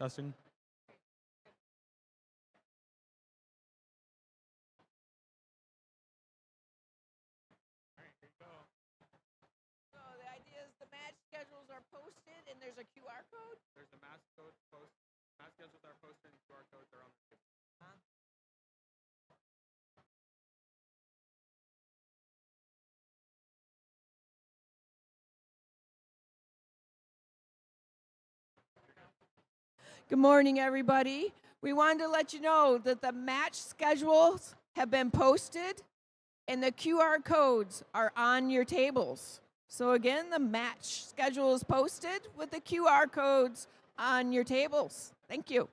Testing. So the idea is the match schedules are posted and there's a QR code? There's a match code post. Match schedules are posted and QR codes are on the table. Huh? Good morning, everybody. We wanted to let you know that the match schedules have been posted and the QR codes are on your tables. So again, the match schedule is posted with the QR codes on your tables. Thank you.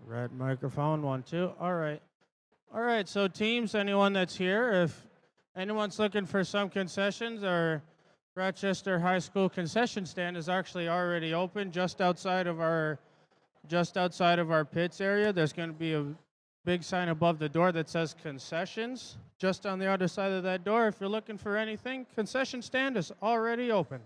Red microphone, 1, 2. All right. All right, so teams, anyone that's here, if anyone's looking for some concessions, our Rochester High School concession stand is actually already open just outside of our pits area. There's going to be a big sign above the door that says concessions. Just on the other side of that door, if you're looking for anything, concession stand is already open.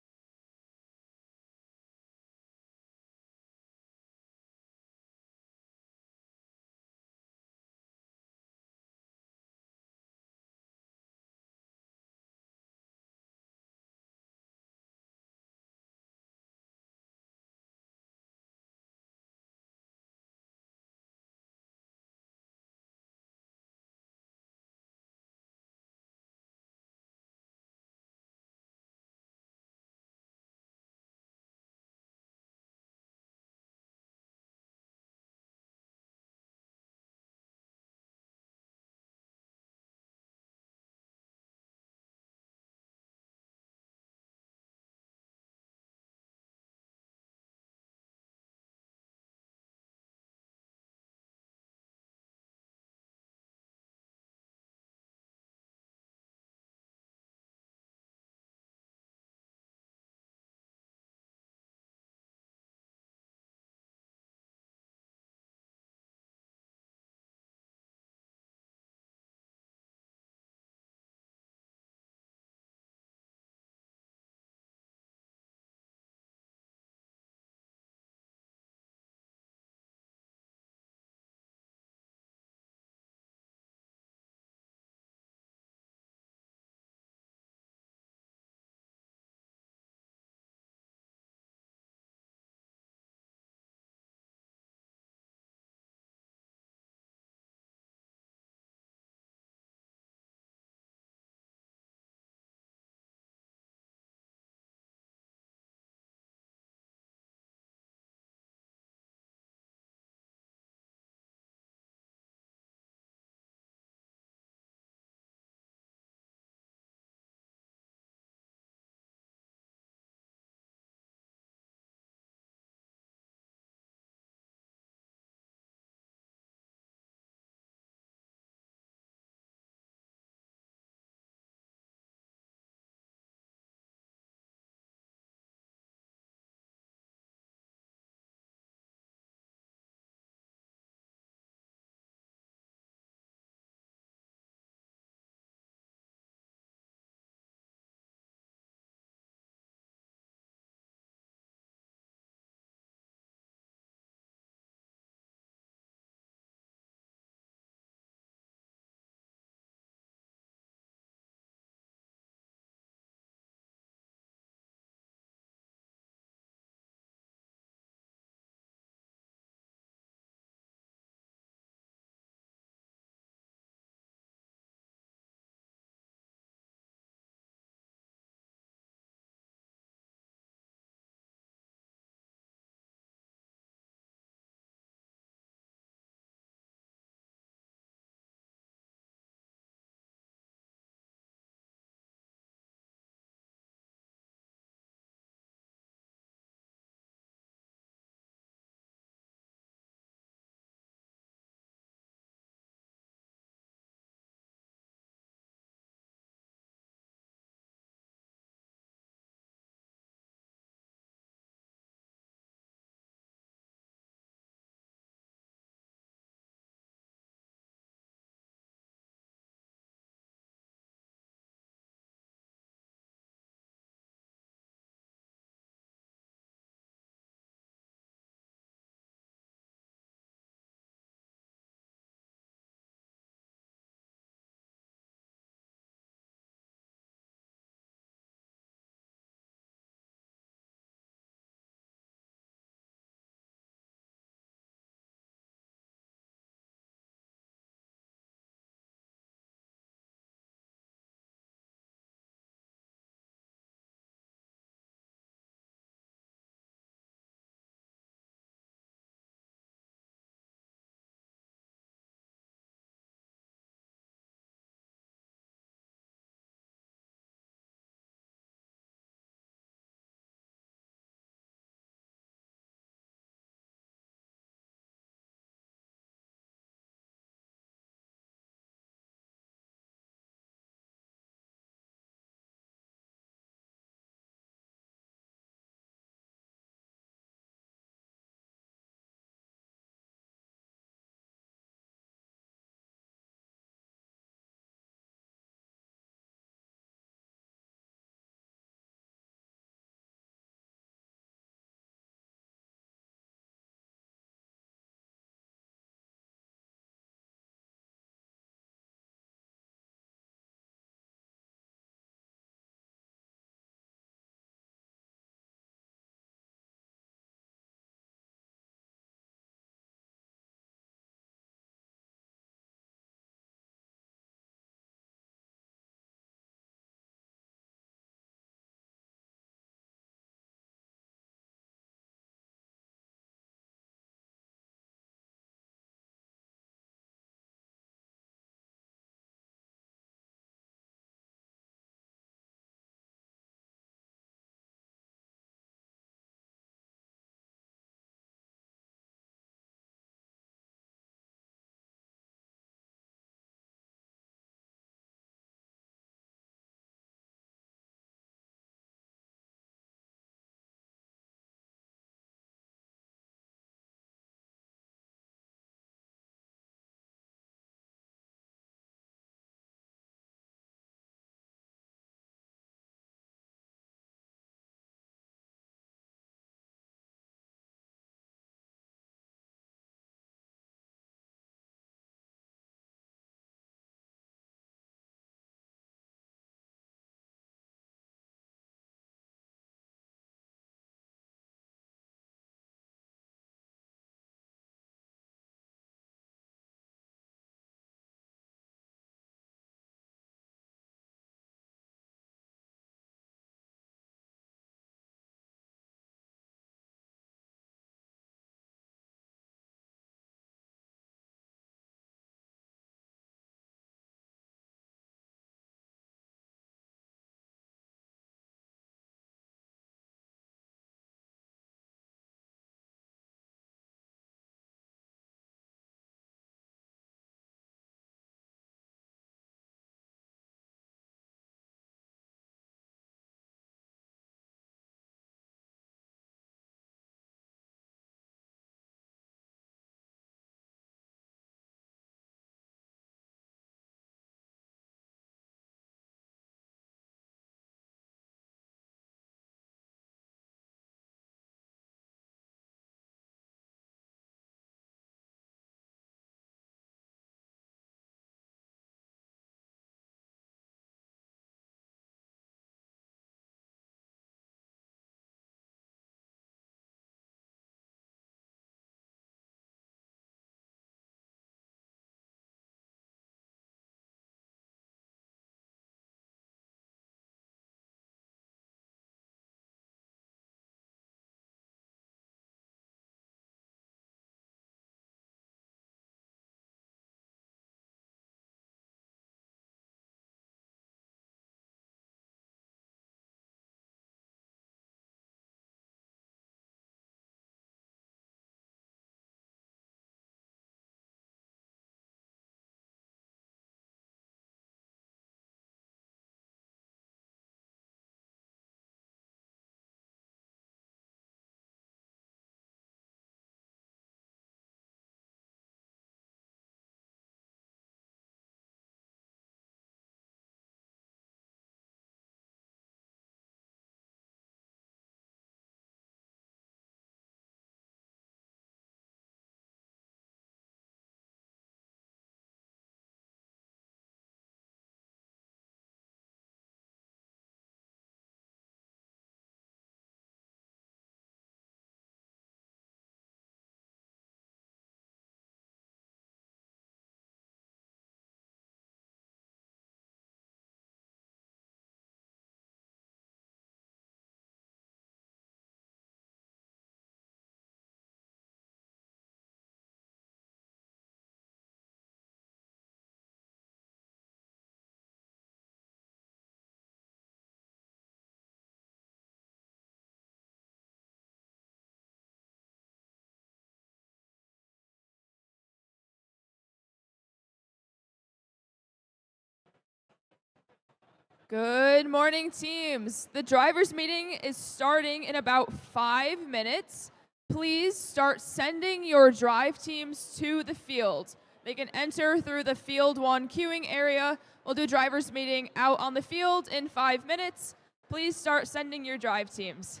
Good morning, teams. The drivers' meeting is starting in about 5 minutes. Please start sending your drive teams to the field. They can enter through the Field 1 queuing area. We'll do drivers' meeting out on the field in 5 minutes. Please start sending your drive teams.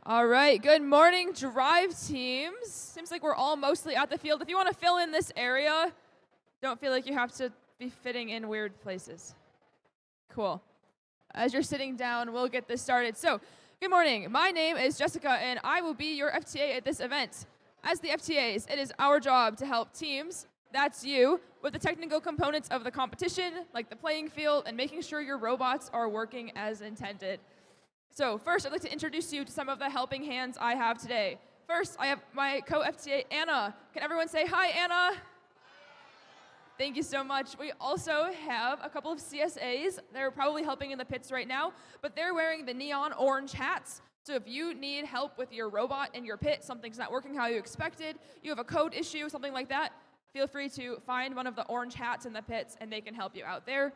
All right, good morning, drive teams. Seems like we're all mostly at the field. If you want to fill in this area, don't feel like you have to be fitting in weird places. Cool. As you're sitting down, we'll get this started. So, good morning. My name is Jessica, and I will be your FTA at this event. As the FTAs, it is our job to help teams, that's you, with the technical components of the competition, like the playing field, and making sure your robots are working as intended. So first, I'd like to introduce you to some of the helping hands I have today. First, I have my co-FTA, Anna. Can everyone say hi, Anna? Thank you so much. We also have a couple of CSAs. They're probably helping in the pits right now, but they're wearing the neon orange hats. So if you need help with your robot in your pit, something's not working how you expected, you have a code issue, something like that, feel free to find one of the orange hats in the pits and they can help you out there.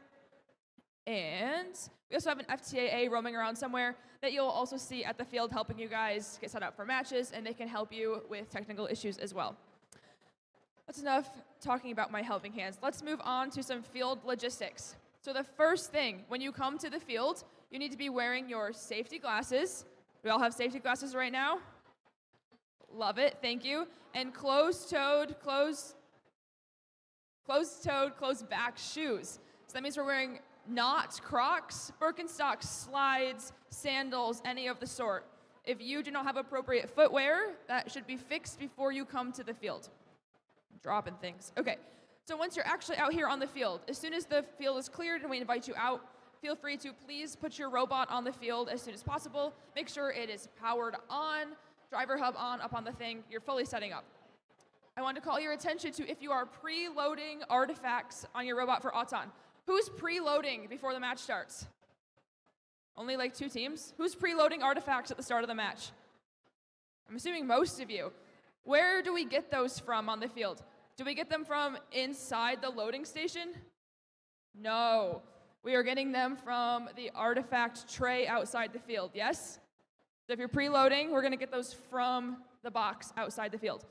And we also have an FTAA roaming around somewhere that you'll also see at the field helping you guys get set up for matches, and they can help you with technical issues as well. That's enough talking about my helping hands. Let's move on to some field logistics. So the first thing, when you come to the field, you need to be wearing your safety glasses. We all have safety glasses right now? Love it, thank you. And closed-toed, closed-back shoes. So that means we're wearing not Crocs, Birkenstocks, slides, sandals, any of the sort. If you do not have appropriate footwear, that should be fixed before you come to the field. Dropping things. Okay, so once you're actually out here on the field, as soon as the field is cleared and we invite you out, feel free to please put your robot on the field as soon as possible. Make sure it is powered on, driver hub on, up on the thing. You're fully setting up. I want to call your attention to if you are preloading artifacts on your robot for Auton. Who's preloading before the match starts? Only like 2 teams? Who's preloading artifacts at the start of the match? I'm assuming most of you. Where do we get those from on the field? Do we get them from inside the loading station? No. We are getting them from the artifact tray outside the field, yes? So if you're preloading, we're going to get those from the box outside the field.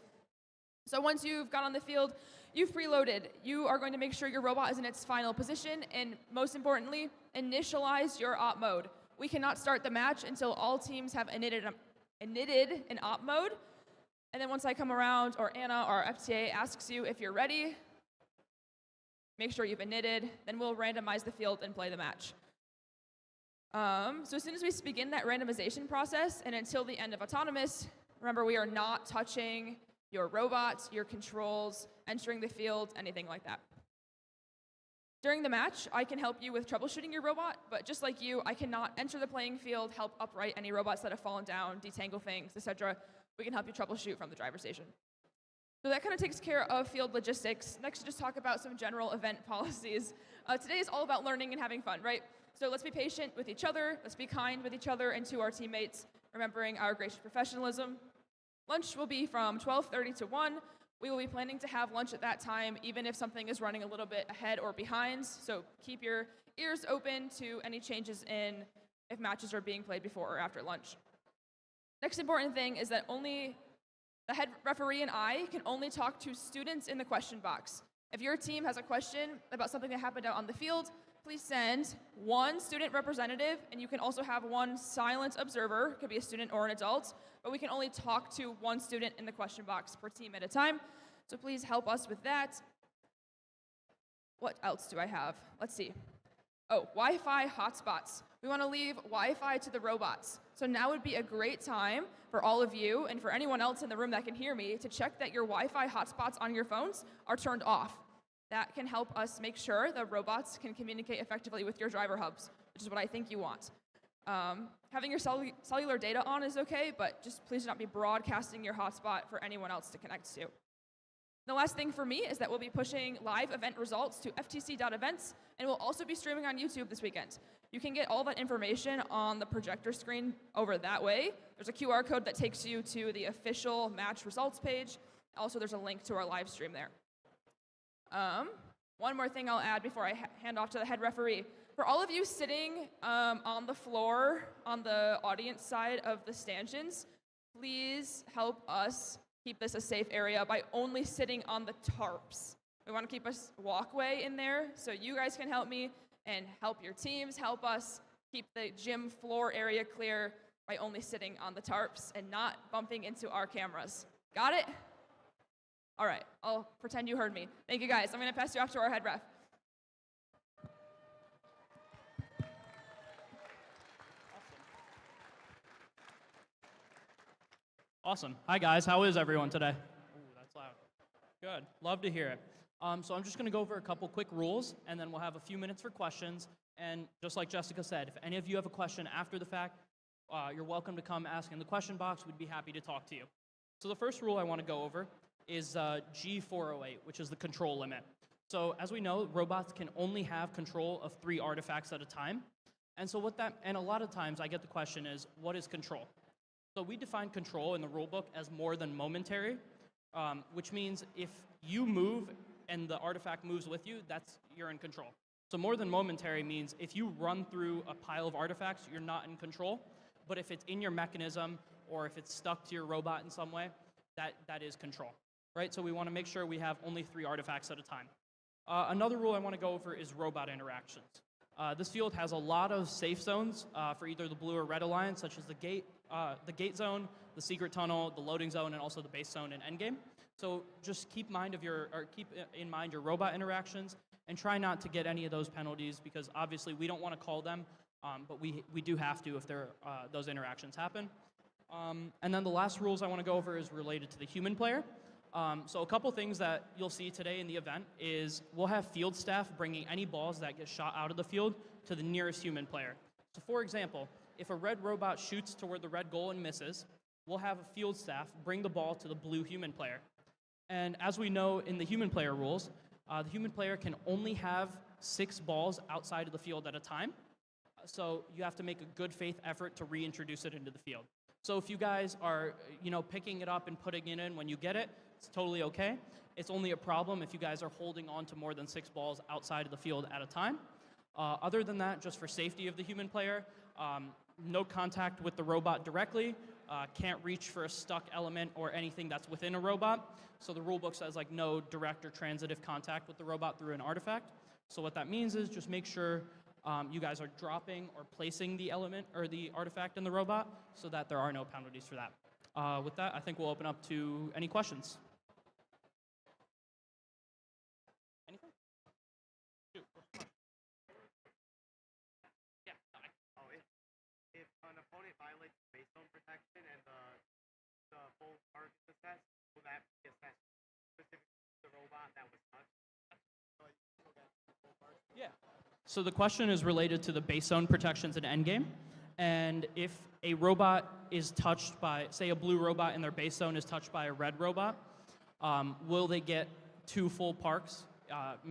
So once you've got on the field, you've preloaded. You are going to make sure your robot is in its final position, and most importantly, initialize your op mode. We cannot start the match until all teams have initted an op mode. And then once I come around, or Anna, our FTA, asks you if you're ready, make sure you've initted, then we'll randomize the field and play the match. So as soon as we begin that randomization process, and until the end of autonomous, remember we are not touching your robots, your controls, entering the field, anything like that. During the match, I can help you with troubleshooting your robot, but just like you, I cannot enter the playing field, help upright any robots that have fallen down, detangle things, etc. We can help you troubleshoot from the driver's station. So that kind of takes care of field logistics. Next, just talk about some general event policies. Today is all about learning and having fun, right? So let's be patient with each other, let's be kind with each other and to our teammates, remembering our gracious professionalism. Lunch will be from 12:30 to 1. We will be planning to have lunch at that time, even if something is running a little bit ahead or behind. So keep your ears open to any changes in if matches are being played before or after lunch. Next important thing is that only the head referee and I can only talk to students in the question box. If your team has a question about something that happened out on the field, please send 1 student representative, and you can also have 1 silent observer, could be a student or an adult, but we can only talk to 1 student in the question box per team at a time. So please help us with that. What else do I have? Let's see. Oh, Wi-Fi hotspots. We want to leave Wi-Fi to the robots. So now would be a great time for all of you and for anyone else in the room that can hear me to check that your Wi-Fi hotspots on your phones are turned off. That can help us make sure the robots can communicate effectively with your driver hubs, which is what I think you want. Having your cellular data on is okay, but just please do not be broadcasting your hotspot for anyone else to connect to. The last thing for me is that we'll be pushing live event results to ftc.events, and we'll also be streaming on YouTube this weekend. You can get all that information on the projector screen over that way. There's a QR code that takes you to the official match results page. Also, there's a link to our live stream there. One more thing I'll add before I hand off to the head referee. For all of you sitting on the floor on the audience side of the stanchions, please help us keep this a safe area by only sitting on the tarps. We want to keep a walkway in there so you guys can help me and help your teams help us keep the gym floor area clear. by only sitting on the tarps and not bumping into our cameras. Got it? All right, I'll pretend you heard me. Thank you, guys. I'm going to pass you off to our head ref. Awesome. Hi, guys. How is everyone today? Ooh, that's loud. Good. Love to hear it. So I'm just going to go over a couple quick rules, and then we'll have a few minutes for questions. And just like Jessica said, if any of you have a question after the fact, you're welcome to come ask in the question box. We'd be happy to talk to you. So the first rule I want to go over is G408, which is the control limit. So as we know, robots can only have control of 3 artifacts at a time. And so and a lot of times I get the question is, what is control? So we define control in the rulebook as more than momentary, which means if you move and the artifact moves with you, you're in control. So more than momentary means if you run through a pile of artifacts, you're not in control. But if it's in your mechanism or if it's stuck to your robot in some way, that is control, right? So we want to make sure we have only 3 artifacts at a time. Another rule I want to go over is robot interactions. This field has a lot of safe zones for either the blue or red alliance, such as the gate zone, the secret tunnel, the loading zone, and also the base zone and endgame. So just keep in mind your robot interactions and try not to get any of those penalties because obviously we don't want to call them, but we do have to if those interactions happen. And then the last rules I want to go over is related to the human player. So a couple things that you'll see today in the event is we'll have field staff bringing any balls that get shot out of the field to the nearest human player. So for example, if a red robot shoots toward the red goal and misses, we'll have a field staff bring the ball to the blue human player. And as we know in the human player rules, the human player can only have 6 balls outside of the field at a time. So you have to make a good faith effort to reintroduce it into the field. So if you guys are, picking it up and putting it in when you get it, it's totally okay. It's only a problem if you guys are holding on to more than 6 balls outside of the field at a time. Other than that, just for safety of the human player, no contact with the robot directly, can't reach for a stuck element or anything that's within a robot. So the rulebook says no direct or transitive contact with the robot through an artifact. So what that means is just make sure you guys are dropping or placing the element or the artifact in the robot so that there are no penalties for that. With that, I think we'll open up to any questions. Anything? Shoot. Yeah. If an opponent violates base zone protection and the full target is assessed, will that be assessed specifically to the robot that was touched? Yeah. So the question is related to the base zone protections in endgame. And if a robot is touched by, say a blue robot in their base zone is touched by a red robot, will they get 2 full parks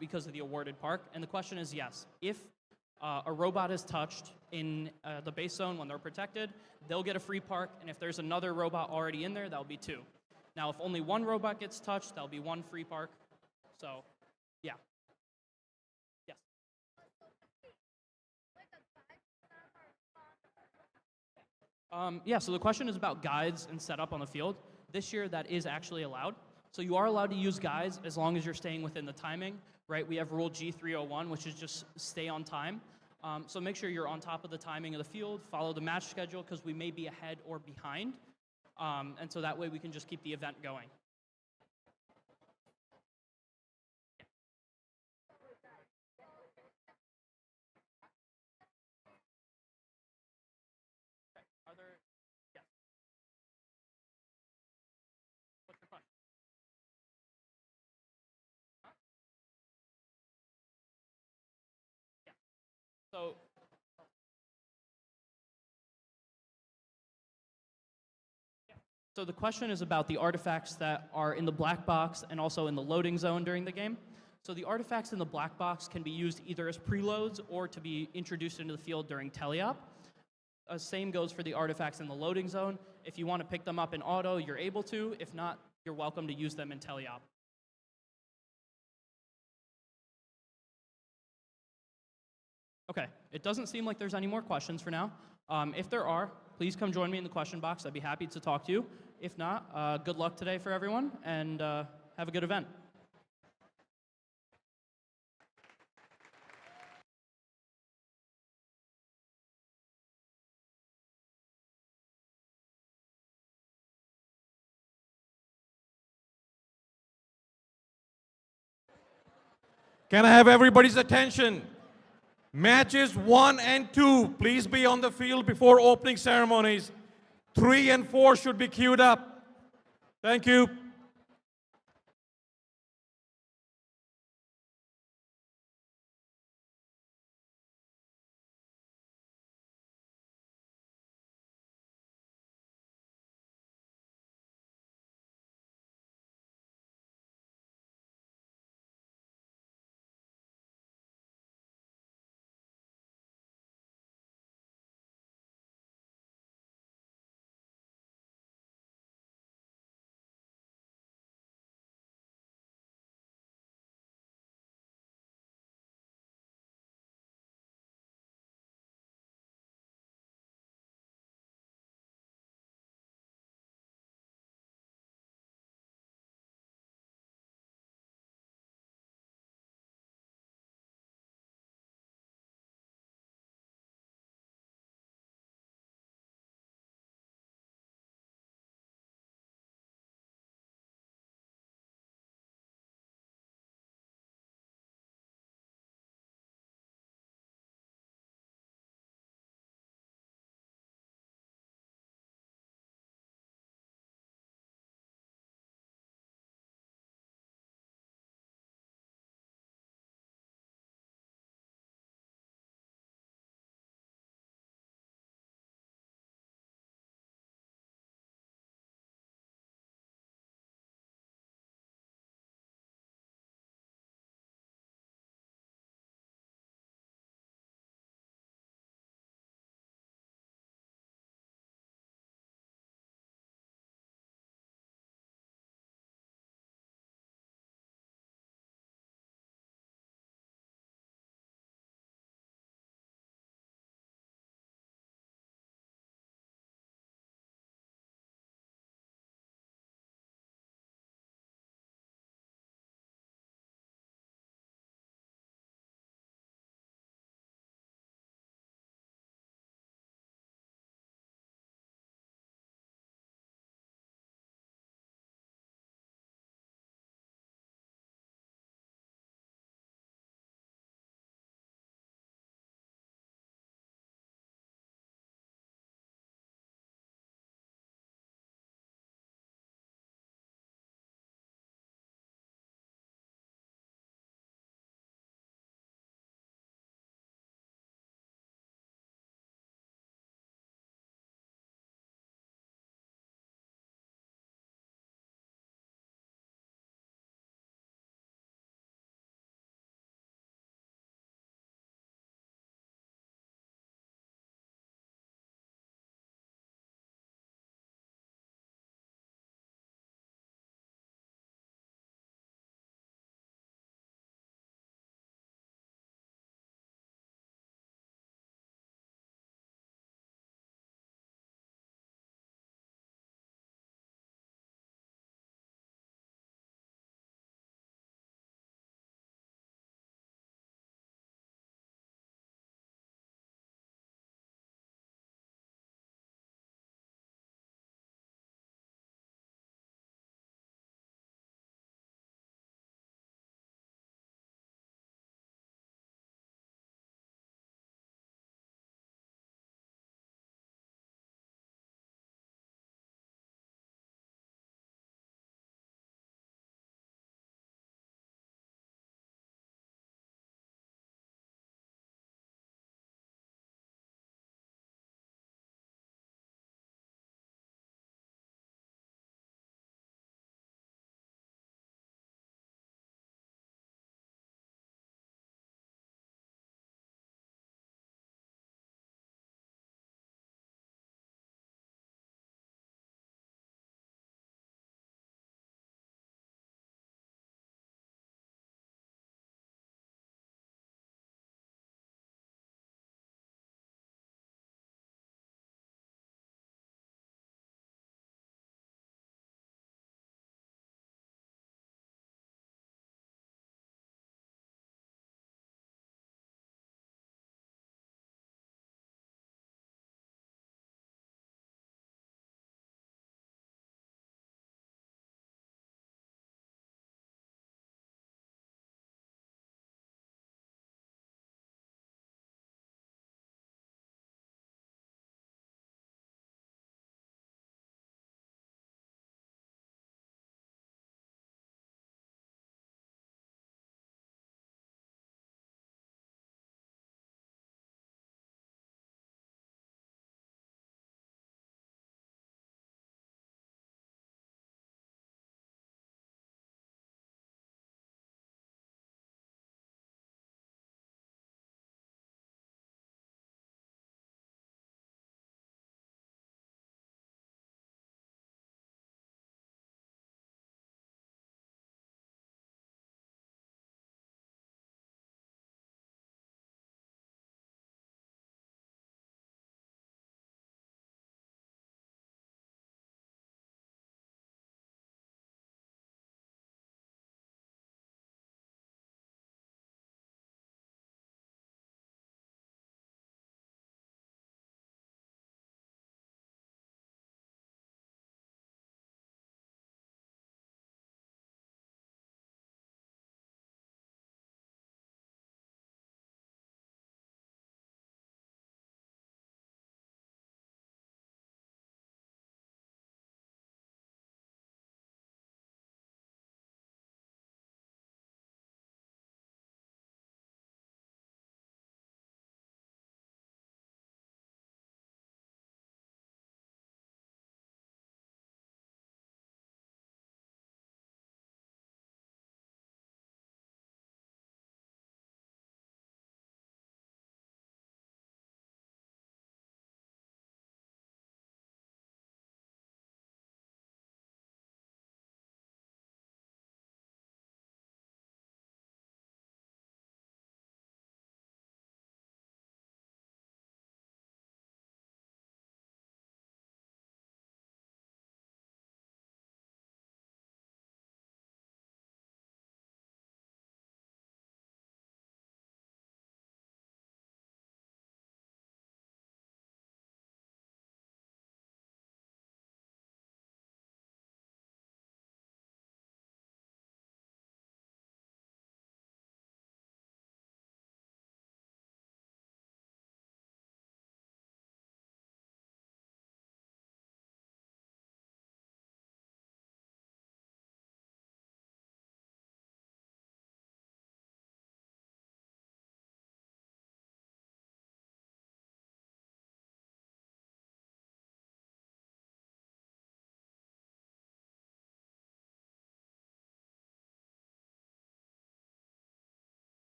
because of the awarded park? And the question is yes. If a robot is touched in the base zone when they're protected, they'll get a free park. And if there's another robot already in there, that'll be 2. Now, if only 1 robot gets touched, that'll be 1 free park. So, yeah. Yes. So the question is about guides and setup on the field. This year, that is actually allowed. So you are allowed to use guides as long as you're staying within the timing, right? We have rule G301, which is just stay on time. So make sure you're on top of the timing of the field, follow the match schedule, because we may be ahead or behind. And so that way we can just keep the event going. Are there, yes. What's your question? Huh? Yeah. So the question is about the artifacts that are in the black box and also in the loading zone during the game. So the artifacts in the black box can be used either as preloads or to be introduced into the field during teleop. Same goes for the artifacts in the loading zone. If you want to pick them up in auto, you're able to. If not, you're welcome to use them in teleop. Okay, it doesn't seem like there's any more questions for now. If there are, please come join me in the question box. I'd be happy to talk to you. If not, good luck today for everyone, and have a good event. Can I have everybody's attention? Matches 1 and 2, please be on the field before opening ceremonies. 3 and 4 should be queued up. Thank you.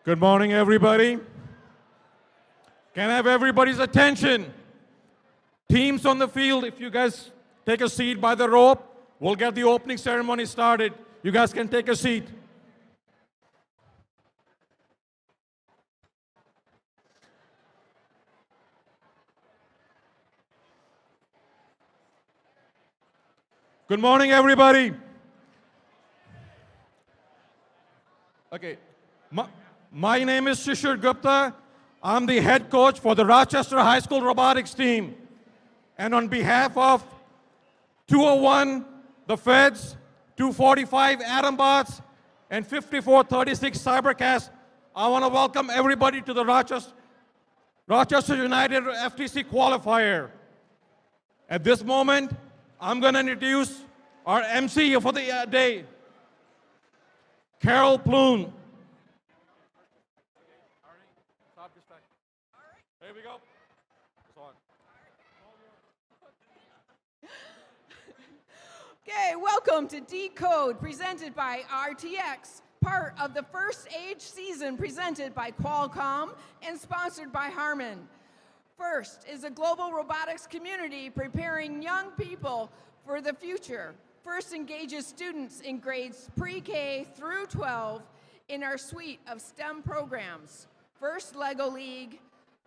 Good morning, everybody. Can I have everybody's attention? Teams on the field, if you guys take a seat by the rope, we'll get the opening ceremony started. You guys can take a seat. Good morning, everybody. Okay, my name is Shishir Gupta. I'm the head coach for the Rochester High School robotics team. And on behalf of 201, the Feds, 245 Atombots, and 5436 Cybercast, I want to welcome everybody to the Rochester United FTC Qualifier. At this moment, I'm going to introduce our MC for the day, Carol Ploon. Here we go. Okay, welcome to Decode, presented by RTX, part of the first age season presented by Qualcomm and sponsored by Harman. FIRST is a global robotics community preparing young people for the future. FIRST engages students in grades pre-K through 12 in our suite of STEM programs. FIRST Lego League,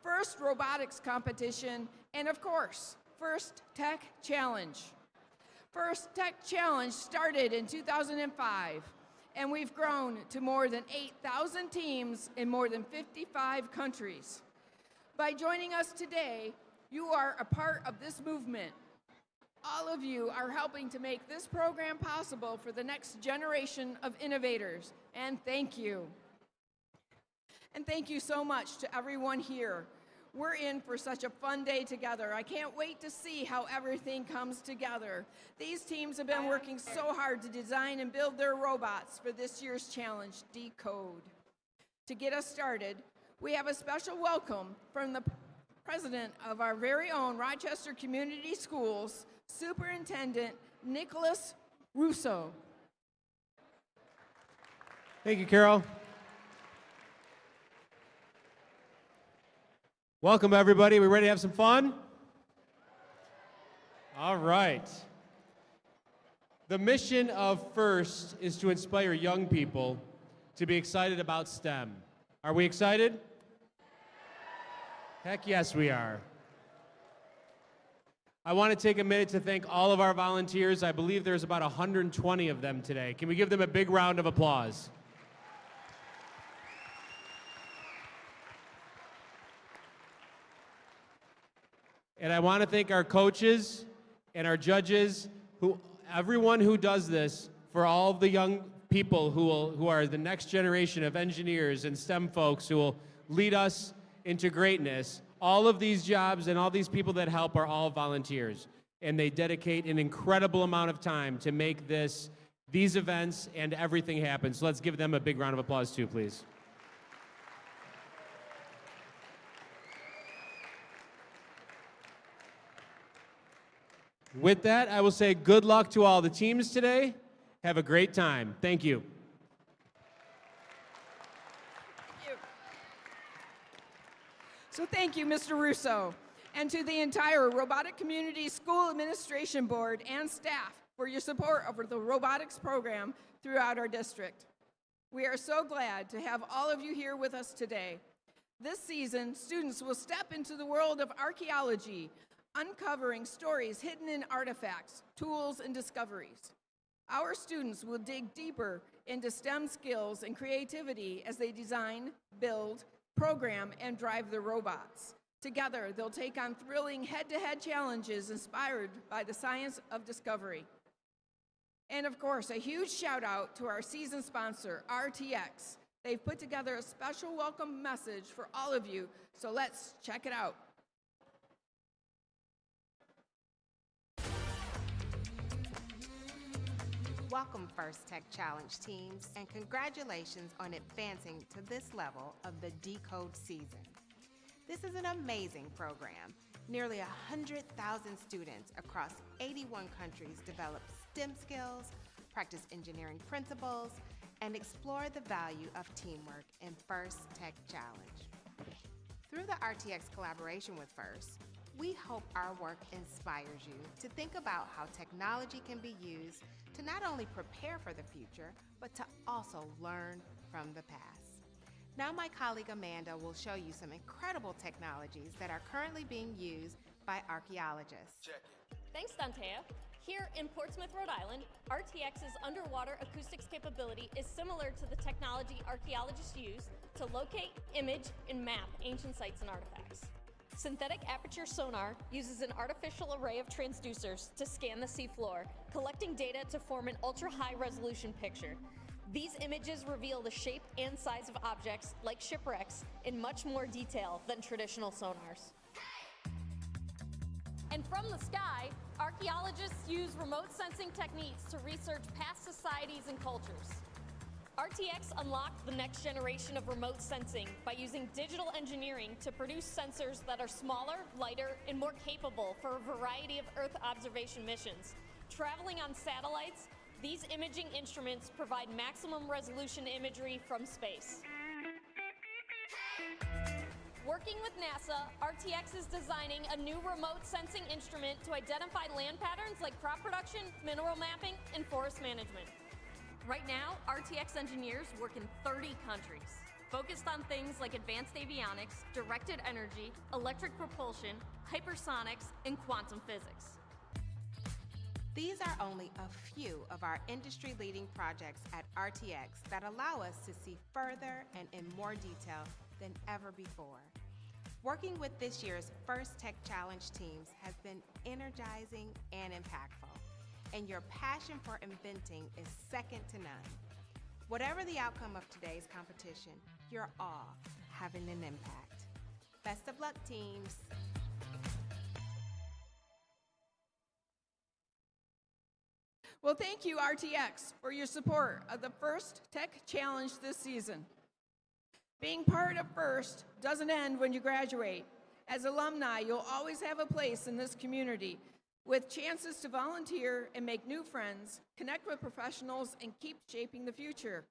FIRST Robotics Competition, and of course, FIRST Tech Challenge. FIRST Tech Challenge started in 2005, and we've grown to more than 8,000 teams in more than 55 countries. By joining us today, you are a part of this movement. All of you are helping to make this program possible for the next generation of innovators, and thank you. And thank you so much to everyone here. We're in for such a fun day together. I can't wait to see how everything comes together. These teams have been working so hard to design and build their robots for this year's challenge, Decode. To get us started, we have a special welcome from the president of our very own Rochester Community Schools, Superintendent Nicholas Russo. Thank you, Carol. Welcome, everybody. We ready to have some fun? All right. The mission of FIRST is to inspire young people to be excited about STEM. Are we excited? Heck yes, we are. I want to take a minute to thank all of our volunteers. I believe there's about 120 of them today. Can we give them a big round of applause? And I want to thank our coaches and our judges, everyone who does this, for all of the young people who are the next generation of engineers and STEM folks who will lead us into greatness. All of these jobs and all these people that help are all volunteers, and they dedicate an incredible amount of time to make these events and everything happen. So let's give them a big round of applause too, please. With that, I will say good luck to all the teams today. Have a great time. Thank you. So thank you, Mr. Russo, and to the entire Robotic Community School Administration Board and staff for your support of the robotics program throughout our district. We are so glad to have all of you here with us today. This season, students will step into the world of archaeology, uncovering stories hidden in artifacts, tools, and discoveries. Our students will dig deeper into STEM skills and creativity as they design, build, program, and drive their robots. Together, they'll take on thrilling head-to-head challenges inspired by the science of discovery. And of course, a huge shout out to our season sponsor, RTX. They've put together a special welcome message for all of you, so let's check it out. Welcome, First Tech Challenge teams, and congratulations on advancing to this level of the Decode season. This is an amazing program. Nearly 100,000 students across 81 countries develop STEM skills, practice engineering principles, and explore the value of teamwork in FIRST Tech Challenge. Through the RTX collaboration with FIRST, we hope our work inspires you to think about how technology can be used to not only prepare for the future, but to also learn from the past. Now my colleague Amanda will show you some incredible technologies that are currently being used by archaeologists. Thanks, Dantea. Here in Portsmouth, Rhode Island, RTX's underwater acoustics capability is similar to the technology archaeologists use to locate, image, and map ancient sites and artifacts. Synthetic aperture sonar uses an artificial array of transducers to scan the seafloor, collecting data to form an ultra-high resolution picture. These images reveal the shape and size of objects, like shipwrecks, in much more detail than traditional sonars. And from the sky, archaeologists use remote sensing techniques to research past societies and cultures. RTX unlocked the next generation of remote sensing by using digital engineering to produce sensors that are smaller, lighter, and more capable for a variety of Earth observation missions. Traveling on satellites, these imaging instruments provide maximum resolution imagery from space. Working with NASA, RTX is designing a new remote sensing instrument to identify land patterns like crop production, mineral mapping, and forest management. Right now, RTX engineers work in 30 countries, focused on things like advanced avionics, directed energy, electric propulsion, hypersonics, and quantum physics. These are only a few of our industry-leading projects at RTX that allow us to see further and in more detail than ever before. Working with this year's FIRST Tech Challenge teams has been energizing and impactful, and your passion for inventing is second to none. Whatever the outcome of today's competition, you're all having an impact. Best of luck, teams. Well, thank you, RTX, for your support of the FIRST Tech Challenge this season. Being part of FIRST doesn't end when you graduate. As alumni, you'll always have a place in this community with chances to volunteer and make new friends, connect with professionals, and keep shaping the future.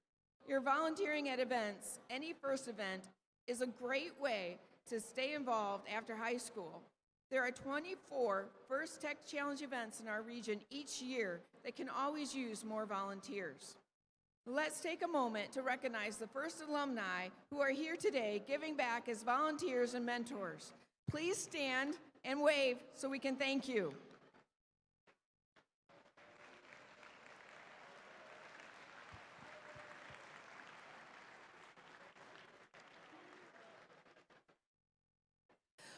Your volunteering at events, any FIRST event, is a great way to stay involved after high school. There are 24 FIRST Tech Challenge events in our region each year that can always use more volunteers. Let's take a moment to recognize the FIRST alumni who are here today giving back as volunteers and mentors. Please stand and wave so we can thank you.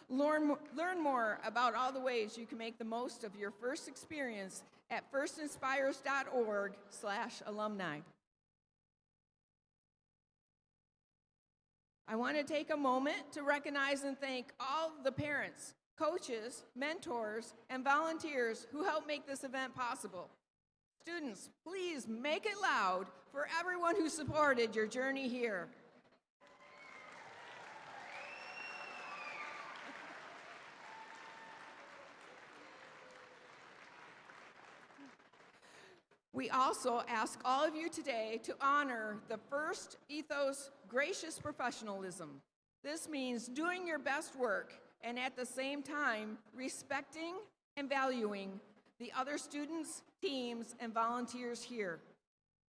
Learn more about all the ways you can make the most of your FIRST experience at firstinspires.org/alumni. I want to take a moment to recognize and thank all the parents, coaches, mentors, and volunteers who helped make this event possible. Students, please make it loud for everyone who supported your journey here. We also ask all of you today to honor the FIRST ethos, gracious professionalism. This means doing your best work and at the same time respecting and valuing the other students, teams, and volunteers here.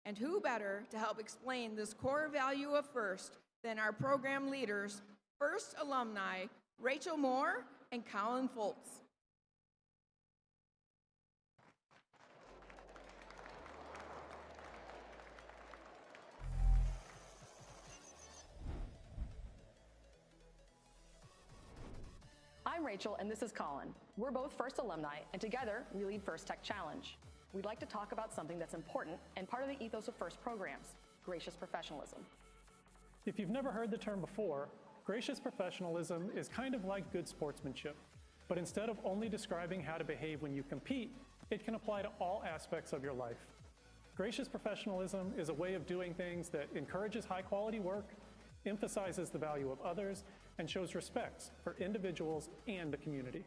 And who better to help explain this core value of FIRST than our program leaders, FIRST alumni Rachel Moore and Colin Foltz. I'm Rachel, and this is Colin. We're both FIRST alumni, and together we lead FIRST Tech Challenge. We'd like to talk about something that's important and part of the ethos of FIRST programs, gracious professionalism. If you've never heard the term before, gracious professionalism is kind of like good sportsmanship. But instead of only describing how to behave when you compete, it can apply to all aspects of your life. Gracious professionalism is a way of doing things that encourages high-quality work, emphasizes the value of others, and shows respect for individuals and the community.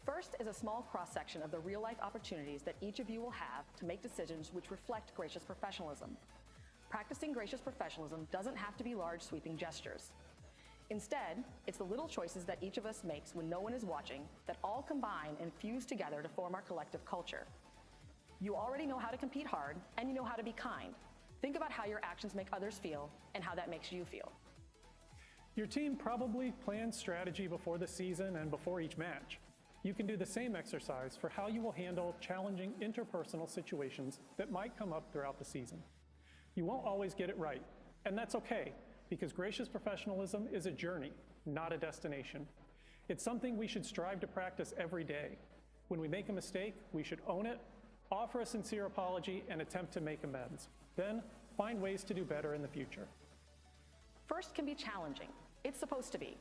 FIRST is a small cross-section of the real-life opportunities that each of you will have to make decisions which reflect gracious professionalism. Practicing gracious professionalism doesn't have to be large, sweeping gestures. Instead, it's the little choices that each of us makes when no one is watching that all combine and fuse together to form our collective culture. You already know how to compete hard, and you know how to be kind. Think about how your actions make others feel and how that makes you feel. Your team probably plans strategy before the season and before each match. You can do the same exercise for how you will handle challenging interpersonal situations that might come up throughout the season. You won't always get it right, and that's okay, because gracious professionalism is a journey, not a destination. It's something we should strive to practice every day. When we make a mistake, we should own it, offer a sincere apology, and attempt to make amends. Then, find ways to do better in the future. First can be challenging. It's supposed to be.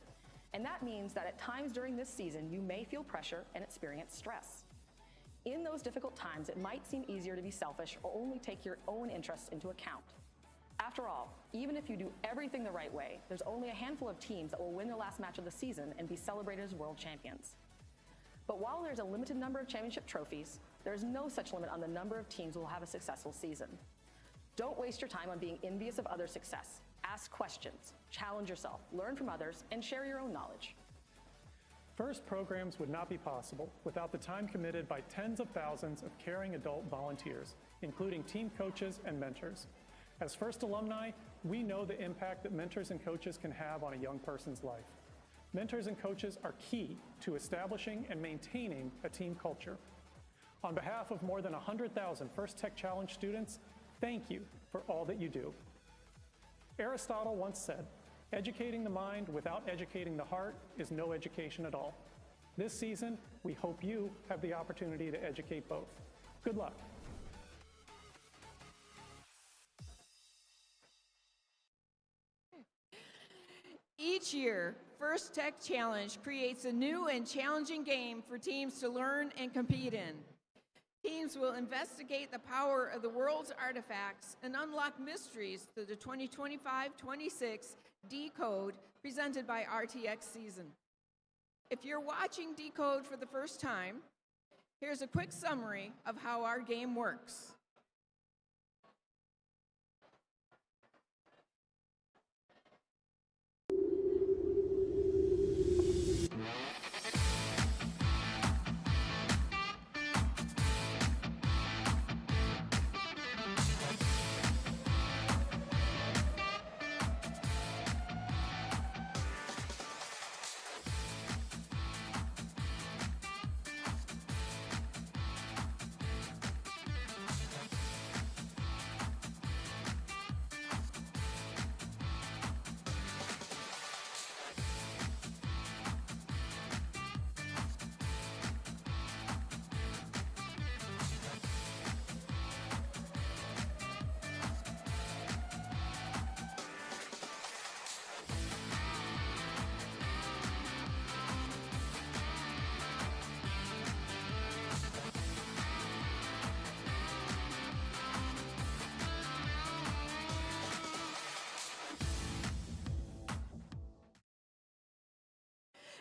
And that means that at times during this season, you may feel pressure and experience stress. In those difficult times, it might seem easier to be selfish or only take your own interests into account. After all, even if you do everything the right way, there's only a handful of teams that will win their last match of the season and be celebrated as world champions. But while there's a limited number of championship trophies, there's no such limit on the number of teams who will have a successful season. Don't waste your time on being envious of others' success. Ask questions, challenge yourself, learn from others, and share your own knowledge. First programs would not be possible without the time committed by tens of thousands of caring adult volunteers, including team coaches and mentors. As First alumni, we know the impact that mentors and coaches can have on a young person's life. Mentors and coaches are key to establishing and maintaining a team culture. On behalf of more than 100,000 First Tech Challenge students, thank you for all that you do. Aristotle once said, "Educating the mind without educating the heart is no education at all." This season, we hope you have the opportunity to educate both. Good luck. Each year, First Tech Challenge creates a new and challenging game for teams to learn and compete in. Teams will investigate the power of the world's artifacts and unlock mysteries through the 2025-26 Decode presented by RTX Season. If you're watching Decode for the first time, here's a quick summary of how our game works.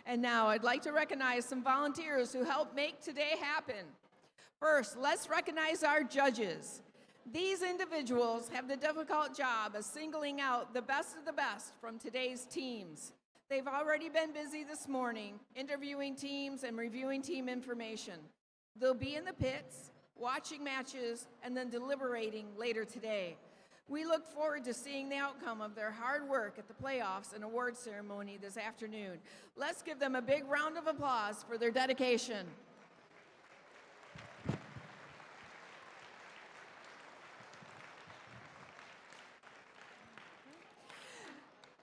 And now I'd like to recognize some volunteers who helped make today happen. First, let's recognize our judges. These individuals have the difficult job of singling out the best of the best from today's teams. They've already been busy this morning, interviewing teams and reviewing team information. They'll be in the pits, watching matches, and then deliberating later today. We look forward to seeing the outcome of their hard work at the playoffs and award ceremony this afternoon. Let's give them a big round of applause for their dedication.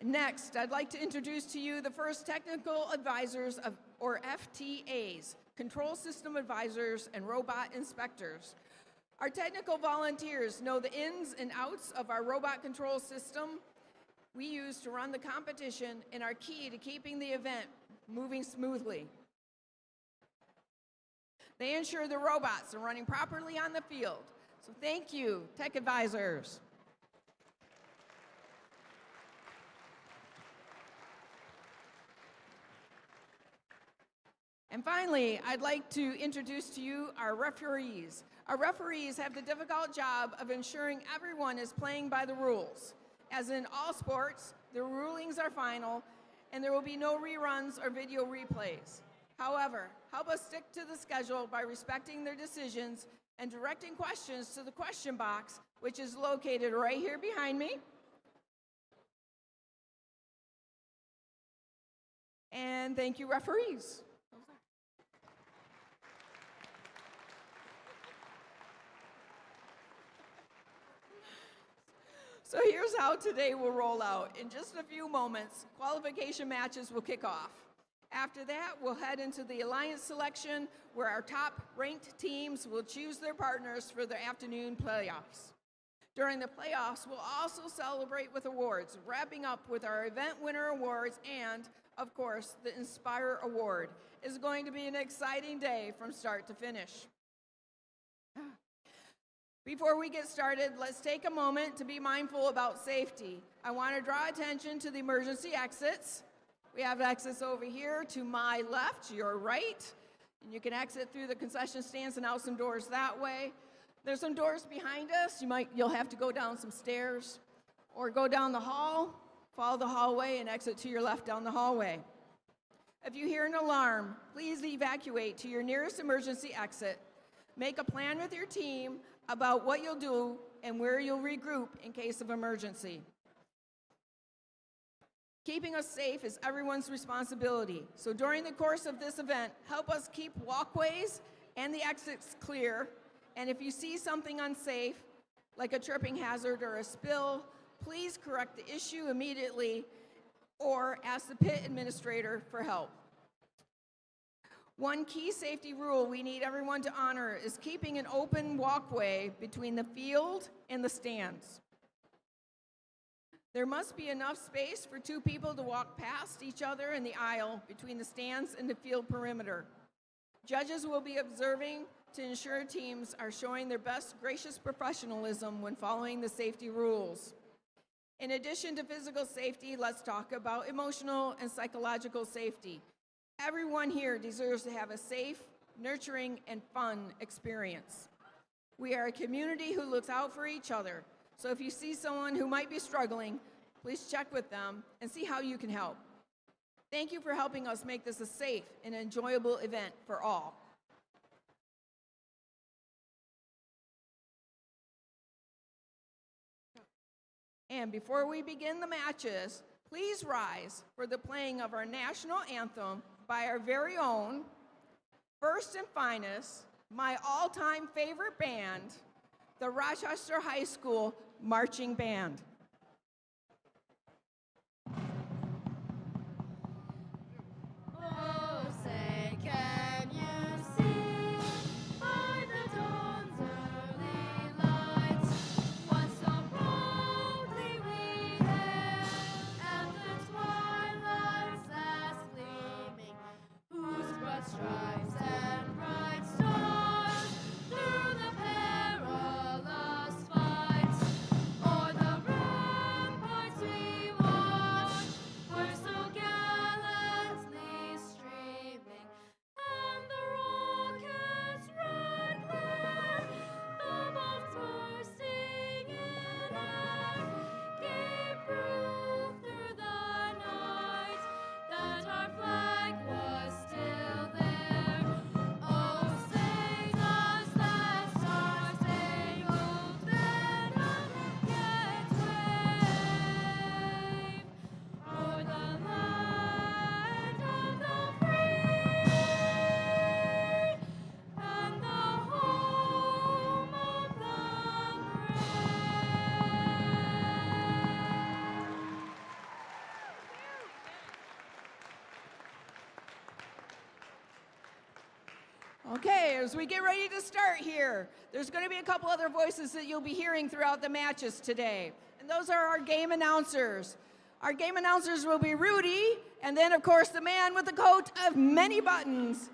Next, I'd like to introduce to you the first technical advisors or FTAs, Control System Advisors and Robot Inspectors. Our technical volunteers know the ins and outs of our robot control system we use to run the competition and are key to keeping the event moving smoothly. They ensure the robots are running properly on the field. So thank you, tech advisors. And finally, I'd like to introduce to you our referees. Our referees have the difficult job of ensuring everyone is playing by the rules. As in all sports, the rulings are final, and there will be no reruns or video replays. However, help us stick to the schedule by respecting their decisions and directing questions to the question box, which is located right here behind me. And thank you, referees. So here's how today will roll out. In just a few moments, qualification matches will kick off. After that, we'll head into the alliance selection, where our top-ranked teams will choose their partners for the afternoon playoffs. During the playoffs, we'll also celebrate with awards, wrapping up with our event winner awards and, of course, the Inspire Award. It's going to be an exciting day from start to finish. Before we get started, let's take a moment to be mindful about safety. I want to draw attention to the emergency exits. We have exits over here to my left, your right, and you can exit through the concession stands and out some doors that way. There's some doors behind us. You'll have to go down some stairs or go down the hall, follow the hallway, and exit to your left down the hallway. If you hear an alarm, please evacuate to your nearest emergency exit. Make a plan with your team about what you'll do and where you'll regroup in case of emergency. Keeping us safe is everyone's responsibility. So during the course of this event, help us keep walkways and the exits clear. And if you see something unsafe, like a tripping hazard or a spill, please correct the issue immediately or ask the pit administrator for help. One key safety rule we need everyone to honor is keeping an open walkway between the field and the stands. There must be enough space for two people to walk past each other in the aisle between the stands and the field perimeter. Judges will be observing to ensure teams are showing their best gracious professionalism when following the safety rules. In addition to physical safety, let's talk about emotional and psychological safety. Everyone here deserves to have a safe, nurturing, and fun experience. We are a community who looks out for each other. So if you see someone who might be struggling, please check with them and see how you can help. Thank you for helping us make this a safe and enjoyable event for all. And before we begin the matches, please rise for the playing of our national anthem by our very own, first and finest, my all-time favorite band, the Rochester High School Marching Band. Oh, say, can you see by the dawn's early light what so proudly we hailed after twilight's last gleaming, whose broad stripes and bright stars through the perilous fight o'er the ramparts we watched were so gallantly streaming, and the rocket's red glare, the bombs bursting in air, gave proof through the night that our flag was still there. Oh, say does that star-spangled banner yet wave o'er the land of the free and the home of the brave? Okay, as we get ready to start here, there's going to be a couple other voices that you'll be hearing throughout the matches today. And those are our game announcers. Our game announcers will be Rudy, and then, of course, the man with the coat of many buttons,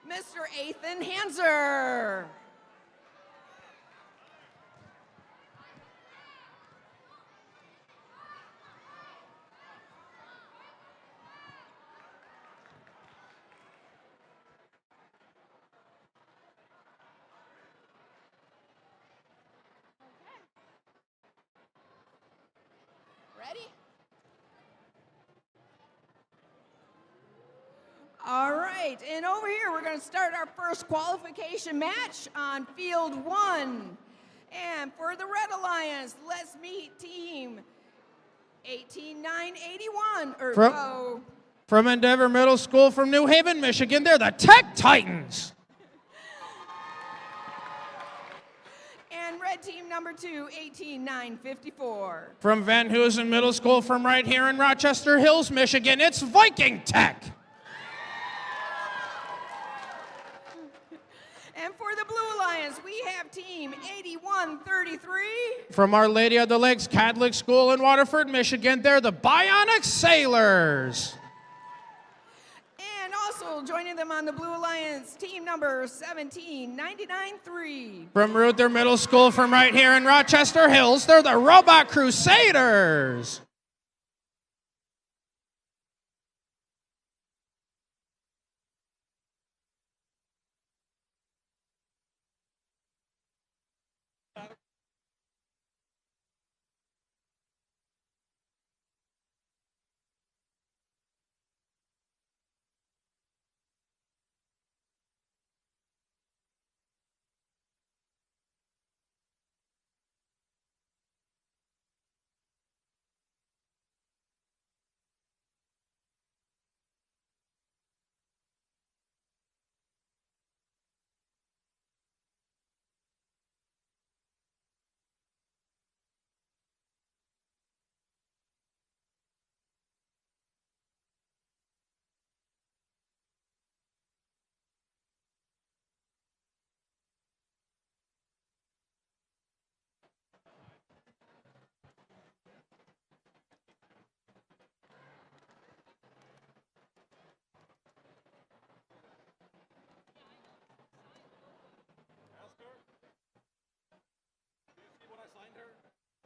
Mr. Ethan Hanser. Ready? All right, and over here we're going to start our first qualification match on field 1. And for the Red Alliance, let's meet team 18981 From Endeavor Middle School from New Haven, Michigan, they're the Tech Titans. And red team number 2, 18954. From Van Heusen Middle School from right here in Rochester Hills, Michigan, it's Viking Tech. And for the Blue Alliance, we have team 8133. From Our Lady of the Lakes Catholic School in Waterford, Michigan, they're the Bionic Sailors. And also joining them on the Blue Alliance, team number 17993. From Ruther Middle School from right here in Rochester Hills, they're the Robot Crusaders.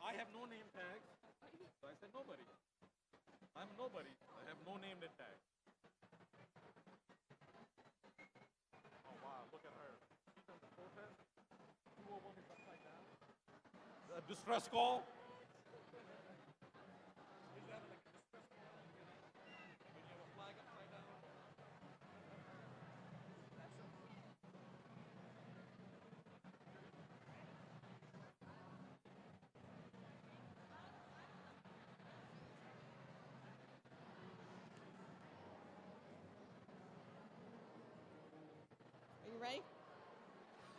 I have no name tag. So I said nobody. I'm nobody. I have no name tag. Oh wow, look at her. She's on the protest. 201 is upside down. A distress call. Is that like a distress call? When you have a flag upside down? Ready?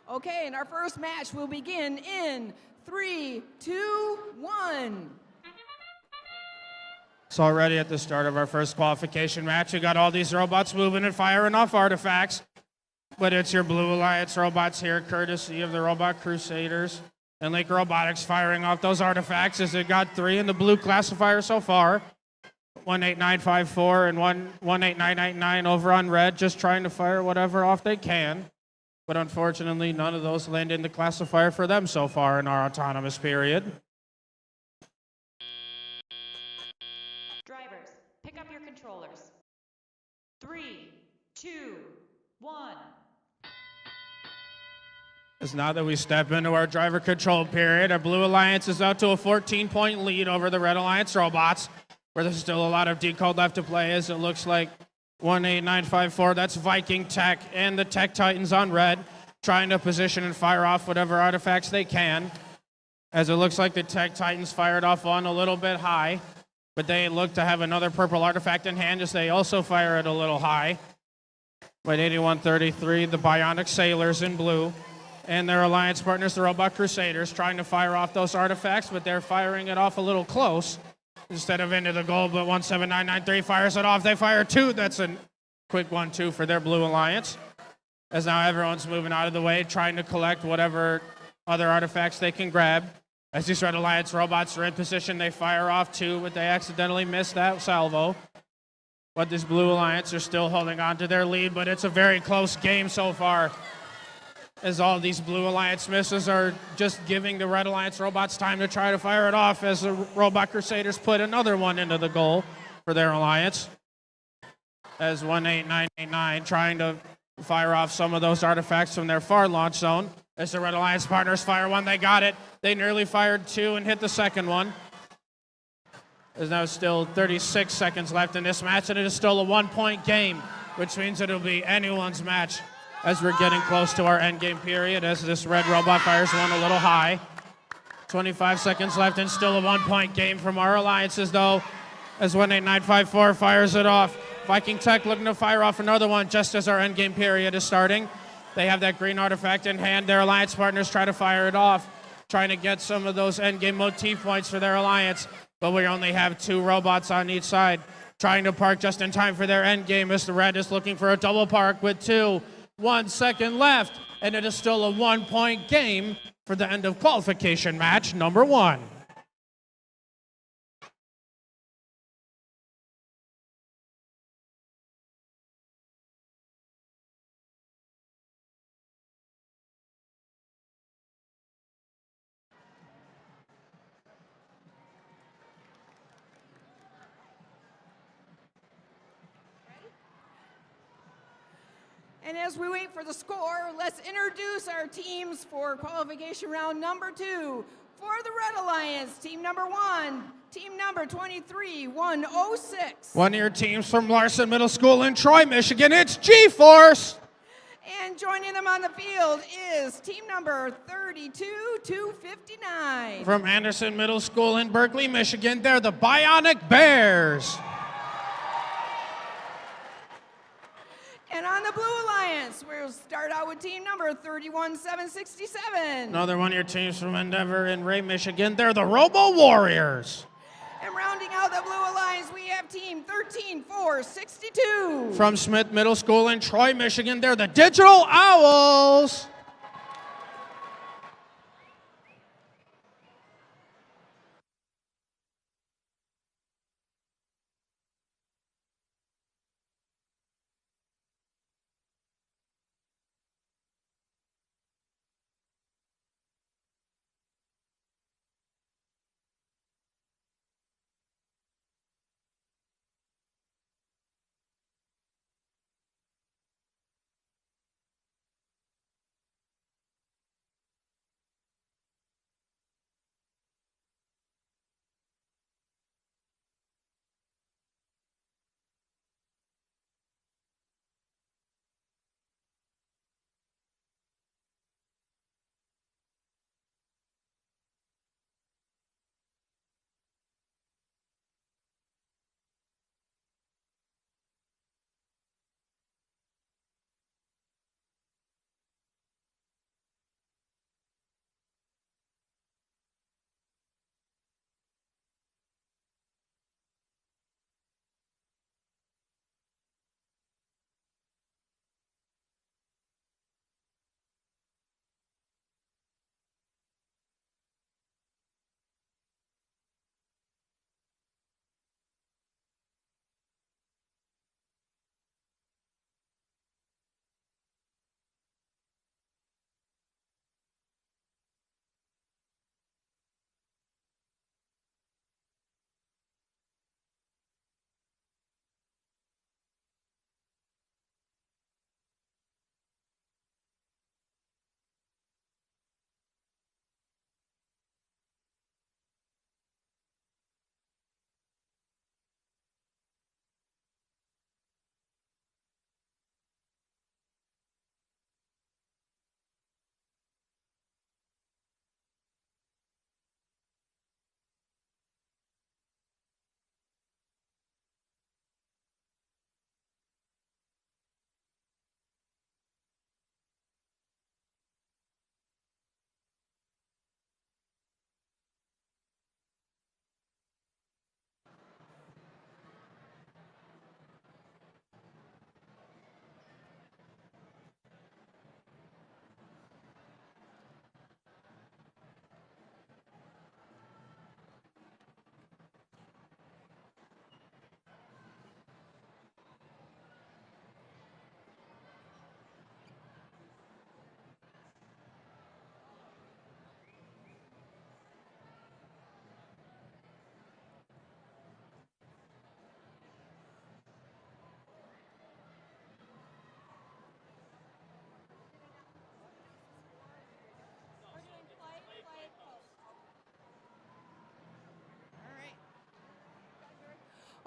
Okay, and our first match will begin in 3, 2, 1. So already at the start of our first qualification match, we got all these robots moving and firing off artifacts. But it's your Blue Alliance robots here, courtesy of the Robot Crusaders. And Lake Robotics firing off those artifacts as it got 3 in the blue classifier so far. 18954 and 18999 over on red, just trying to fire whatever off they can. But unfortunately, none of those land in the classifier for them so far in our autonomous period. Drivers, pick up your controllers. 3, 2, 1. As now that we step into our driver control period, our Blue Alliance is out to a 14-point lead over the Red Alliance robots, where there's still a lot of decode left to play, as it looks like 18954, that's Viking Tech, and the Tech Titans on red, trying to position and fire off whatever artifacts they can. As it looks like the Tech Titans fired off one a little bit high, but they look to have another purple artifact in hand as they also fire it a little high. With 8133, the Bionic Sailors in blue, and their alliance partners, the Robot Crusaders, trying to fire off those artifacts, but they're firing it off a little close instead of into the goal, but 17993 fires it off. They fire 2. That's a quick 1-2 for their Blue Alliance. As now everyone's moving out of the way, trying to collect whatever other artifacts they can grab. As these Red Alliance robots are in position, they fire off 2, but they accidentally miss that salvo. But this Blue Alliance are still holding on to their lead, but it's a very close game so far, as all these Blue Alliance misses are just giving the Red Alliance robots time to try to fire it off, as the Robot Crusaders put another one into the goal for their alliance. As 18989 trying to fire off some of those artifacts from their far launch zone. As the Red Alliance partners fire one, they got it. They nearly fired 2 and hit the second one. There's now still 36 seconds left in this match, and it is still a 1-point game, which means it'll be anyone's match as we're getting close to our endgame period, as this red robot fires one a little high. 25 seconds left and still a 1-point game from our alliances, though, as 18954 fires it off. Viking Tech looking to fire off another one just as our endgame period is starting. They have that green artifact in hand. Their alliance partners try to fire it off, trying to get some of those endgame motif points for their alliance, but we only have 2 robots on each side, trying to park just in time for their endgame. Mr. Red is looking for a double park with 1 second left, and it is still a 1-point game for the end of qualification match number 1. And as we wait for the score, let's introduce our teams for qualification round number 2. For the Red Alliance, team number 1, team number 23106. One of your teams from Larson Middle School in Troy, Michigan, it's G-Force. And joining them on the field is team number 32259. From Anderson Middle School in Berkeley, Michigan, they're the Bionic Bears. And on the Blue Alliance, we'll start out with team number 31767. Another one of your teams from Endeavor in Ray, Michigan, they're the Robo Warriors. And rounding out the Blue Alliance, we have team 13462. From Smith Middle School in Troy, Michigan, they're the Digital Owls.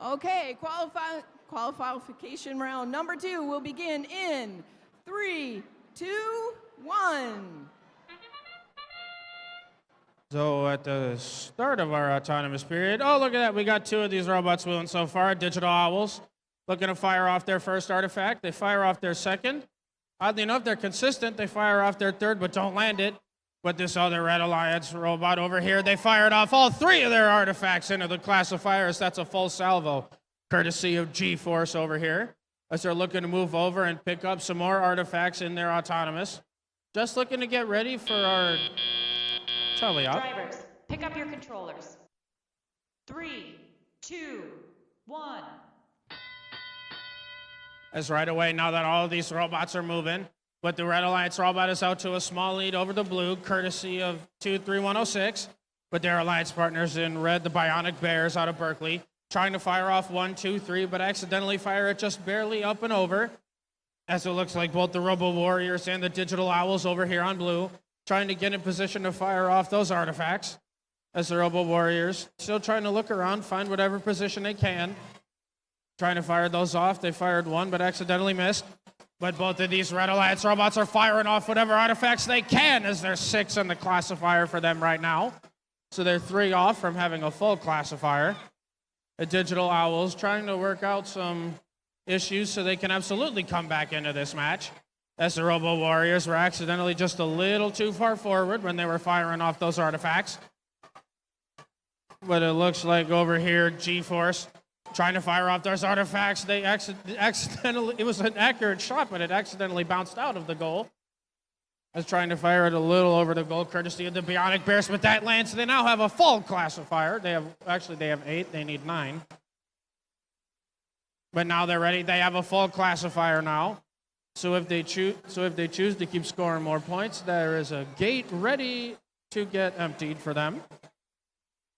Okay, qualification round number 2 will begin in 3, 2, 1. So at the start of our autonomous period, oh, look at that. We got 2 of these robots moving so far. Digital Owls looking to fire off their first artifact. They fire off their second. Oddly enough, they're consistent. They fire off their third, but don't land it. But this other Red Alliance robot over here, they fired off all 3 of their artifacts into the classifiers. That's a full salvo, courtesy of G-Force over here, as they're looking to move over and pick up some more artifacts in their autonomous. Just looking to get ready for our tele-op. Drivers, pick up your controllers. 3, 2, 1. As right away, now that all of these robots are moving, but the Red Alliance robot is out to a small lead over the blue, courtesy of 23106. But their alliance partners in red, the Bionic Bears out of Berkeley, trying to fire off 1, 2, 3, but accidentally fire it just barely up and over. As it looks like both the Robo Warriors and the Digital Owls over here on blue, trying to get in position to fire off those artifacts. As the Robo Warriors still trying to look around, find whatever position they can. Trying to fire those off. They fired 1, but accidentally missed. But both of these Red Alliance robots are firing off whatever artifacts they can, as there's 6 in the classifier for them right now. So they're 3 off from having a full classifier. The Digital Owls trying to work out some issues so they can absolutely come back into this match, as the Robo Warriors were accidentally just a little too far forward when they were firing off those artifacts. But it looks like over here, G-Force trying to fire off those artifacts. They accidentally, it was an accurate shot, but it accidentally bounced out of the goal. I was trying to fire it a little over the goal, courtesy of the Bionic Bears, but that lands. So they now have a full classifier. They have 8. They need 9. But now they're ready. They have a full classifier now. So if they choose to keep scoring more points, there is a gate ready to get emptied for them.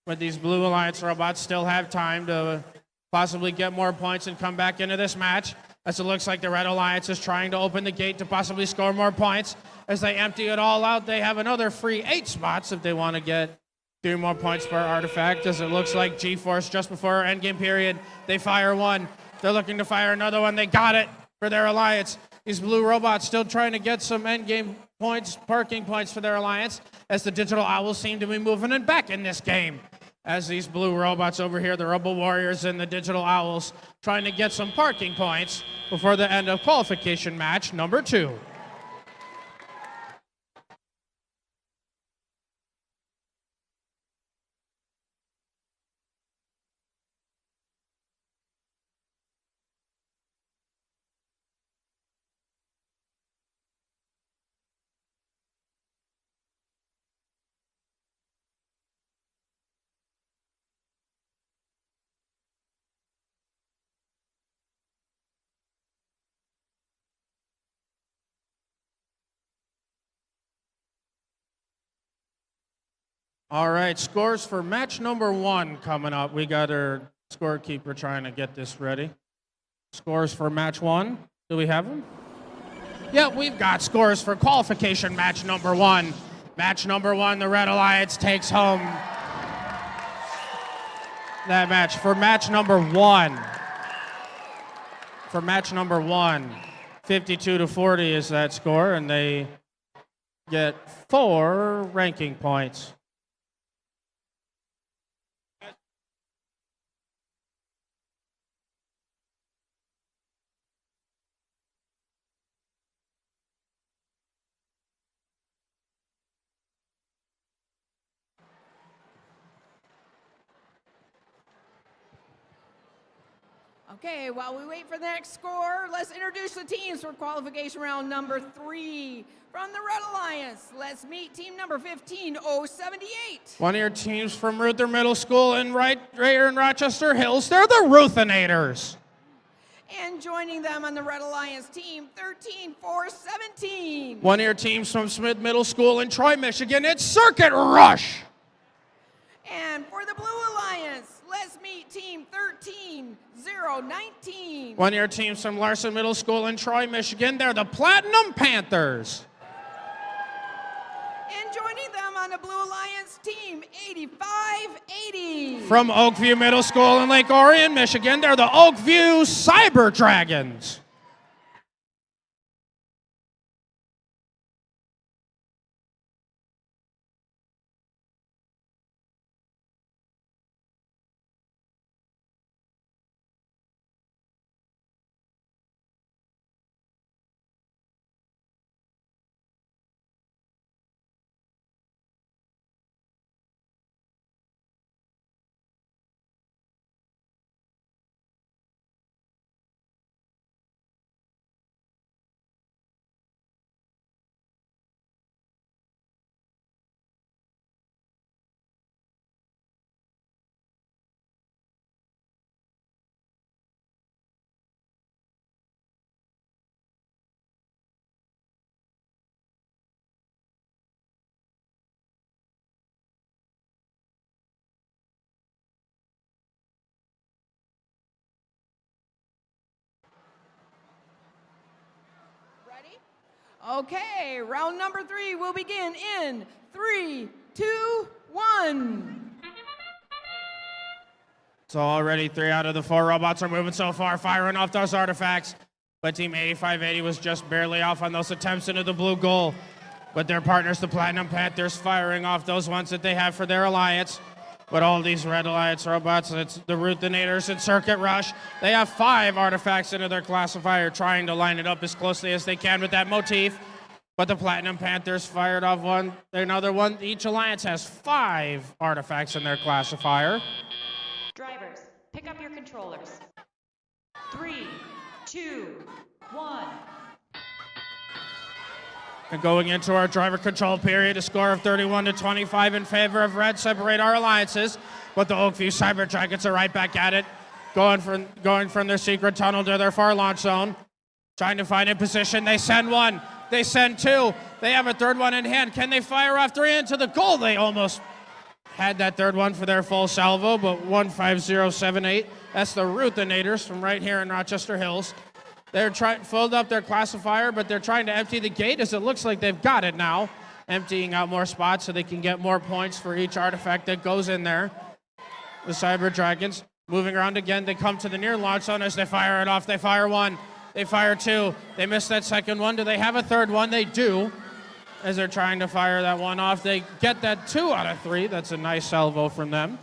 But these Blue Alliance robots still have time to possibly get more points and come back into this match, as it looks like the Red Alliance is trying to open the gate to possibly score more points. As they empty it all out, they have another free 8 spots if they want to get 3 more points per artifact, as it looks like G-Force just before our endgame period, they fire 1. They're looking to fire another one. They got it for their alliance. These blue robots still trying to get some endgame points, parking points for their alliance, as the Digital Owls seem to be moving it back in this game. As these blue robots over here, the Robo Warriors and the Digital Owls, trying to get some parking points before the end of qualification match number 2. All right, scores for match number 1 coming up. We got our scorekeeper trying to get this ready. Scores for match 1. Do we have them? Yeah, we've got scores for qualification match number 1. Match number 1, the Red Alliance takes home that match. For match number 1, 52-40 is that score, and they get 4 ranking points. Okay, while we wait for the next score, let's introduce the teams for qualification round number 3. From the Red Alliance, let's meet team number 15078. One of your teams from Ruther Middle School right here in Rochester Hills, they're the Ruthinators. And joining them on the Red Alliance team, 13417. One of your teams from Smith Middle School in Troy, Michigan, it's Circuit Rush. And for the Blue Alliance, let's meet team 13019. One of your teams from Larson Middle School in Troy, Michigan, they're the Platinum Panthers. And joining them on the Blue Alliance Alliance Team 8580. From Oakview Middle School in Lake Orion, Michigan, they're the Oakview Cyber Dragons. Okay, round number 3 will begin in 3, 2, 1. So already 3 out of the 4 robots are moving so far, firing off those artifacts. But Team 8580 was just barely off on those attempts into the blue goal. But their partners, the Platinum Panthers, firing off those ones that they have for their alliance. But all these Red Alliance robots, it's the Ruthinators and Circuit Rush. They have 5 artifacts into their classifier, trying to line it up as closely as they can with that motif. But the Platinum Panthers fired off another one. Each alliance has 5 artifacts in their classifier. Drivers, pick up your controllers. 3, 2, 1. And going into our driver control period, a score of 31-25 in favor of Red separate our alliances. But the Oakview Cyber Dragons are right back at it, going from their secret tunnel to their far launch zone, trying to find a position. They send 1, they send 2, they have a 3rd one in hand. Can they fire off 3 into the goal? They almost had that 3rd one for their full salvo, but 15078. That's the Ruthinators from right here in Rochester Hills. They're filled up their classifier, but they're trying to empty the gate as it looks like they've got it now, emptying out more spots so they can get more points for each artifact that goes in there. The Cyber Dragons moving around again. They come to the near launch zone as they fire it off. They fire 1, they fire 2. They miss that 2nd one. Do they have a 3rd one? They do. As they're trying to fire that 1 off, they get that 2 out of 3. That's a nice salvo from them.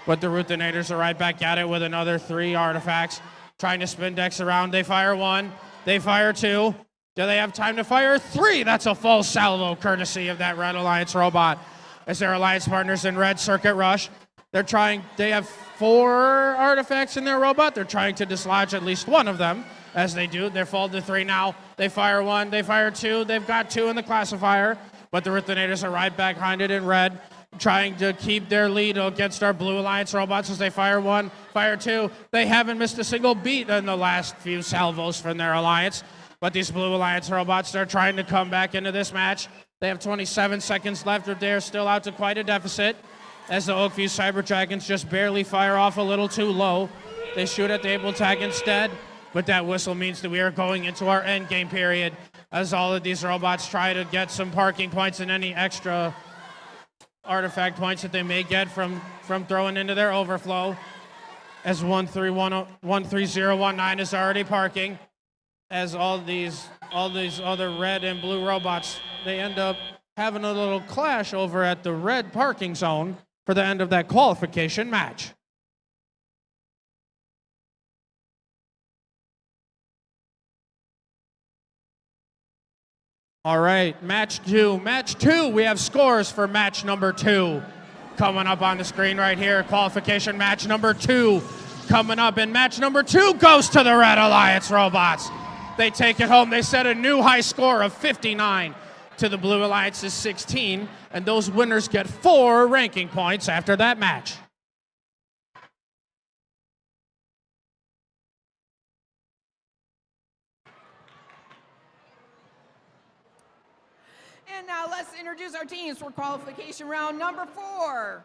But the Ruthinators are right back at it with another 3 artifacts. Trying to spin decks around. They fire 1. They fire 2. Do they have time to fire 3? That's a full salvo courtesy of that Red Alliance robot. As their alliance partners in Red Circuit Rush, they have 4 artifacts in their robot. They're trying to dislodge at least 1 of them. As they do, they're folded to 3 now. They fire 1. They fire 2. They've got 2 in the classifier. But the Ruthinators are right back behind it in Red, trying to keep their lead against our Blue Alliance robots as they fire 1, fire 2. They haven't missed a single beat in the last few salvos from their alliance. But these Blue Alliance robots, they're trying to come back into this match. They have 27 seconds left, but they're still out to quite a deficit. As the Oakview Cyber Dragons just barely fire off a little too low. They shoot at the able tag instead. But that whistle means that we are going into our end game period as all of these robots try to get some parking points and any extra artifact points that they may get from throwing into their overflow. As 13019 is already parking. As all these other red and blue robots, they end up having a little clash over at the red parking zone for the end of that qualification match. All right, match 2. Match 2, we have scores for match number 2. Coming up on the screen right here, qualification match number 2. Coming up, and match number 2 goes to the Red Alliance robots. They take it home. They set a new high score of 59 to the Blue Alliance's 16, and those winners get 4 ranking points after that match. And now let's introduce our teams for qualification round number 4.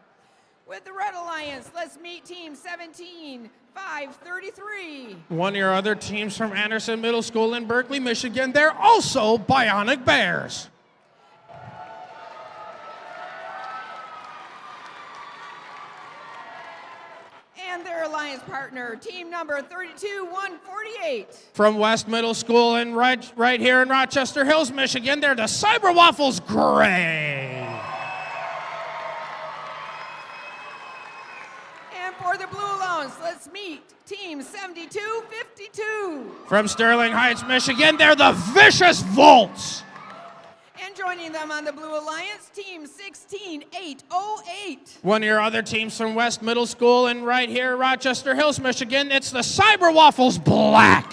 With the Red Alliance, let's meet team 17-533. One of your other teams from Anderson Middle School in Berkeley, Michigan, they're also Bionic Bears. and their alliance partner, team number 32-148. From West Middle School and right here in Rochester Hills, Michigan, they're the Cyber Waffles Gray. And for the Blue Alliance, let's meet team 72-52. From Sterling Heights, Michigan, they're the Vicious Volts. And joining them on the Blue Alliance, team 16-808. One of your other teams from West Middle School and right here, Rochester Hills, Michigan, it's the Cyber Waffles Black.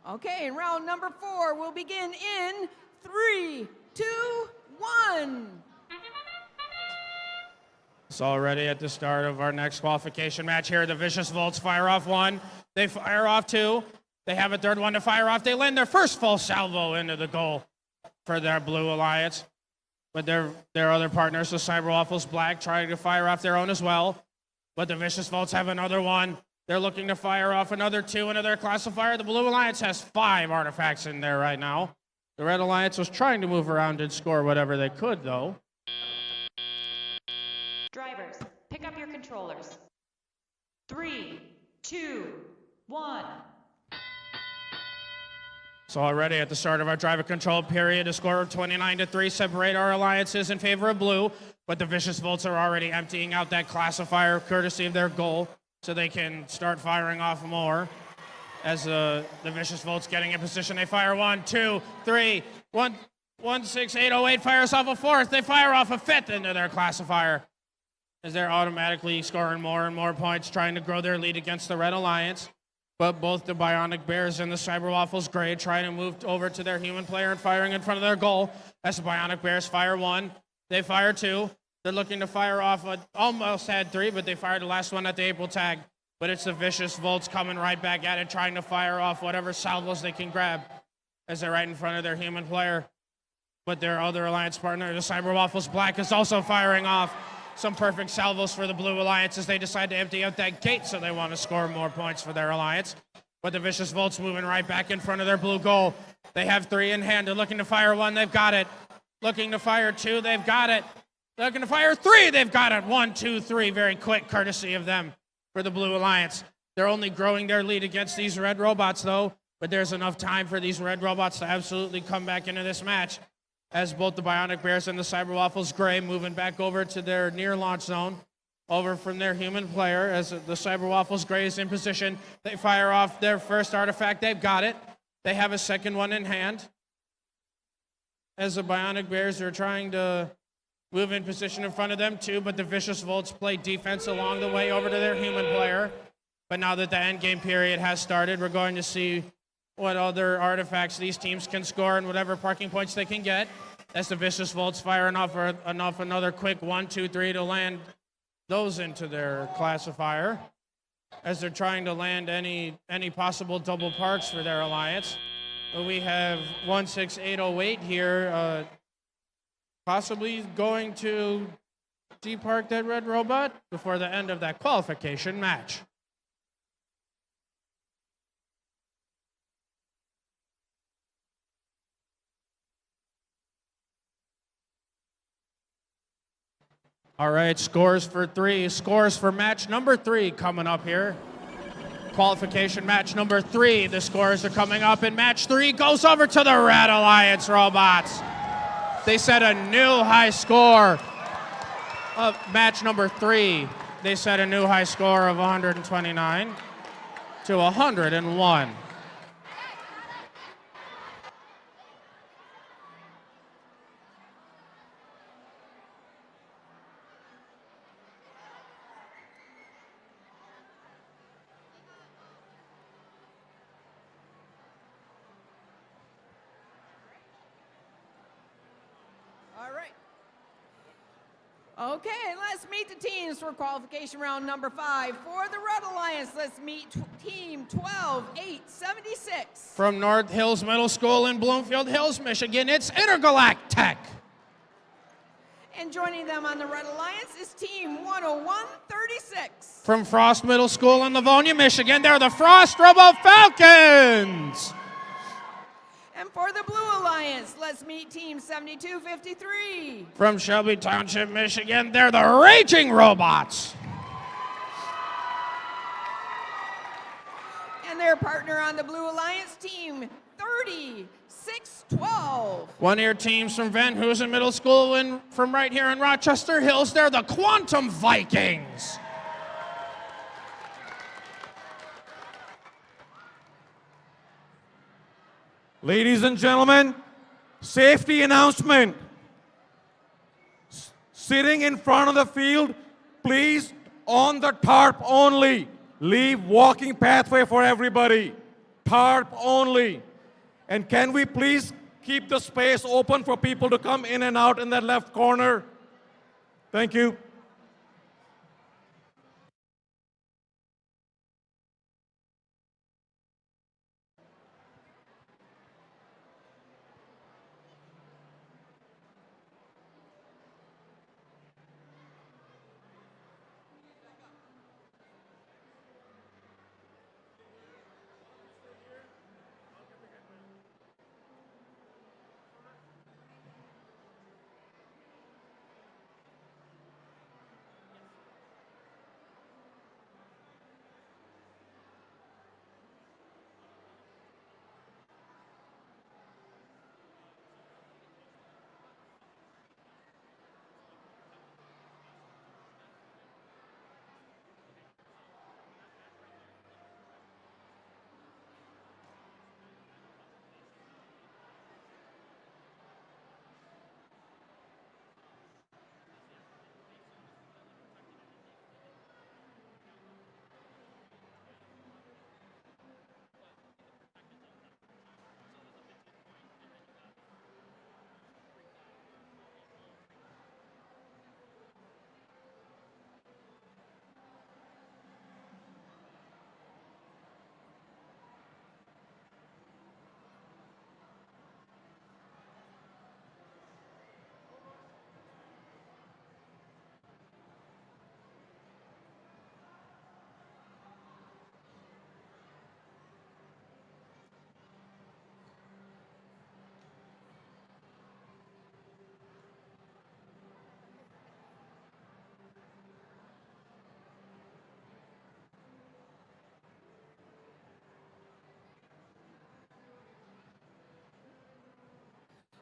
Okay, and round number 4 will begin in 3, 2, 1. So already at the start of our next qualification match here, the Vicious Volts fire off 1. They fire off 2. They have a third one to fire off. They land their first full salvo into the goal for their Blue Alliance. But their other partners, the Cyber Waffles Black, trying to fire off their own as well. But the Vicious Volts have another one. They're looking to fire off another 2 into their classifier. The Blue Alliance has 5 artifacts in there right now. The Red Alliance was trying to move around and score whatever they could, though. Drivers, pick up your controllers. 3, 2, 1. So already at the start of our driver control period, a score of 29-3 separate our alliances in favor of blue, but the Vicious Volts are already emptying out that classifier courtesy of their goal, so they can start firing off more. As the Vicious Volts getting in position, they fire 1, 2, 3, 1, 1, 6, 8, 0, 8 fires off a 4th. They fire off a 5th into their classifier, as they're automatically scoring more and more points, trying to grow their lead against the Red Alliance. But both the Bionic Bears and the Cyber Waffles Gray trying to move over to their human player and firing in front of their goal. As the Bionic Bears fire 1, they fire 2. They're looking to fire off, almost had 3, but they fired the last one at the April tag. But it's the Vicious Volts coming right back at it, trying to fire off whatever salvos they can grab as they're right in front of their human player. But their other alliance partner, the Cyber Waffles Black, is also firing off some perfect salvos for the Blue Alliance as they decide to empty out that gate, so they want to score more points for their alliance. But the Vicious Volts moving right back in front of their blue goal. They have 3 in hand. They're looking to fire 1, they've got it. Looking to fire 2, they've got it. Looking to fire 3, they've got it. 1, 2, 3, very quick, courtesy of them for the Blue Alliance. They're only growing their lead against these red robots, though, but there's enough time for these red robots to absolutely come back into this match, as both the Bionic Bears and the Cyber Waffles Gray moving back over to their near launch zone, over from their human player. As the Cyber Waffles Gray is in position, they fire off their first artifact. They've got it. They have a second one in hand. As the Bionic Bears are trying to move in position in front of them too, but the Vicious Volts play defense along the way over to their human player. But now that the end game period has started, we're going to see what other artifacts these teams can score and whatever parking points they can get. As the Vicious Volts firing off another quick 1, 2, 3 to land those into their classifier, as they're trying to land any possible double parks for their alliance. But we have 16808 here, possibly going to depark that red robot before the end of that qualification match. All right, scores for 3, scores for match number 3 coming up here. Qualification match number 3, the scores are coming up, and match 3 goes over to the Red Alliance robots. They set a new high score Match number 3, they set a new high score of 129 to 101. All right. Okay, let's meet the teams for qualification round number 5. For the Red Alliance, let's meet team 12876. From North Hills Middle School in Bloomfield Hills, Michigan, it's Intergalactic. And joining them on the Red Alliance is team 10136. From Frost Middle School in Livonia, Michigan, they're the Frost Robo Falcons. And for the Blue Alliance, let's meet team 7253. From Shelby Township, Michigan, they're the Raging Robots. And their partner on the Blue Alliance, team 3612. One of your teams from Van Hoosen Middle School and from right here in Rochester Hills, they're the Quantum Vikings. Ladies and gentlemen, safety announcement. Sitting in front of the field, please, on the tarp only. Leave walking pathway for everybody. Tarp only. And can we please keep the space open for people to come in and out in that left corner? Thank you.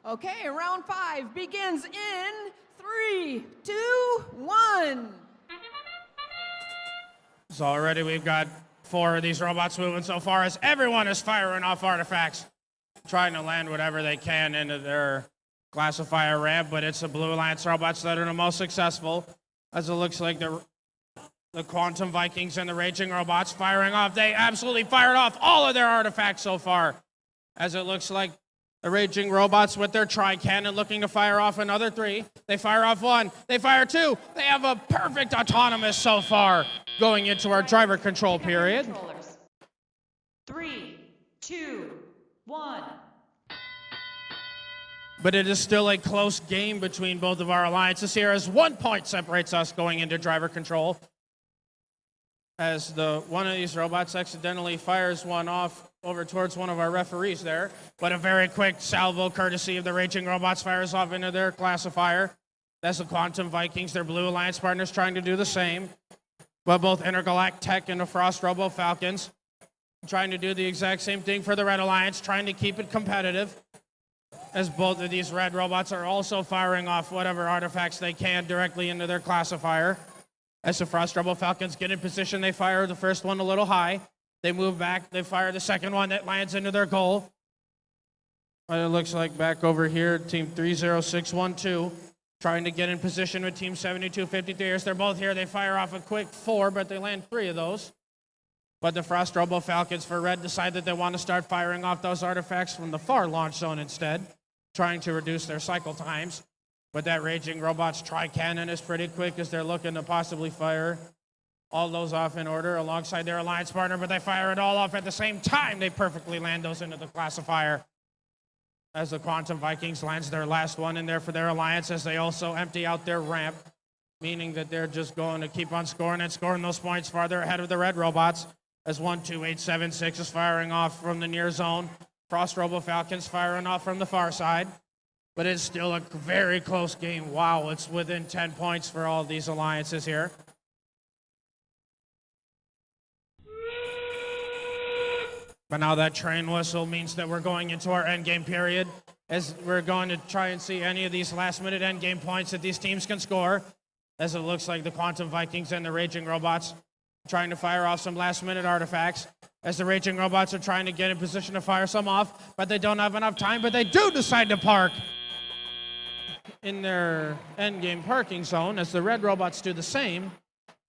Okay, round 5 begins in 3, 2, 1. So already we've got 4 of these robots moving so far as everyone is firing off artifacts, trying to land whatever they can into their classifier ramp, but it's the Blue Alliance robots that are the most successful, as it looks like the Quantum Vikings and the Raging Robots firing off. They absolutely fired off all of their artifacts so far, as it looks like the Raging Robots with their tri-cannon looking to fire off another 3. They fire off 1. They fire 2. They have a perfect autonomous so far going into our driver control period. 3, 2, 1. But it is still a close game between both of our alliances here, as 1 point separates us going into driver control. As one of these robots accidentally fires one off over towards one of our referees there. But a very quick salvo, courtesy of the Raging Robots, fires off into their classifier. That's the Quantum Vikings, their Blue Alliance partners, trying to do the same. But both Intergalactic and the Frost Robo Falcons trying to do the exact same thing for the Red Alliance, trying to keep it competitive. as both of these red robots are also firing off whatever artifacts they can directly into their classifier. As the Frost Rebel Falcons get in position, they fire the first one a little high. They move back, they fire the second one that lands into their goal. But it looks like back over here, Team 30612 trying to get in position with Team 7253. As they're both here, they fire off a quick 4, but they land 3 of those. But the Frost Rebel Falcons for red decide that they want to start firing off those artifacts from the far launch zone instead, trying to reduce their cycle times. But that Raging Robot's tri-cannon is pretty quick as they're looking to possibly fire all those off in order alongside their alliance partner, but they fire it all off at the same time. They perfectly land those into the classifier. As the Quantum Vikings lands their last one in there for their alliance, as they also empty out their ramp, meaning that they're just going to keep on scoring and scoring those points farther ahead of the red robots. As 12876 is firing off from the near zone. Frost Robo Falcons firing off from the far side. But it's still a very close game. Wow, it's within 10 points for all these alliances here. But now that train whistle means that we're going into our endgame period, as we're going to try and see any of these last-minute endgame points that these teams can score, as it looks like the Quantum Vikings and the Raging Robots trying to fire off some last-minute artifacts, as the Raging Robots are trying to get in position to fire some off, but they don't have enough time, but they do decide to park in their endgame parking zone, as the red robots do the same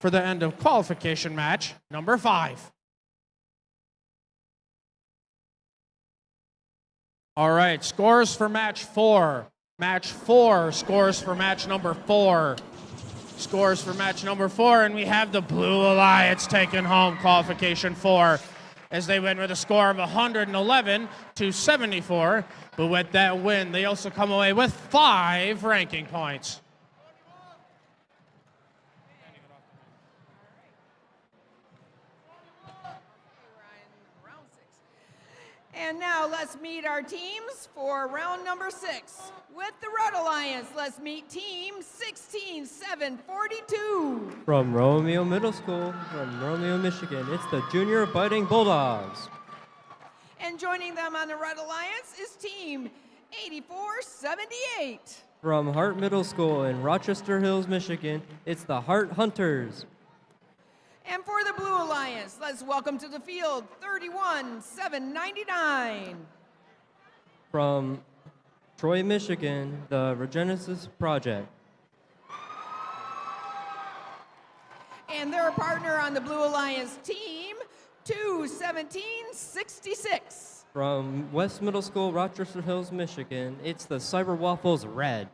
for the end of qualification match number 5. All right, scores for match 4. Match 4 scores for match number 4. Scores for match number 4, and we have the Blue Alliance taking home qualification 4 as they win with a score of 111-74. But with that win, they also come away with 5 ranking points. And now let's meet our teams for round number 6. With the Red Alliance, let's meet team 16742. From Romeo Middle School, from Romeo, Michigan, it's the Junior Fighting Bulldogs. And joining them on the Red Alliance is team 8478. From Hart Middle School in Rochester Hills, Michigan, it's the Hart Hunters. And for the Blue Alliance, let's welcome to the field 31799. From Troy, Michigan, the Regenesis Project. And their partner on the Blue Alliance team, 21766. From West Middle School, Rochester Hills, Michigan, it's the Cyber Waffles Red.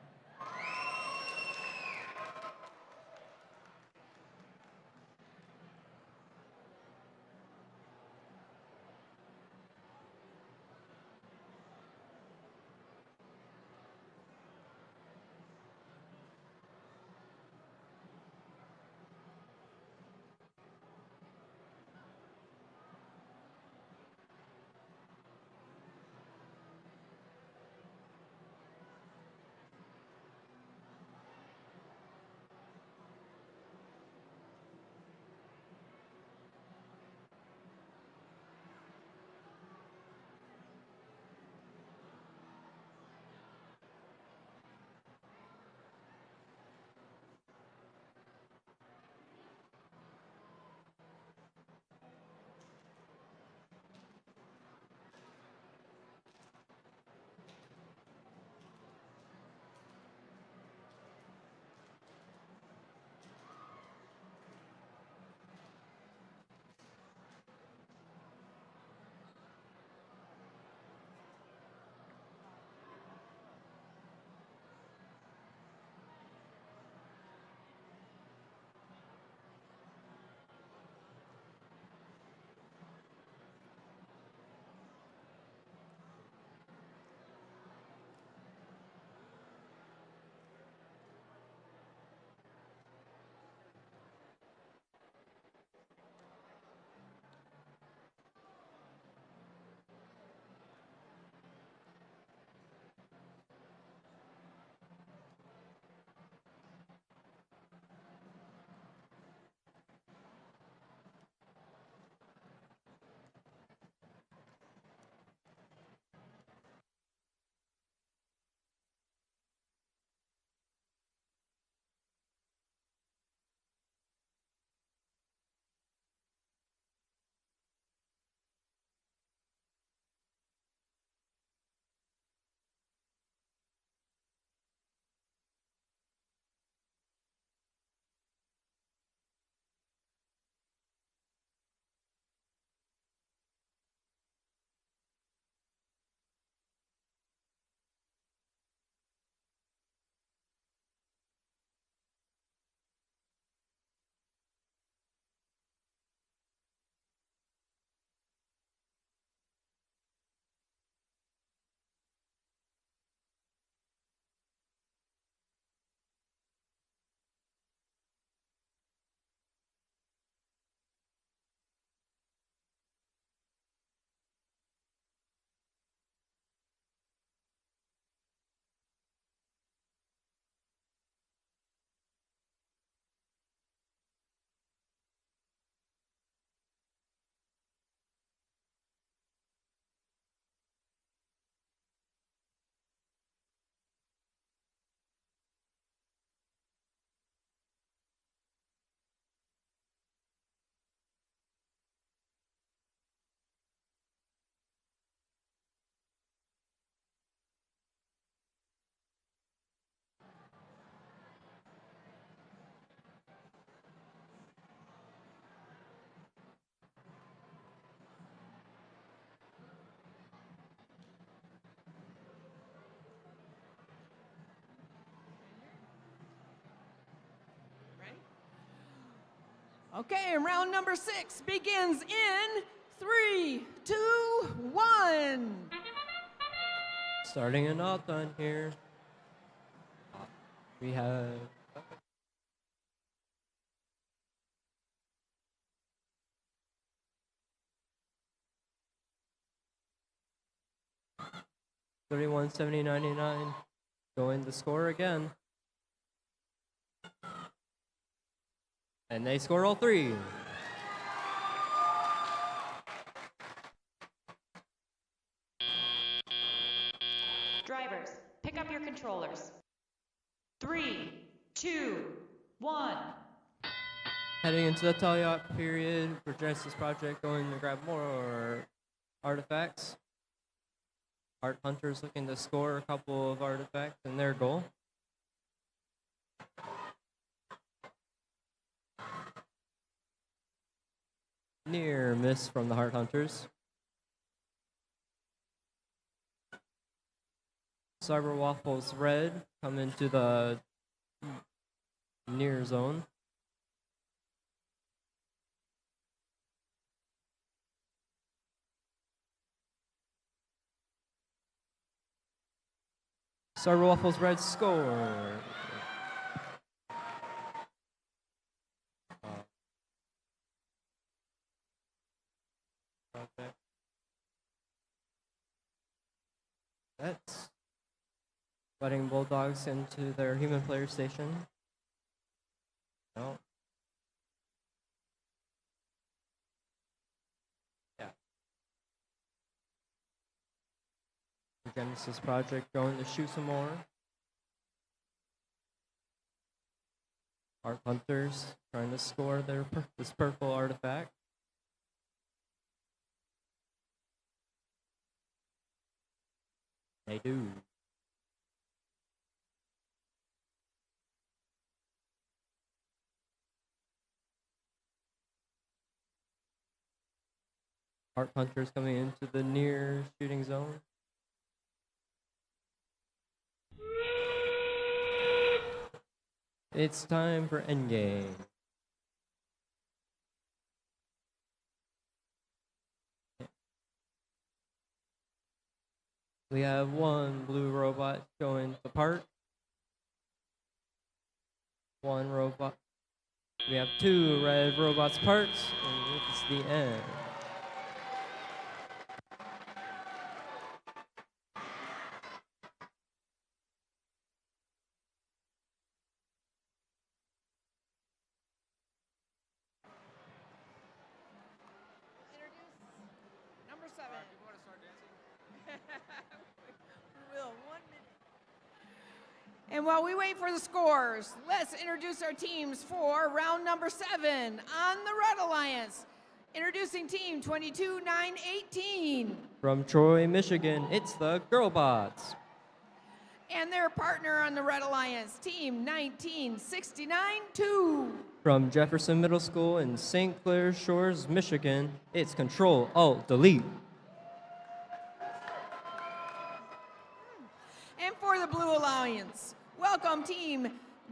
Okay, and round number 6 begins in 3, 2, 1. Starting and not done here. We have $31, $70, $99. Going to score again. And they score all 3. Drivers, pick up your controllers. 3, 2, 1. Heading into the teleop period for Genesis Project, going to grab more artifacts. Art Hunters looking to score a couple of artifacts in their goal. Near miss from the Heart Hunters. Cyber Waffles Red come into the near zone. Cyber Waffles Red score. Okay. That's letting Bulldogs into their human player station. No. Yeah. The Genesis Project going to shoot some more. Art Hunters trying to score their this purple artifact. They do. Art Hunters coming into the near shooting zone. It's time for endgame. We have one blue robot going to park. One robot. We have 2 red robots parked, and it's the end. Number 7. You want to start dancing? We will, 1 minute. And while we wait for the scores, let's introduce our teams for round number 7 on the Red Alliance. Introducing team 22918 From Troy, Michigan, it's the Girlbots. and their partner on the Red Alliance, team 19692. From Jefferson Middle School in St. Clair Shores, Michigan, it's Control Alt Delete. And for the Blue Alliance, welcome team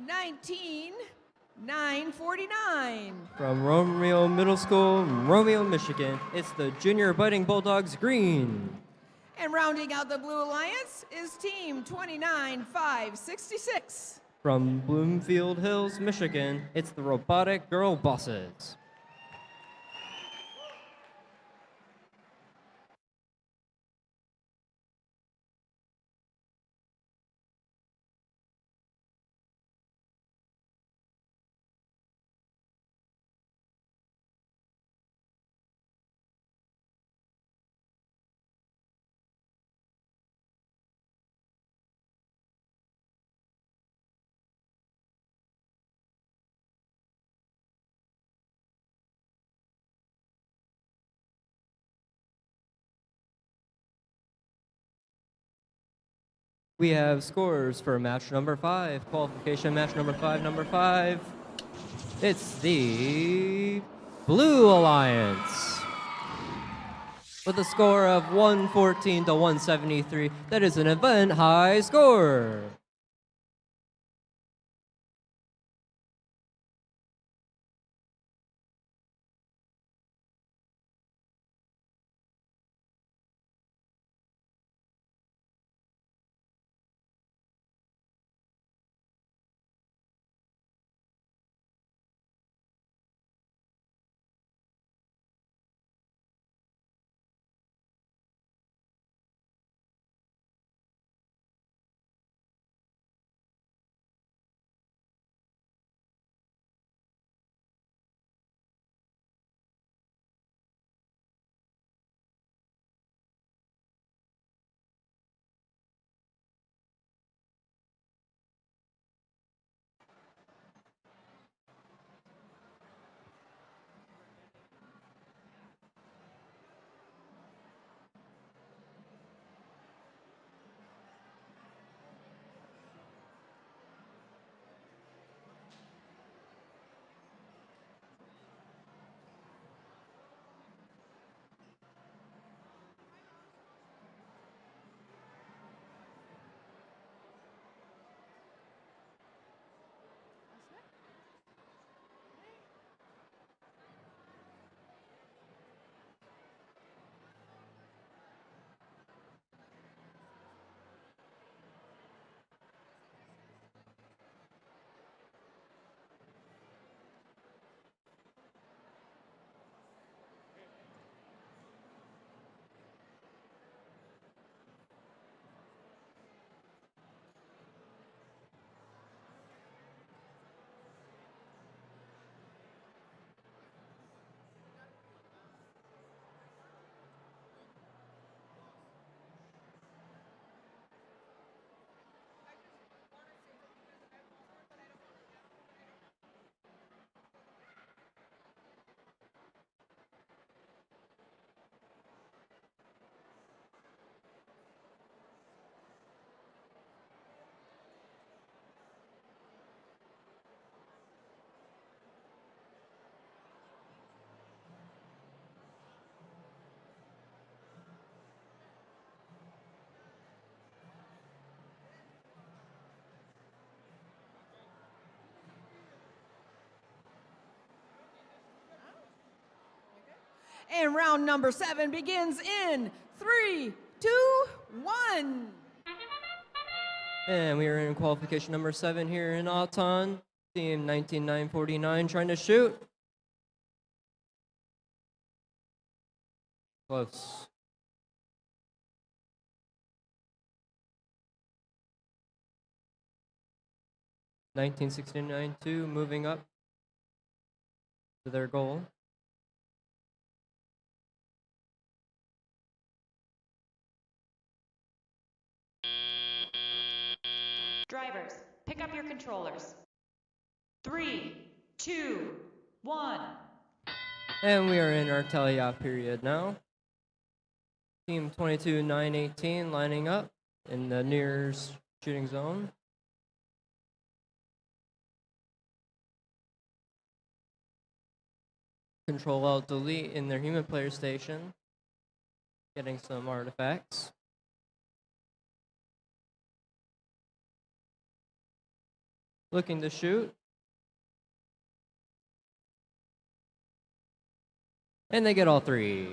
19949. From Romeo Middle School, Romeo, Michigan, it's the Junior Budding Bulldogs Green. And rounding out the Blue Alliance is team 29566. From Bloomfield Hills, Michigan, it's the Robotic Girl Bosses. We have scores for match number 5, qualification match number 5. It's the Blue Alliance. With a score of 114 to 173, that is an event high score. And round number 7 begins in 3, 2, 1. And we are in qualification number 7 here in Auton. Team 19949 trying to shoot. Close. (1969-2) moving up to their goal. Drivers, pick up your controllers. 3, 2, 1. And we are in our tally-off period now. Team 22-918 lining up in the near shooting zone. Control-Alt-Delete in their human player station. Getting some artifacts. Looking to shoot. And they get all 3.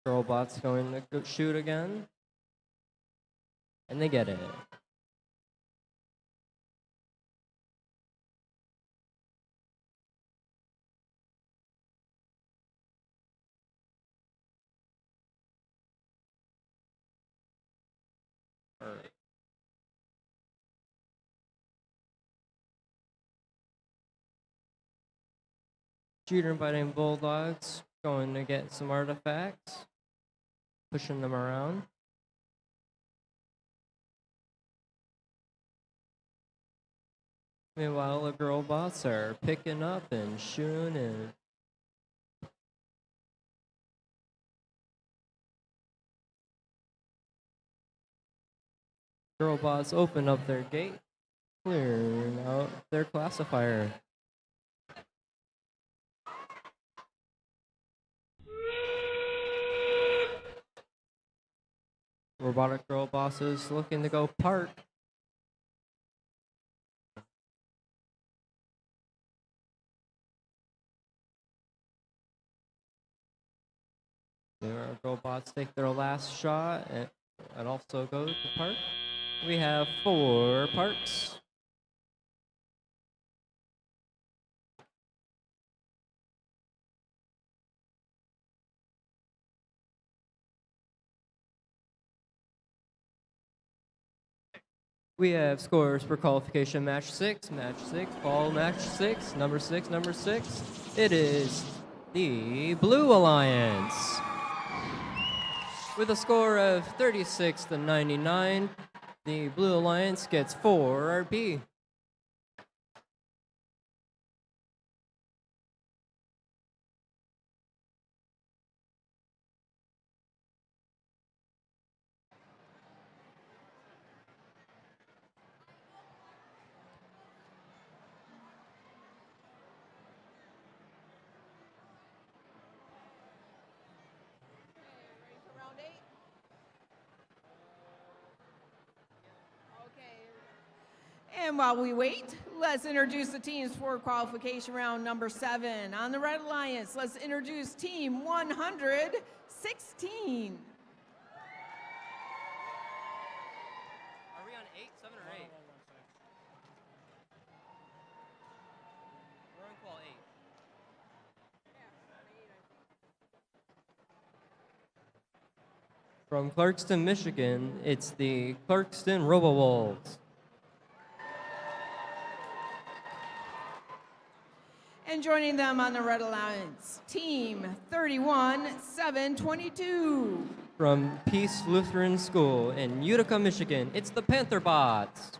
Girlbot's going to go shoot again. And they get it. All right. Shooter Biting Bulldogs going to get some artifacts, pushing them around. Meanwhile, the girl bots are picking up and shooting and girl bots open up their gate, clearing out their classifier. Robotic girl bosses looking to go park. Our girl bots take their last shot and also go to park. We have 4 parks. We have scores for qualification match 6, fall match 6, number 6. It is the Blue Alliance. With a score of 36-99, the Blue Alliance gets 4 RP. And while we wait, let's introduce the teams for qualification round number 7. On the Red Alliance, let's introduce team 116. Are we on 8, 7, or 8? We're on qual 8. From Clarkston, Michigan, it's the Clarkston Robowolves. And joining them on the Red Alliance, team 31722. From Peace Lutheran School in Utica, Michigan, it's the Panther Bots.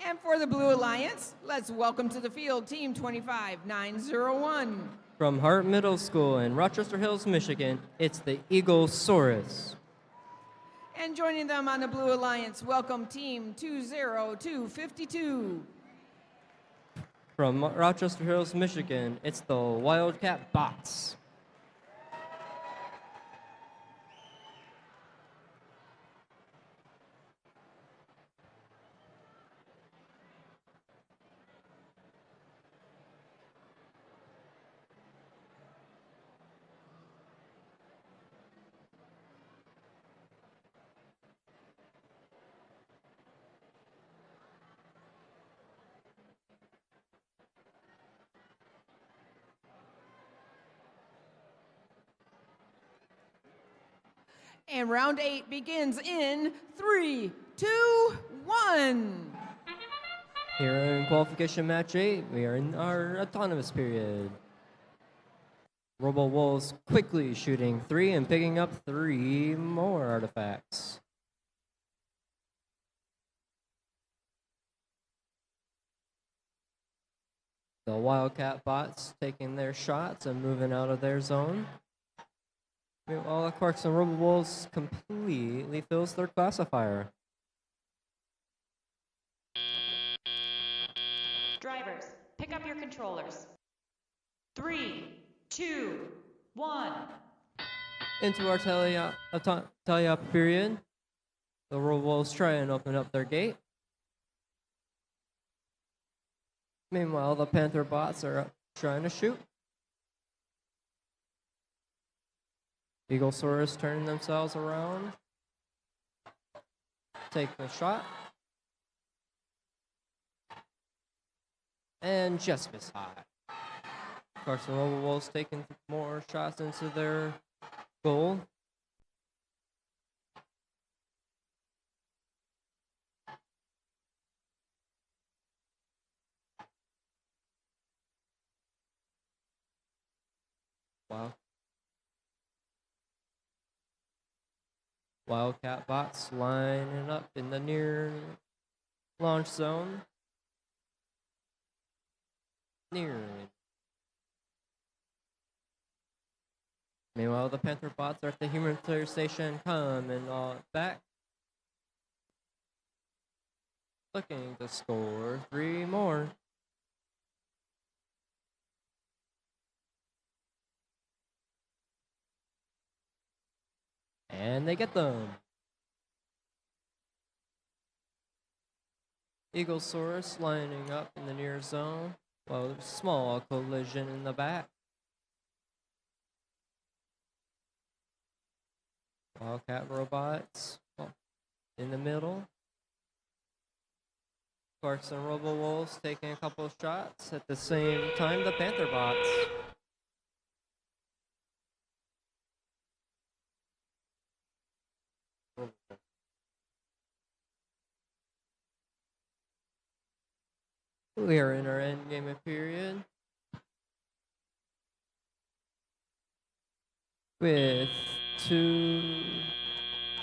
And for the Blue Alliance, let's welcome to the field team 25901. From Hart Middle School in Rochester Hills, Michigan, it's the Eaglesaurus. And joining them on the Blue Alliance, welcome team 20252. From Rochester Hills, Michigan, it's the Wildcat Bots. And round 8 begins in 3, 2, 1. Here in qualification match 8, we are in our autonomous period. Robo Wolves quickly shooting 3 and picking up 3 more artifacts. The Wildcat bots taking their shots and moving out of their zone. Meanwhile, the Quarks and Robo Wolves completely fills their classifier. Drivers, pick up your controllers. 3, 2, 1. Into our tally-up period. The Robo Wolves try and open up their gate. Meanwhile, the Panther bots are trying to shoot. Eaglesaurus turning themselves around. Take the shot. And just miss high. Of course, the Robo Wolves taking more shots into their goal. Wow. Wildcat bots lining up in the near launch zone. Meanwhile, the Panther bots are at the human player station coming back. Looking to score 3 more. And they get them. Eaglesaurus lining up in the near zone. Well, small collision in the back. Wildcat robots in the middle. Quarks and Robo Wolves taking a couple of shots. At the same time, the Panther bots. We are in our endgame period with two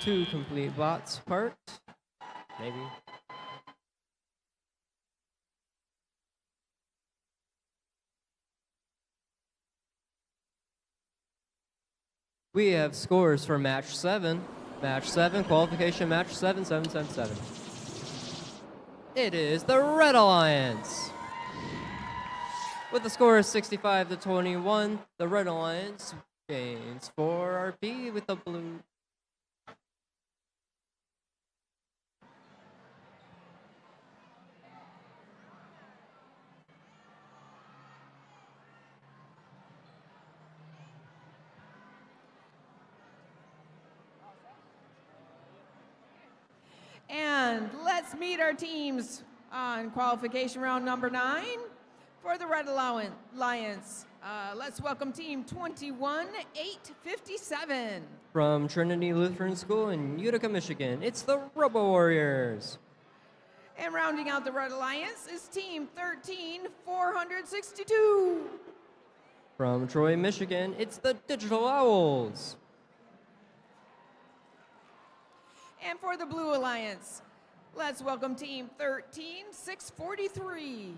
complete bots parked, maybe. We have scores for match 7. Match 7, qualification match 7, 7, 7, 7. It is the Red Alliance. With a score of 65-21, the Red Alliance gains 4 RP with the blue. And let's meet our teams on qualification round number 9 for the Red Alliance. Let's welcome team 21-857. From Trinity Lutheran School in Utica, Michigan, it's the Robo Warriors. And rounding out the Red Alliance is team 13-462. From Troy, Michigan, it's the Digital Owls. And for the Blue Alliance, let's welcome team 13-643.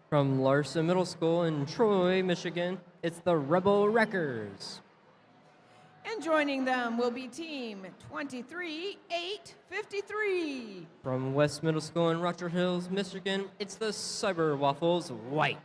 From Larson Middle School in Troy, Michigan, it's the Rebel Wreckers. And joining them will be team 23-853. From West Middle School in Rochester Hills, Michigan, it's the Cyber Waffles White.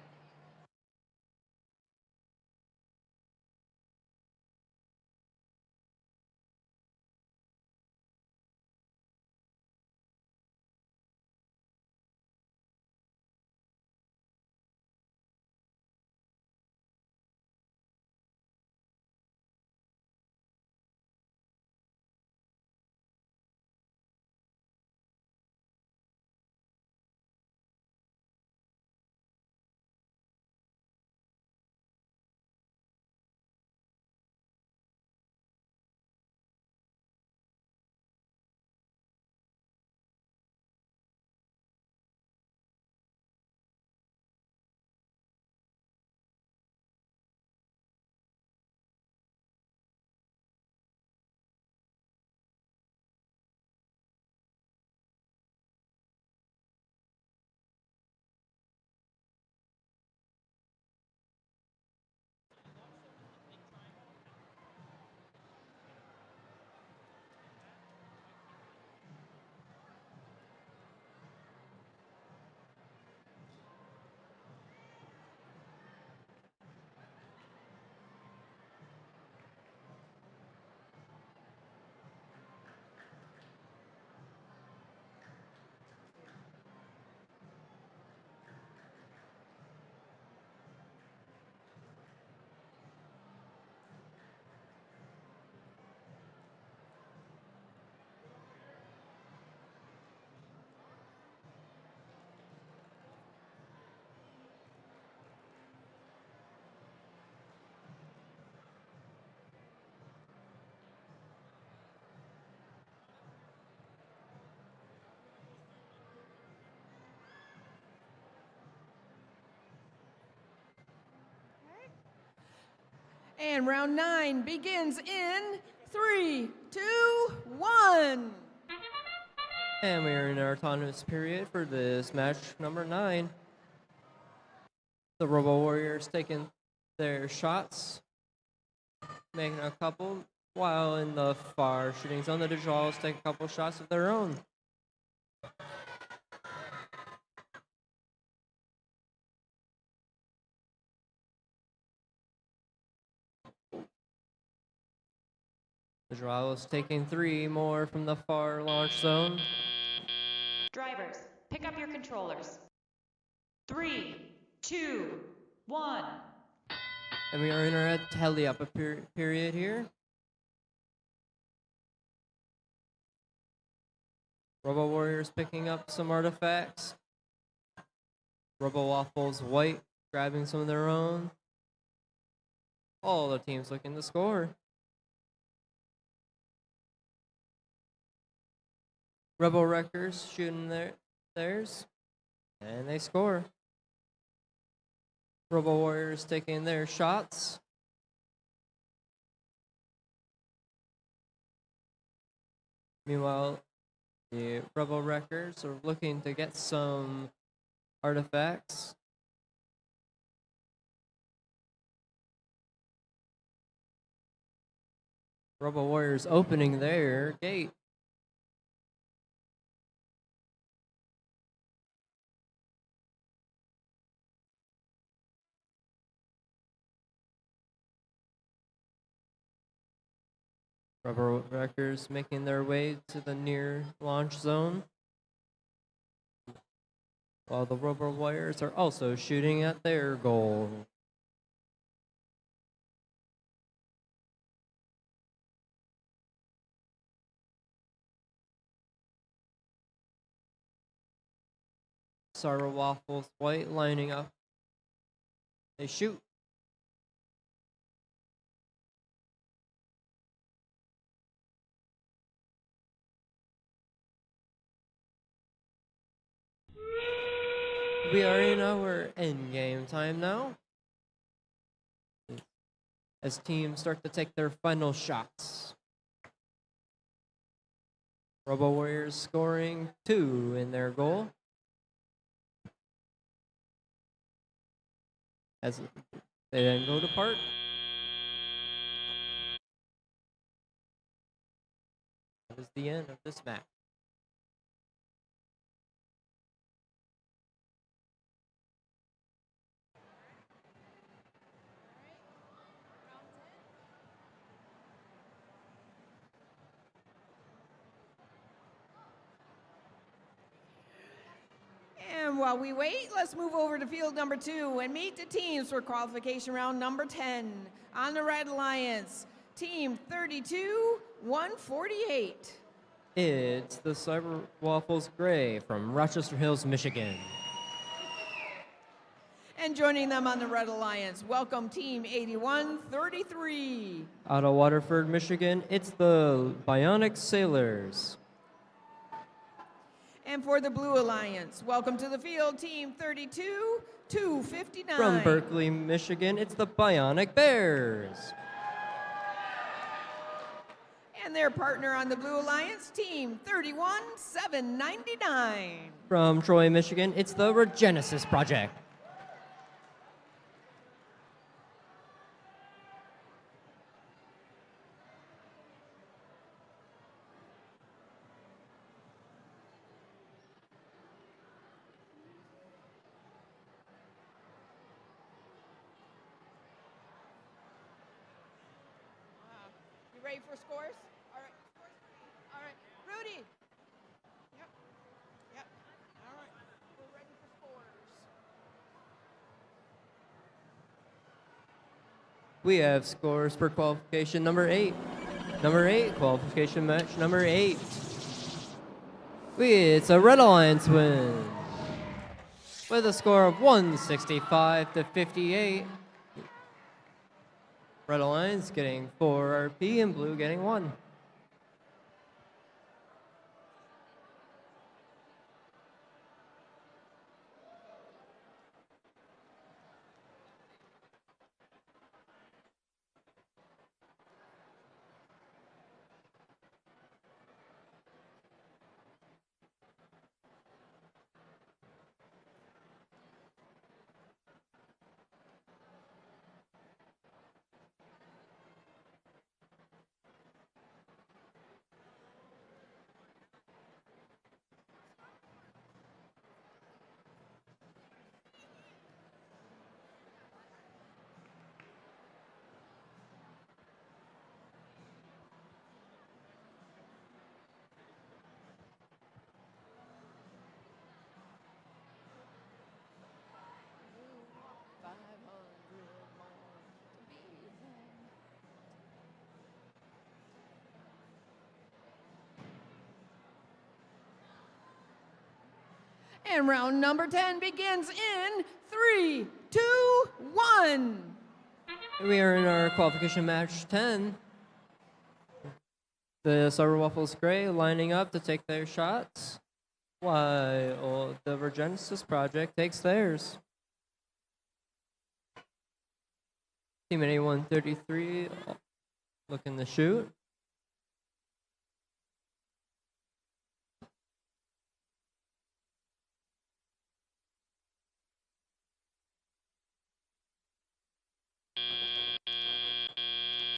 And round 9 begins in 3, 2, 1. And we are in our autonomous period for this match number 9. The Robo Warriors taking their shots, making a couple, while in the far shooting zone, the Digitals take a couple shots of their own. The Digitals taking 3 more from the far launch zone. Drivers, pick up your controllers. 3, 2, 1. And we are in our tally up period here. Robo Warriors picking up some artifacts. Robo Waffles White grabbing some of their own. All the teams looking to score. Robo Wreckers shooting theirs. And they score. Robo Warriors taking their shots. Meanwhile, the Robo Wreckers are looking to get some artifacts. Robo Warriors opening their gate. Robo Wreckers making their way to the near launch zone, while the Robo Warriors are also shooting at their goal. Sarah Waffles White lining up. They shoot. We are in our end game time now, as teams start to take their final shots. Robo Warriors scoring 2 in their goal, as they then go to park. That is the end of this match. And while we wait, let's move over to field number 2 and meet the teams for qualification round number 10. On the Red Alliance, team 32-148. It's the Cyber Waffles Gray from Rochester Hills, Michigan. And joining them on the Red Alliance, welcome team 81-33. Out of Waterford, Michigan, it's the Bionic Sailors. And for the Blue Alliance, welcome to the field, team 32-259. From Berkeley, Michigan, it's the Bionic Bears. And their partner on the Blue Alliance, team 31-799. From Troy, Michigan, it's the Regenesis Project. You ready for scores? All right. All right. Rudy. Yep. Yep. All right. We're ready for scores. We have scores for qualification number 8. Number 8, qualification match number 8. It's a Red Alliance win with a score of 165-58. Red Alliance getting 4 RP and Blue getting 1. And round number 10 begins in 3, 2, 1. We are in our qualification match 10. The Cyber Waffles Gray lining up to take their shots, while the Regenesis Project takes theirs. Team at A133 looking to shoot.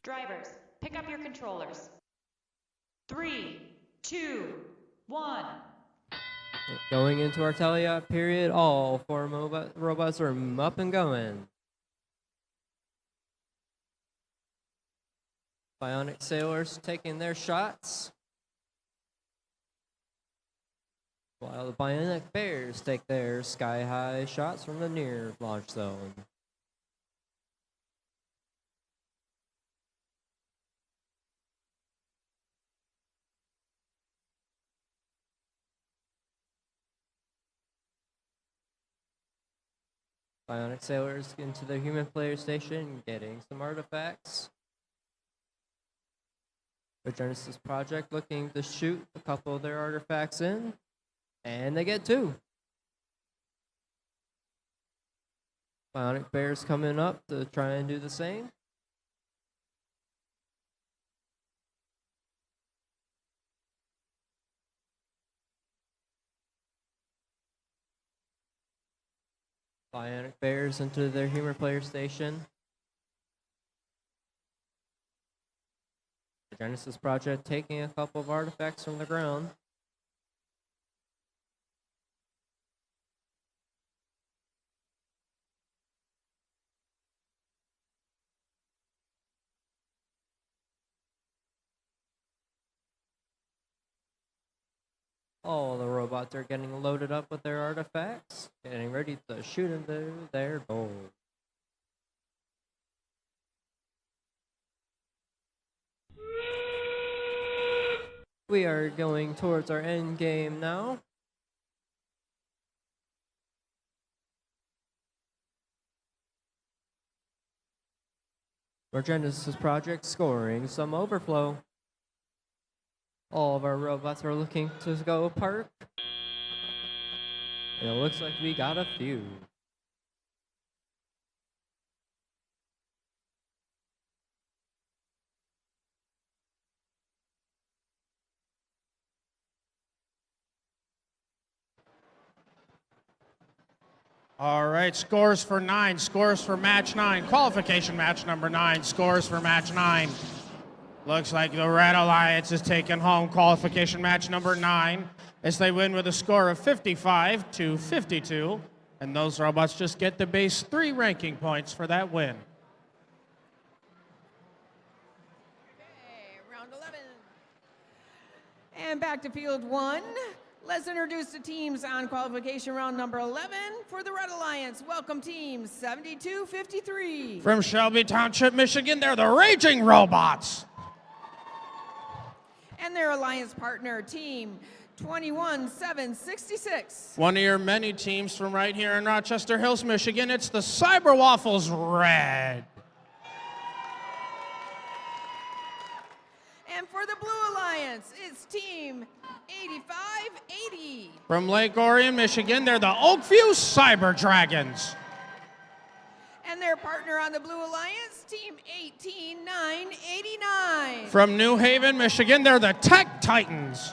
Drivers, pick up your controllers. 3, 2, 1. Going into our tally-up period, all four robots are up and going. Bionic Sailors taking their shots, while the Bionic Bears take their sky-high shots from the near launch zone. Bionic Sailors into the human player station, getting some artifacts. The Genesis Project looking to shoot a couple of their artifacts in, and they get 2. Bionic Bears coming up to try and do the same. Bionic Bears into their human player station. The Genesis Project taking a couple of artifacts from the ground. All the robots are getting loaded up with their artifacts, getting ready to shoot into their goal. We are going towards our end game now. Our Genesis Project scoring some overflow. All of our robots are looking to go park. And it looks like we got a few. All right, scores for 9, scores for match 9, qualification match number 9, scores for match 9. Looks like the Red Alliance is taking home qualification match number 9 as they win with a score of 55-52, and those robots just get the base 3 ranking points for that win. Okay, round 11. And back to field 1. Let's introduce the teams on qualification round number 11 for the Red Alliance. Welcome team 7253. From Shelby Township, Michigan, they're the Raging Robots. And their alliance partner, team 21766. One of your many teams from right here in Rochester Hills, Michigan, it's the Cyber Waffles Red. And for the Blue Alliance, it's team 8580. From Lake Orion, Michigan, they're the Oakview Cyber Dragons. And their partner on the Blue Alliance, team 18989. From New Haven, Michigan, they're the Tech Titans.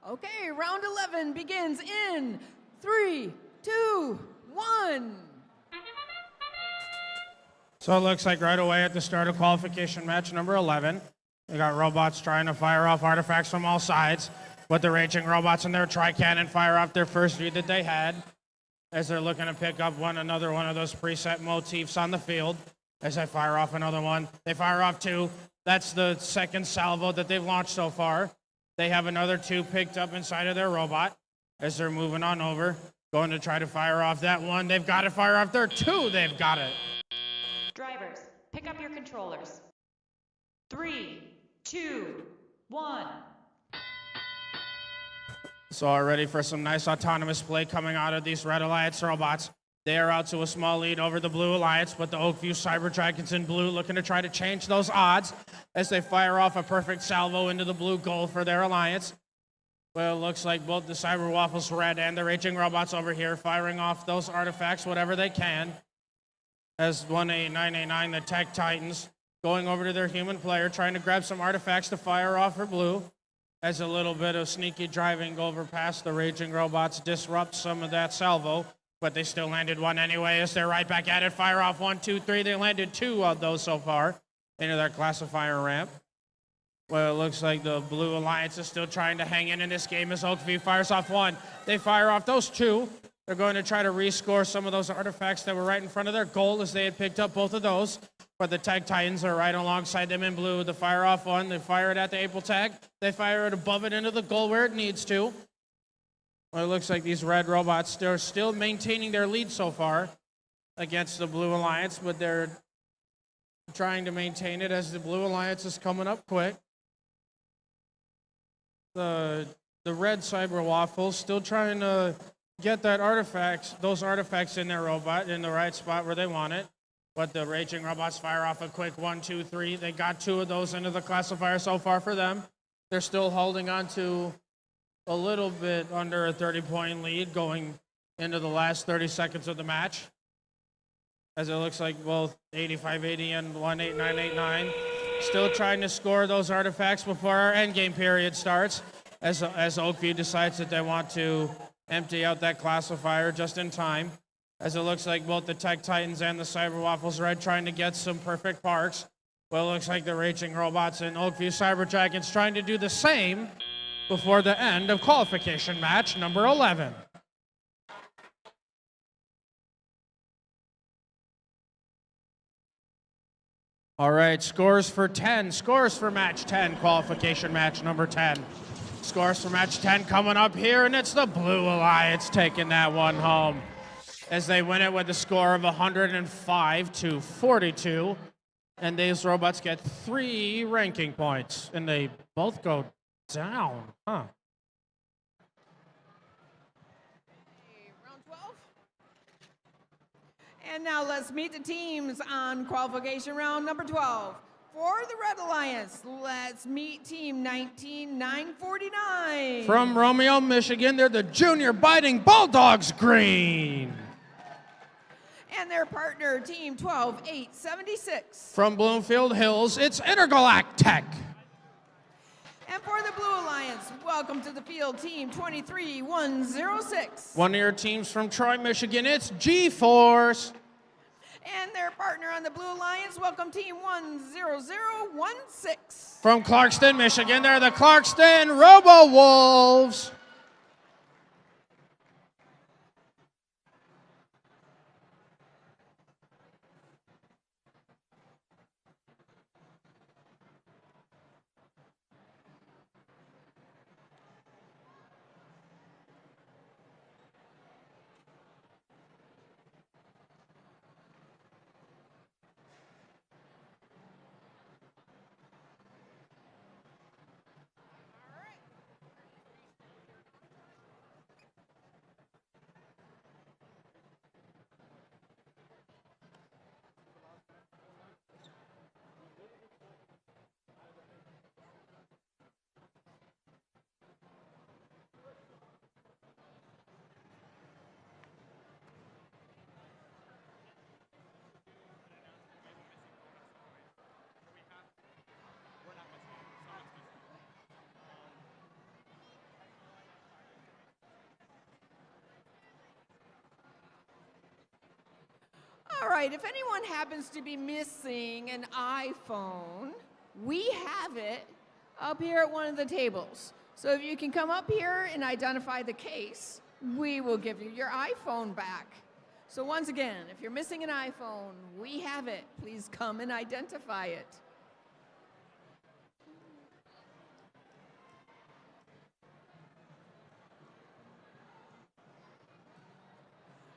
Okay, round 11 begins in 3, 2, 1. So it looks like right away at the start of qualification match number 11, we got robots trying to fire off artifacts from all sides, but the raging robots in their tri-cannon fire off their first read that they had as they're looking to pick up another one of those preset motifs on the field. As they fire off another one, they fire off 2. That's the second salvo that they've launched so far. They have another 2 picked up inside of their robot as they're moving on over, going to try to fire off that one. They've got to fire off their 2. They've got it. Drivers, pick up your controllers. 3, 2, 1. So already for some nice autonomous play coming out of these Red Alliance robots. They are out to a small lead over the Blue Alliance, but the Oakview Cyber Dragons in blue looking to try to change those odds as they fire off a perfect salvo into the blue goal for their alliance. Well, it looks like both the Cyber Waffles Red and the Raging Robots over here firing off those artifacts, whatever they can. As 18989, the Tech Titans, going over to their human player, trying to grab some artifacts to fire off for blue. As a little bit of sneaky driving over past the Raging Robots disrupts some of that salvo, but they still landed one anyway as they're right back at it. Fire off 1, 2, 3. They landed 2 of those so far into their classifier ramp. Well, it looks like the Blue Alliance is still trying to hang in this game as Oakview fires off 1. They fire off those 2. They're going to try to rescore some of those artifacts that were right in front of their goal as they had picked up both of those. But the Tag Titans are right alongside them in blue. The fire off 1, they fire it at the April tag. They fire it above it into the goal where it needs to. Well, it looks like these red robots, they're still maintaining their lead so far against the Blue Alliance, but they're trying to maintain it as the Blue Alliance is coming up quick. The red Cyber Waffles still trying to get those artifacts in their robot in the right spot where they want it. But the Raging Robots fire off a quick 1, 2, 3. They got 2 of those into the classifier so far for them. They're still holding on to a little bit under a 30-point lead going into the last 30 seconds of the match. As it looks like both 8580 and 18989 still trying to score those artifacts before our endgame period starts. As Oakview decides that they want to empty out that classifier just in time. As it looks like both the Tech Titans and the Cyber Waffles Red trying to get some perfect parks. Well, it looks like the Raging Robots and Oakview Cyber Dragons trying to do the same before the end of qualification match number 11. All right, scores for match 10, qualification match number 10. Scores for match 10 coming up here, and it's the Blue Alliance taking that one home as they win it with a score of 105-42. And these robots get 3 ranking points, and they both go down, huh? Round 12. And now let's meet the teams on qualification round number 12. For the Red Alliance, let's meet team 19949. From Romeo, Michigan, they're the Junior Biting Bulldogs Green. And their partner, team 12876. From Bloomfield Hills, it's Intergalactic. And for the Blue Alliance, welcome to the field, team 23106. One of your teams from Troy, Michigan, it's G-Force. And their partner on the Blue Alliance, welcome team 10016. From Clarkston, Michigan, they're the Clarkston Robo-Wolves. right, if anyone happens to be missing an iPhone, we have it up here at one of the tables. So if you can come up here and identify the case, we will give you your iPhone back. So once again, if you're missing an iPhone, we have it. Please come and identify it.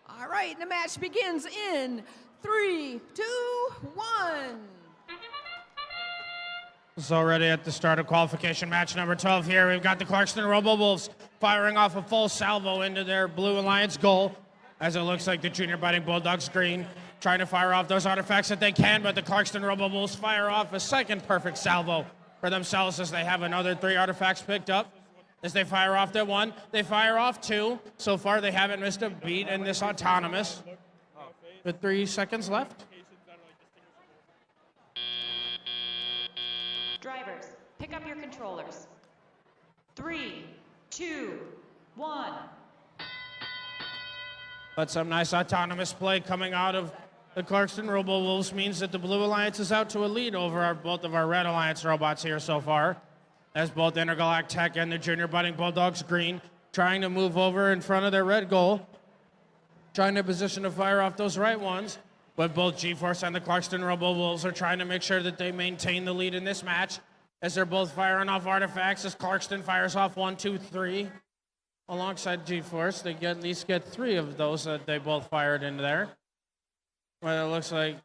All right, the match begins in 3, 2, 1. So already at the start of qualification match number 12 here, we've got the Clarkston Robo-Wolves firing off a full salvo into their Blue Alliance goal, as it looks like the Junior Fighting Bulldogs green trying to fire off those artifacts that they can, but the Clarkston Robo-Wolves fire off a second perfect salvo for themselves as they have another 3 artifacts picked up. As they fire off their 1, they fire off 2. So far, they haven't missed a beat in this autonomous. With 3 seconds left. Drivers, pick up your controllers. 3, 2, 1. But some nice autonomous play coming out of the Clarkston Robo-Wolves means that the Blue Alliance is out to a lead over both of our Red Alliance robots here so far, as both Intergalactic and the Junior Fighting Bulldogs green trying to move over in front of their red goal, trying to position to fire off those right ones. But both G-Force and the Clarkston Robo-Wolves are trying to make sure that they maintain the lead in this match, as they're both firing off artifacts, as Clarkston fires off 1, 2, 3. Alongside G-Force, they at least get 3 of those that they both fired into there. Well, it looks like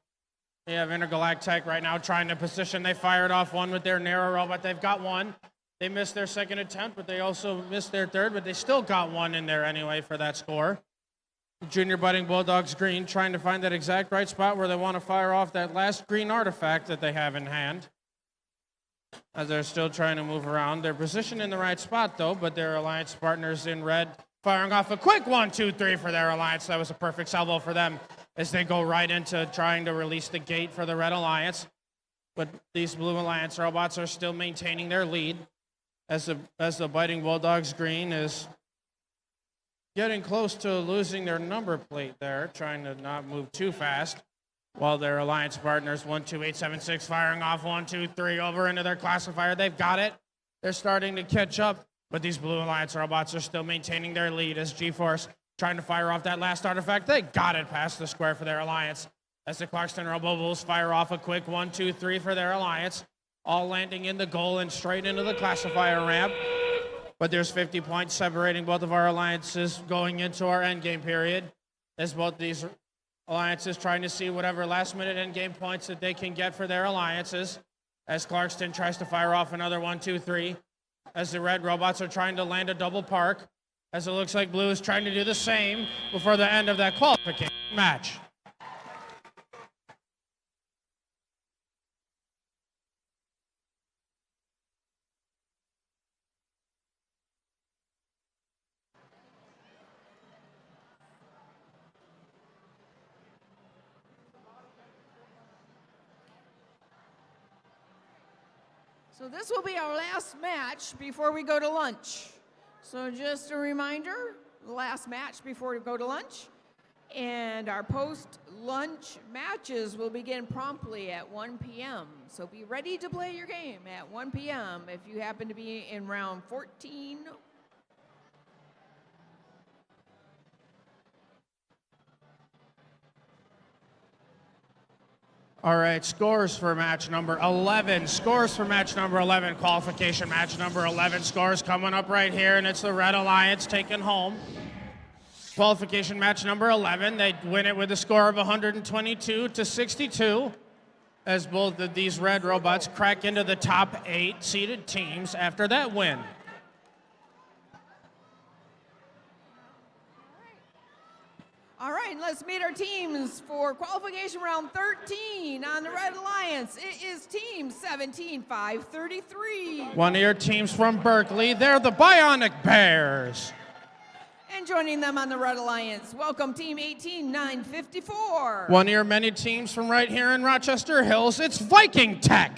they have Intergalactic right now trying to position. They fired off 1 with their narrow robot. They've got 1. They missed their second attempt, but they also missed their third, but they still got 1 in there anyway for that score. The Junior Fighting Bulldogs green trying to find that exact right spot where they want to fire off that last green artifact that they have in hand, as they're still trying to move around. They're positioned in the right spot, though, but their alliance partners in red firing off a quick 1, 2, 3 for their alliance. That was a perfect salvo for them as they go right into trying to release the gate for the Red Alliance. But these Blue Alliance robots are still maintaining their lead as the Fighting Bulldogs green is getting close to losing their number plate there, trying to not move too fast, while their alliance partners 12876 firing off 1, 2, 3 over into their classifier. They've got it. They're starting to catch up, but these Blue Alliance robots are still maintaining their lead as G-Force trying to fire off that last artifact. They got it past the square for their alliance as the Clarkston Robo-Wolves fire off a quick 1, 2, 3 for their alliance, all landing in the goal and straight into the classifier ramp. But there's 50 points separating both of our alliances going into our endgame period, as both these alliances trying to see whatever last-minute endgame points that they can get for their alliances, as Clarkston tries to fire off another 1, 2, 3, as the red robots are trying to land a double park, as it looks like blue is trying to do the same before the end of that qualification match. So this will be our last match before we go to lunch. So just a reminder, last match before we go to lunch. And our post-lunch matches will begin promptly at 1 p.m. So be ready to play your game at 1 p.m. if you happen to be in round 14. All right, scores for match number 11. Scores for match number 11, qualification match number 11. Scores coming up right here, and it's the Red Alliance taking home. Qualification match number 11, they win it with a score of 122-62, as both of these red robots crack into the top 8 seeded teams after that win. All right, let's meet our teams for qualification round 13 on the Red Alliance. It is team 17533. One of your teams from Berkeley, they're the Bionic Bears. And joining them on the Red Alliance, welcome team 18954. One of your many teams from right here in Rochester Hills, it's Viking Tech.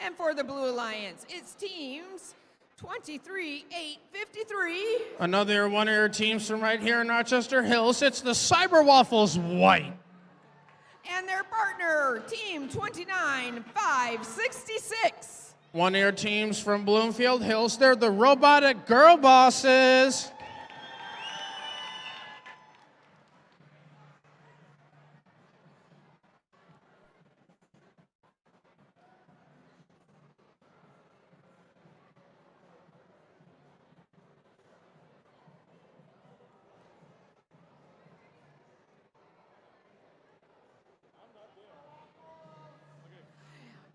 And for the Blue Alliance, it's teams 23-8-53. Another one of your teams from right here in Rochester Hills. It's the Cyber Waffles White. And their partner, Team 29-5-66. One of your teams from Bloomfield Hills. They're the Robotic Girl Bosses.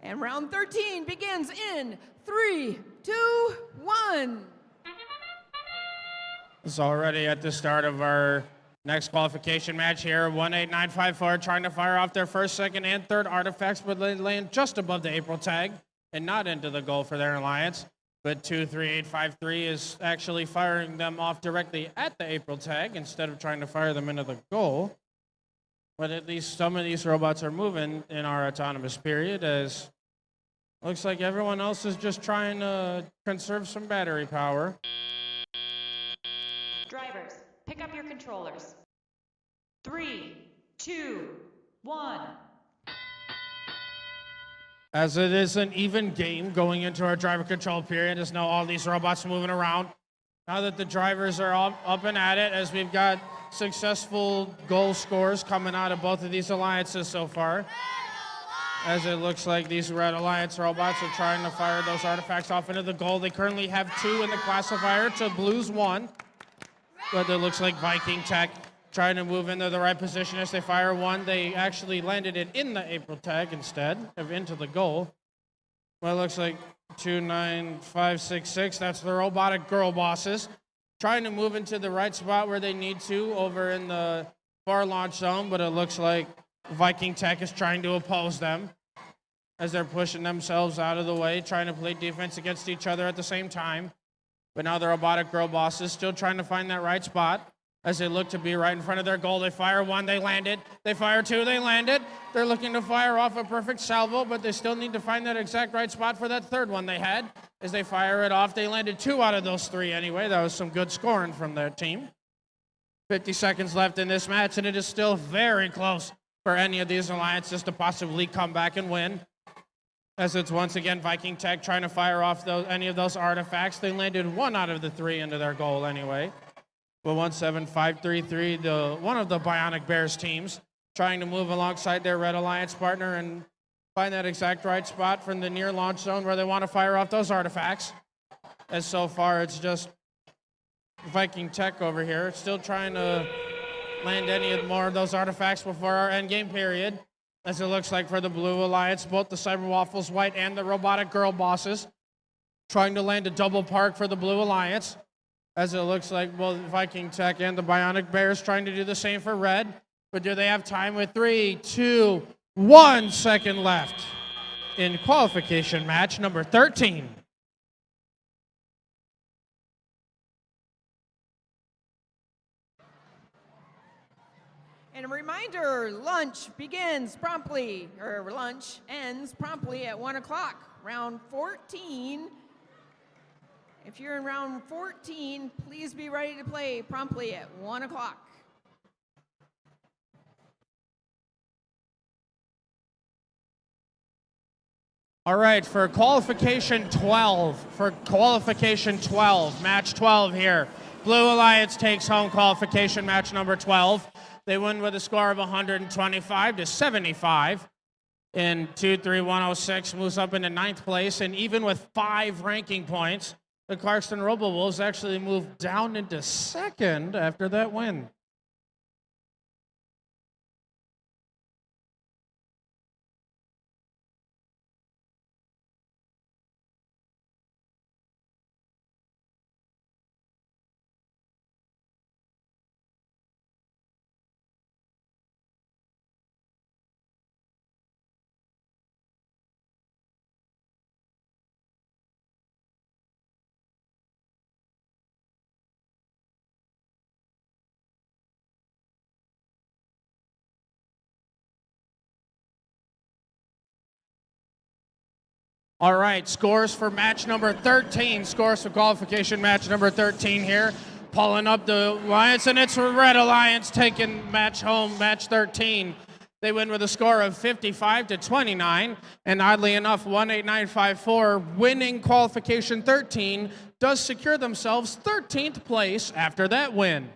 And round 13 begins in 3, 2, 1. It's already at the start of our next qualification match here. 18954 trying to fire off their first, second, and third artifacts, but they land just above the April tag and not into the goal for their alliance. But 23853 is actually firing them off directly at the April tag instead of trying to fire them into the goal. But at least some of these robots are moving in our autonomous period, as looks like everyone else is just trying to conserve some battery power. Drivers, pick up your controllers. 3, 2, 1. As it is an even game going into our driver control period, as now all these robots moving around. Now that the drivers are up and at it, as we've got successful goal scores coming out of both of these alliances so far. As it looks like these Red Alliance robots are trying to fire those artifacts off into the goal. They currently have 2 in the classifier to Blue's 1. But it looks like Viking Tech trying to move into the right position as they fire 1. They actually landed it in the April tag instead of into the goal. Well, it looks like 29566, that's the Robotic Girl Bosses, trying to move into the right spot where they need to over in the far launch zone, but it looks like Viking Tech is trying to oppose them as they're pushing themselves out of the way, trying to play defense against each other at the same time. But now the Robotic Girl Bosses still trying to find that right spot as they look to be right in front of their goal. They fire 1, they landed. They fire 2, they landed. They're looking to fire off a perfect salvo, but they still need to find that exact right spot for that third one they had. As they fire it off, they landed 2 out of those 3 anyway. That was some good scoring from their team. 50 seconds left in this match, and it is still very close for any of these alliances to possibly come back and win. As it's once again Viking Tech trying to fire off any of those artifacts. They landed 1 out of the 3 into their goal anyway. But 17533, one of the Bionic Bears teams, trying to move alongside their Red Alliance partner and find that exact right spot from the near launch zone where they want to fire off those artifacts. As so far, it's just Viking Tech over here, still trying to land any more of those artifacts before our end game period. As it looks like for the Blue Alliance, both the Cyber Waffles White and the Robotic Girl Bosses trying to land a double park for the Blue Alliance. As it looks like both Viking Tech and the Bionic Bears trying to do the same for Red. But do they have time with 3, 2, 1 second left in qualification match number 13? And a reminder, lunch ends promptly at 1 o'clock. Round 14. If you're in round 14, please be ready to play promptly at 1 o'clock. All right, for qualification 12, match 12 here. Blue Alliance takes home qualification match number 12. They win with a score of 125-75. And 23106 moves up into 9th place, and even with 5 ranking points, the Clarkston RoboWolves actually moved down into 2nd after that win. All right, scores for match number 13. Scores for qualification match number 13 here. Pulling up the Alliance, and it's Red Alliance taking match home, match 13. They win with a score of 55-29, and oddly enough, 18954, winning qualification 13, does secure themselves 13th place after that win.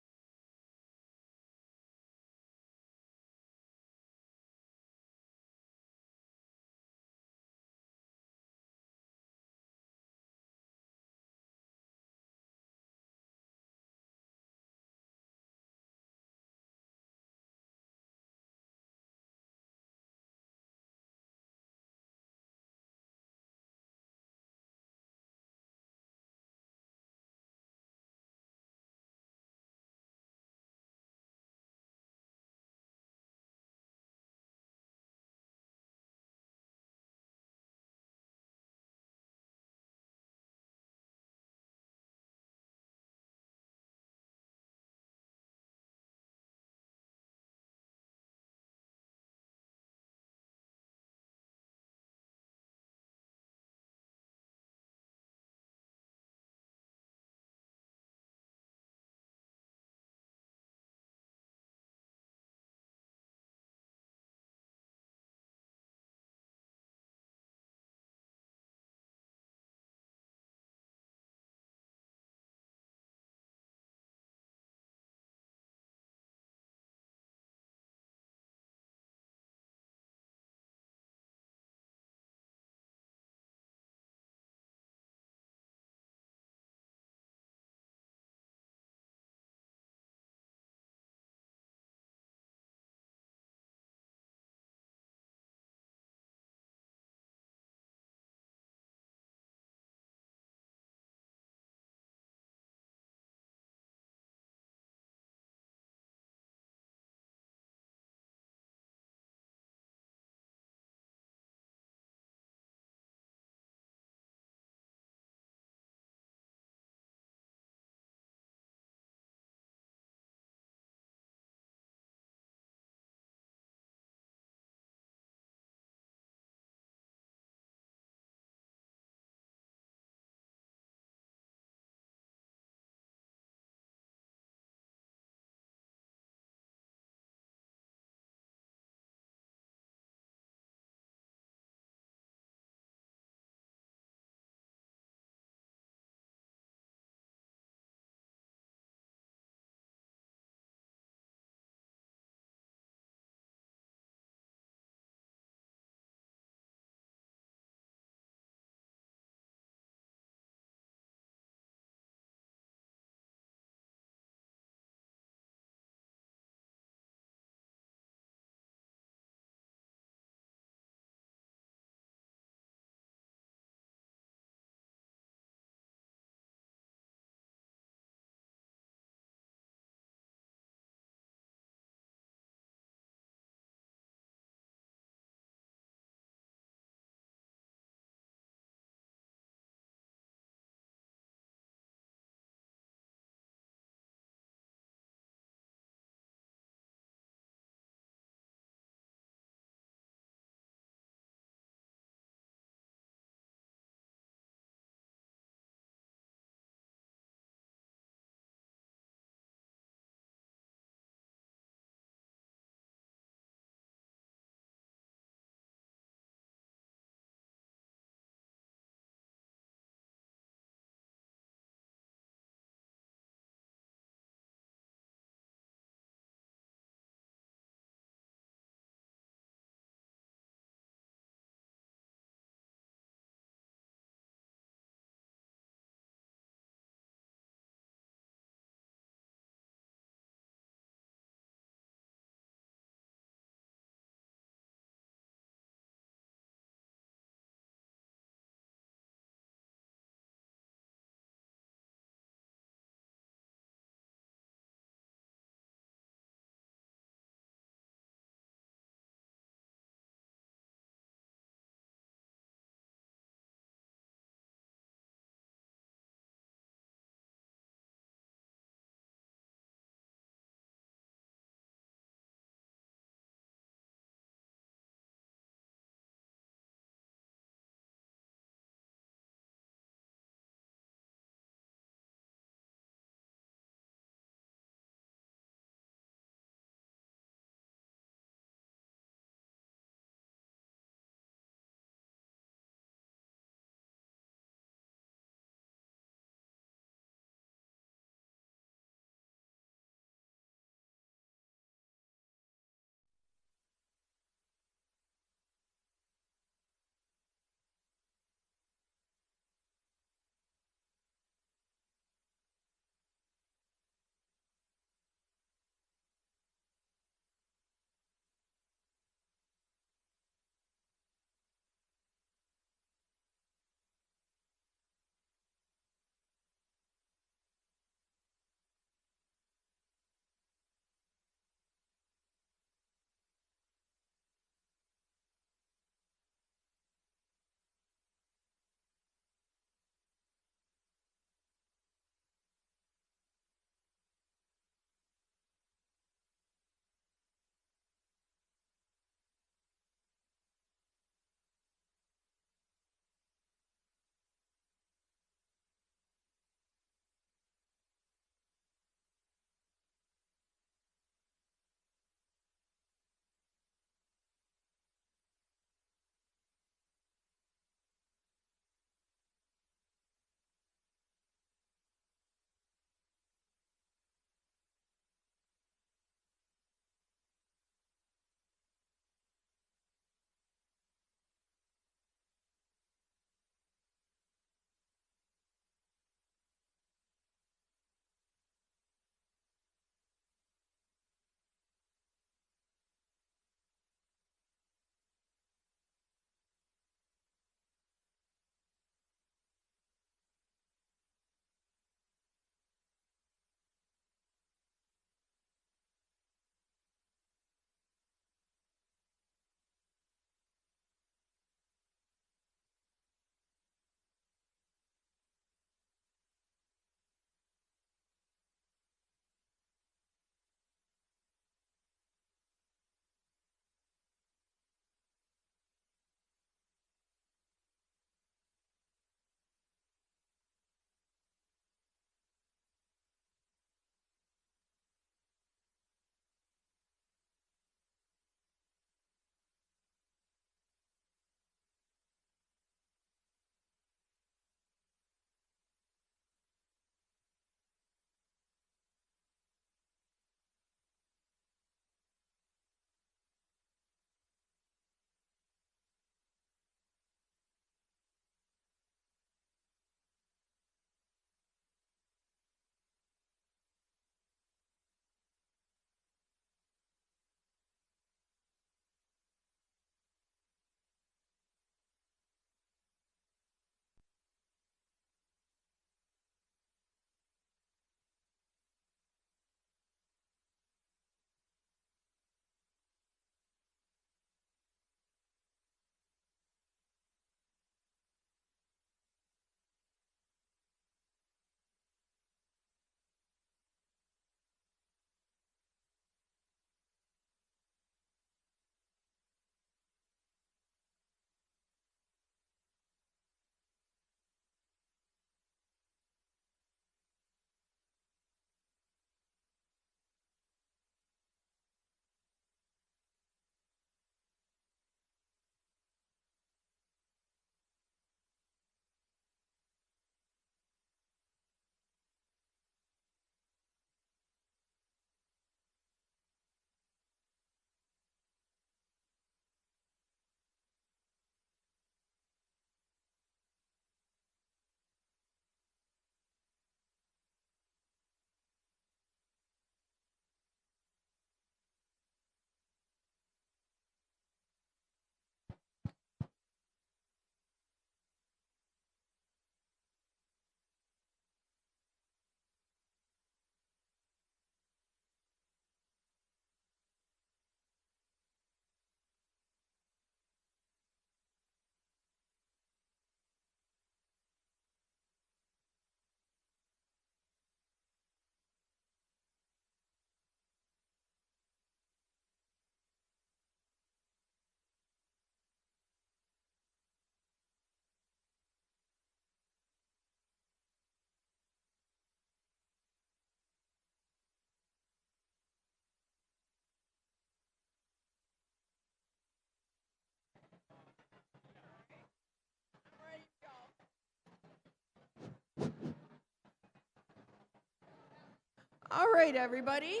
All right, everybody.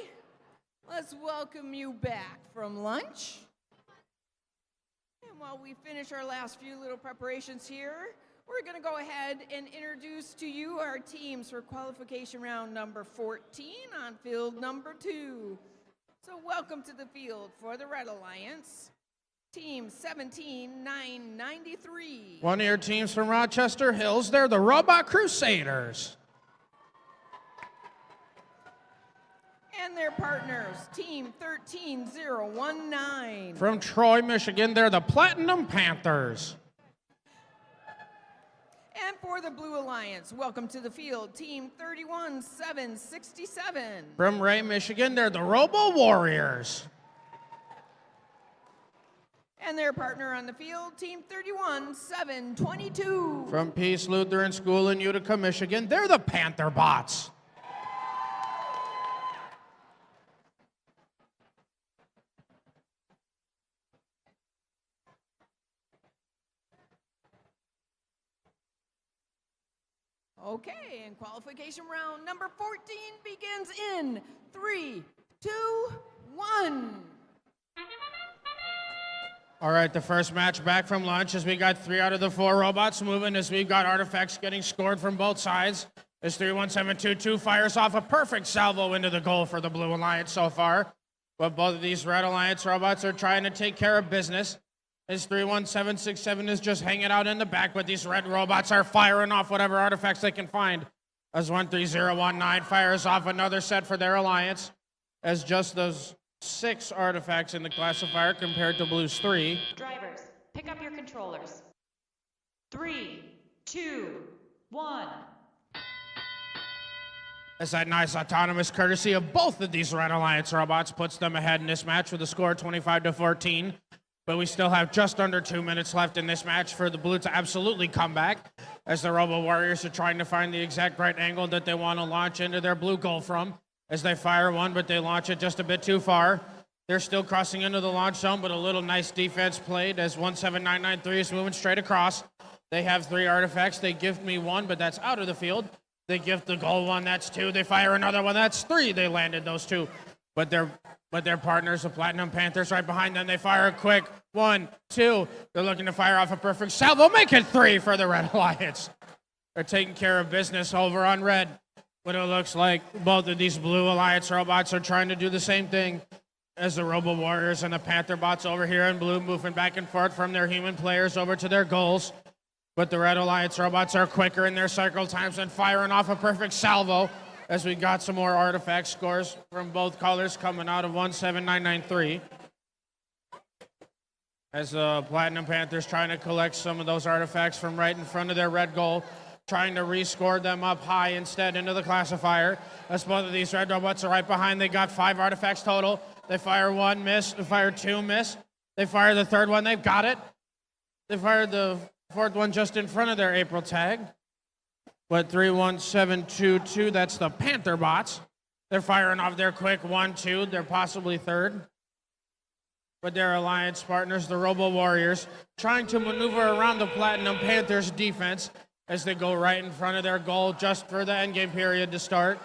Let's welcome you back from lunch. And while we finish our last few little preparations here, we're going to go ahead and introduce to you our teams for qualification round number 14 on field number 2. So welcome to the field for the Red Alliance, team 17993. One of your teams from Rochester Hills, they're the Robot Crusaders. And their partners, team 13019. From Troy, Michigan, they're the Platinum Panthers. And for the Blue Alliance, welcome to the field, team 31767. From Ray, Michigan, they're the Robo Warriors. And their partner on the field, team 31722. From Peace Lutheran School in Utica, Michigan, they're the Panther Bots. Okay, and qualification round number 14 begins in 3, 2, 1. All right, the first match back from lunch as we got 3 out of the 4 robots moving as we've got artifacts getting scored from both sides. As 31722 fires off a perfect salvo into the goal for the Blue Alliance so far. But both of these Red Alliance robots are trying to take care of business. As 31767 is just hanging out in the back, but these red robots are firing off whatever artifacts they can find. As 13019 fires off another set for their alliance. As just those 6 artifacts in the classifier compared to Blue's 3. Drivers, pick up your controllers. 3, 2, 1. As that nice autonomous courtesy of both of these Red Alliance robots puts them ahead in this match with a score of 25-14. But we still have just under 2 minutes left in this match for the Blue to absolutely come back, as the Robo Warriors are trying to find the exact right angle that they want to launch into their blue goal from. As they fire one, but they launch it just a bit too far. They're still crossing into the launch zone, but a little nice defense played as 17993 is moving straight across. They have 3 artifacts. They gift me 1, but that's out of the field. They gift the goal 1, that's 2. They fire another one, that's 3. They landed those 2. But their partners, the Platinum Panthers, right behind them. They fire a quick 1, 2. They're looking to fire off a perfect salvo. Make it 3 for the Red Alliance. They're taking care of business over on red. But it looks like both of these Blue Alliance robots are trying to do the same thing as the Robo Warriors and the Panther bots over here in blue, moving back and forth from their human players over to their goals. But the Red Alliance robots are quicker in their cycle times and firing off a perfect salvo, as we got some more artifact scores from both colors coming out of 17993. As the Platinum Panthers trying to collect some of those artifacts from right in front of their red goal, trying to rescore them up high instead into the classifier. As both of these red robots are right behind, they got 5 artifacts total. They fire 1, miss. They fire 2, miss. They fire the 3rd one, they've got it. They fired the 4th one just in front of their April tag. But 31722, that's the Panther bots. They're firing off their quick 1, 2. They're possibly 3rd. But their alliance partners, the Robo Warriors, trying to maneuver around the Platinum Panthers defense as they go right in front of their goal just for the endgame period to start.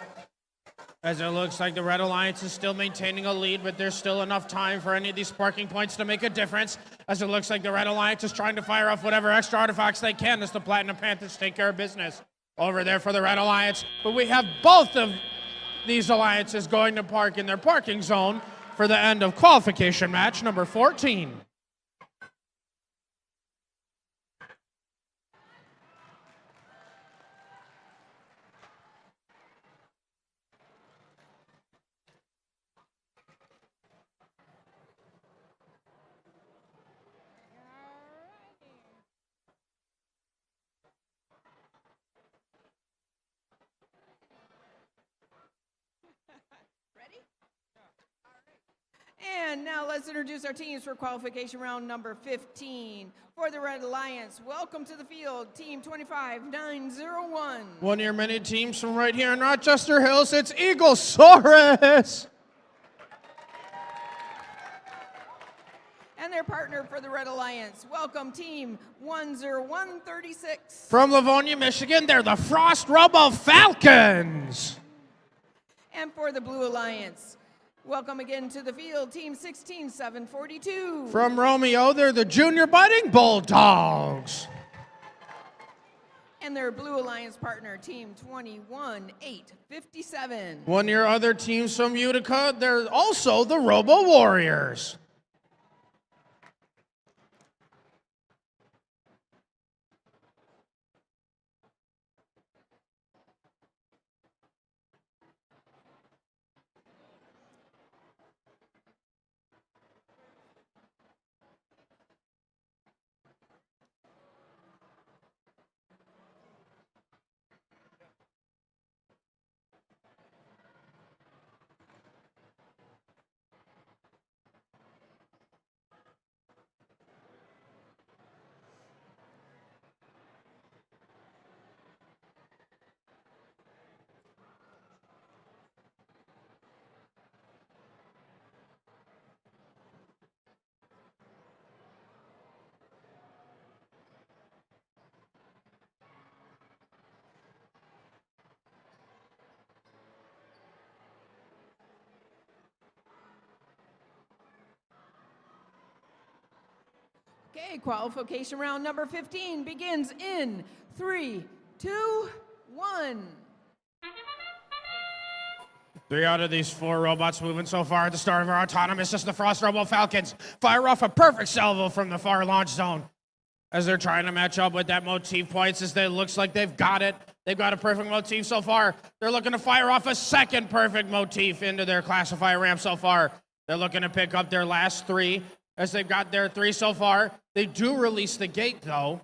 As it looks like the Red Alliance is still maintaining a lead, but there's still enough time for any of these sparking points to make a difference. As it looks like the Red Alliance is trying to fire off whatever extra artifacts they can as the Platinum Panthers take care of business over there for the Red Alliance. But we have both of these alliances going to park in their parking zone for the end of qualification match number 14. And now let's introduce our teams for qualification round number 15. For the Red Alliance, welcome to the field, Team 25901. One of your many teams from right here in Rochester Hills, it's Eaglesaurus. And their partner for the Red Alliance, welcome Team 10136. From Livonia, Michigan, they're the Frost Robo Falcons. And for the Blue Alliance, welcome again to the field, Team 16742. From Romeo, they're the Junior Biting Bulldogs. And their Blue Alliance partner, Team 21857. One of your other teams from Utica, they're also the Robo Warriors. Okay, qualification round number 15 begins in 3, 2, 1. 3 out of these 4 robots moving so far at the start of our autonomous as the Frost Robo Falcons fire off a perfect salvo from the far launch zone. As they're trying to match up with that motif points, as it looks like they've got it. They've got a perfect motif so far. They're looking to fire off a second perfect motif into their classifier ramp so far. They're looking to pick up their last 3 as they've got their 3 so far. They do release the gate, though,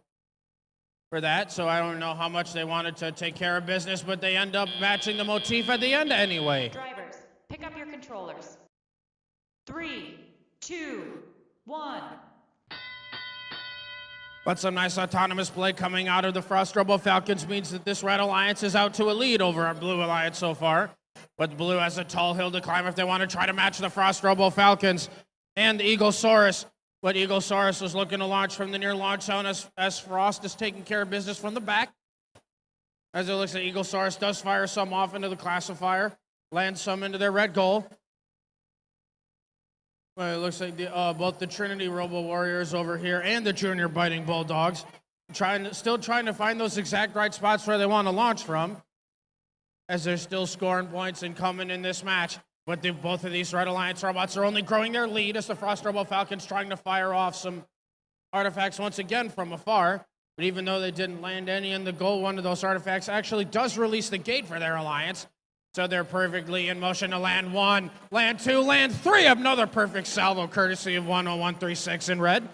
for that, so I don't know how much they wanted to take care of business, but they end up matching the motif at the end anyway. Drivers, pick up your controllers. 3, 2, 1. But some nice autonomous play coming out of the Frost Robo Falcons means that this Red Alliance is out to a lead over our Blue Alliance so far. But Blue has a tall hill to climb if they want to try to match the Frost Robo Falcons and the Eaglesaurus. But Eaglesaurus is looking to launch from the near launch zone as Frost is taking care of business from the back. As it looks like Eaglesaurus does fire some off into the classifier, lands some into their red goal. Well, it looks like both the Trinity Robo Warriors over here and the Junior Biting Bulldogs still trying to find those exact right spots where they want to launch from, as they're still scoring points and coming in this match. But both of these Red Alliance robots are only growing their lead as the Frost Robo Falcons trying to fire off some artifacts once again from afar. But even though they didn't land any in the goal, one of those artifacts actually does release the gate for their alliance. So they're perfectly in motion to land 1, land 2, land 3. Another perfect salvo courtesy of 10136 in red.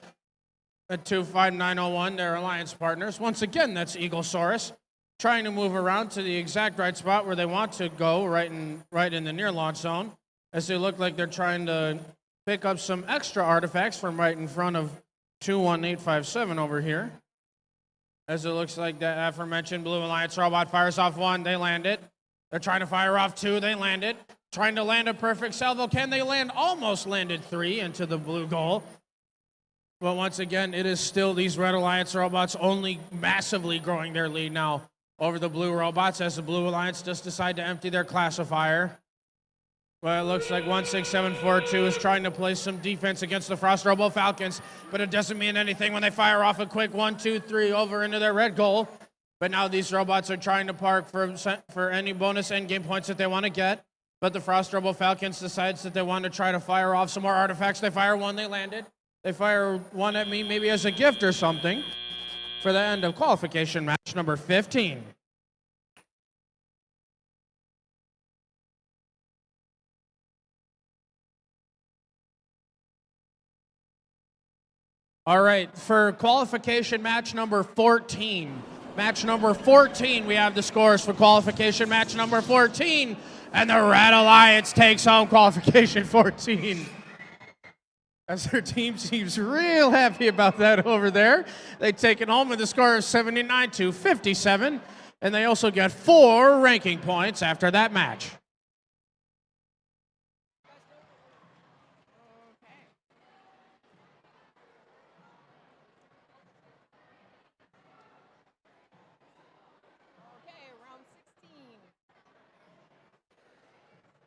At 25901, their alliance partners. Once again, that's Eaglesaurus trying to move around to the exact right spot where they want to go, right in the near launch zone, as they look like they're trying to pick up some extra artifacts from right in front of 21857 over here. As it looks like that aforementioned Blue Alliance robot fires off 1, they land it. They're trying to fire off 2, they land it. Trying to land a perfect salvo. Can they land? Almost landed 3 into the blue goal. But once again, it is still these Red Alliance robots only massively growing their lead now over the Blue robots, as the Blue Alliance just decide to empty their classifier. Well, it looks like 16742 is trying to play some defense against the Frost Robo Falcons, but it doesn't mean anything when they fire off a quick 1, 2, 3 over into their red goal. But now these robots are trying to park for any bonus endgame points that they want to get. But the Frost Robo Falcons decides that they want to try to fire off some more artifacts. They fire 1, they land it. They fire 1 at me, maybe as a gift or something, for the end of qualification match number 15. All right, for qualification match number 14. Match number 14, we have the scores for qualification match number 14. And the Red Alliance takes home qualification 14. As their team seems real happy about that over there. They take it home with a score of 79-57. And they also get 4 ranking points after that match.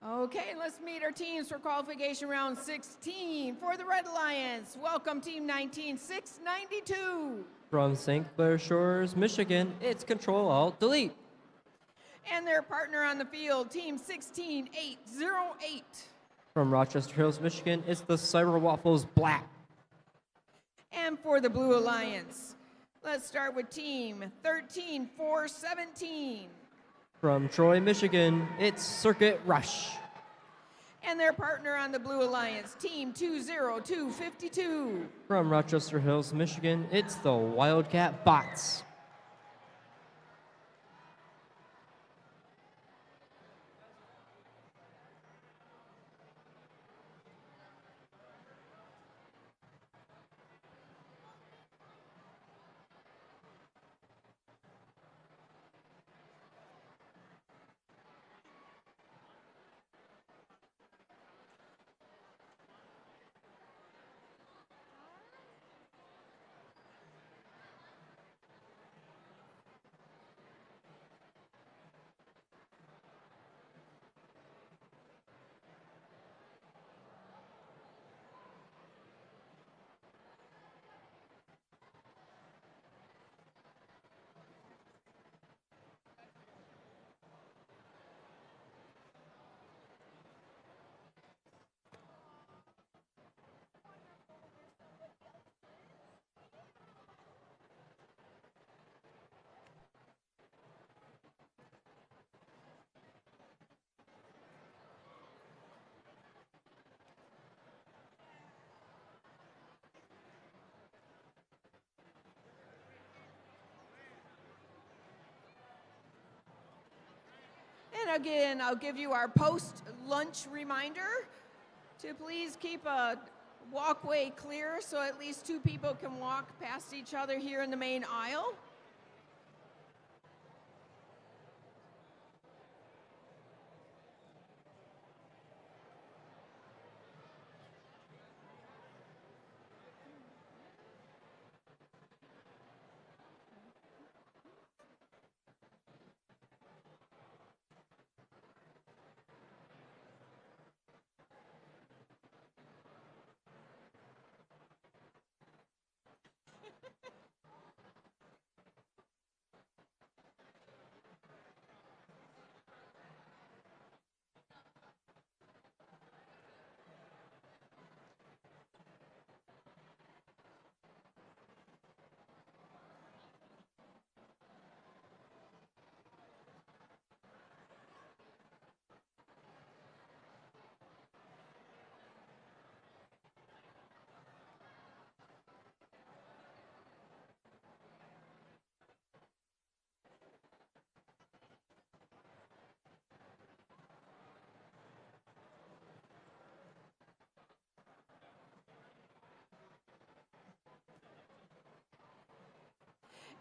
Okay, let's meet our teams for qualification round 16. For the Red Alliance, welcome team 19692. From St. Clair Shores, Michigan, it's Control Alt Delete. And their partner on the field, team 16808. From Rochester Hills, Michigan, it's the Cyber Waffles Black. And for the Blue Alliance, let's start with team 13417. From Troy, Michigan, it's Circuit Rush. And their partner on the Blue Alliance, team 20252. From Rochester Hills, Michigan, it's the Wildcat Bots. And again, I'll give you our post-lunch reminder to please keep a walkway clear so at least two people can walk past each other here in the main aisle.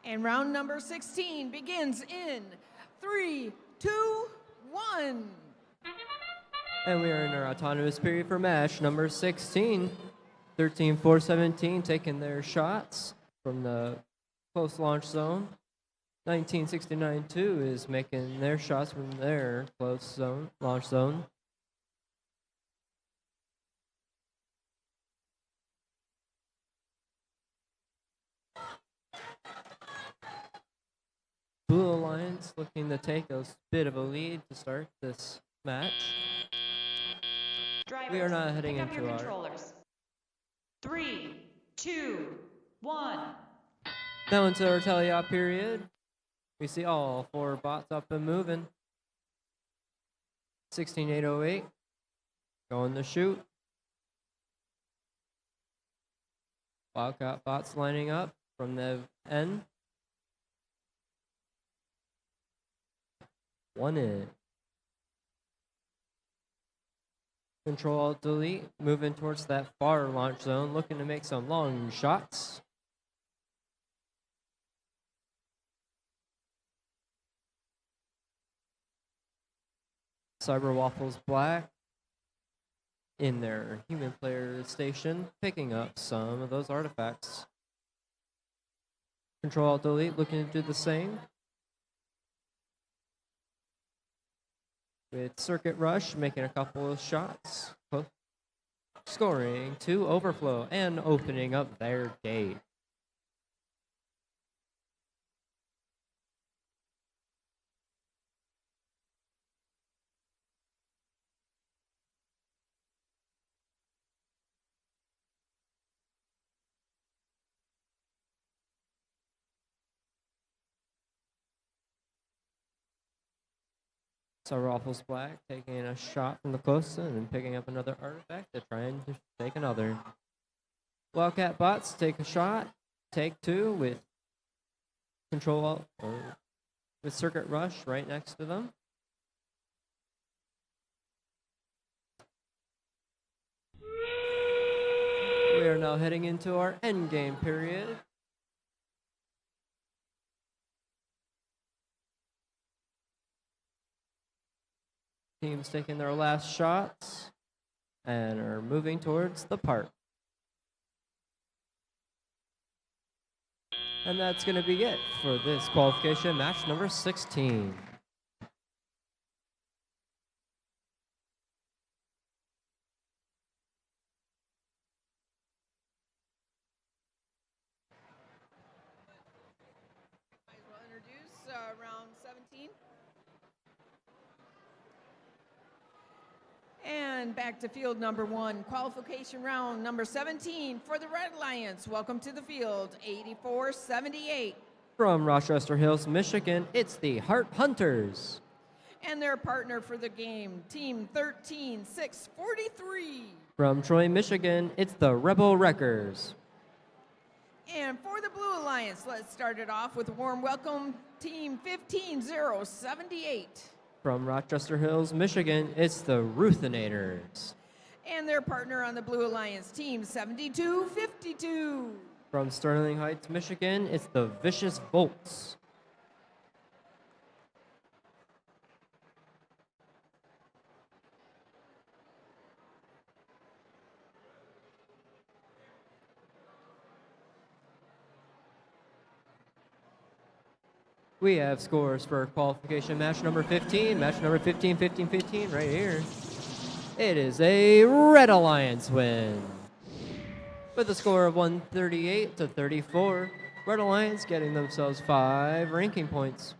And round number 16 begins in 3, 2, 1. And we are in our autonomous period for match number 16. 13-4-17 taking their shots from the close launch zone. 1969-2 is making their shots from their close zone, launch zone. Blue Alliance looking to take a bit of a lead to start this match. Drivers, we are not heading pick up into your our controllers. 3, 2, 1. Now into our teleop period. We see all four bots up and moving. 16808 going to shoot. Wildcat bots lining up from the end. One in. Control Alt Delete, moving towards that far launch zone, looking to make some long shots. Cyber Waffles Black in their human player station, picking up some of those artifacts. Control Alt Delete, looking to do the same. with Circuit Rush making a couple of shots, scoring to Overflow and opening up their gate. So Ruffles Black taking a shot from the close and then picking up another artifact to try and take another. Wildcat Bots take a shot, take two with with Circuit Rush right next to them. We are now heading into our end game period. Teams taking their last shots and are moving towards the park. And that's going to be it for this qualification match number 16. Might as well introduce round 17. And back to field number 1, qualification round number 17 for the Red Alliance. Welcome to the field, 84-78. From Rochester Hills, Michigan, it's the Heart Hunters. And their partner for the game, team 13-6-43. From Troy, Michigan, it's the Rebel Wreckers. And for the Blue Alliance, let's start it off with a warm welcome, team 15-0-78. From Rochester Hills, Michigan, it's the Ruthinators. And their partner on the Blue Alliance, team 72-52. From Sterling Heights, Michigan, it's the Vicious Bolts. We have scores for qualification match number 15, match number 15, 15, 15, right here. It is a Red Alliance win. With a score of 138-34, Red Alliance getting themselves 5 ranking points.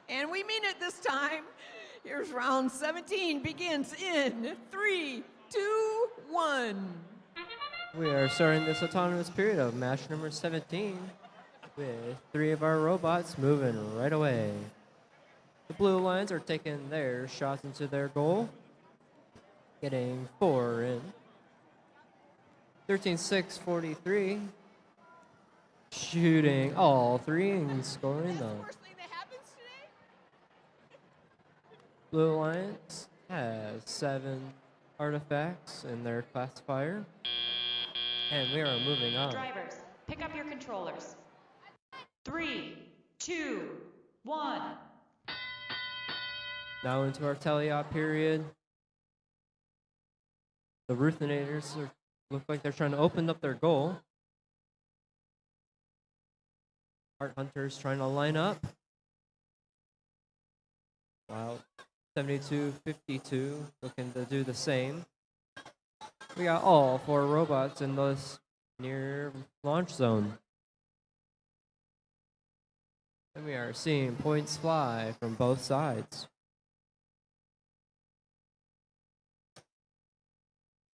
And we mean it this time. Here's round 17, begins in 3, 2, 1. We are starting this autonomous period of match number 17. with 3 of our robots moving right away. The Blue Lions are taking their shots into their goal, getting 4 in. 13-6-43, shooting all 3 and scoring them. Blue Lions has 7 artifacts in their classifier, and we are moving on. Drivers, pick up your controllers. 3, 2, 1. Now into our teleop period. The Ruthinators look like they're trying to open up their goal. Heart Hunters trying to line up. Wow. 72-52 looking to do the same. We got all 4 robots in this near launch zone. And we are seeing points fly from both sides.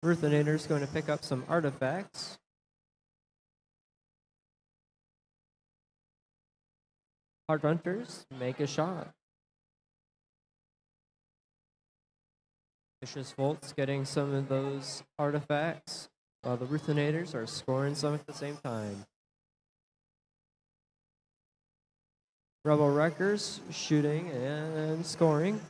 Ruthinator's going to pick up some artifacts. Heart Hunters make a shot. Vicious Volts getting some of those artifacts, while the Ruthinators are scoring some at the same time. Rebel Wreckers shooting and scoring.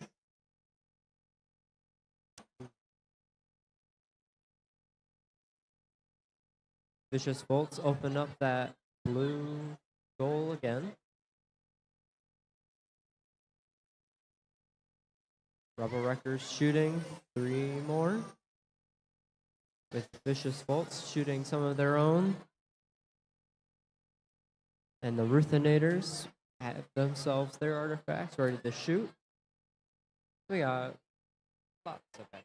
Vicious Volts open up that blue goal again. Rebel Wreckers shooting 3 more. With Vicious Volts shooting some of their own. And the Ruthinators have themselves their artifacts ready to shoot. We got lots of that.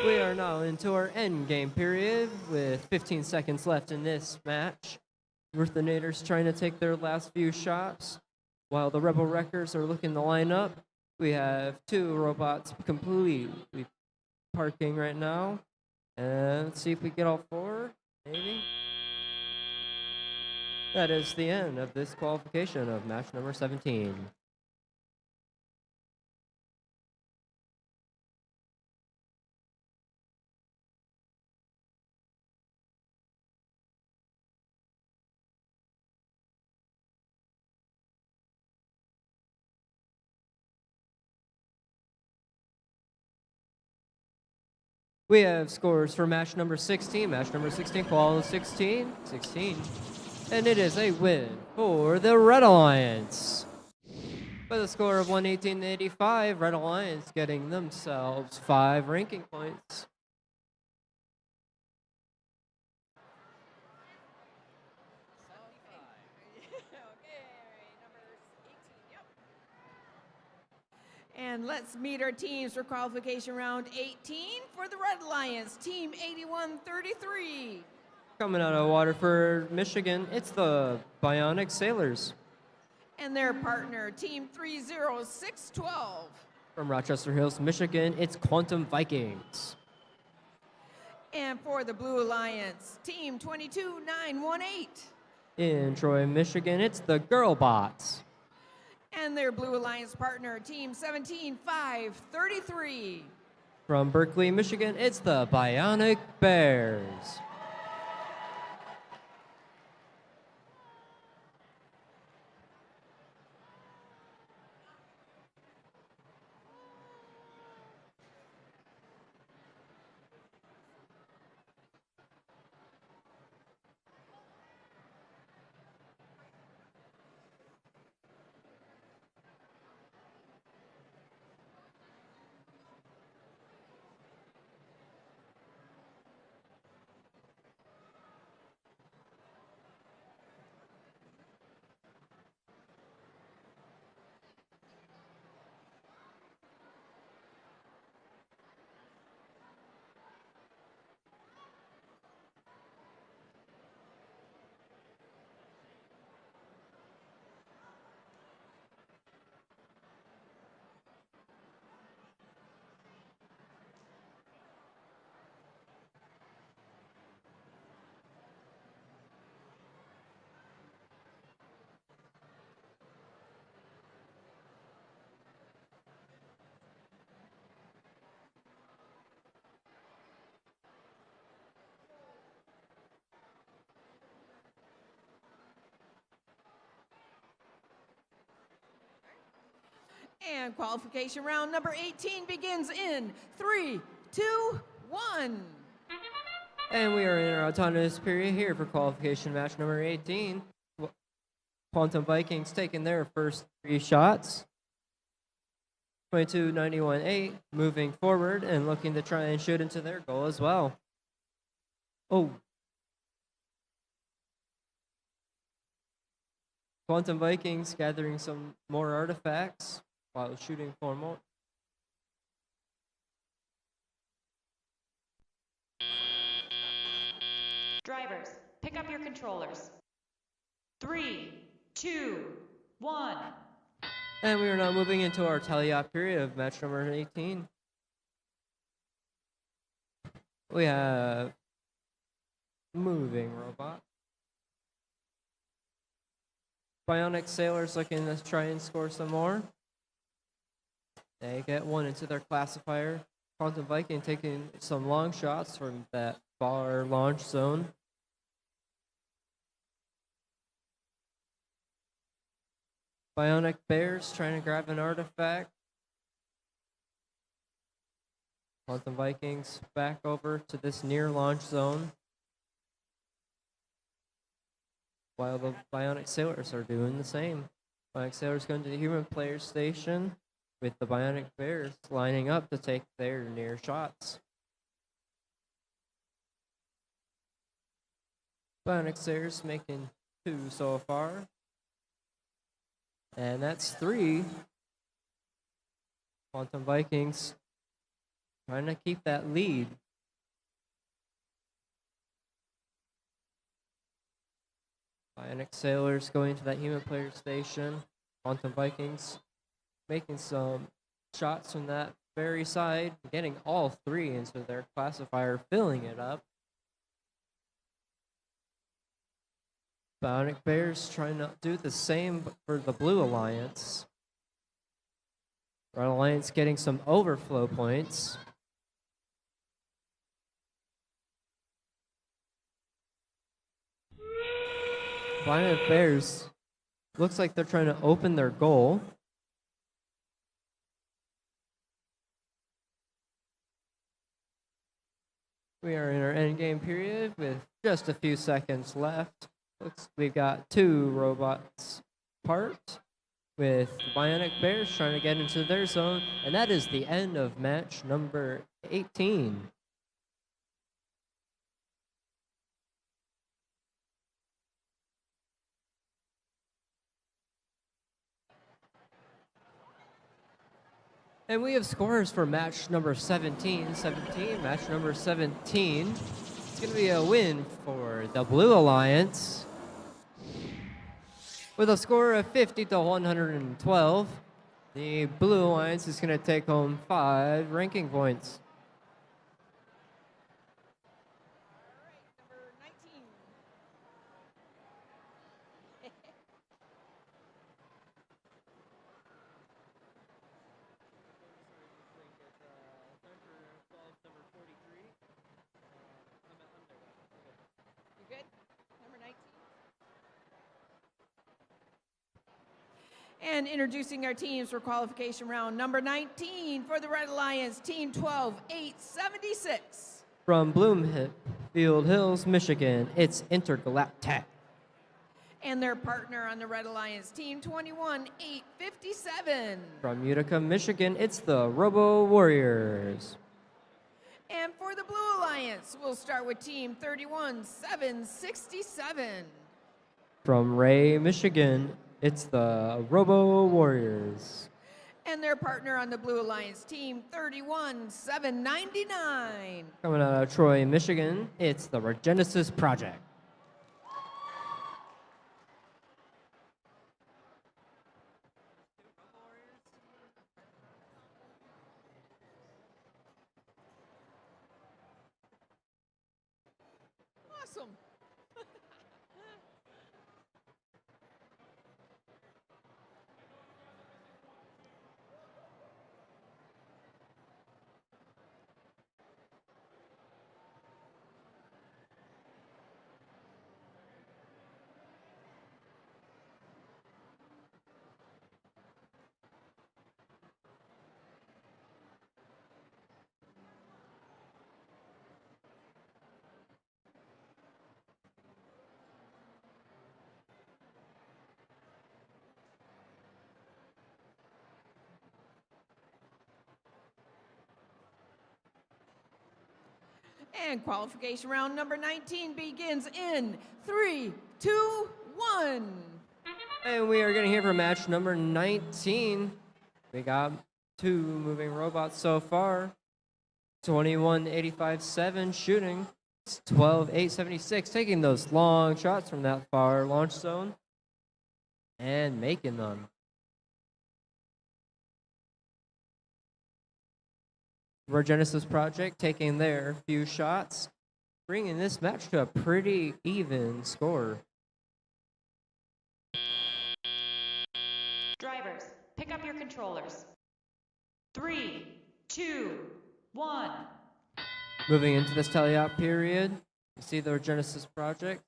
We are now into our end game period with 15 seconds left in this match. Ruthinators trying to take their last few shots while the Rebel Wreckers are looking to line up. We have 2 robots completely parking right now. And let's see if we get all 4, maybe. That is the end of this qualification of match number 17. We have scores for match number 16, qual 16, and it is a win for the Red Alliance. With a score of 118-85, Red Alliance getting themselves 5 ranking points. And let's meet our teams for qualification round 18 for the Red Alliance, Team 8133. Coming out of Waterford, Michigan, it's the Bionic Sailors. And their partner, Team 30612. From Rochester Hills, Michigan, it's Quantum Vikings. And for the Blue Alliance, Team 22918. In Troy, Michigan, it's the Girl Bots. And their Blue Alliance partner, Team 17533. From Berkeley, Michigan, it's the Bionic Bears. And qualification round number 18 begins in 3, 2, 1. And we are in our autonomous period here for qualification match number 18. Quantum Vikings taking their first 3 shots. 22-91-8, moving forward and looking to try and shoot into their goal as well. Oh. Quantum Vikings gathering some more artifacts while shooting formal. Drivers, pick up your controllers. 3, 2, 1. And we are now moving into our tally-up period of match number 18. We have moving robot. Bionic Sailors looking to try and score some more. They get one into their classifier. Quantum Viking taking some long shots from that far launch zone. Bionic Bears trying to grab an artifact. Quantum Vikings back over to this near launch zone. While the Bionic Sailors are doing the same. Bionic Sailors going to the human player station with the Bionic Bears lining up to take their near shots. Bionic Sailors making 2 so far. And that's 3. Quantum Vikings trying to keep that lead. Bionic Sailors going to that human player station. Quantum Vikings making some shots from that very side, getting all 3 into their classifier, filling it up. Bionic Bears trying to do the same for the Blue Alliance. Red Alliance getting some overflow points. Bionic Bears looks like they're trying to open their goal. We are in our endgame period with just a few seconds left. We've got 2 robots parked with Bionic Bears trying to get into their zone, and that is the end of match number 18. And we have scores for match number 17. Match number 17. It's going to be a win for the Blue Alliance with a score of 50-112. The Blue Alliance is going to take home 5 ranking points. And introducing our teams for qualification round number 19 for the Red Alliance, Team 12-876. From Bloomfield Hills, Michigan, it's Intergalactic. And their partner on the Red Alliance, Team 21-857. From Utica, Michigan, it's the Robo Warriors. And for the Blue Alliance, we'll start with Team 31-767. From Ray, Michigan, it's the Robo Warriors. And their partner on the Blue Alliance, Team 31-799. Coming out of Troy, Michigan, it's the Regenesis Project. Awesome. And qualification round number 19 begins in 3, 2, 1. And we are going to hear from match number 19. We got 2 moving robots so far. 21.85.7 shooting. 12.876 taking those long shots from that far launch zone and making them. Genesis Project taking their few shots, bringing this match to a pretty even score. Drivers, pick up your controllers. 3, 2, 1. Moving into this teleop period, you see the Genesis Project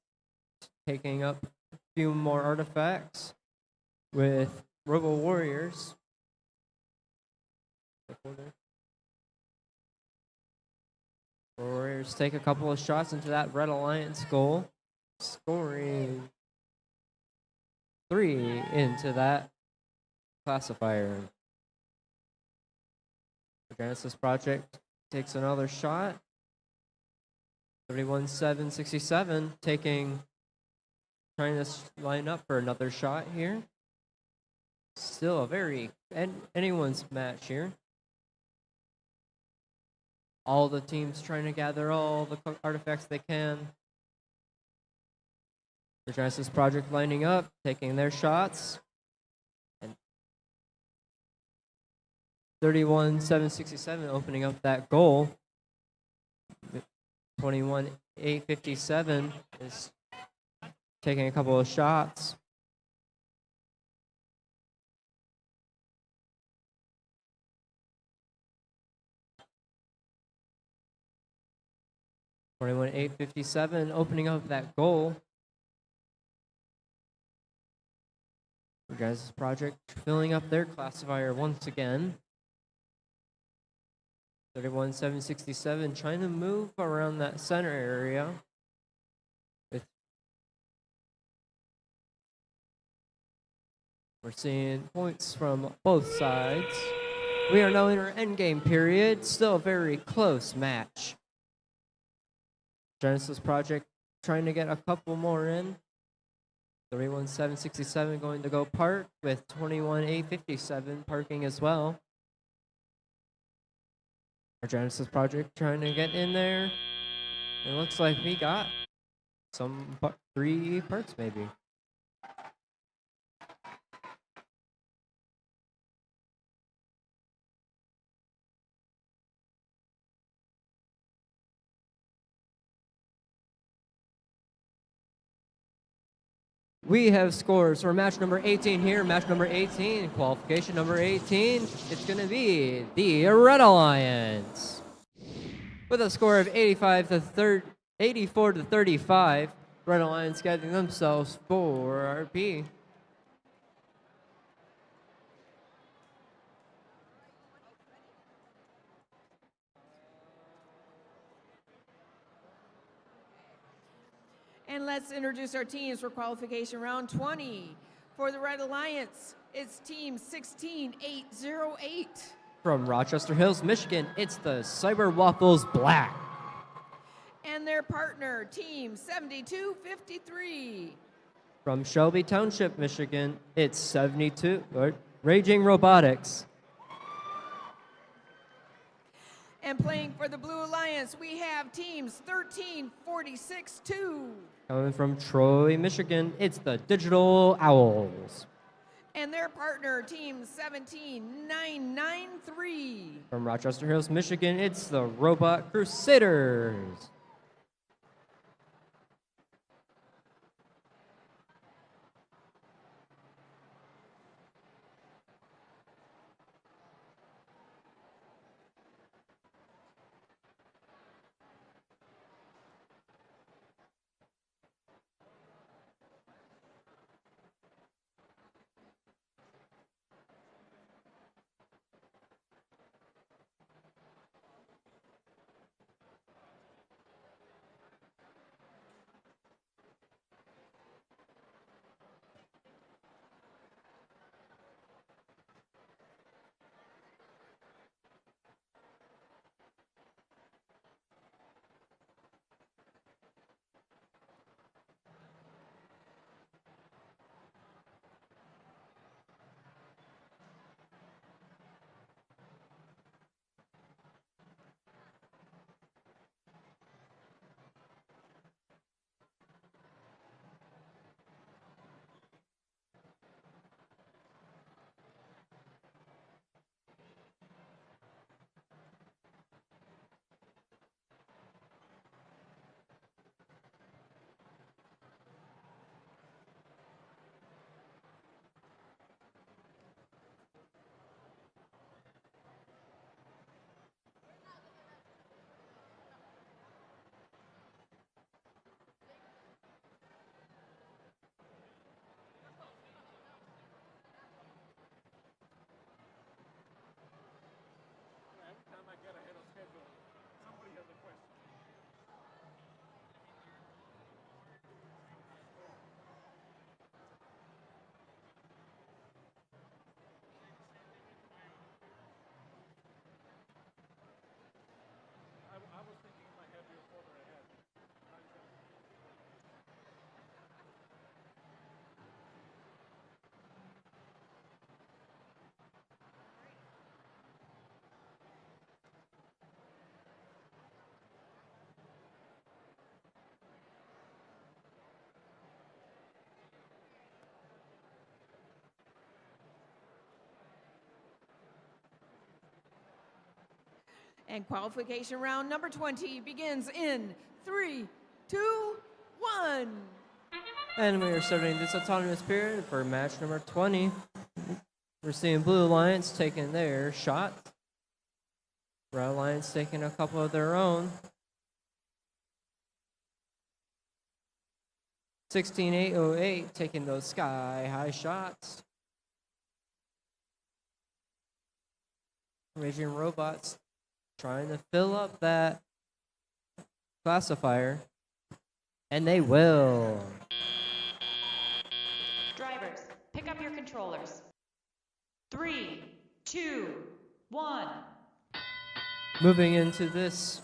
taking up a few more artifacts with Robo Warriors. Warriors take a couple of shots into that Red Alliance goal, scoring 3 into that classifier. The Genesis Project takes another shot. 31.767 trying to line up for another shot here. Still a very anyone's match here. All the teams trying to gather all the artifacts they can. The Genesis Project lining up, taking their shots. And 31.767 opening up that goal. 21.857 is taking a couple of shots. .857 opening up that goal. The Genesis Project filling up their classifier once again. 31.767 trying to move around that center area. We're seeing points from both sides. We are now in our endgame period. Still a very close match. Genesis Project trying to get a couple more in. 31.767 going to go park with 21.857 parking as well. Our Genesis Project trying to get in there. It looks like we got some 3 parks maybe. We have scores for match number 18 here. Match number 18, qualification number 18. It's going to be the Red Alliance. With a score of 84 to 35, Red Alliance getting themselves 4 RP. And let's introduce our teams for qualification round 20. For the Red Alliance, it's team 16808. From Rochester Hills, Michigan, it's the Cyber Waffles Black. And their partner, team 7253. From Shelby Township, Michigan, it's Raging Robotics. And playing for the Blue Alliance, we have teams 1346-2. Coming from Troy, Michigan, it's the Digital Owls. And their partner, team 17993. From Rochester Hills, Michigan, it's the Robot Crusaders. And qualification round number 20 begins in 3, 2, 1. And we are starting this autonomous period for match number 20. We're seeing Blue Alliance taking their shot. Red Alliance taking a couple of their own. 16808 taking those sky high shots. Raging Robots trying to fill up that classifier. And they will. Drivers, pick up your controllers. 3, 2, 1. Moving into this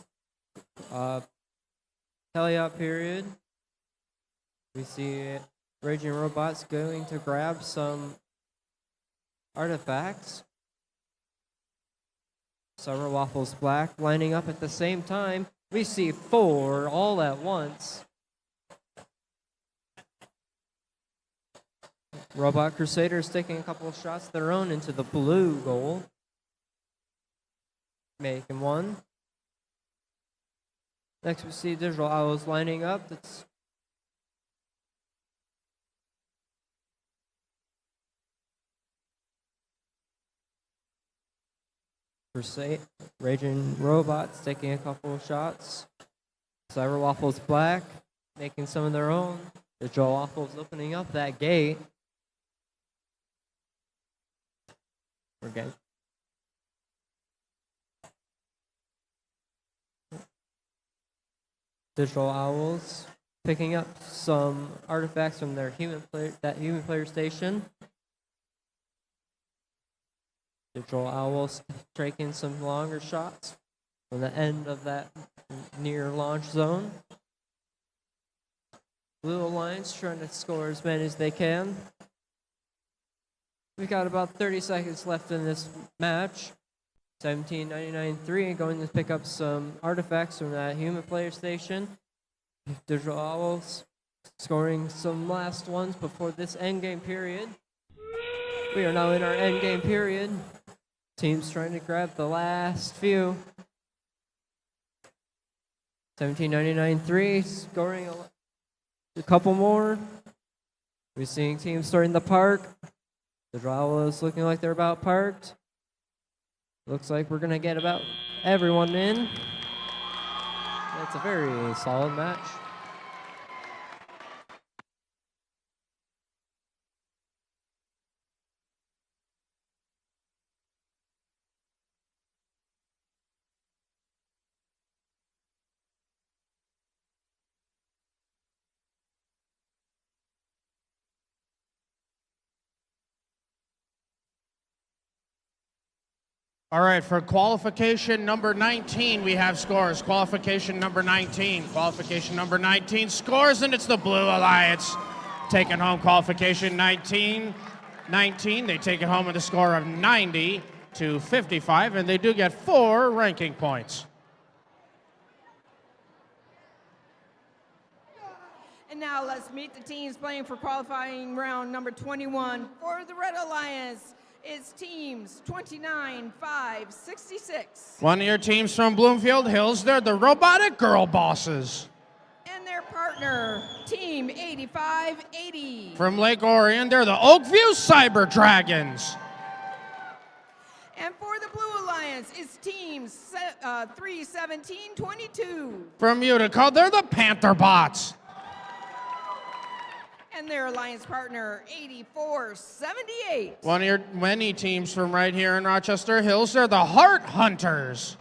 teleop period, we see Raging Robots going to grab some artifacts. Several Waffles Black lining up at the same time. We see 4 all at once. Robot Crusaders taking a couple of shots of their own into the blue goal. Making 1. Next we see Digital Owls lining up. That's Raging Robots taking a couple of shots. Cyber Waffles Black making some of their own. Digital Waffles opening up that gate. We're good. Digital Owls picking up some artifacts from their human player station. Digital Owls taking some longer shots from the end of that near launch zone. Blue Alliance trying to score as many as they can. We've got about 30 seconds left in this match. 1799-3 going to pick up some artifacts from that human player station. Digital Owls scoring some last ones before this endgame period. We are now in our endgame period. Teams trying to grab the last few. 1799-3 scoring a couple more. We're seeing teams starting to park. The draw is looking like they're about parked. Looks like we're going to get about everyone in. That's a very solid match. All right, for qualification number 19, we have scores. Qualification number 19. Qualification number 19 scores, and it's the Blue Alliance taking home qualification 19. They take it home with a score of 90-55, and they do get 4 ranking points. And now let's meet the teams playing for qualifying round number 21. For the Red Alliance, it's teams 29-5-66. One of your teams from Bloomfield Hills, they're the Robotic Girl Bosses. And their partner, team 85-80. From Lake Orion, they're the Oakview Cyber Dragons. And for the Blue Alliance, it's teams 3-17-22. From Utica, they're the Panther Bots. And their alliance partner, 84-78. One of your many teams from right here in Rochester Hills, they're the Heart Hunters.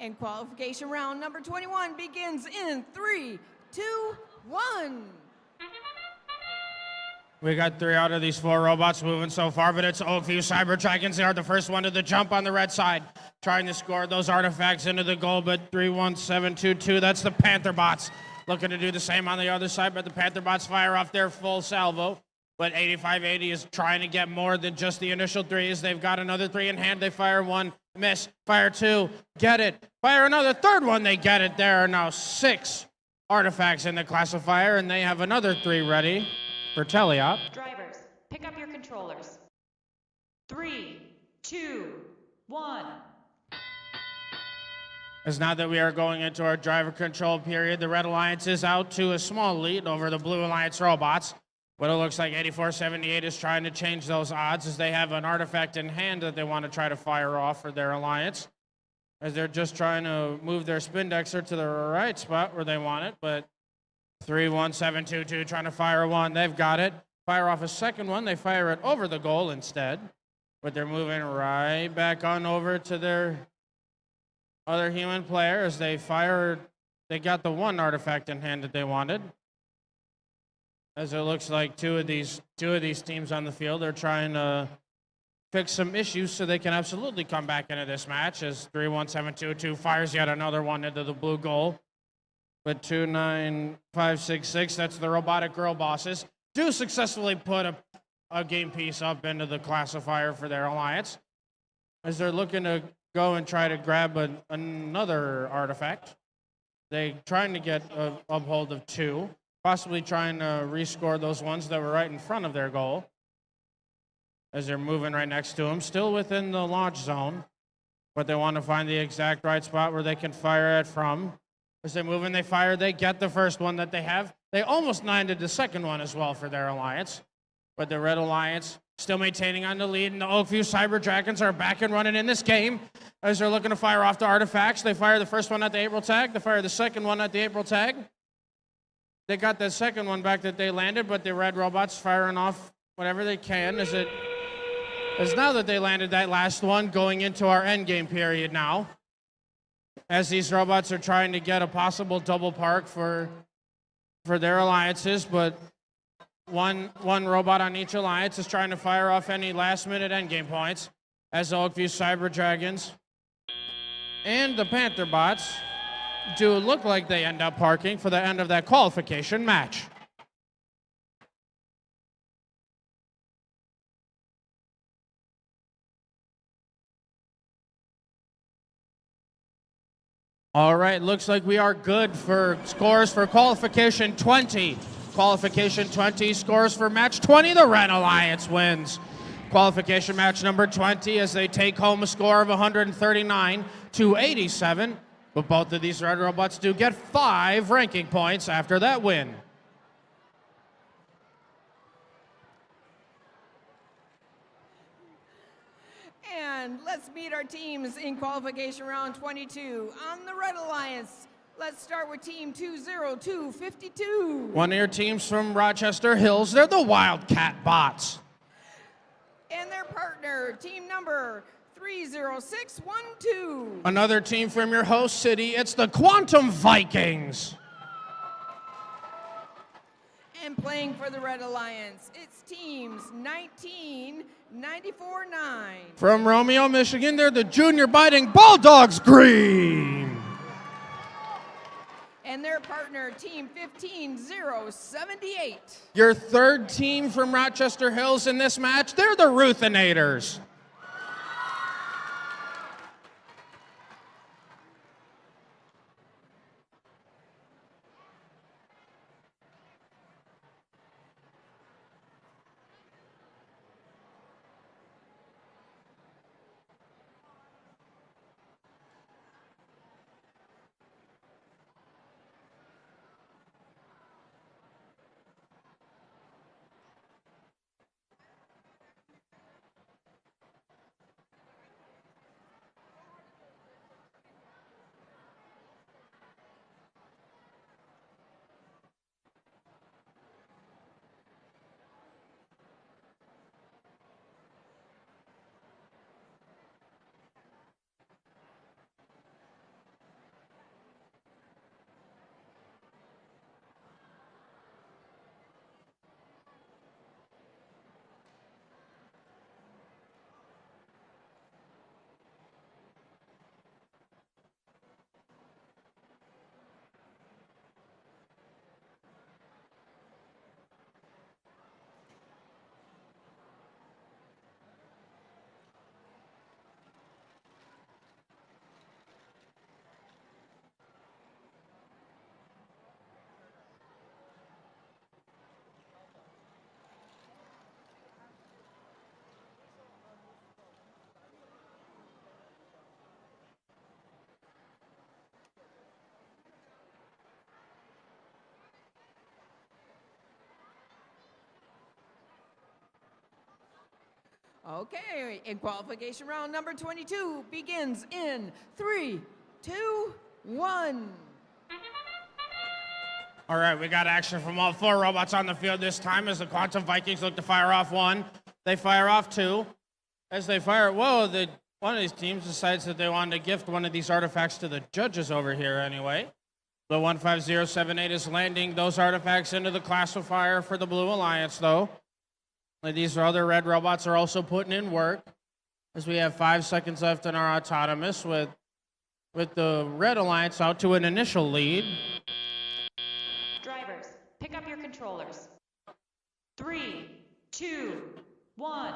And qualification round number 21 begins in 3, 2, 1. We got 3 out of these 4 robots moving so far, but it's Oakview Cyber Dragons. They are the first one to the jump on the red side, trying to score those artifacts into the goal, but 31722, that's the Panther bots. Looking to do the same on the other side, but the Panther bots fire off their full salvo. But 8580 is trying to get more than just the initial 3s. They've got another 3 in hand. They fire 1, miss, fire 2, get it. Fire another 3rd one, they get it. There are now 6 artifacts in the classifier, and they have another 3 ready for teleop. Drivers, pick up your controllers. 3, 2, 1. As now that we are going into our driver control period, the Red Alliance is out to a small lead over the Blue Alliance robots. But it looks like 8478 is trying to change those odds as they have an artifact in hand that they want to try to fire off for their alliance. As they're just trying to move their Spindexer to the right spot where they want it, but 31722 trying to fire 1, they've got it. Fire off a second one, they fire it over the goal instead. But they're moving right back on over to their other human player as they got the 1 artifact in hand that they wanted. As it looks like two of these teams on the field are trying to fix some issues so they can absolutely come back into this match as 31722 fires yet another one into the blue goal. But 29566, that's the robotic girl bosses, do successfully put a game piece up into the classifier for their alliance as they're looking to go and try to grab another artifact. They're trying to get a hold of 2. Possibly trying to rescore those ones that were right in front of their goal as they're moving right next to them, still within the launch zone, but they want to find the exact right spot where they can fire it from. As they move and they fire, they get the first one that they have. They almost landed the second one as well for their alliance, but the Red Alliance still maintaining on the lead, and the Oakview Cyber Dragons are back and running in this game as they're looking to fire off the artifacts. They fire the first one at the April tag, they fire the second one at the April tag. They got the second one back that they landed, but the red robots firing off whatever they can as now that they landed that last one, going into our end game period now. As these robots are trying to get a possible double park for their alliances, but one robot on each alliance is trying to fire off any last minute end game points as the Oakview Cyber Dragons and the Panther bots do look like they end up parking for the end of that qualification match. All right, looks like we are good for scores for qualification 20. Qualification 20 scores for match 20, the Red Alliance wins. Qualification match number 20 as they take home a score of 139 to 87. But both of these red robots do get 5 ranking points after that win. And let's meet our teams in qualification round 22. On the Red Alliance, let's start with team 20252. One of your teams from Rochester Hills, they're the Wildcat Bots. And their partner, team number 30612. Another team from your host city, it's the Quantum Vikings. And playing for the Red Alliance, it's teams 1994-9. From Romeo, Michigan, they're the Junior Biting Bulldogs Green. And their partner, team 15078. Your third team from Rochester Hills in this match, they're the Ruthinators. Okay, in qualification round number 22 begins in 3, 2, 1. All right, we got action from all 4 robots on the field this time as the Quantum Vikings look to fire off 1. They fire off 2. As they fire, one of these teams decides that they wanted to gift one of these artifacts to the judges over here anyway. The 15078 is landing those artifacts into the classifier for the Blue Alliance, though. And these other red robots are also putting in work as we have 5 seconds left in our autonomous with the Red Alliance out to an initial lead. Drivers, pick up your controllers. 3, 2, 1.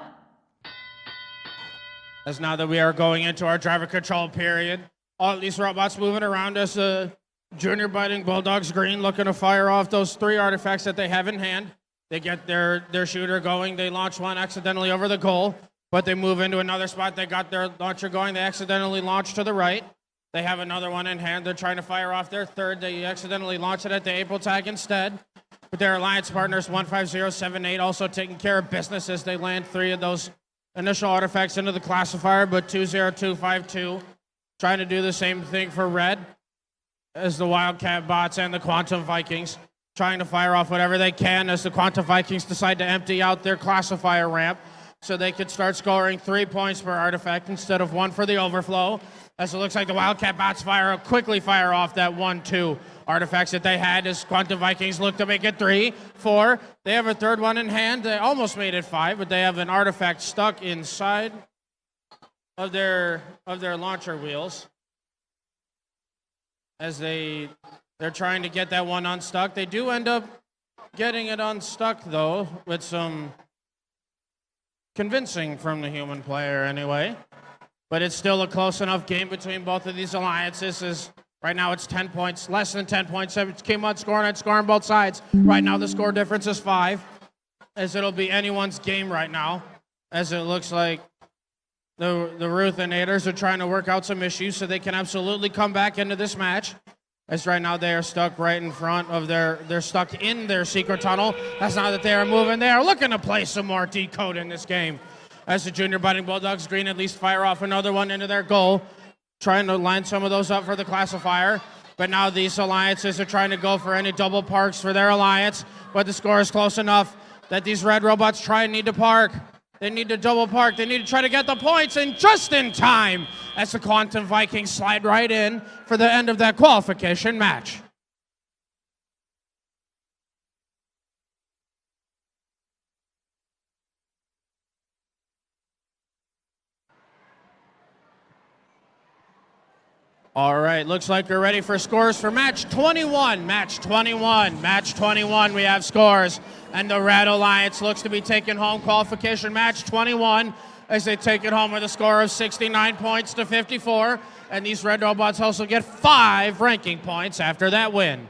As now that we are going into our driver control period, all these robots moving around us, Junior Biting Bulldogs Green looking to fire off those 3 artifacts that they have in hand. They get their shooter going. They launch one accidentally over the goal, but they move into another spot. They got their launcher going. They accidentally launch to the right. They have another one in hand. They're trying to fire off their 3rd. They accidentally launch it at the April tag instead. But their alliance partners, 15078, also taking care of business as they land 3 of those initial artifacts into the classifier, but 20252 trying to do the same thing for red as the Wildcat bots and the Quantum Vikings trying to fire off whatever they can as the Quantum Vikings decide to empty out their classifier ramp so they could start scoring 3 points per artifact instead of 1 for the overflow. As it looks like the Wildcat bots quickly fire off that 1-2 artifacts that they had as Quantum Vikings look to make it 3, 4. They have a 3rd one in hand. They almost made it 5, but they have an artifact stuck inside of their launcher wheels. As they're trying to get that one unstuck. They do end up getting it unstuck, though, with some convincing from the human player anyway. But it's still a close enough game between both of these alliances as right now it's 10 points, less than 10 points. It came on scoring both sides. Right now the score difference is 5, as it'll be anyone's game right now, as it looks like the Ruthinators are trying to work out some issues so they can absolutely come back into this match. As right now they are stuck right in front of they're stuck in their secret tunnel. That's now that they are moving. They are looking to play some more decode in this game. As the Junior Biting Bulldogs Green at least fire off another one into their goal, trying to line some of those up for the classifier. But now these alliances are trying to go for any double parks for their alliance, but the score is close enough that these red robots need to park. They need to double park. They need to try to get the points, and just in time as the Quantum Vikings slide right in for the end of that qualification match. All right, looks like we're ready for scores for match 21. Match 21. Match 21, we have scores. And the Red Alliance looks to be taking home qualification match 21 as they take it home with a score of 69 points to 54. And these Red Robots also get 5 ranking points after that win.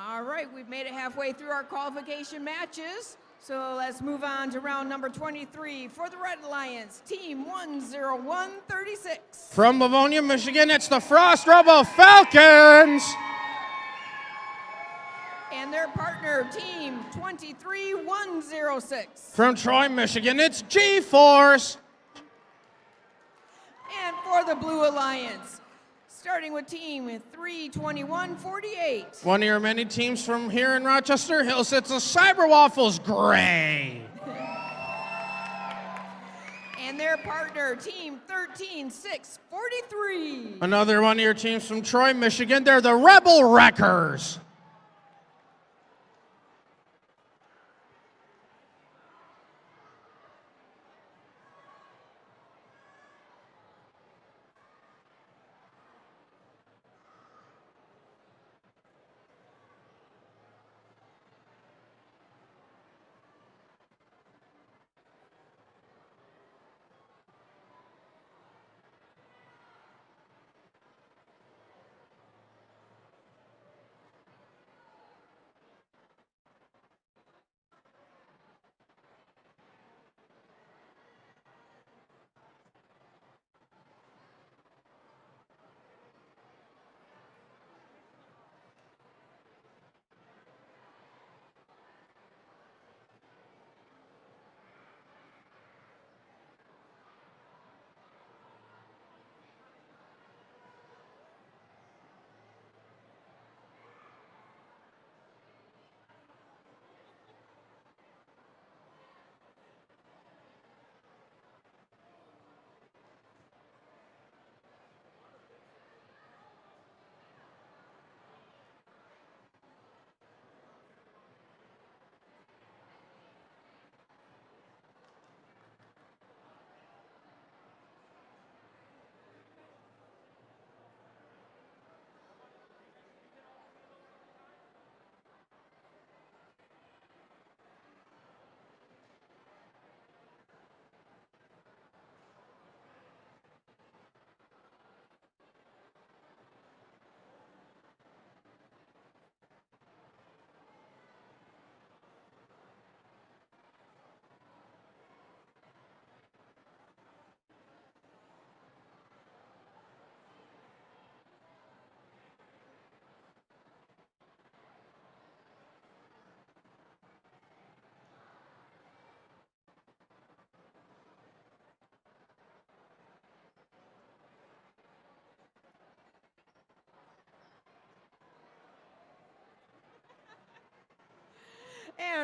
All right, we've made it halfway through our qualification matches. So let's move on to round number 23 for the Red Alliance, Team 10136. From Livonia, Michigan, it's the Frost Robo Falcons. And their partner, Team 23106. From Troy, Michigan, it's G-Force. And for the Blue Alliance, starting with Team 32148. One of your many teams from here in Rochester Hills, it's the Cyber Waffles Gray. And their partner, Team 13643. Another one of your teams from Troy, Michigan, they're the Rebel Wreckers.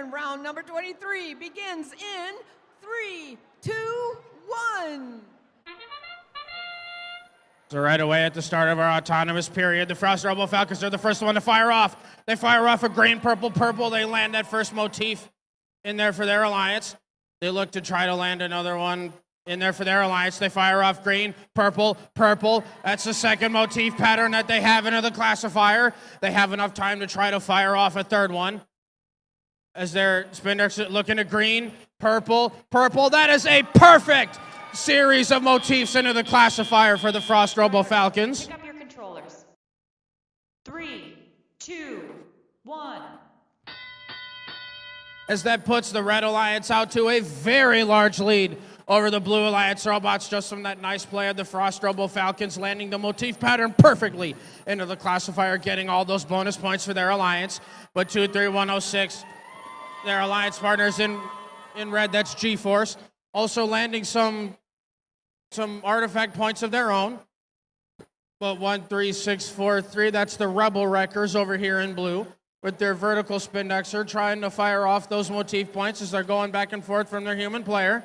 And round number 23 begins in 3, 2, 1. So right away at the start of our autonomous period, the Frost Robo Falcons are the first one to fire off. They fire off a green, purple, purple. They land that first motif in there for their alliance. They look to try to land another one in there for their alliance. They fire off green, purple, purple. That's the second motif pattern that they have into the classifier. They have enough time to try to fire off a third one. As their spin decks looking at green, purple, purple. That is a perfect series of motifs into the classifier for the Frost Robo Falcons. Pick up your controllers. 3, 2, 1. As that puts the Red Alliance out to a very large lead over the Blue Alliance robots, just from that nice play of the Frost Robo Falcons, landing the motif pattern perfectly into the classifier, getting all those bonus points for their alliance. But 23106, their alliance partners in red, that's G-Force, also landing some artifact points of their own. But 13643, that's the Rebel Wreckers over here in blue, with their vertical spindexer trying to fire off those motif points as they're going back and forth from their human player.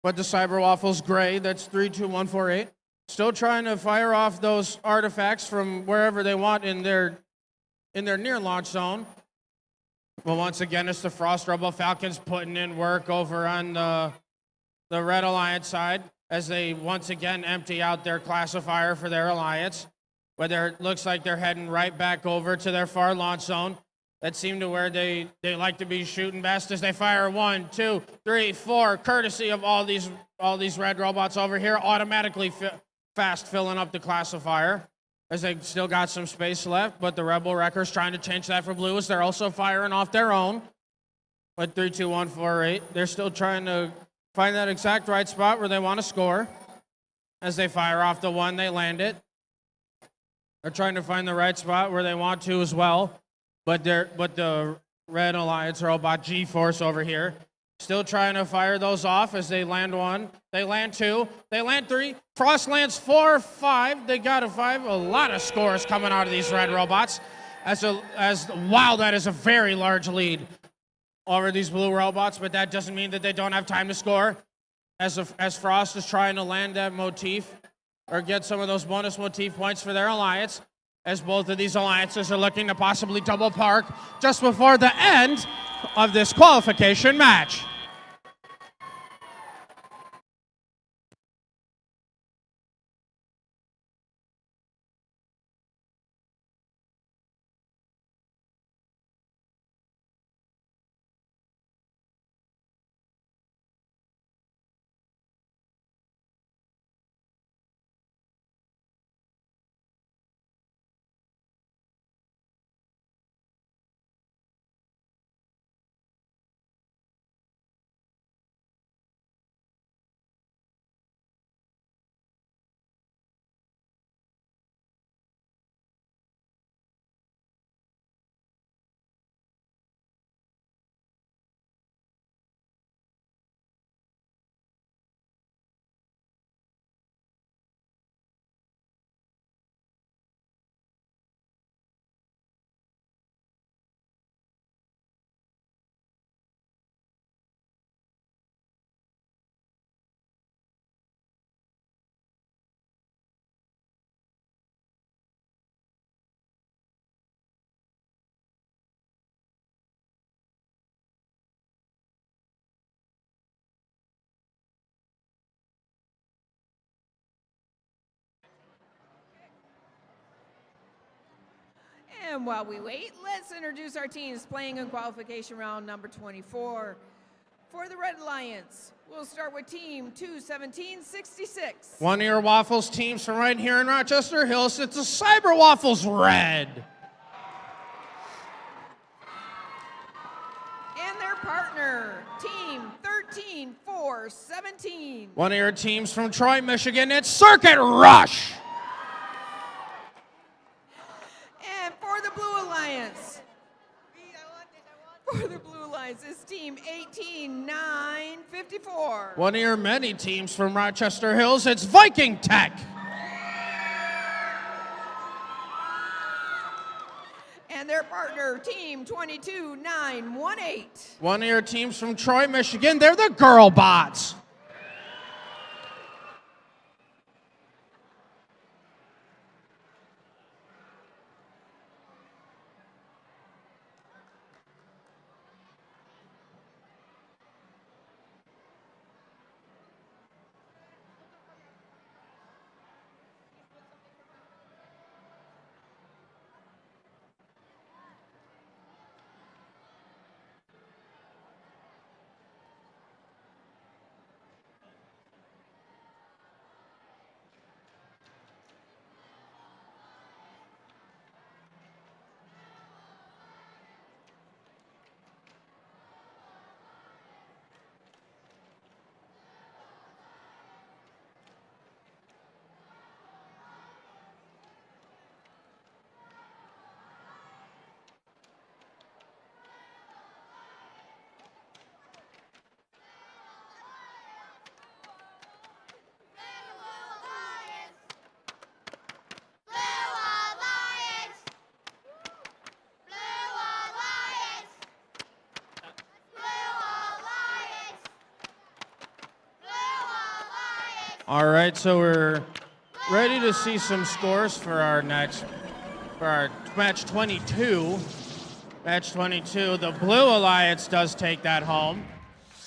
But the Cyber Waffles gray, that's 32148, still trying to fire off those artifacts from wherever they want in their near launch zone. But once again, it's the Frost Robo Falcons putting in work over on the Red Alliance side as they once again empty out their classifier for their alliance. But it looks like they're heading right back over to their far launch zone. That seemed to where they like to be shooting best as they fire 1, 2, 3, 4, courtesy of all these red robots over here, automatically fast filling up the classifier as they still got some space left. But the Rebel Wreckers trying to change that for blue as they're also firing off their own. But 32148, they're still trying to find that exact right spot where they want to score. As they fire off the 1, they land it. They're trying to find the right spot where they want to as well. But the Red Alliance robot G-Force over here still trying to fire those off as they land 1, they land 2, they land 3. Frost lands 4, 5. They got a 5. A lot of scores coming out of these red robots. Wow, that is a very large lead over these blue robots. But that doesn't mean that they don't have time to score. As Frost is trying to land that motif or get some of those bonus motif points for their alliance, as both of these alliances are looking to possibly double park just before the end of this qualification match. And while we wait, let's introduce our teams playing in qualification round number 24. For the Red Alliance, we'll start with team 21766. One of your Waffles teams from right here in Rochester Hills, it's the Cyber Waffles Red. And their partner, team 13417. One of your teams from Troy, Michigan, it's Circuit Rush. And for the Blue Alliance, is team 18954. One of your many teams from Rochester Hills, it's Viking Tech. And their partner, Team 22918. One of your teams from Troy, Michigan, they're the Girl Bots. All right, so we're ready to see some scores for our match 22. Match 22, the Blue Alliance does take that home.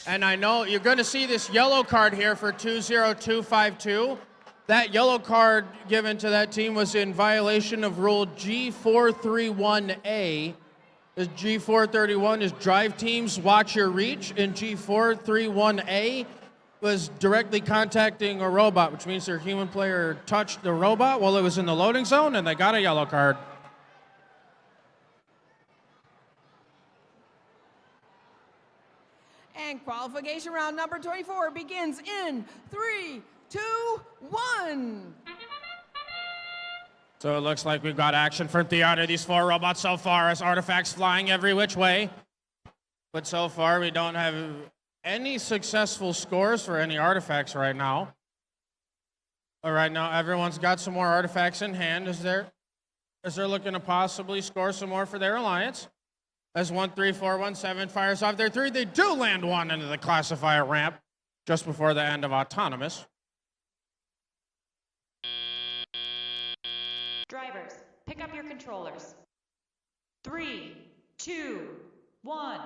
And I know you're going to see this yellow card here for 20252. That yellow card given to that team was in violation of rule G431A. As G431 is drive teams watch your reach, and G431A was directly contacting a robot, which means their human player touched the robot while it was in the loading zone, and they got a yellow card. And qualification round number 24 begins in 3, 2, 1. So it looks like we've got action from out of these four robots so far, as artifacts flying every which way. But so far we don't have any successful scores for any artifacts right now. But right now everyone's got some more artifacts in hand as they're looking to possibly score some more for their alliance. As 13417 fires off their three, they do land one into the classifier ramp just before the end of autonomous. Drivers, pick up your controllers. 3, 2, 1.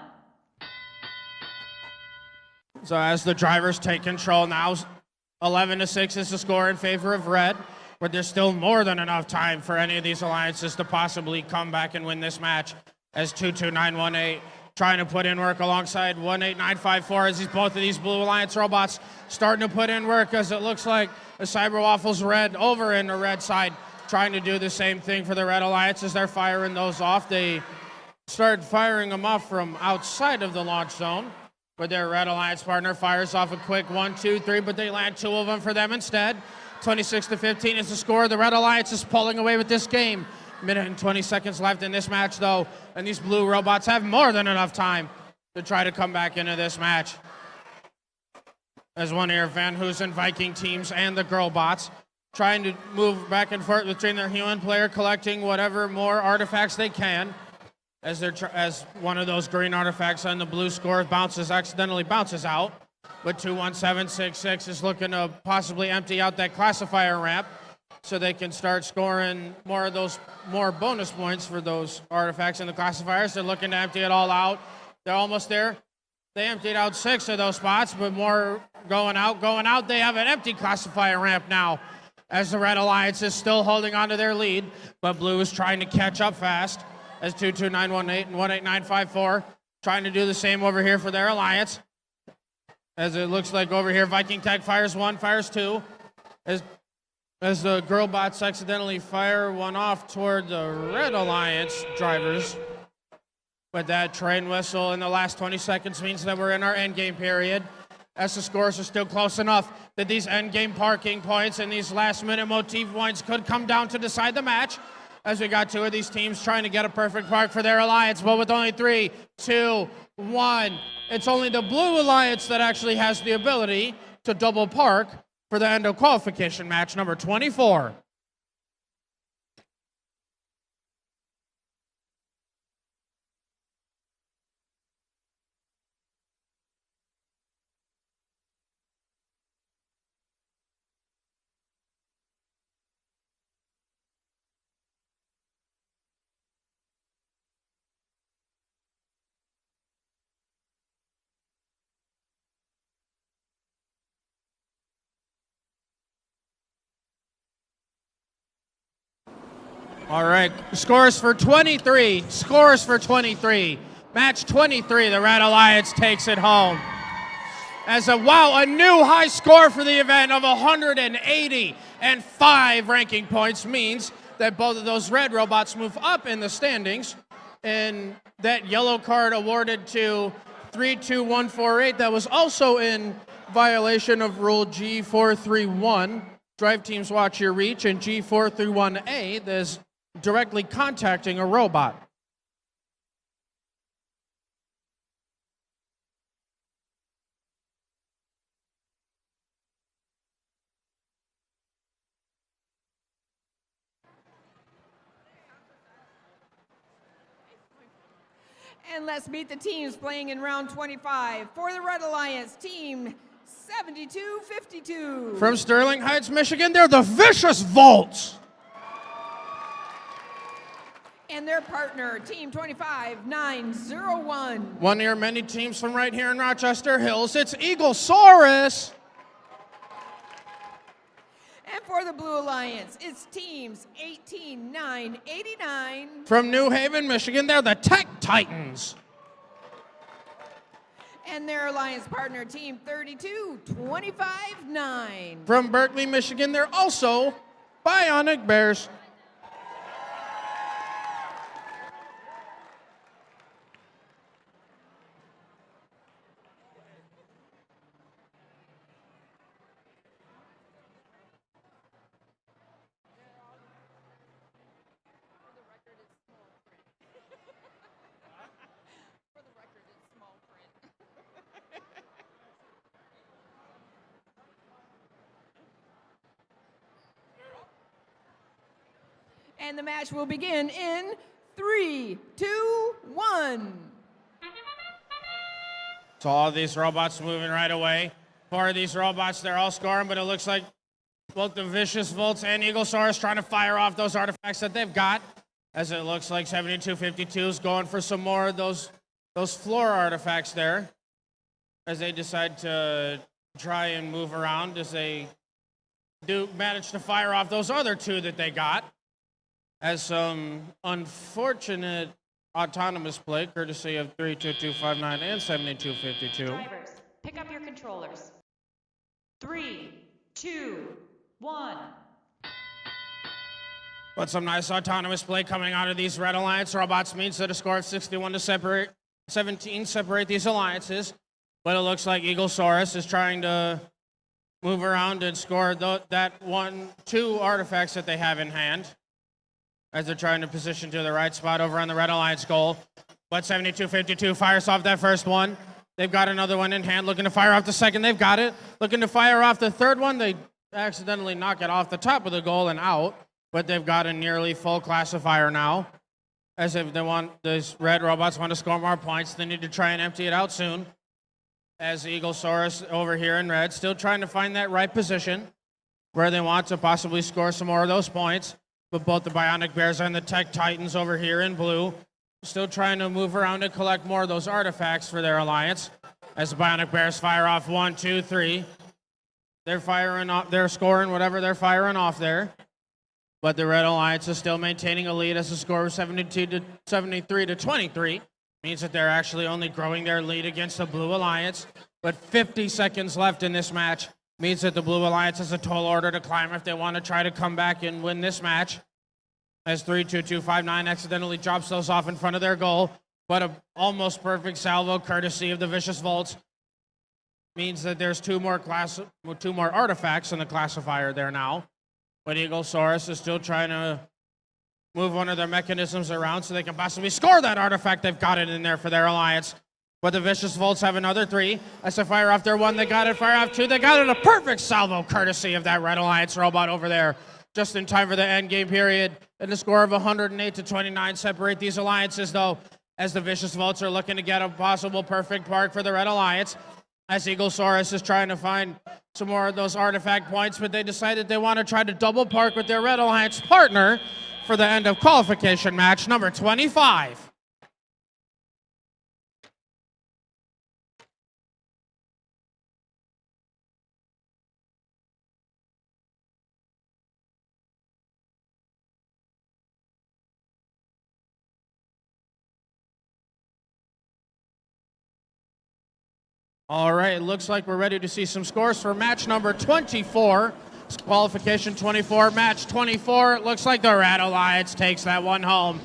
So as the drivers take control now, 11-6 is the score in favor of red, but there's still more than enough time for any of these alliances to possibly come back and win this match, as 22918 trying to put in work alongside 18954 as both of these Blue Alliance robots starting to put in work, as it looks like the Cyber Waffles red over in the red side trying to do the same thing for the Red Alliance as they're firing those off. They start firing them off from outside of the launch zone, but their Red Alliance partner fires off a quick 1, 2, 3, but they land two of them for them instead. 26-15 is the score. The Red Alliance is pulling away with this game. Minute and 20 seconds left in this match, though, and these blue robots have more than enough time to try to come back into this match. As one of your Van Hoosen Viking teams and the girl bots trying to move back and forth between their human player, collecting whatever more artifacts they can, as one of those green artifacts on the blue score accidentally bounces out. But 21766 is looking to possibly empty out that classifier ramp so they can start scoring more bonus points for those artifacts in the classifiers. They're looking to empty it all out. They're almost there. They emptied out 6 of those spots, but more going out. They have an empty classifier ramp now, as the Red Alliance is still holding on to their lead, but Blue is trying to catch up fast, as 22918 and 18954 trying to do the same over here for their alliance. As it looks like over here, Viking Tech fires 1, fires 2, as the girl bots accidentally fire one off toward the Red Alliance drivers. But that train whistle in the last 20 seconds means that we're in our endgame period, as the scores are still close enough that these endgame parking points and these last-minute motif points could come down to decide the match, as we got two of these teams trying to get a perfect park for their alliance, but with only 3, 2, 1. It's only the Blue Alliance that actually has the ability to double park for the end of qualification match number 24. All right, scores for 23. Scores for 23. Match 23, the Red Alliance takes it home. As a new high score for the event of 180 and 5 ranking points means that both of those red robots move up in the standings. And that yellow card awarded to 32148, that was also in violation of rule G431. Drive teams watch your reach, and G431A, that is directly contacting a robot. And let's meet the teams playing in round 25. For the Red Alliance, team 7252. From Sterling Heights, Michigan, they're the Vicious Volts. And their partner, team 25901. One of your many teams from right here in Rochester Hills, it's Eaglesaurus. And for the Blue Alliance, it's teams 18989. From New Haven, Michigan, they're the Tech Titans. And their alliance partner, team 32259. From Berkeley, Michigan, they're also Bionic Bears. And the match will begin in 3, 2, 1. So all these robots moving right away. 4 of these robots, they're all scoring, but it looks like both the Vicious Volts and Eaglesaurus trying to fire off those artifacts that they've got. As it looks like 7252 is going for some more of those floor artifacts there. As they decide to try and move around, as they do manage to fire off those other 2 that they got. As some unfortunate autonomous play, courtesy of 32259 and 7252. Drivers, pick up your controllers. 3, 2, 1. But some nice autonomous play coming out of these Red Alliance robots means that a score of 61 to 17 separate these alliances. But it looks like Eaglesaurus is trying to move around and score that 2 artifacts that they have in hand, as they're trying to position to the right spot over on the Red Alliance goal. But 7252 fires off that first one. They've got another one in hand, looking to fire off the second. They've got it. Looking to fire off the third one. They accidentally knock it off the top of the goal and out. But they've got a nearly full classifier now. As if these red robots want to score more points, they need to try and empty it out soon. As Eaglesaurus over here in red, still trying to find that right position where they want to possibly score some more of those points. But both the Bionic Bears and the Tech Titans over here in blue still trying to move around and collect more of those artifacts for their alliance. As the Bionic Bears fire off 1, 2, 3. They're scoring whatever they're firing off there. But the Red Alliance is still maintaining a lead as a score of 73 to 23. Means that they're actually only growing their lead against the Blue Alliance. But 50 seconds left in this match means that the Blue Alliance has a tall order to climb if they want to try to come back and win this match. As 32259 accidentally drops those off in front of their goal. But a almost perfect salvo courtesy of the Vicious Volts means that there's 2 more artifacts in the classifier there now. But Eaglesaurus is still trying to move one of their mechanisms around so they can possibly score that artifact. They've got it in there for their alliance. But the Vicious Volts have another 3. As they fire off their 1, they got it. Fire off 2, they got it. A perfect salvo courtesy of that Red Alliance robot over there. Just in time for the end game period. And the score of 108 to 29 separate these alliances, though, as the Vicious Volts are looking to get a possible perfect park for the Red Alliance. As Eaglesaurus is trying to find some more of those artifact points, but they decided they want to try to double park with their Red Alliance partner for the end of qualification match number 25. All right, it looks like we're ready to see some scores for match number 24. It's qualification 24, match 24. It looks like the Red Alliance takes that one home.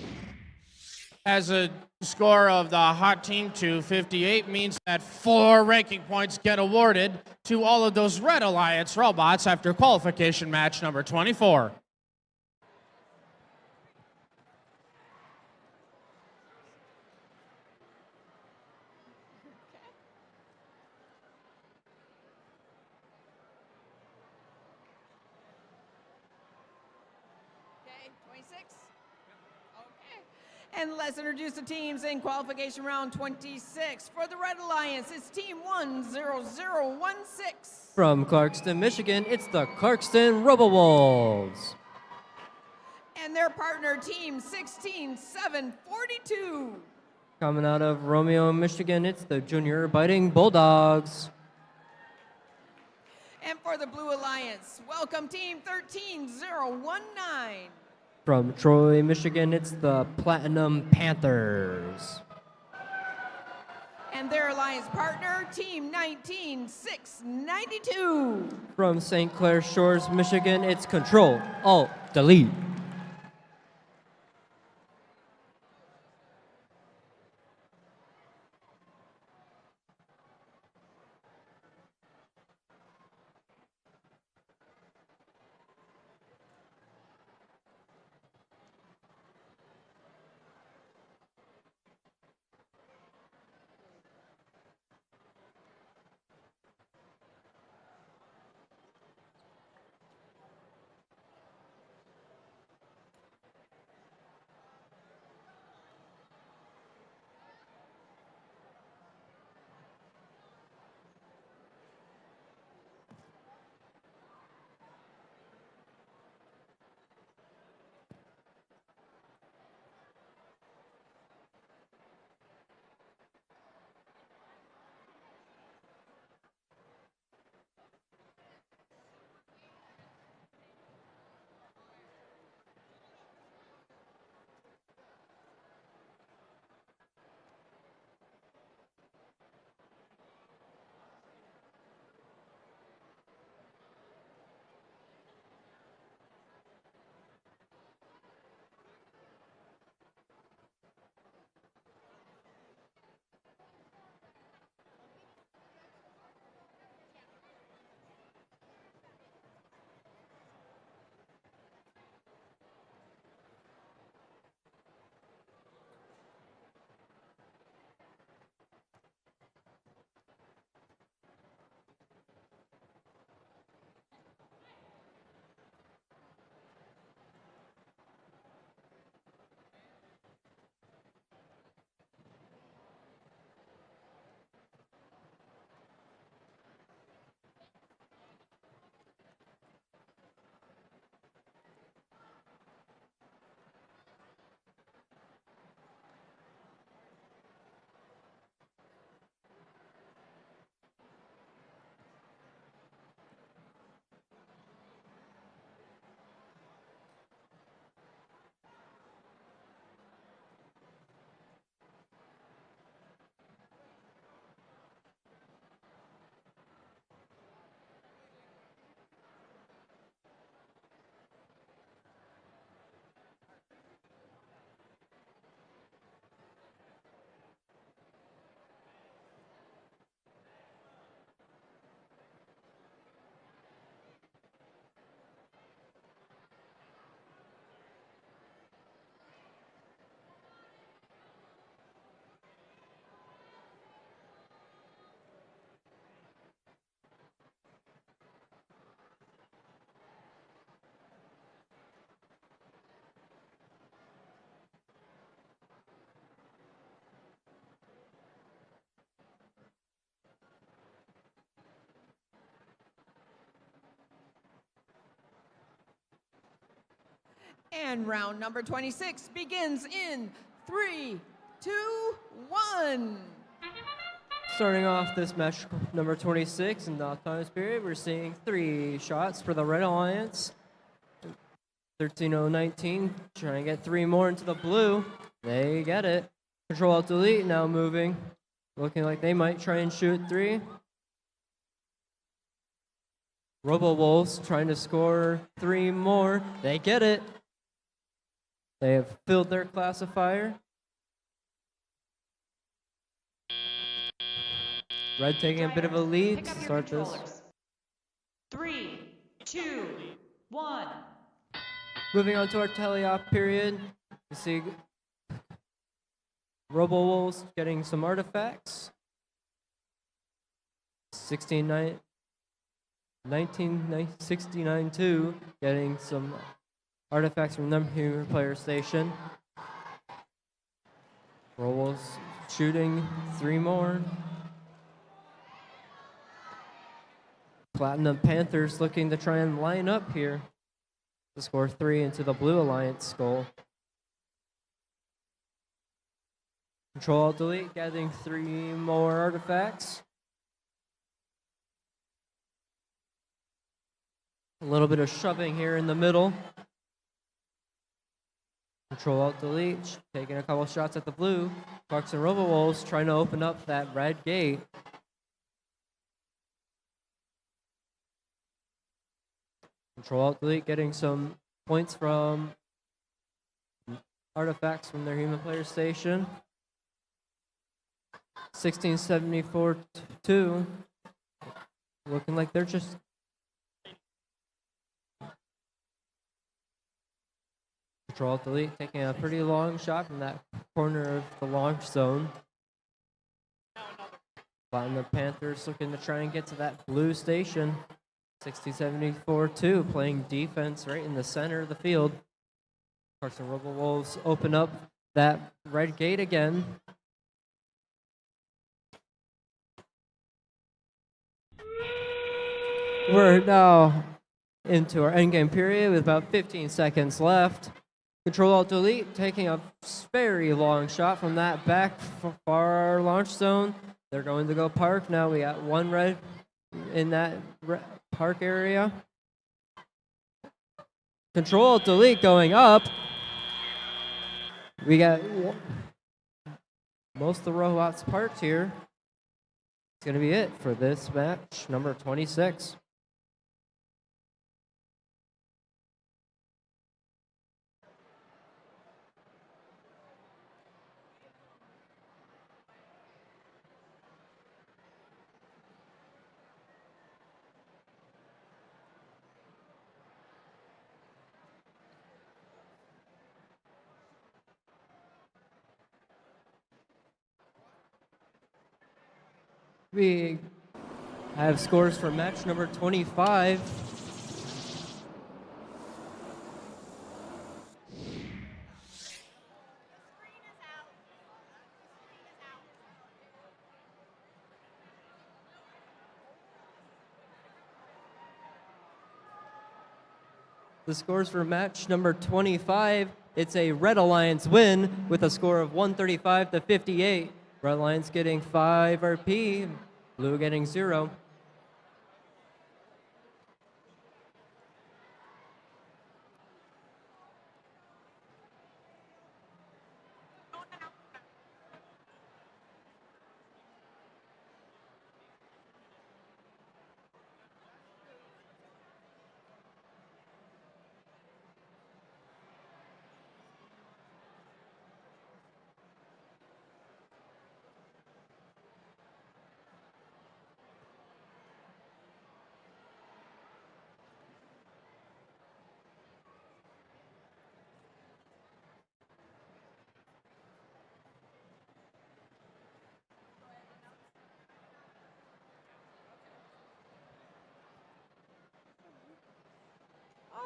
As a score of the hot team 258 means that 4 ranking points get awarded to all of those Red Alliance robots after qualification match number 24. Okay, 26. Okay. And let's introduce the teams in qualification round 26. For the Red Alliance, it's team 10016. From Clarkston, Michigan, it's the Clarkston RoboWolves. And their partner team 16742. Coming out of Romeo, Michigan, it's the Junior Biting Bulldogs. And for the Blue Alliance, welcome team 13019. From Troy, Michigan, it's the Platinum Panthers. And their alliance partner, team 19692. From St. Clair Shores, Michigan, it's Control, Alt, Delete. And round number 26 begins in 3, 2, 1. Starting off this match number 26 in the autonomous period, we're seeing 3 shots for the Red Alliance. 13019 trying to get 3 more into the blue. They get it. Control Alt Delete now moving. Looking like they might try and shoot three. Robo Wolves trying to score three more. They get it. They have filled their classifier. Red taking a bit of a lead Pick to up your start this. controllers. 3, 2, 1. Moving on to our teleop period. You see Robo Wolves getting some artifacts. 1969-2 getting some artifacts from them here player station. Robo Wolves shooting three more. Platinum Panthers looking to try and line up here to score three into the Blue Alliance goal. Control-Alt-Delete getting three more artifacts. A little bit of shoving here in the middle. Control-Alt-Delete taking a couple shots at the blue. Bucks and Robo Wolves trying to open up that red gate. Control-Alt-Delete getting some points from artifacts from their human player station. 1674-2. Looking like they're just Control-Delete taking a pretty long shot from that corner of the launch zone. Platinum Panthers looking to try and get to that blue station. 60-74-2 playing defense right in the center of the field. Carson Robo Wolves open up that red gate again. We're now into our endgame period with about 15 seconds left. Control-Alt-Delete taking a very long shot from that back far launch zone. They're going to go park now. We got one red in that park area. Control-Delete going up. We got most of the robots parked here. It's going to be it for this match, number 26. We have scores for match number 25. The scores for match number 25, it's a Red Alliance win with a score of 135-58. Red Alliance getting 5 RP, Blue getting 0.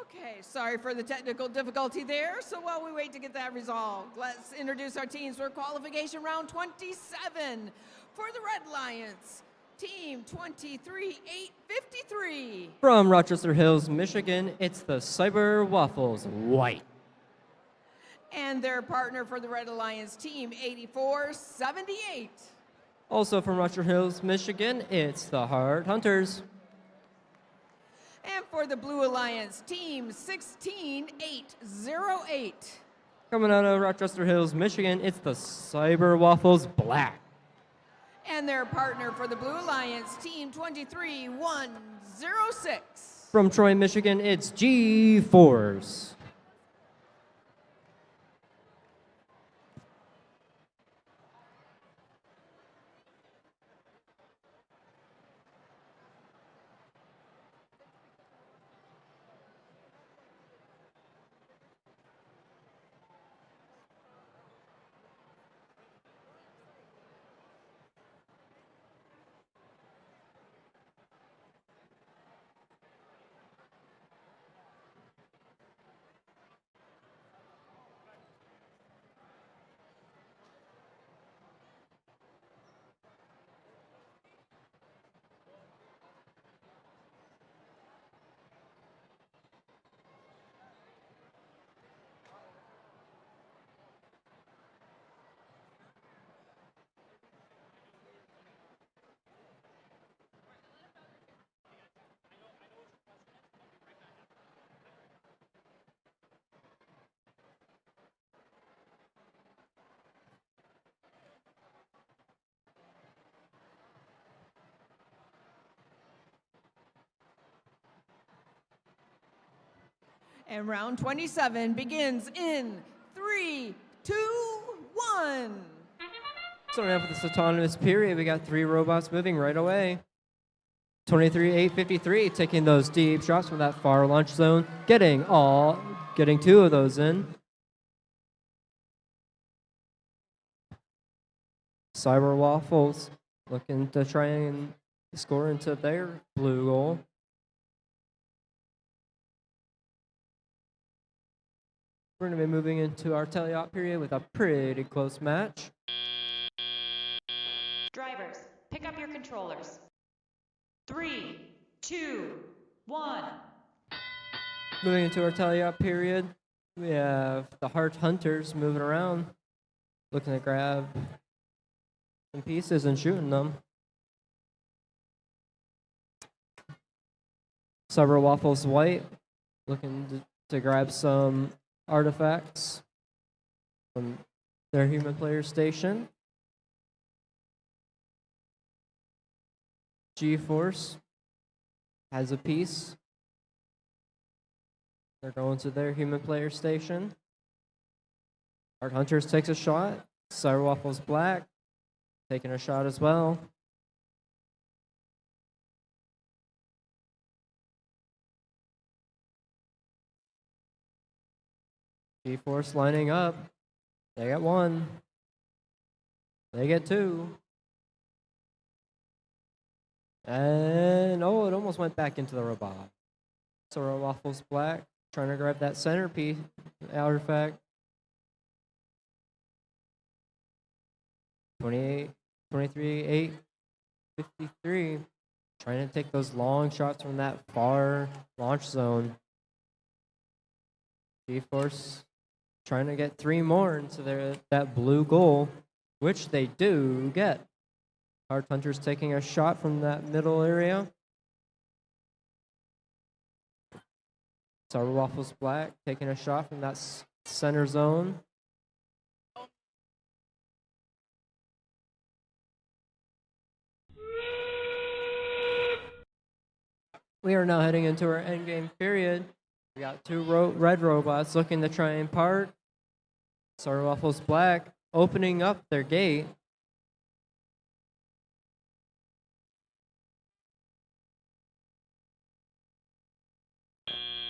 Okay, sorry for the technical difficulty there. So while we wait to get that resolved, let's introduce our teams for qualification round 27. For the Red Alliance, team 23-853. From Rochester Hills, Michigan, it's the Cyber Waffles White. And their partner for the Red Alliance, team 84-78. Also from Rochester Hills, Michigan, it's the Heart Hunters. And for the Blue Alliance, team 16-808. Coming out of Rochester Hills, Michigan, it's the Cyber Waffles Black. And their partner for the Blue Alliance, Team 23106. From Troy, Michigan, it's G-Force. And round 27 begins in 3, 2, 1. Starting off with this autonomous period, we got 3 robots moving right away. 23-853 taking those deep shots from that far launch zone, getting 2 of those in. Cyber Waffles looking to try and score into their blue goal. We're going to be moving into our teleop period with a pretty close match. Drivers, pick up your controllers. 3, 2, 1. Moving into our teleop period, we have the Heart Hunters moving around, looking to grab some pieces and shooting them. Cyber Waffles White looking to grab some artifacts from their human player station. G-Force has a piece. They're going to their human player station. Art Hunters takes a shot. Cyber Waffles Black taking a shot as well. G-Force lining up. They get 1. They get 2. And, oh, it almost went back into the robot. So Waffles Black trying to grab that centerpiece artifact. 23-8, 53. Trying to take those long shots from that far launch zone. G-Force trying to get 3 more into that blue goal, which they do get. Heart Hunters taking a shot from that middle area. Cyber Waffles Black taking a shot from that center zone. We are now heading into our endgame period. We got 2 red robots looking to try and park. Cyber Waffles Black opening up their gate.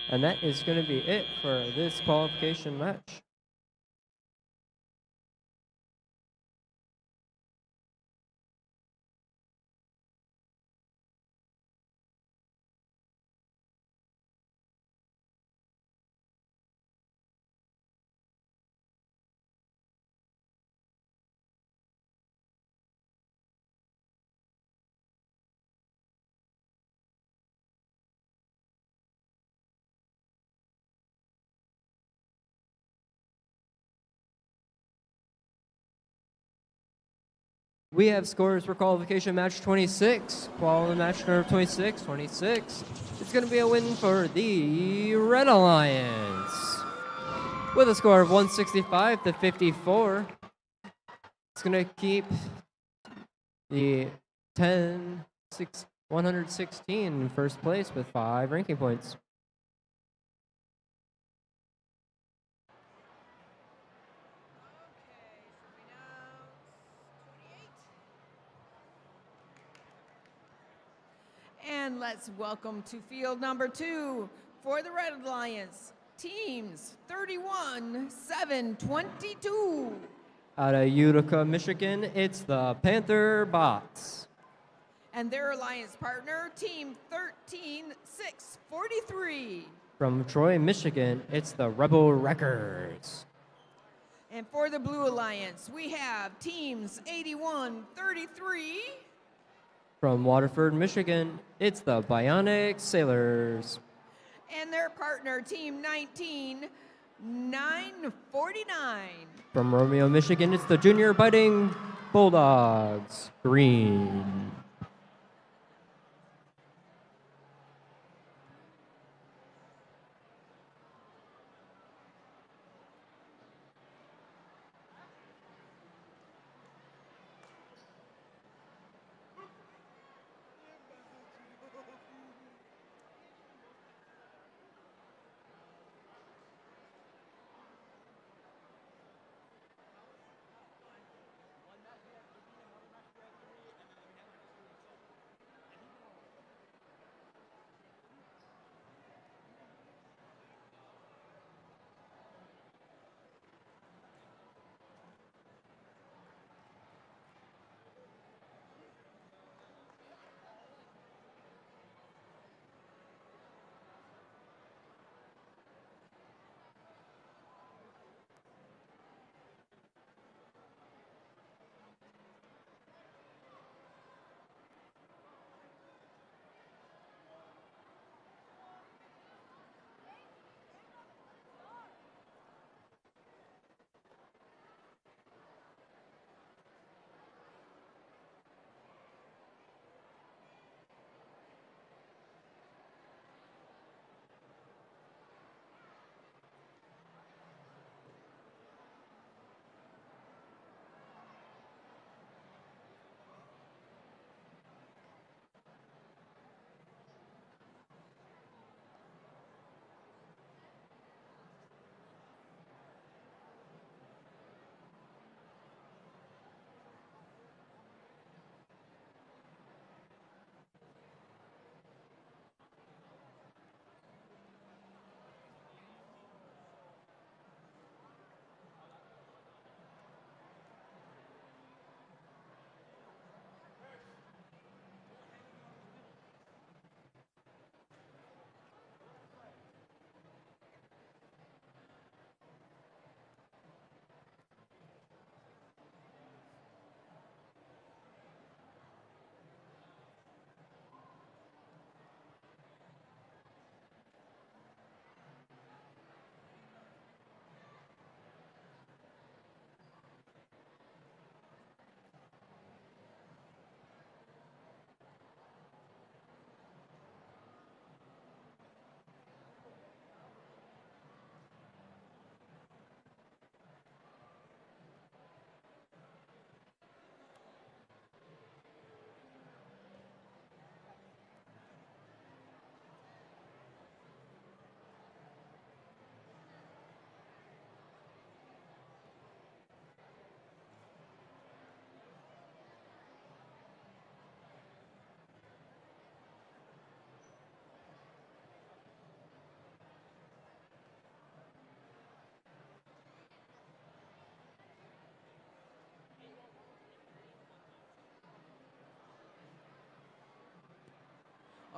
And that is going to be it for this qualification match. We have scores for qualification match 26. Qualification match number 26. 26. It's going to be a win for the Red Alliance with a score of 165-54. It's going to keep The 116 in first place with 5 ranking points. And let's welcome to field number 2 for the Red Alliance, teams 31-7-22. Out of Utica, Michigan, it's the Panther Bots. And their alliance partner, team 13-6-43. From Troy, Michigan, it's the Rebel Wreckers. And for the Blue Alliance, we have teams 81-33. From Waterford, Michigan, it's the Bionic Sailors. And their partner, team 19-9-49. From Romeo, Michigan, it's the Junior Biting Bulldogs. Green.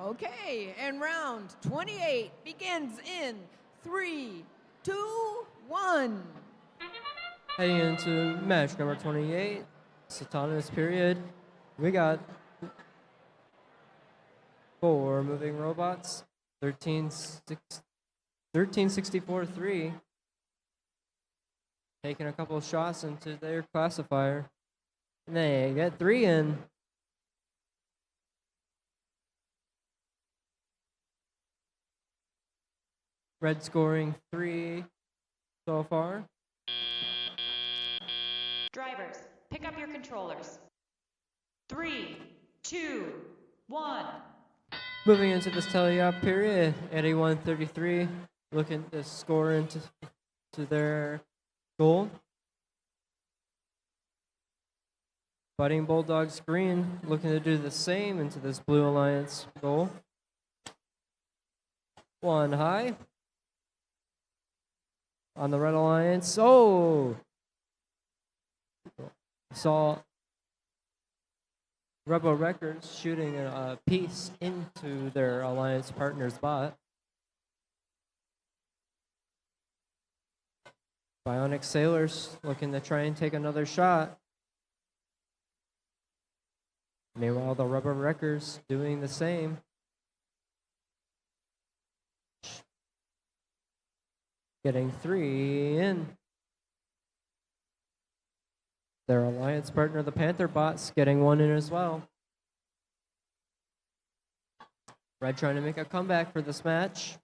Okay, and round 28 begins in 3, 2, 1. Heading into match number 28, autonomous period. We got 4 moving robots, 1364-3, taking a couple of shots into their classifier. And they get 3 in. Red scoring 3 so far. Drivers, pick up your controllers. 3, 2, 1. Moving into this teleop period, 81-33, looking to score into their goal. Fighting Bulldogs green looking to do the same into this Blue Alliance goal. One high. On the Red Alliance. Oh! Saw Rebel Records shooting a piece into their Alliance partner's bot. Bionic Sailors looking to try and take another shot. Meanwhile, the Rubber Wreckers doing the same. Getting 3 in. Their alliance partner, the Panther Bots, getting 1 in as well. Red trying to make a comeback for this match.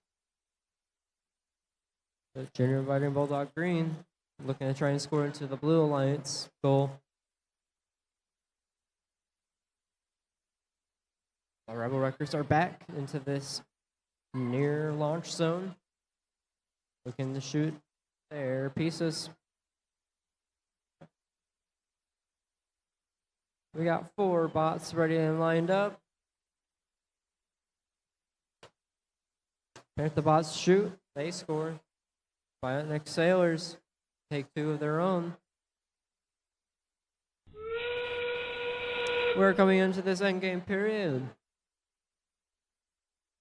The Junior Fighting Bulldog Green looking to try and score into the Blue Alliance goal. The Rebel Wreckers are back into this near launch zone. Looking to shoot their pieces. We got 4 bots ready and lined up. If the bots shoot, they score. Bionic Sailors take 2 of their own. We're coming into this endgame period.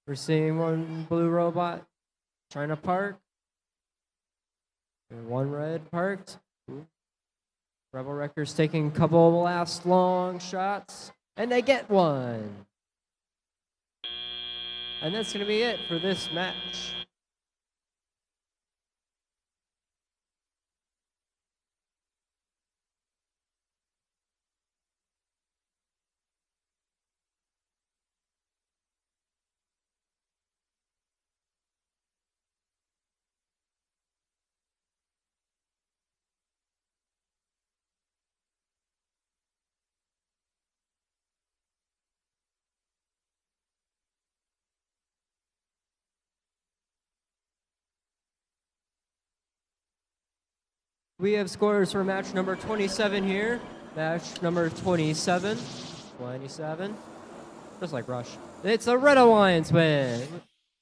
We're seeing 1 blue robot trying to park. And 1 red parked. Rebel Wreckers taking a couple last long shots. And they get 1. And that's going to be it for this match. We have scores for match number 27 here. Match number 27. 27. Just like Rush. It's a Red Alliance win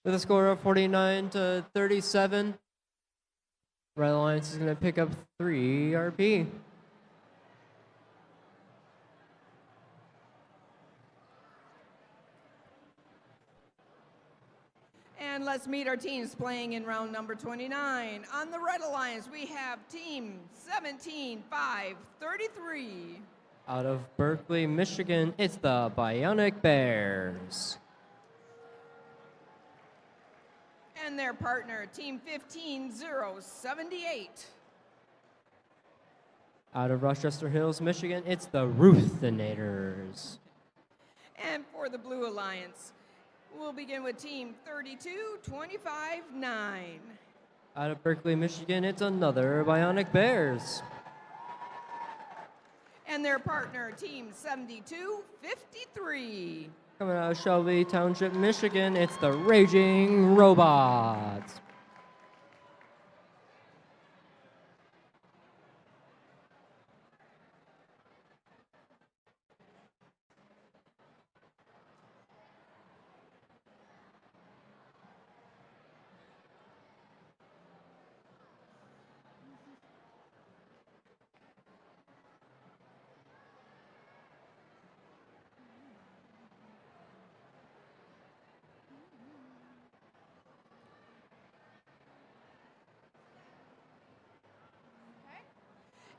with a score of 49-37. Red Alliance is going to pick up 3 RP. And let's meet our teams playing in round number 29. On the Red Alliance, we have team 17-5-33. Out of Berkeley, Michigan, it's the Bionic Bears. And their partner, team 15-0-78. Out of Rochester Hills, Michigan, it's the Ruthinators. And for the Blue Alliance, we'll begin with team 32-25-9. Out of Berkeley, Michigan, it's another Bionic Bears. And their partner, team 72-53. Coming out of Shelby Township, Michigan, it's the Raging Robots.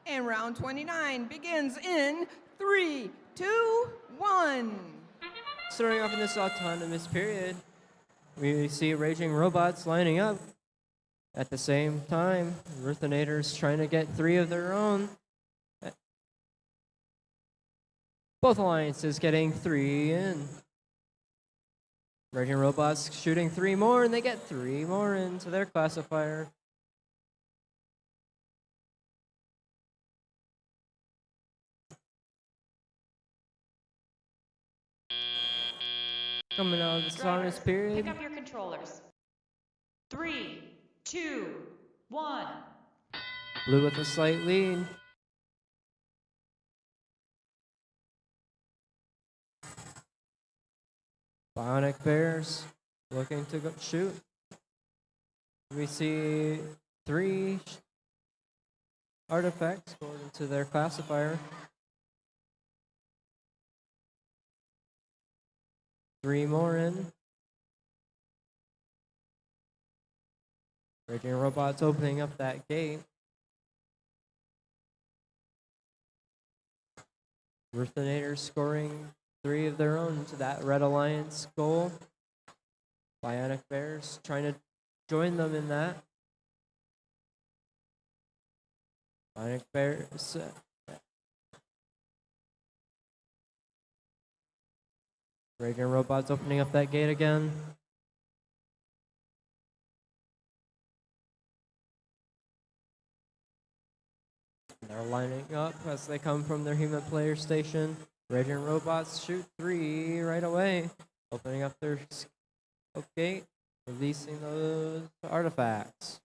And round 29 begins in 3, 2, 1. Starting off in this autonomous period, we see Raging Robots lining up. At the same time, Ruthinators trying to get 3 of their own. Both alliances getting 3 in. Raging Robots shooting 3 more, and they get 3 more into their classifier. Coming out of the soundness Drivers, period. pick up your controllers. 3, 2, 1. Blue with a slight lead. Bionic Bears looking to go shoot. We see 3 artifacts going into their classifier. 3 more in. Raging Robots opening up that gate. Ruthinators scoring 3 of their own to that Red Alliance goal. Bionic Bears trying to join them in that. Bionic Bears. Raging Robots opening up that gate again. They're lining up as they come from their human player station. Raging Robots shoot 3 right away, opening up their scope gate, releasing those artifacts.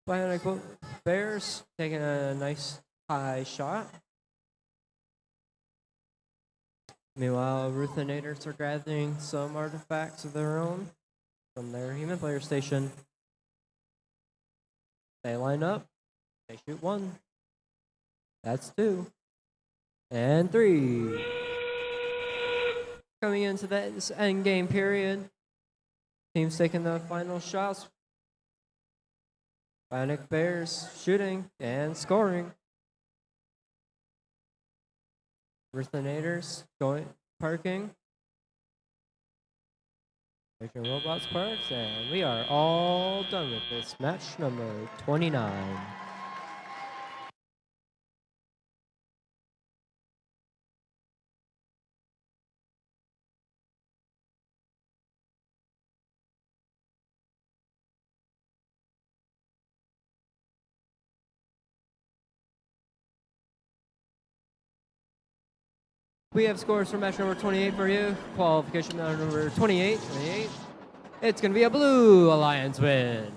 Bionic Bears taking a nice high shot. Meanwhile, Ruthinators are gathering some artifacts of their own from their human player station. They line up. They shoot 1. That's 2. And 3. Coming into this end game period. Teams taking the final shots. Bionic Bears shooting and scoring. Ruthinators going parking. Raging Robots parks, and we are all done with this match number 29. We have scores for match number 28 for you. Qualification number 28. It's going to be a Blue Alliance win.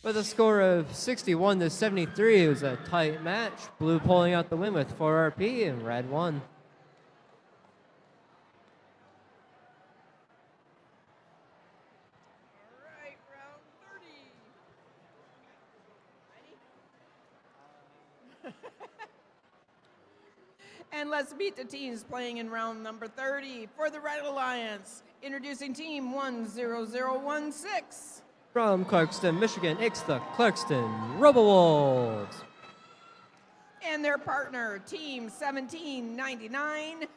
With a score of 61-73, it was a tight match. Blue pulling out the win with 4 RP and Red 1. And let's meet the teams playing in round number 30 for the Red Alliance. Introducing team 10016. From Clarkston, Michigan, it's the Clarkston RoboWolves. And their partner, team 1799-3.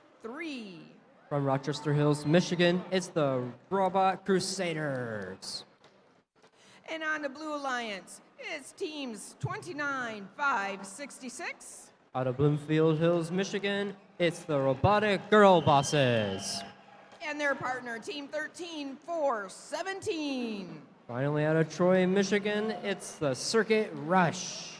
From Rochester Hills, Michigan, it's the Robot Crusaders. And on the Blue Alliance, it's teams 29-566. Out of Bloomfield Hills, Michigan, it's the Robotic Girl Bosses. And their partner, team 13-417. Finally out of Troy, Michigan, it's the Circuit Rush.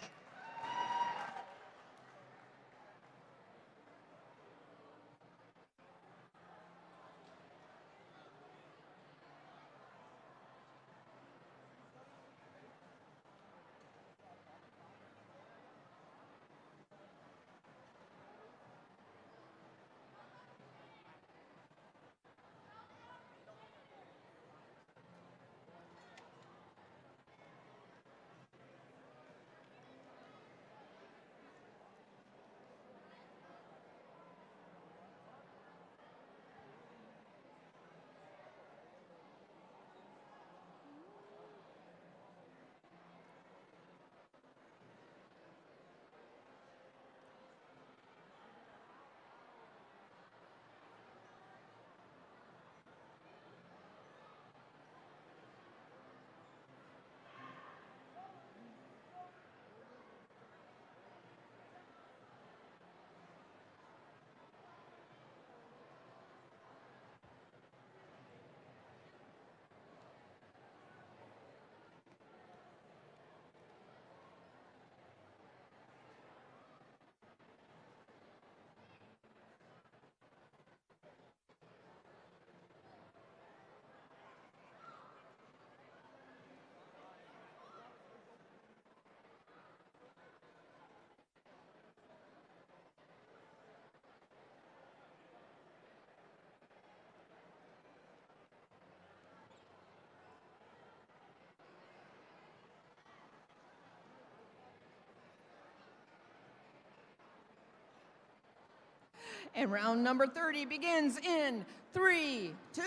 And round number 30 begins in 3, 2,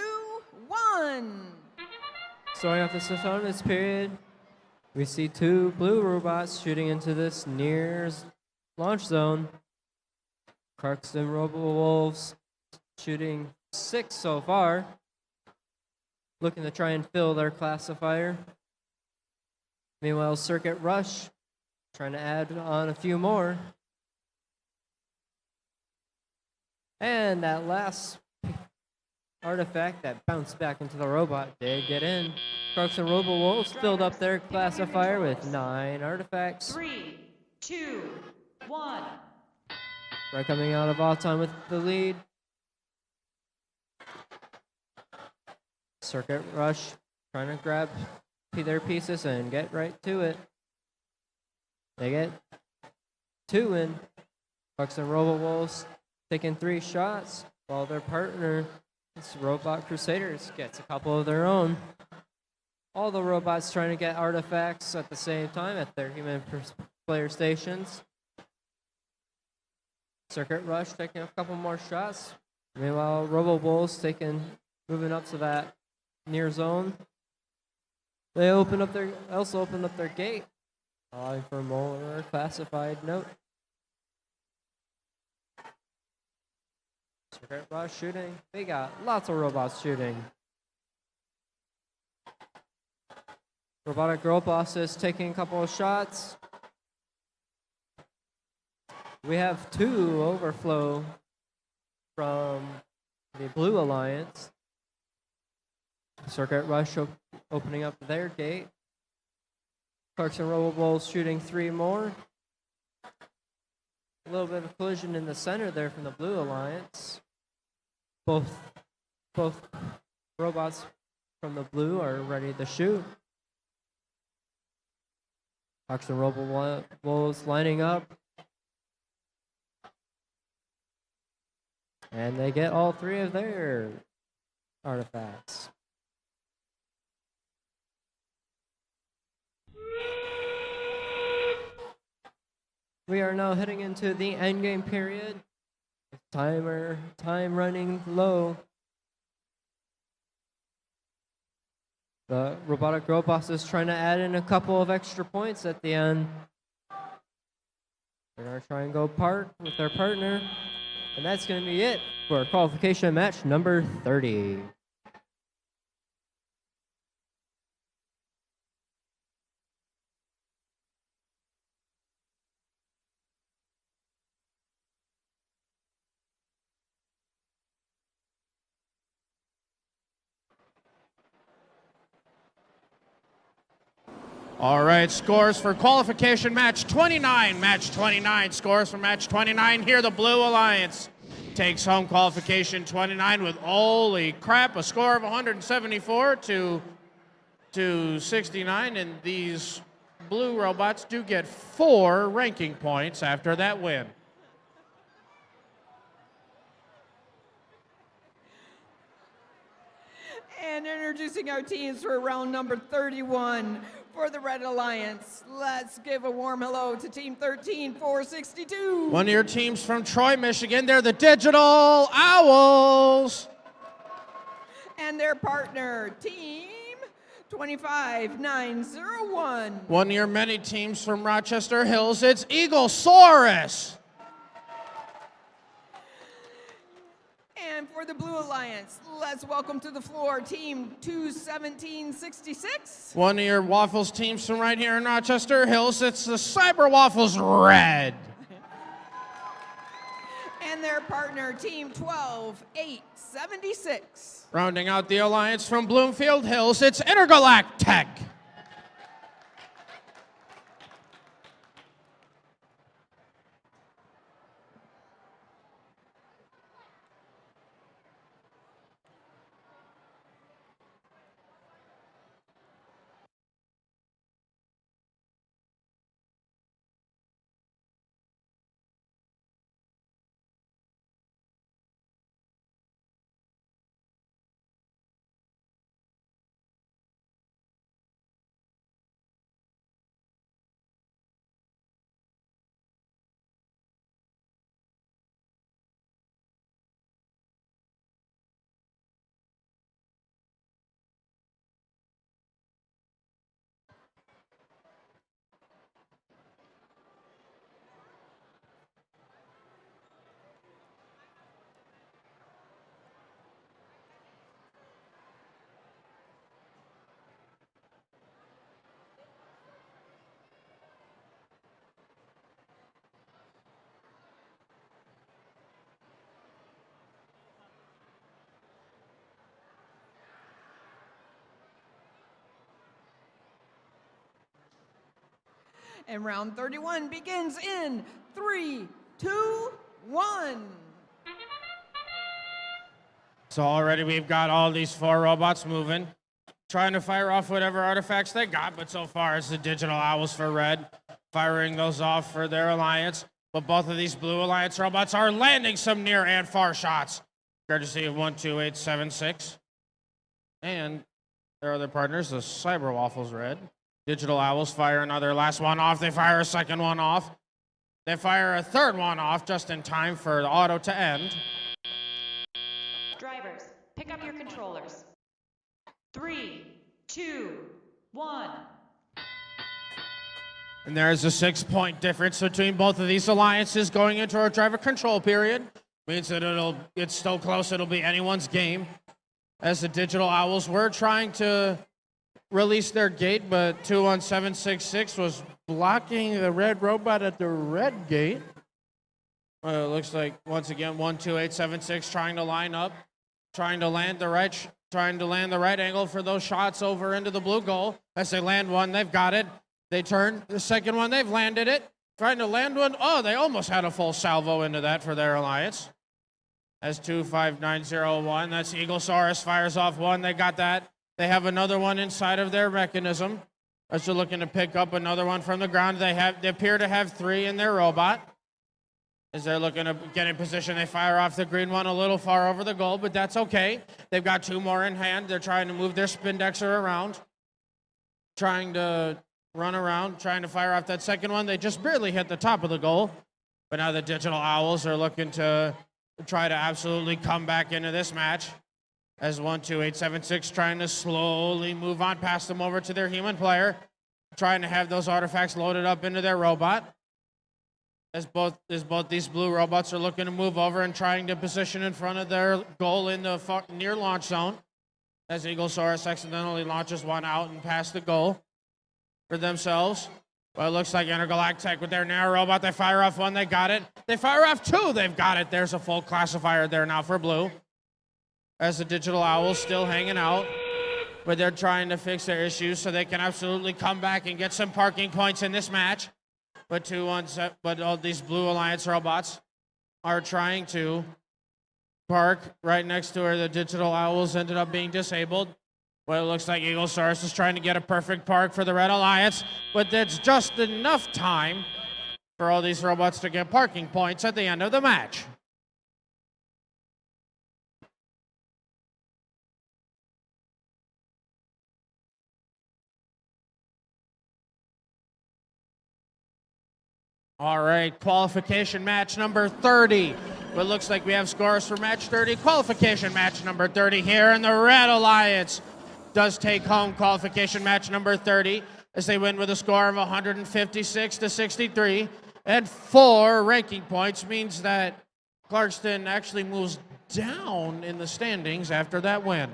1. Starting off this autonomous period, we see 2 blue robots shooting into this near launch zone. Clarkson Robo-Wolves shooting 6 so far, looking to try and fill their classifier. Meanwhile, Circuit Rush trying to add on a few more. And that last artifact that bounced back into the robot did get in. Clarkson Robo-Wolves filled up their classifier with 9 artifacts. 3, 2, 1. Right coming out of Autumn with the lead. Circuit Rush trying to grab their pieces and get right to it. They get 2 in. Clarkson Robo-Wolves taking 3 shots, while their partner, Robot Crusaders, gets a couple of their own. All the robots trying to get artifacts at the same time at their human player stations. Circuit Rush taking a couple more shots. Meanwhile, Robo-Bulls moving up to that near zone. They also open up their gate, allowing for more classified note. Circuit Rush shooting. We got lots of robots shooting. Robotic Girl Bosses taking a couple of shots. We have 2 overflow from the Blue Alliance. Circuit Rush opening up their gate. Clarkson Robo-Bulls shooting 3 more. A little bit of collision in the center there from the Blue Alliance. Both robots from the blue are ready to shoot. Clarkson Robo-Bulls lining up. And they get all 3 of their artifacts. We are now heading into the endgame period. Time running low. The Robotic Girl Boss is trying to add in a couple of extra points at the end. They're going to try and go park with their partner. And that's going to be it for qualification match number 30. All right, scores for qualification match 29. Match 29 scores for match 29. Here, the Blue Alliance takes home qualification 29 with, holy crap, a score of 174 to 69. And these blue robots do get 4 ranking points after that win. And introducing our teams for round number 31 for the Red Alliance. Let's give a warm hello to Team 13462. One of your teams from Troy, Michigan. They're the Digital Owls. And their partner, Team 25901. One of your many teams from Rochester Hills. It's Eaglesaurus. And for the Blue Alliance, let's welcome to the floor Team 21766. One of your Waffles teams from right here in Rochester Hills, it's the Cyber Waffles Red. And their partner, Team 12876. Rounding out the alliance from Bloomfield Hills, it's Intergalactic. And round 31 begins in 3, 2, 1. So already we've got all these 4 robots moving, trying to fire off whatever artifacts they got, but so far it's the digital owls for red, firing those off for their alliance. But both of these blue alliance robots are landing some near and far shots, courtesy of 12876. And their other partners, the Cyber Waffles red. Digital owls fire another last one off. They fire a second one off. They fire a third one off just in time for the auto to end. Drivers, pick up your controllers. 3, 2, 1. And there's a 6-point difference between both of these alliances going into our driver control period. Means that it's still close. It'll be anyone's game. As the digital owls were trying to release their gate, but 21766 was blocking the red robot at the red gate. It looks like once again 12876 trying to line up, trying to land the right angle for those shots over into the blue goal. As they land one, they've got it. They turn the second one, they've landed it. Trying to land one. Oh, they almost had a full salvo into that for their alliance. As 25901, that's Eaglesaurus fires off one. They got that. They have another one inside of their mechanism. As they're looking to pick up another one from the ground. They appear to have 3 in their robot. As they're looking to get in position, they fire off the green one a little far over the goal, but that's okay. They've got 2 more in hand. They're trying to move their Spindexer around. Trying to run around, trying to fire off that second one. They just barely hit the top of the goal. But now the digital owls are looking to try to absolutely come back into this match. As 12876 trying to slowly move on past them over to their human player. Trying to have those artifacts loaded up into their robot. As both these blue robots are looking to move over and trying to position in front of their goal in the near launch zone. As Eaglesaurus accidentally launches one out and past the goal for themselves. Well, it looks like Intergalactic with their narrow robot. They fire off one, they got it. They fire off 2, they've got it. There's a full classifier there now for blue. As the digital owls still hanging out, but they're trying to fix their issues so they can absolutely come back and get some parking points in this match. But all these blue alliance robots are trying to park right next to where the digital owls ended up being disabled. Well, it looks like Eaglesaurus is trying to get a perfect park for the Red Alliance, but that's just enough time for all these robots to get parking points at the end of the match. All right, qualification match number 30. Well, it looks like we have scores for match 30. Qualification match number 30 here, and the Red Alliance does take home qualification match number 30 as they win with a score of 156-63, and 4 ranking points means that Clarkston actually moves down in the standings after that win.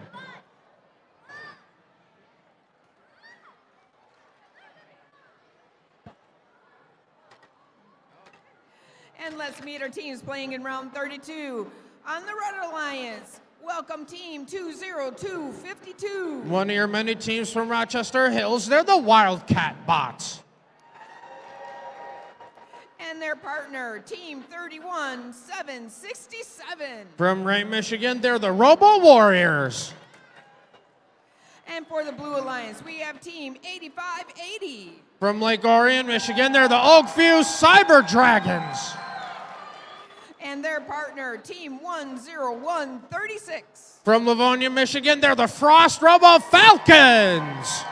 And let's meet our teams playing in round 32. On the Red Alliance, welcome team 20252. One of your many teams from Rochester Hills. They're the Wildcat Bots. And their partner, team 31767. From Ray, Michigan, they're the Robo Warriors. And for the Blue Alliance, we have team 8580. From Lake Orion, Michigan, they're the Oakview Cyber Dragons. And their partner, team 10136. From Livonia, Michigan, they're the Frost Robo Falcons.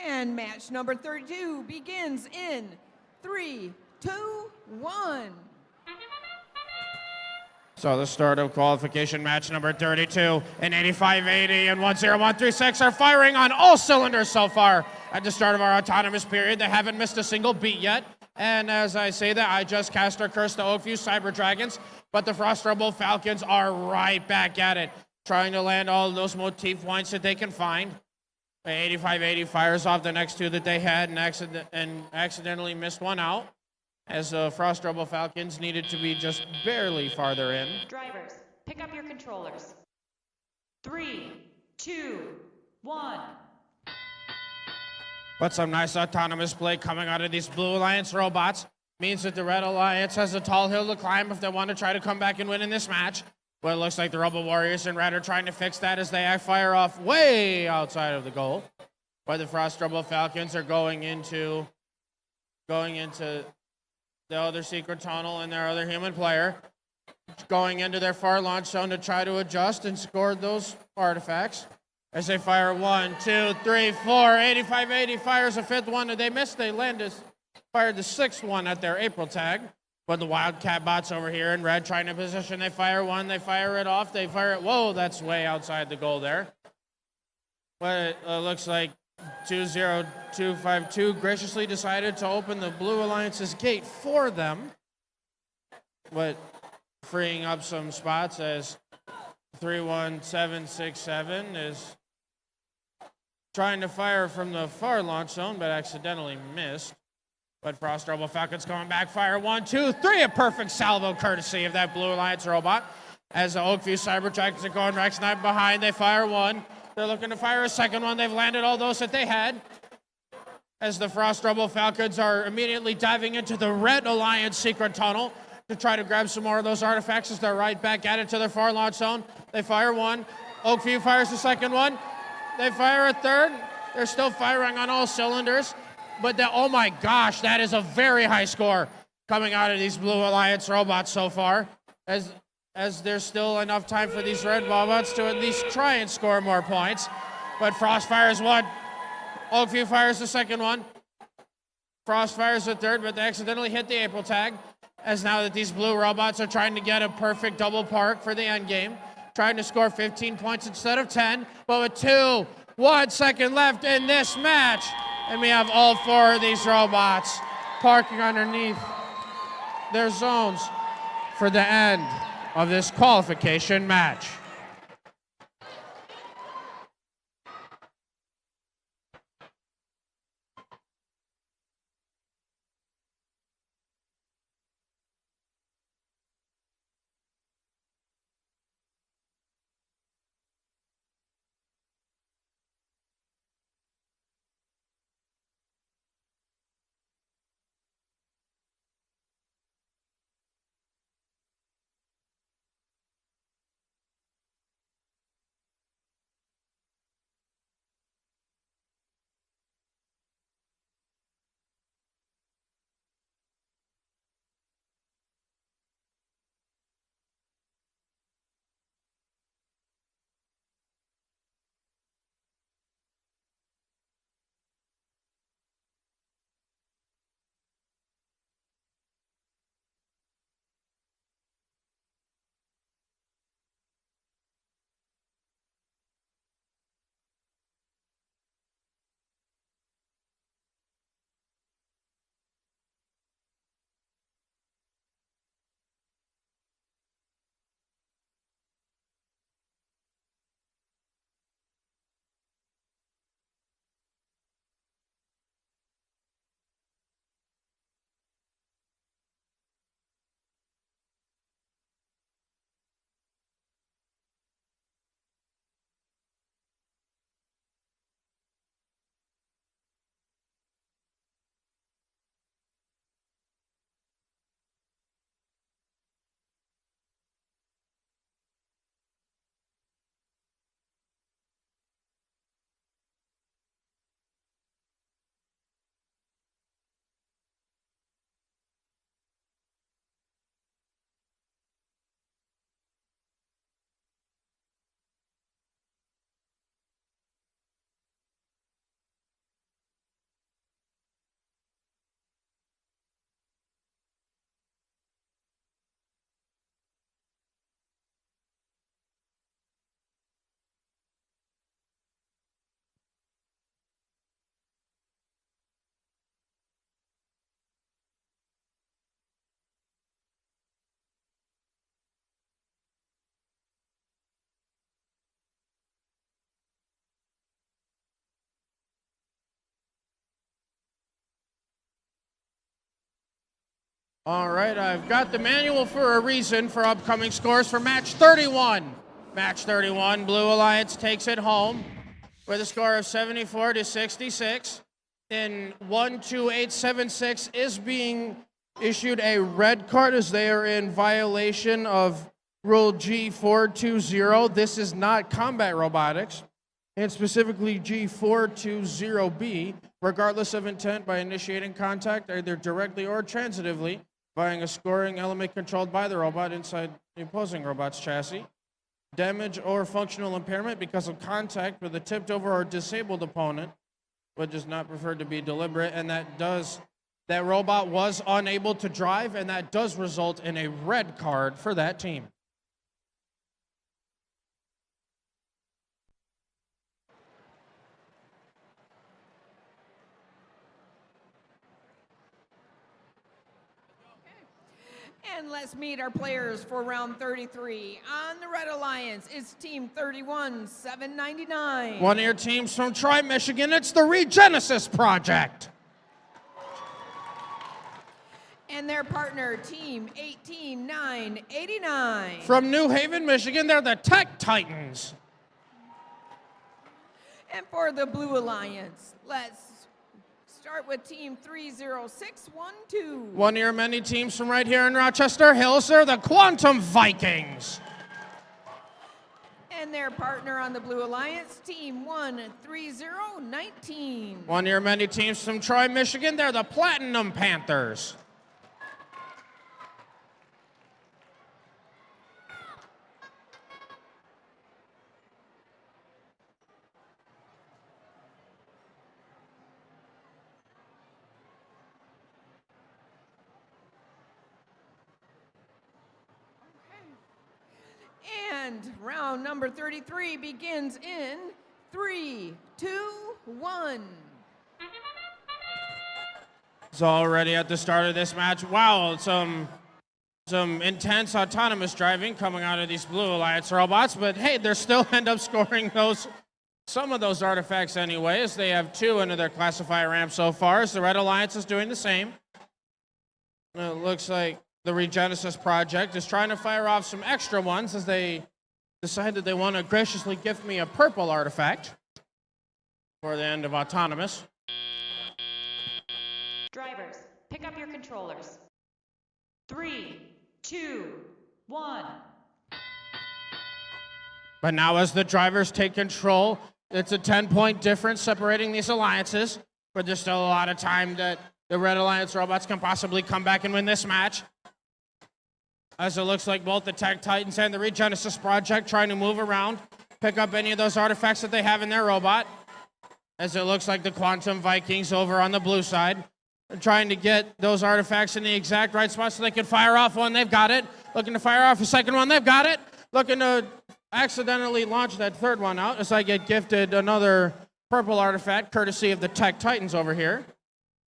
And match number 32 begins in 3, 2, 1. So the start of qualification match number 32, an 8580 and 10136 are firing on all cylinders so far at the start of our autonomous period. They haven't missed a single beat yet. And as I say that, I just cast our curse to Oakview Cyber Dragons, but the Frost Rebel Falcons are right back at it, trying to land all those motif points that they can find. 8580 fires off the next two that they had and accidentally missed one out, as the Frost Rebel Falcons needed to be just barely farther in. Drivers, pick up your controllers. 3, 2, 1. But some nice autonomous play coming out of these Blue Alliance robots means that the Red Alliance has a tall hill to climb if they want to try to come back and win in this match. But it looks like the Rebel Warriors in red are trying to fix that as they fire off way outside of the goal. But the Frost Rebel Falcons are going into the other secret tunnel and their other human player, going into their far launch zone to try to adjust and score those artifacts. As they fire 1, 2, 3, 4, 8580 fires a fifth one, and they missed. They fired the sixth one at their April tag. But the Wildcat bots over here in red trying to position. They fire one, they fire it off, they fire it. Whoa, that's way outside the goal there. But it looks like 20252 graciously decided to open the Blue Alliance's gate for them, but freeing up some spots as 31767 is trying to fire from the far launch zone, but accidentally missed. But Frost Rebel Falcons coming back, fire 1, 2, 3, a perfect salvo courtesy of that Blue Alliance robot. As the Oakview Cyber Dragons are going Rex Knight behind, they fire one. They're looking to fire a second one. They've landed all those that they had. As the Frost Rebel Falcons are immediately diving into the Red Alliance secret tunnel to try to grab some more of those artifacts as they're right back at it to their far launch zone. They fire one. Oakview fires the second one. They fire a third. They're still firing on all cylinders. But oh my gosh, that is a very high score coming out of these Blue Alliance robots so far. As there's still enough time for these red robots to at least try and score more points. But Frost fires one. Oakview fires the second one. Frost fires the third, but they accidentally hit the April tag. As now that these blue robots are trying to get a perfect double park for the end game, trying to score 15 points instead of 10, but with 1 second left in this match. And we have all 4 of these robots parking underneath their zones for the end of this qualification match. All right, I've got the manual for a reason for upcoming scores for match 31. Match 31, Blue Alliance takes it home with a score of 74 to 66. In 12876 is being issued a red card as they are in violation of Rule G420. This is not combat robotics, and specifically G420B, regardless of intent by initiating contact either directly or transitively via a scoring element controlled by the robot inside the opposing robot's chassis. Damage or functional impairment because of contact with a tipped over or disabled opponent, but is not preferred to be deliberate, and that robot was unable to drive, and that does result in a red card for that team. And let's meet our players for round 33. On the Red Alliance is Team 31, 799. One of your teams from Troy, Michigan, it's the Regenesis Project. And their partner, Team 18989. From New Haven, Michigan, they're the Tech Titans. And for the Blue Alliance, let's start with Team 30612. One of your many teams from right here in Rochester Hills, they're the Quantum Vikings. And their partner on the Blue Alliance, Team 13019. One of your many teams from Troy, Michigan, they're the Platinum Panthers. And round number 33 begins in 3, 2, 1. So already at the start of this match, wow, some intense autonomous driving coming out of these Blue Alliance robots, but hey, they still end up scoring some of those artifacts anyways. They have 2 into their classifier ramp so far, so the Red Alliance is doing the same. It looks like the Regenesis Project is trying to fire off some extra ones as they decide that they want to graciously gift me a purple artifact for the end of autonomous. Drivers, pick up your controllers. 3, 2, 1. But now as the drivers take control, it's a 10-point difference separating these alliances, but there's still a lot of time that the Red Alliance robots can possibly come back and win this match. As it looks like both the Tech Titans and the Regenesis Project trying to move around, pick up any of those artifacts that they have in their robot. As it looks like the Quantum Vikings over on the blue side are trying to get those artifacts in the exact right spot so they can fire off one, they've got it. Looking to fire off a second one, they've got it. Looking to accidentally launch that third one out as I get gifted another purple artifact courtesy of the Tech Titans over here.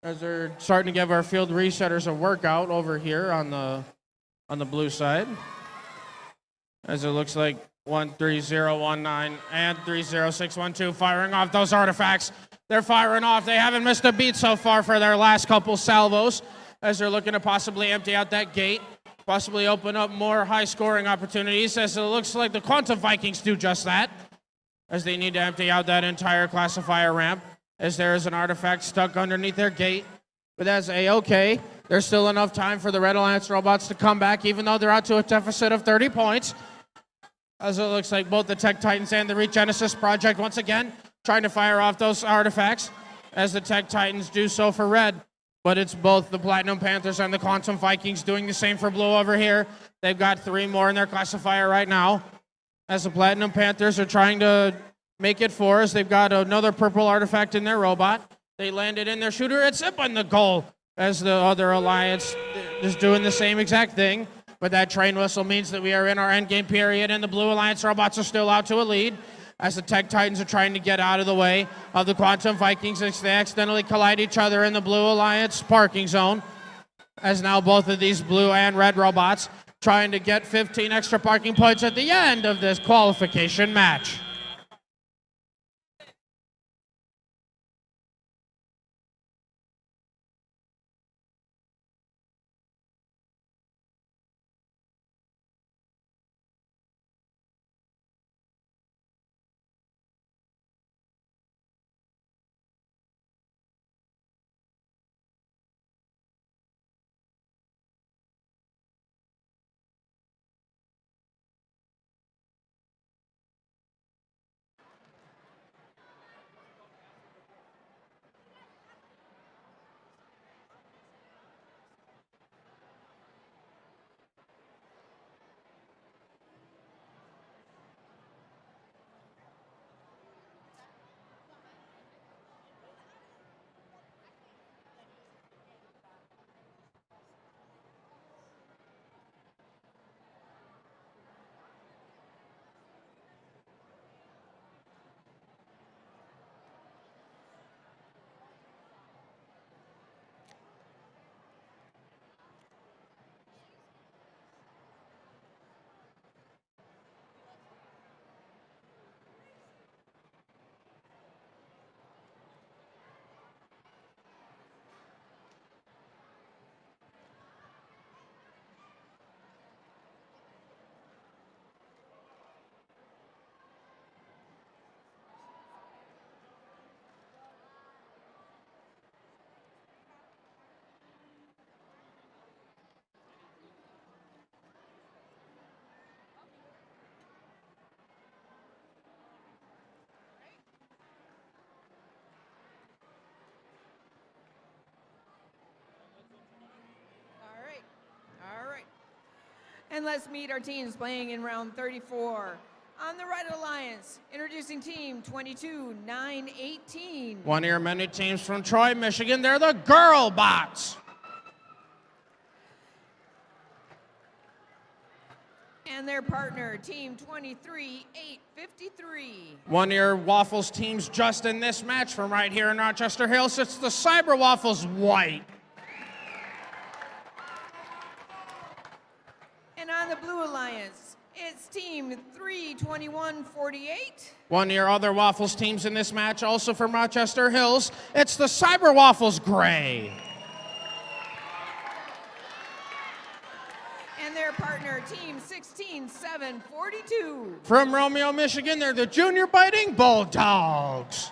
As they're starting to give our field resetters a workout over here on the blue side. As it looks like 13019 and 30612 firing off those artifacts. They're firing off. They haven't missed a beat so far for their last couple salvos as they're looking to possibly empty out that gate, possibly open up more high-scoring opportunities as it looks like the Quantum Vikings do just that as they need to empty out that entire classifier ramp as there is an artifact stuck underneath their gate. But that's A-okay. There's still enough time for the Red Alliance robots to come back, even though they're out to a deficit of 30 points. As it looks like both the Tech Titans and the Regenesis Project, once again, trying to fire off those artifacts, as the Tech Titans do so for red. But it's both the Platinum Panthers and the Quantum Vikings doing the same for blue over here. They've got 3 more in their classifier right now. As the Platinum Panthers are trying to make it 4, as they've got another purple artifact in their robot. They landed in their shooter. It's up on the goal as the other alliance is doing the same exact thing. But that train whistle means that we are in our endgame period, and the Blue Alliance robots are still out to a lead as the Tech Titans are trying to get out of the way of the Quantum Vikings as they accidentally collide each other in the Blue Alliance parking zone. As now both of these blue and red robots trying to get 15 extra parking points at the end of this qualification match. And let's meet our teams playing in round 34. On the Red Alliance, introducing team 22-9-18. One of your many teams from Troy, Michigan. They're the Girl Bots. And their partner, team 23-8-53. One of your Waffles teams just in this match from right here in Rochester Hills. It's the Cyber Waffles White. And on the Blue Alliance, it's team 321-48. One of your other Waffles teams in this match, also from Rochester Hills. It's the Cyber Waffles Gray. And their partner, team 16-7-42. From Romeo, Michigan, they're the Junior Biting Bulldogs.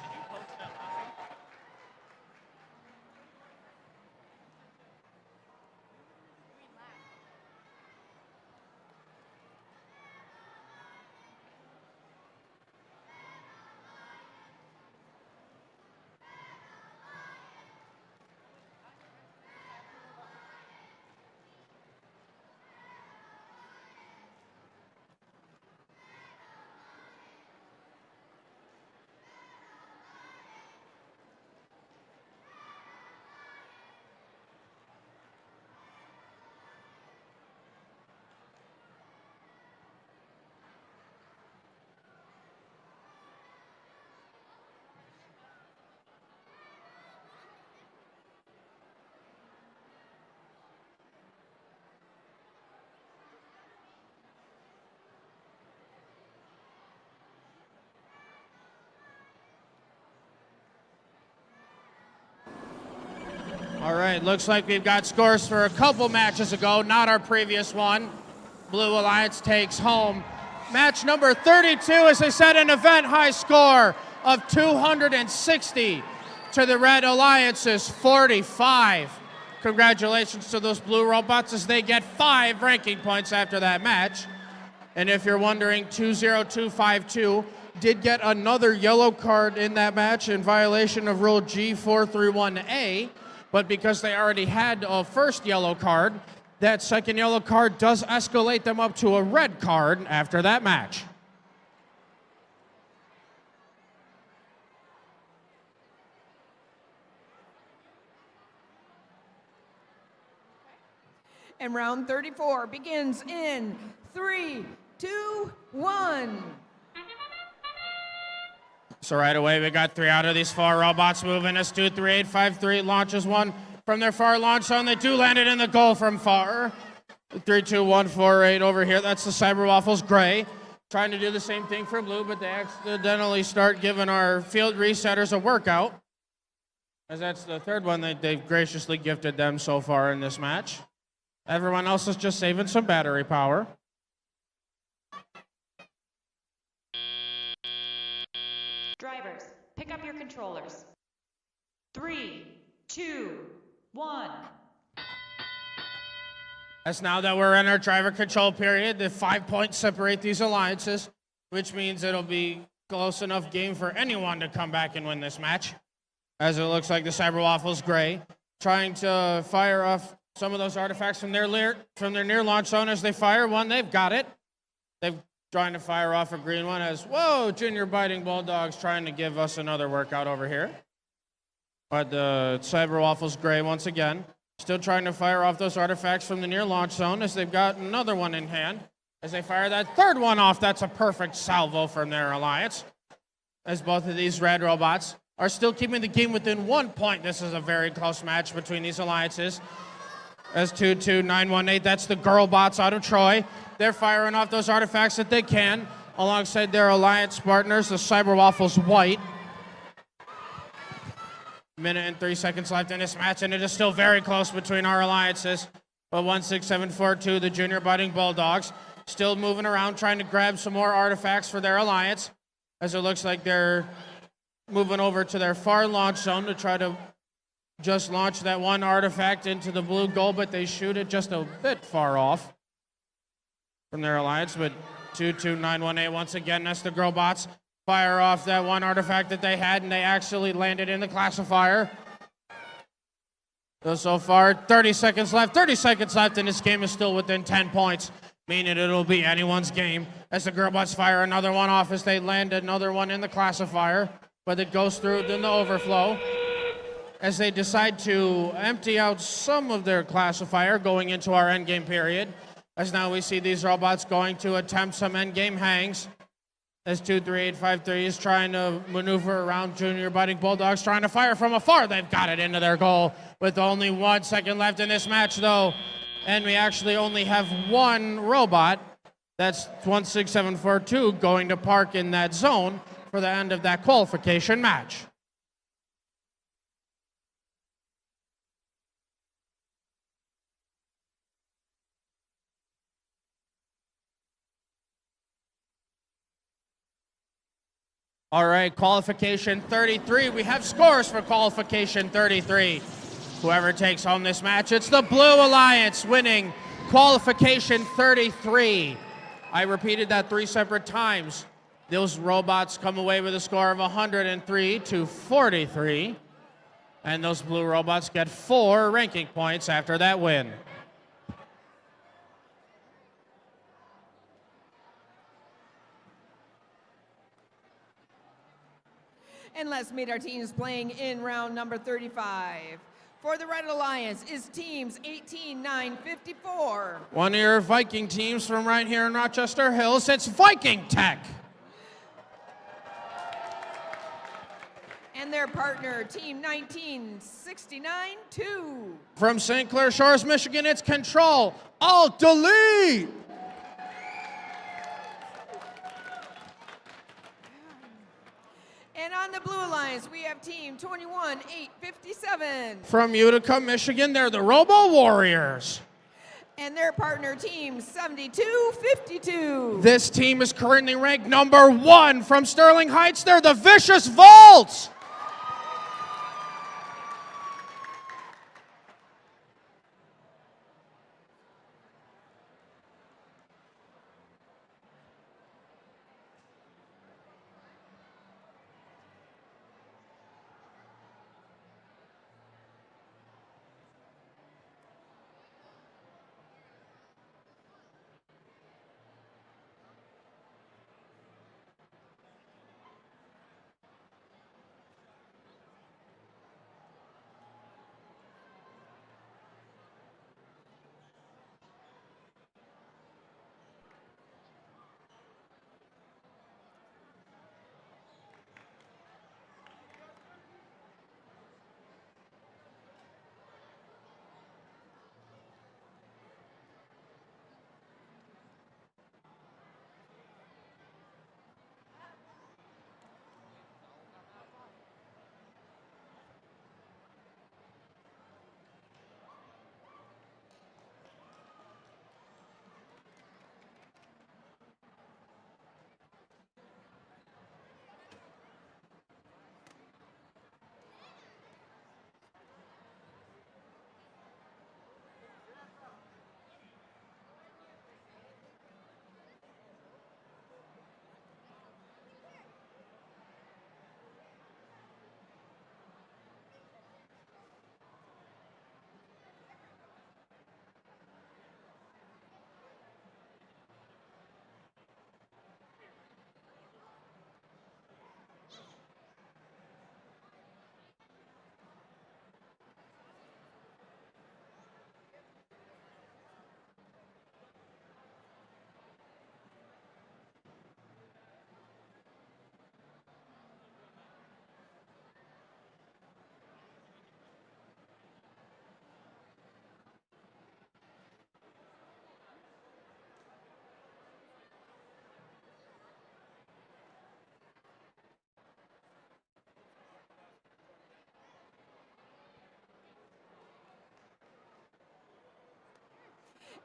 All right, looks like we've got scores for a couple matches ago, not our previous one. Blue Alliance takes home match number 32, as I said, an event high score of 260 to the Red Alliance's 45. Congratulations to those Blue Robots as they get 5 ranking points after that match. And if you're wondering, 20252 did get another yellow card in that match in violation of Rule G431A. But because they already had a first yellow card, that second yellow card does escalate them up to a red card after that match. And round 34 begins in 3, 2, 1. So right away, we got 3 out of these 4 robots moving us. 23853 launches one from their far launch zone. They do land it in the goal from far. 32148 over here. That's the Cyber Waffles Gray. Trying to do the same thing for blue, but they accidentally start giving our field resetters a workout, as that's the third one that they've graciously gifted them so far in this match. Everyone else is just saving some battery power. Drivers, pick up your controllers. 3, 2, 1. As now that we're in our driver control period, the 5 points separate these alliances, which means it'll be close enough game for anyone to come back and win this match. As it looks like the Cyber Waffles Gray trying to fire off some of those artifacts from their near launch zone. As they fire one, they've got it. They're trying to fire off a green one as, whoa, Junior Biting Bulldogs trying to give us another workout over here. But the Cyber Waffles Gray, once again, still trying to fire off those artifacts from the near launch zone as they've got another one in hand. As they fire that third one off, that's a perfect salvo from their alliance. As both of these red robots are still keeping the game within 1 point. This is a very close match between these alliances. As 22918, that's the Girl Bots out of Troy. They're firing off those artifacts that they can, alongside their alliance partners, the Cyber Waffles White. Minute and 3 seconds left in this match, and it is still very close between our alliances. But 16742, the Junior Biting Bulldogs, still moving around, trying to grab some more artifacts for their alliance, as it looks like they're moving over to their far launch zone to try to just launch that one artifact into the blue goal, but they shoot it just a bit far off from their alliance. But 22918, once again, that's the Girl Bots. Fire off that one artifact that they had, and they actually landed in the classifier. So far, 30 seconds left. 30 seconds left, and this game is still within 10 points. meaning it'll be anyone's game as the robots fire another one off as they land another one in the classifier, but it goes through in the overflow as they decide to empty out some of their classifier going into our endgame period, as now we see these robots going to attempt some endgame hangs as 23853 is trying to maneuver around Junior Budding Bulldogs, trying to fire from afar. They've got it into their goal with only 1 second left in this match, though. And we actually only have one robot, that's 16742, going to park in that zone for the end of that qualification match. All right, qualification 33. We have scores for qualification 33. Whoever takes home this match, it's the Blue Alliance winning qualification 33. I repeated that 3 separate times. Those robots come away with a score of 103 to 43. And those blue robots get 4 ranking points after that win. And let's meet our teams playing in round number 35. For the Red Alliance is teams 18-9-54. One of your Viking teams from right here in Rochester Hills, it's Viking Tech. And their partner, team 1969-2. From St. Clair Shores, Michigan, it's Control Alt Delete. And on the Blue Alliance, we have team 21-8-57. From Utica, Michigan, they're the Robo Warriors. And their partner team 72-52. This team is currently ranked number 1 from Sterling Heights. They're the Vicious Vaults.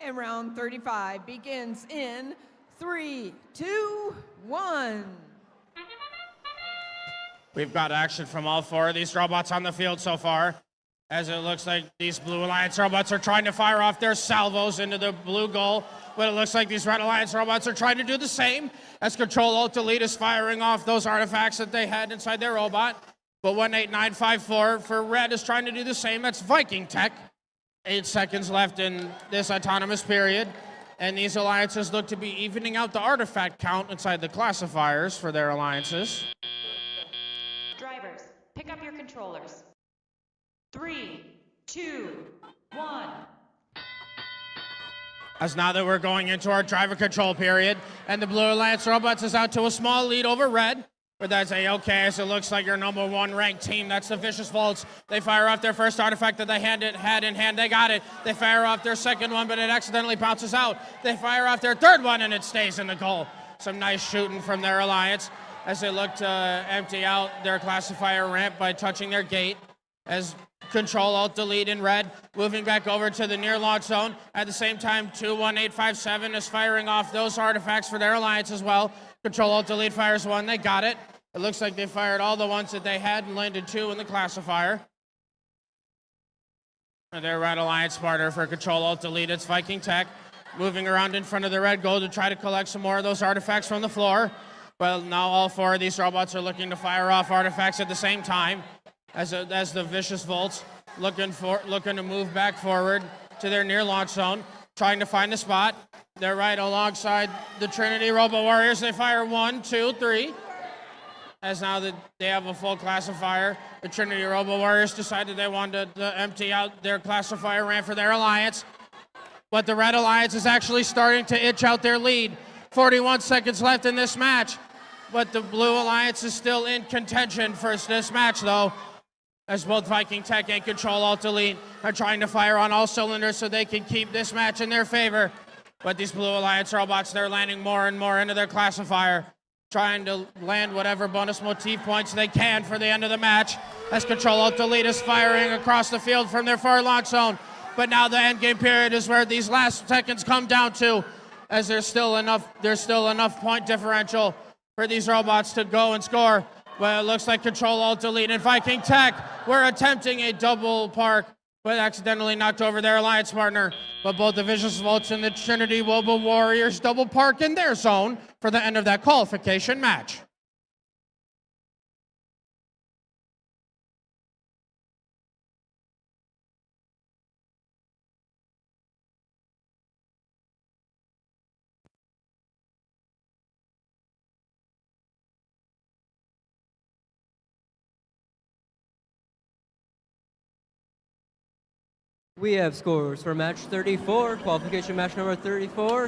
And round 35 begins in 3, 2, 1. We've got action from all 4 of these robots on the field so far, as it looks like these Blue Alliance robots are trying to fire off their salvos into the blue goal, but it looks like these Red Alliance robots are trying to do the same, as Control Alt Delete is firing off those artifacts that they had inside their robot. But 18954 for Red is trying to do the same. That's Viking Tech. 8 seconds left in this autonomous period. And these alliances look to be evening out the artifact count inside the classifiers for their alliances. Drivers, pick up your controllers. 3, 2, 1. As now that we're going into our driver control period, and the Blue Alliance Robots is out to a small lead over Red. But that's a-okay, as it looks like your number 1 ranked team. That's the Vicious Volts. They fire off their first artifact that they had in hand. They got it. They fire off their second one, but it accidentally bounces out. They fire off their third one, and it stays in the goal. Some nice shooting from their alliance as they look to empty out their classifier ramp by touching their gate. As Control-Alt-Delete in Red, moving back over to the near launch zone. At the same time, 21857 is firing off those artifacts for their alliance as well. Control-Alt-Delete fires one. They got it. It looks like they fired all the ones that they had and landed 2 in the classifier. And their Red Alliance partner for Control-Alt-Delete, it's Viking Tech, moving around in front of the red goal to try to collect some more of those artifacts from the floor. Well, now all 4 of these robots are looking to fire off artifacts at the same time as the Vicious Volts looking to move back forward to their near launch zone, trying to find a spot. They're right alongside the Trinity Robo Warriors. They fire 1, 2, 3. As now that they have a full classifier, the Trinity Robo Warriors decided they wanted to empty out their classifier ramp for their alliance. But the Red Alliance is actually starting to itch out their lead. 41 seconds left in this match. But the Blue Alliance is still in contention for this match, though, as both Viking Tech and Control-Alt-Delete are trying to fire on all cylinders so they can keep this match in their favor. But these Blue Alliance robots, they're landing more and more into their classifier, trying to land whatever bonus motif points they can for the end of the match, as Control-Alt-Delete is firing across the field from their far launch zone. But now the end game period is where these last seconds come down to, as there's still enough point differential for these robots to go and score. Well, it looks like Control-Alt-Delete and Viking Tech were attempting a double park, but accidentally knocked over their alliance partner. But both the Vicious Volts and the Trinity Robo Warriors double park in their zone for the end of that qualification match. We have scores for match 34, qualification match number 34.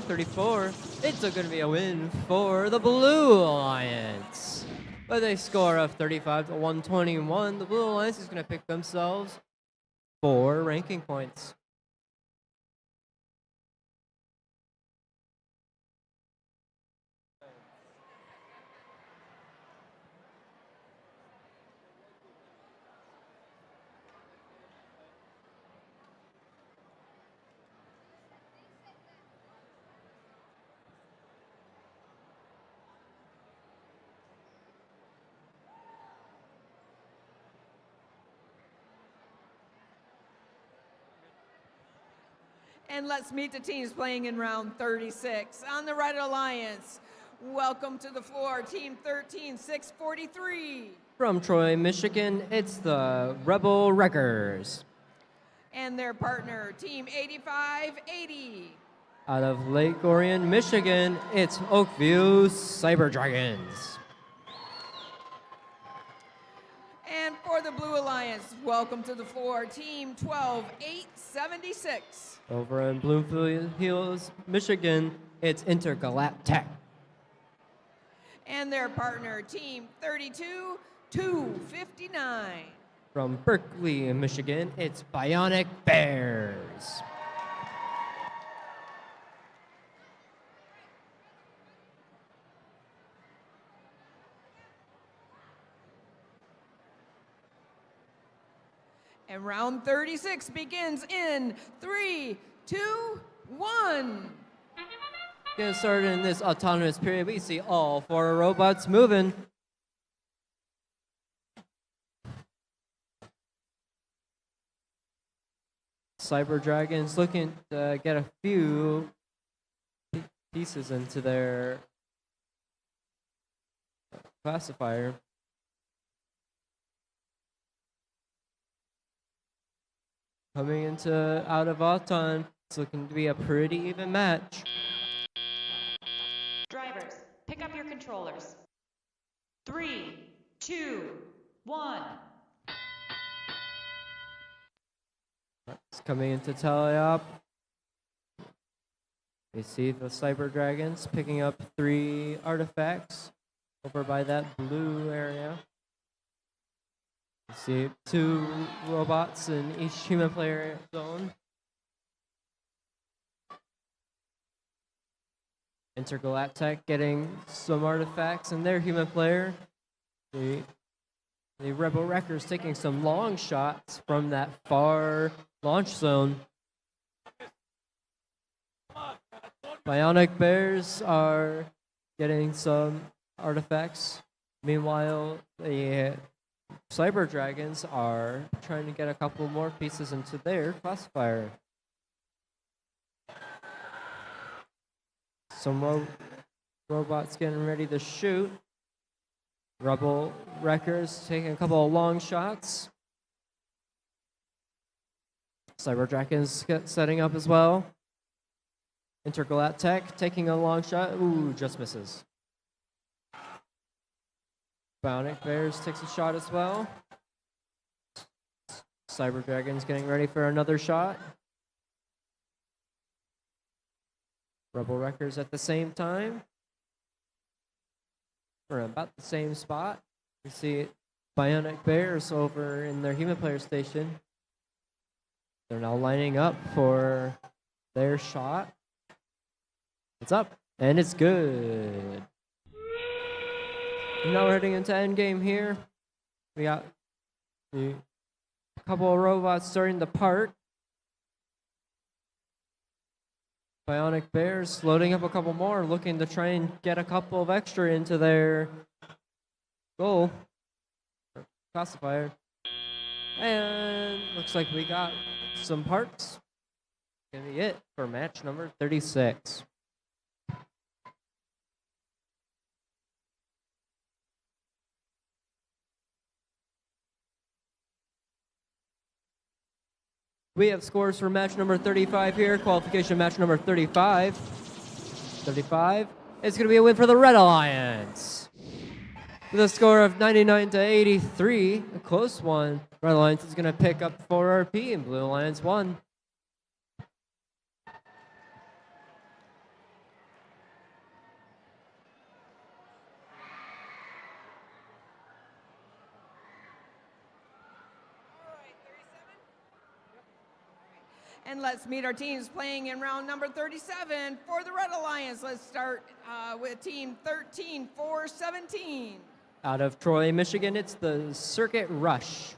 It's going to be a win for the Blue Alliance. With a score of 35 to 121, the Blue Alliance is going to pick themselves 4 ranking points. And let's meet the teams playing in round 36. On the Red Alliance, welcome to the floor, Team 13643. From Troy, Michigan, it's the Rebel Wreckers. And their partner, Team 8580. Out of Lake Orion, Michigan, it's Oakview Cyber Dragons. And for the Blue Alliance, welcome to the floor, Team 12876. Over in Bloomfield Hills, Michigan, it's Intergalactic. And their partner, Team 32259. From Berkeley, Michigan, it's Bionic Bears. And round 36 begins in 3, 2, 1. Getting started in this autonomous period, we see all 4 robots moving. Cyber Dragons looking to get a few pieces into their classifier. Coming into out of Auton, it's looking to be a pretty even match. 2, 1. It's coming into tally-up. We see the Cyber Dragons picking up 3 artifacts over by that blue area. You see 2 robots in each human player zone. Intergalactic getting some artifacts in their human player. The Rebel Wreckers taking some long shots from that far launch zone. Bionic Bears are getting some artifacts. Meanwhile, the Cyber Dragons are trying to get a couple more pieces into their classifier. Some robots getting ready to shoot. Rebel Wreckers taking a couple of long shots. Cyber Dragons setting up as well. Intergalactic taking a long shot. Ooh, just misses. Bionic Bears takes a shot as well. Cyber Dragons getting ready for another shot. Rebel Wreckers at the same time. We're about the same spot. We see Bionic Bears over in their human player station. They're now lining up for their shot. It's up, and it's good. And now we're heading into endgame here. We got a couple of robots starting to part. Bionic Bears loading up a couple more, looking to try and get a couple of extra into their goal. Classifier. And looks like we got some parts. Gonna be it for match number 36. We have scores for match number 35 here. Qualification match number 35. 35. It's going to be a win for the Red Alliance. With a score of 99 to 83, a close one. Red Alliance is going to pick up 4 RP and Blue Alliance 1. And let's meet our teams playing in round number 37 for the Red Alliance. Let's start with team 13-4-17. Out of Troy, Michigan, it's the Circuit Rush.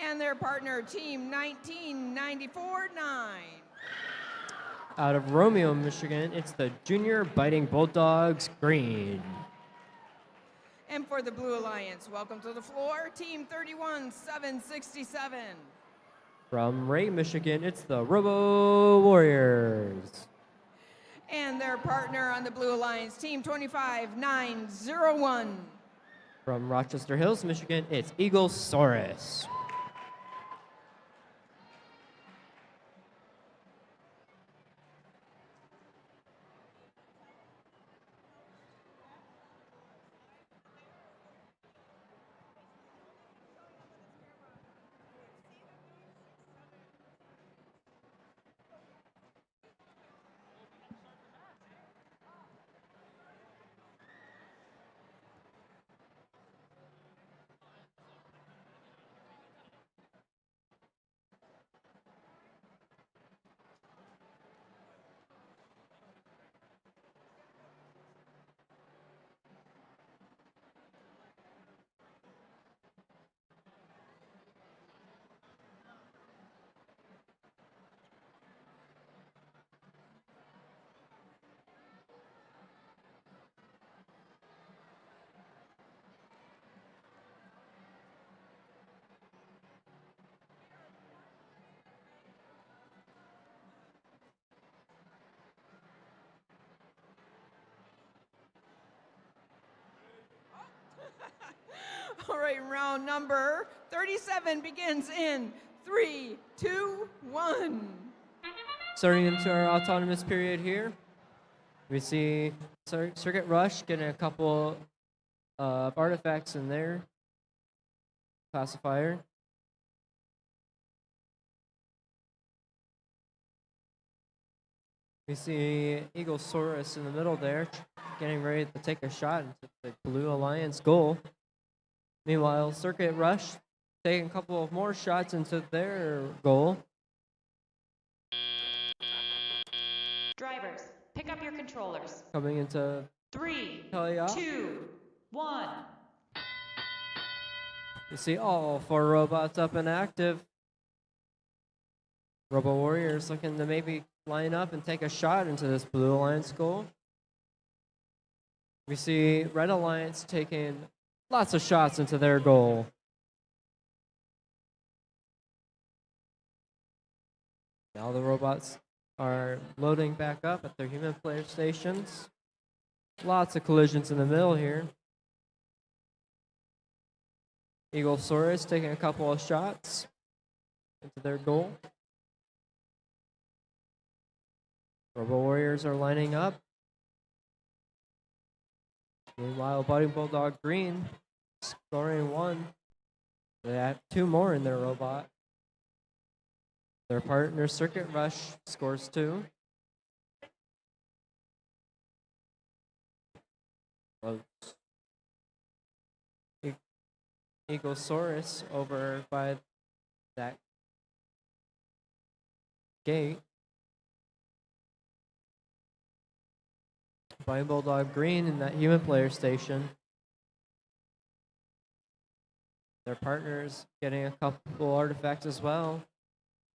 And their partner, team 19-94-9. Out of Romeo, Michigan, it's the Junior Biting Bulldogs Green. And for the Blue Alliance, welcome to the floor, team 31-767. From Ray, Michigan, it's the Robo Warriors. And their partner on the Blue Alliance, team 25-901. From Rochester Hills, Michigan, it's Eagle Saurus. All right, round number 37 begins in 3, 2, 1. Starting into our autonomous period here, we see Circuit Rush getting a couple of artifacts in their classifier. We see Eaglesaurus in the middle there, getting ready to take a shot into the Blue Alliance goal. Meanwhile, Circuit Rush taking a couple of more shots into their goal. Drivers, pick up your controllers. Coming into 3, Teleop. 2, 1. You see all 4 robots up and active. Robo Warriors looking to maybe line up and take a shot into this Blue Alliance goal. We see Red Alliance taking lots of shots into their goal. Now the robots are loading back up at their human player stations. Lots of collisions in the middle here. Eaglesaurus taking a couple of shots into their goal. Robo Warriors are lining up. Meanwhile, Budding Bulldog Green scoring 1. They have 2 more in their robot. Their partner Circuit Rush scores 2. Eaglesaurus over by that gate. Budding Bulldog Green in that human player station. Their partners getting a couple artifacts as well.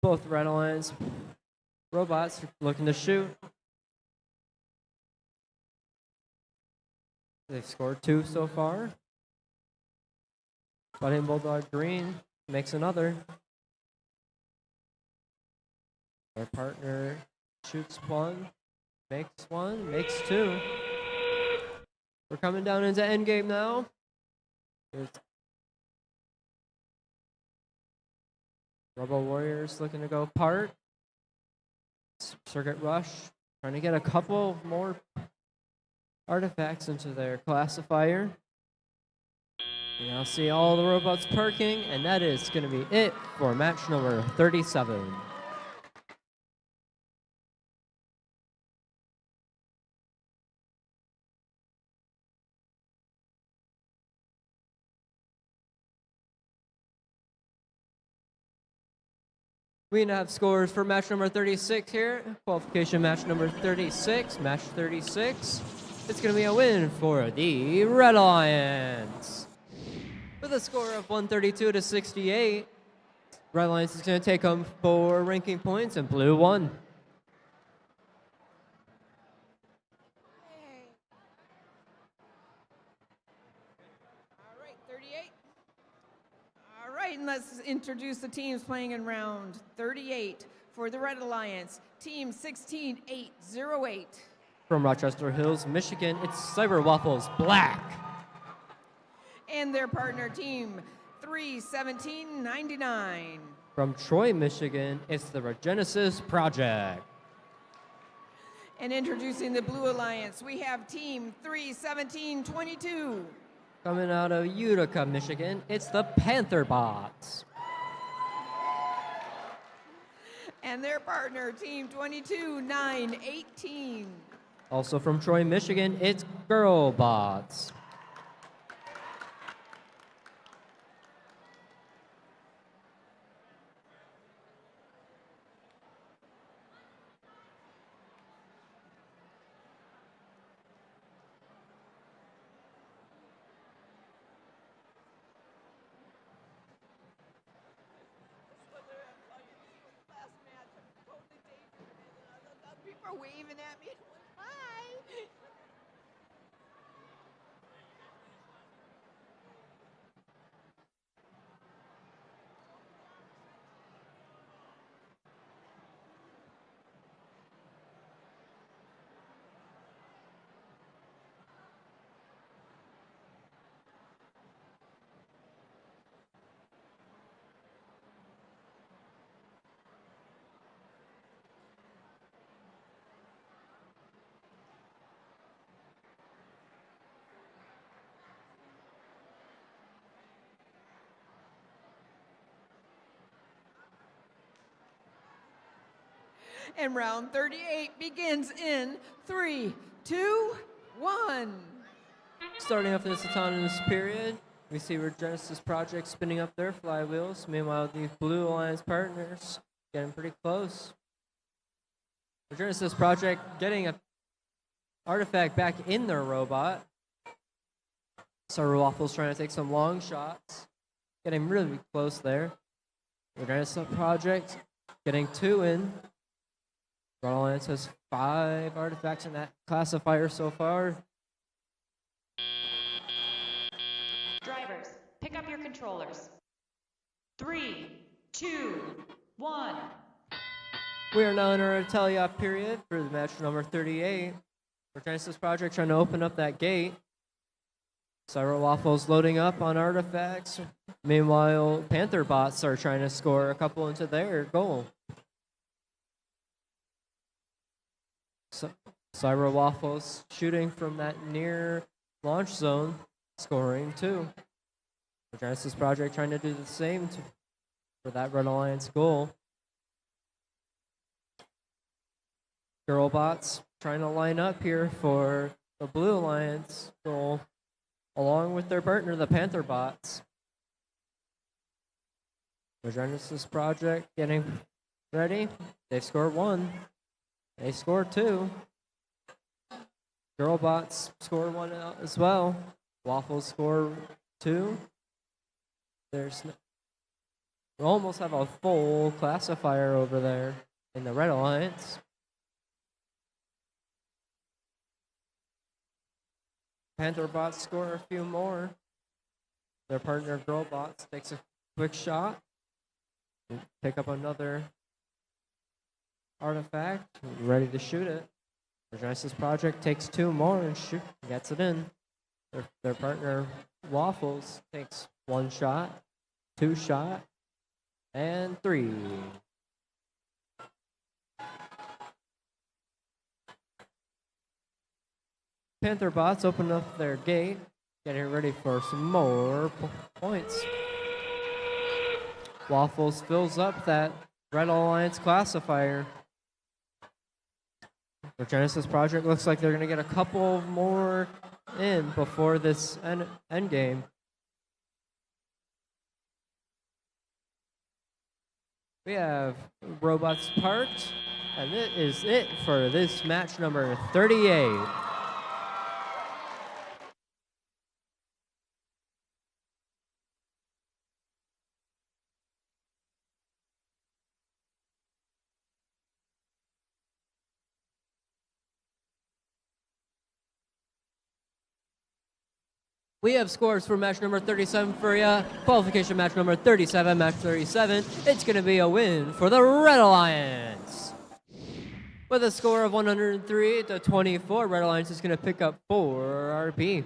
Both Red Alliance robots looking to shoot. They've scored 2 so far. Budding Bulldog Green makes another. Their partner shoots 1, makes 1, makes 2. We're coming down into endgame now. Here's Robo Warriors looking to go part. Circuit Rush trying to get a couple more artifacts into their classifier. You now see all the robots parking, and that is going to be it for match number 37. We now have scores for match number 36 here. Qualification match number 36. Match 36. It's going to be a win for the Red Alliance. With a score of 132 to 68, Red Alliance is going to take home 4 ranking points and Blue 1. All right, 38. All right, and let's introduce the teams playing in round 38 for the Red Alliance. Team 16808. From Rochester Hills, Michigan, it's Cyber Waffles Black. And their partner team 31799. From Troy, Michigan, it's the Regenesis Project. And introducing the Blue Alliance, we have team 31722. Coming out of Utica, Michigan, it's the Panther Bots. And their partner team 22918. Also from Troy, Michigan, it's Girl Bots. People are waving at me. Hi. And round 38 begins in 3, 2, 1. Starting off this autonomous period, we see Genesis Project spinning up their flywheels. Meanwhile, the Blue Alliance partners getting pretty close. Genesis Project getting an artifact back in their robot. Sour Waffles trying to take some long shots. Getting really close there. The Genesis Project getting 2 in. Red Alliance has 5 artifacts in that classifier so far. Drivers, pick up your controllers. 3, 2, 1. We are now in our tally-off period for the match number 38. For Genesis Project trying to open up that gate. Cyber Waffles loading up on artifacts. Meanwhile, Panther bots are trying to score a couple into their goal. Cyber Waffles shooting from that near launch zone, scoring 2. The Genesis Project trying to do the same for that Red Alliance goal. Girl bots trying to line up here for the Blue Alliance goal, along with their partner, the Panther bots. The Genesis Project getting ready. They scored 1. They scored 2. Girl bots score 1 out as well. Waffles score 2. We almost have a full classifier over there in the Red Alliance. Panther bots score a few more. Their partner Girl bots takes a quick shot. Pick up another artifact, ready to shoot it. The Genesis Project takes 2 more and gets it in. Their partner Waffles takes 1 shot, 2 shot, and 3. Panther bots open up their gate, getting ready for some more points. Waffles fills up that Red Alliance classifier. The Genesis Project looks like they're going to get a couple more in before this end game. We have robots parked, and that is it for this match number 38. We have scores for match number 37 for you. Qualification match number 37, match 37. It's going to be a win for the Red Alliance. With a score of 103-24, Red Alliance is going to pick up 4 RP.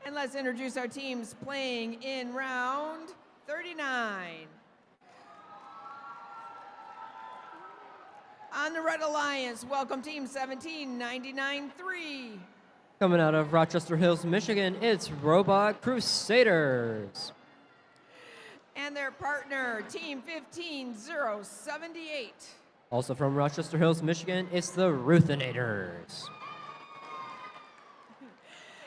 And let's introduce our teams playing in round 39. On the Red Alliance, welcome team 1799-3. Coming out of Rochester Hills, Michigan, it's Robot Crusaders. And their partner, team 15078. Also from Rochester Hills, Michigan, it's the Ruthinators.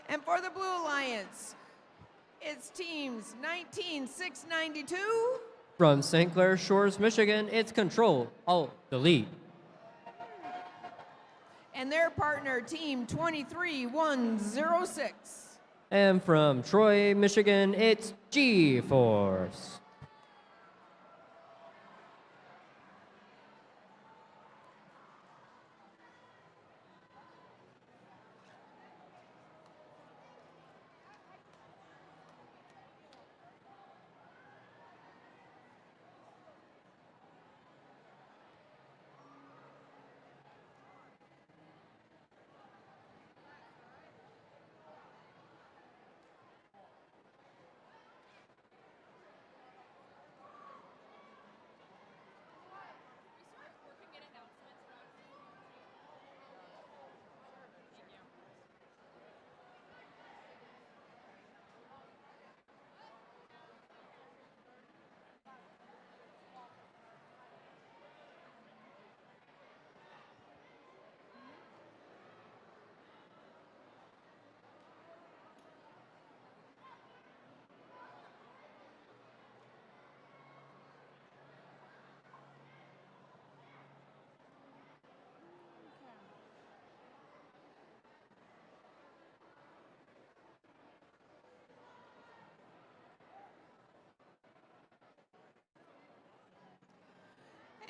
And for the Blue Alliance, it's teams 19692. From St. Clair Shores, Michigan, it's Control, Alt, Delete. And their partner, team 23106. And from Troy, Michigan, it's G-Force.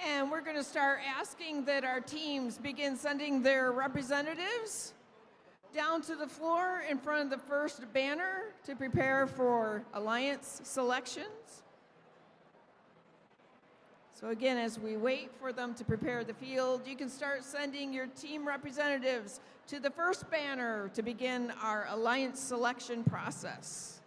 And we're going to start asking that our teams begin sending their representatives down to the floor in front of the first banner to prepare for alliance selections. So again, as we wait for them to prepare the field, you can start sending your team representatives to the first banner to begin our alliance selection process.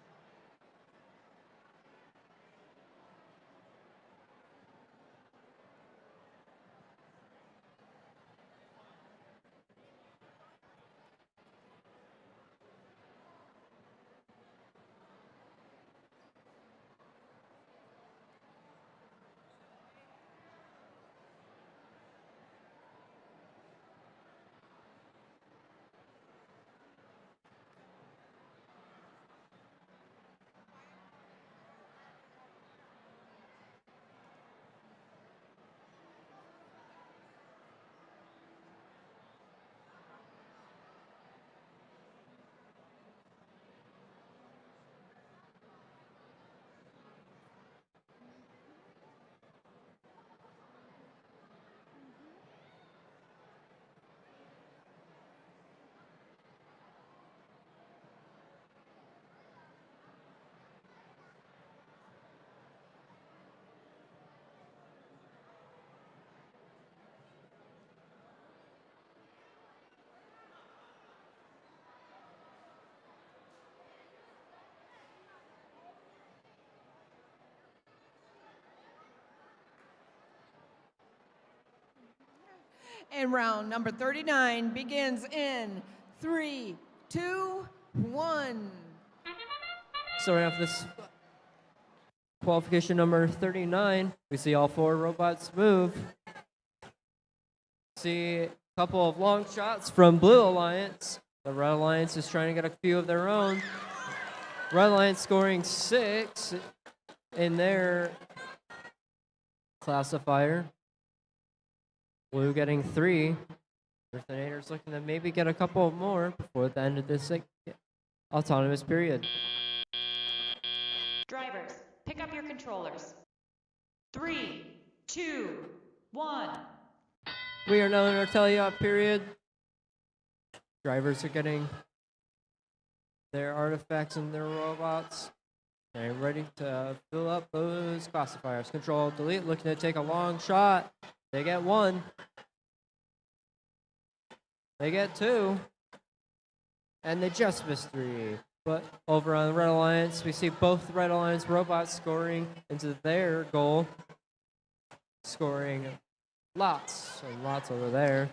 And round number 39 begins in 3, 2, 1. Starting off this qualification number 39, we see all 4 robots move. See a couple of long shots from Blue Alliance. The Red Alliance is trying to get a few of their own. Red Alliance scoring 6 in their classifier. Blue getting 3. Earthinator's looking to maybe get a couple more before the end of this autonomous period. Drivers, pick up your controllers. 3, 2, 1. We are now in our teleop period. Drivers are getting their artifacts and their robots. They're ready to fill up those classifiers. Control, delete, looking to take a long shot. They get 1. They get 2. And they just missed 3. But over on the Red Alliance, we see both Red Alliance robots scoring into their goal. Scoring lots and lots over there.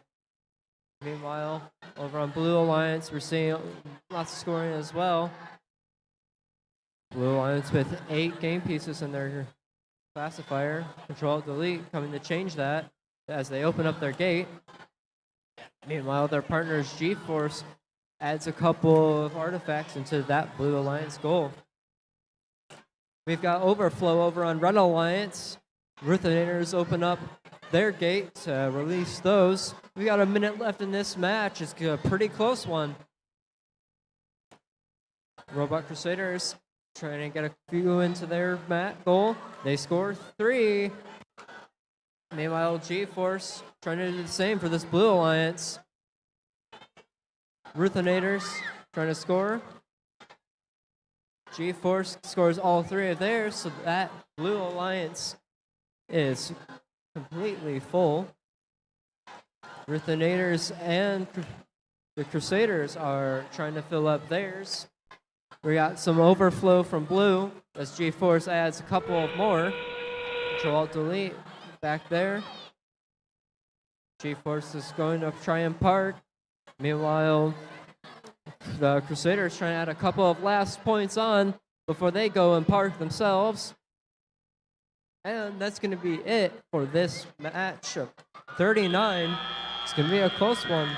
Meanwhile, over on Blue Alliance, we're seeing lots of scoring as well. Blue Alliance with 8 game pieces in their classifier. Control delete coming to change that as they open up their gate. Meanwhile, their partners G-Force adds a couple of artifacts into that Blue Alliance goal. We've got overflow over on Red Alliance. Ruthinators open up their gate to release those. We got a minute left in this match. It's a pretty close one. Robot Crusaders trying to get a few into their goal. They score 3. Meanwhile, G-Force trying to do the same for this Blue Alliance. Ruthinators trying to score. G-Force scores all 3 of theirs, so that Blue Alliance is completely full. Ruthinators and the Crusaders are trying to fill up theirs. We got some overflow from Blue as G-Force adds a couple of more. Control-Delete back there. G-Force is going to try and park. Meanwhile, the Crusaders trying to add a couple of last points on before they go and park themselves. And that's going to be it for this match of 39. It's going to be a close one.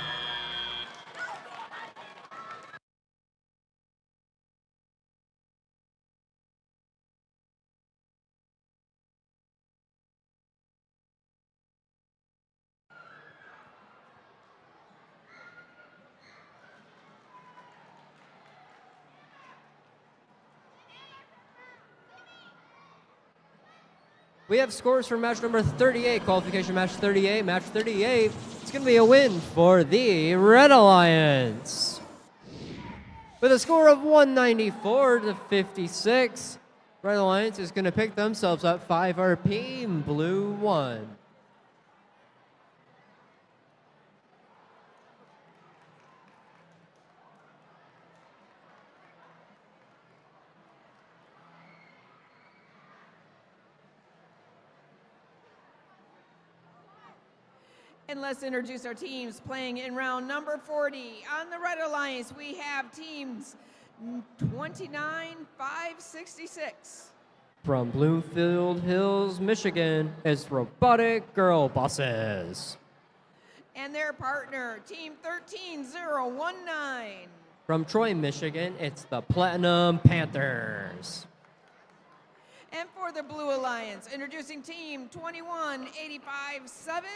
We have scores for match number 38, qualification match 38. Match 38, it's going to be a win for the Red Alliance. With a score of 194 to 56, Red Alliance is going to pick themselves up 5 RP, Blue 1. And let's introduce our teams playing in round number 40. On the Red Alliance, we have teams 29-566. From Bloomfield Hills, Michigan, it's Robotic Girl Bosses. And their partner, team 13019. From Troy, Michigan, it's the Platinum Panthers. And for the Blue Alliance, introducing team 21857.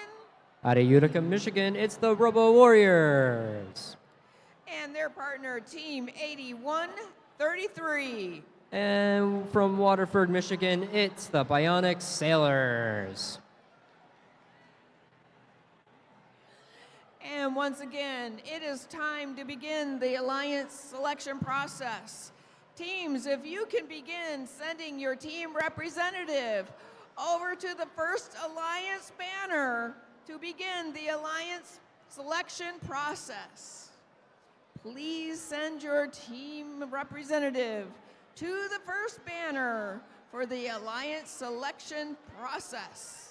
Out of Utica, Michigan, it's the Robo Warriors. And their partner, team 8133. And from Waterford, Michigan, it's the Bionic Sailors. And once again, it is time to begin the Alliance selection process. Teams, if you can begin sending your team representative over to the first Alliance banner to begin the Alliance selection process. Please send your team representative to the first banner for the Alliance selection process.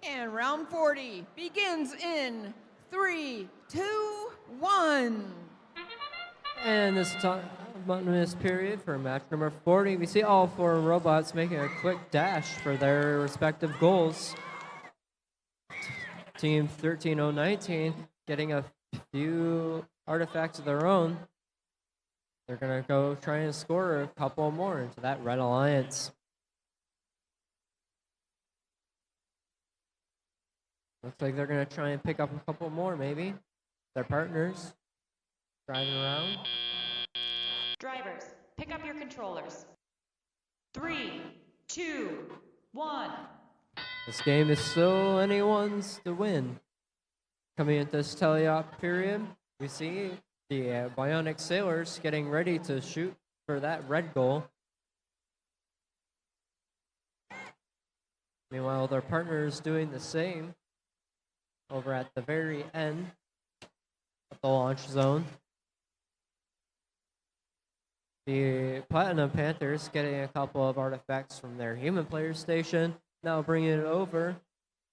And round 40 begins in 3, 2, 1. And this period for match number 40, we see all 4 robots making a quick dash for their respective goals. Team 13019 getting a few artifacts of their own. They're going to go try and score a couple more into that Red Alliance. Looks like they're going to try and pick up a couple more, maybe. Their partners driving around. Drivers, pick up your controllers. 3, 2, 1. This game is still anyone's to win. Coming into this teleop period, we see the Bionic Sailors getting ready to shoot for that red goal. Meanwhile, their partners doing the same over at the very end of the launch zone. The Platinum Panthers getting a couple of artifacts from their human player station, now bringing it over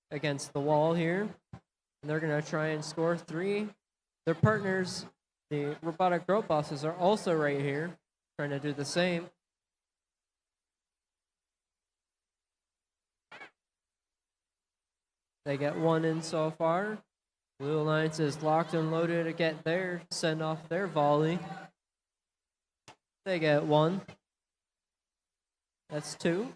against the wall here. And they're going to try and score 3. Their partners, the Robotic Girl Bosses, are also right here, trying to do the same. They get 1 in so far. Blue Alliance is locked and loaded to get their send off their volley. They get 1. That's 2.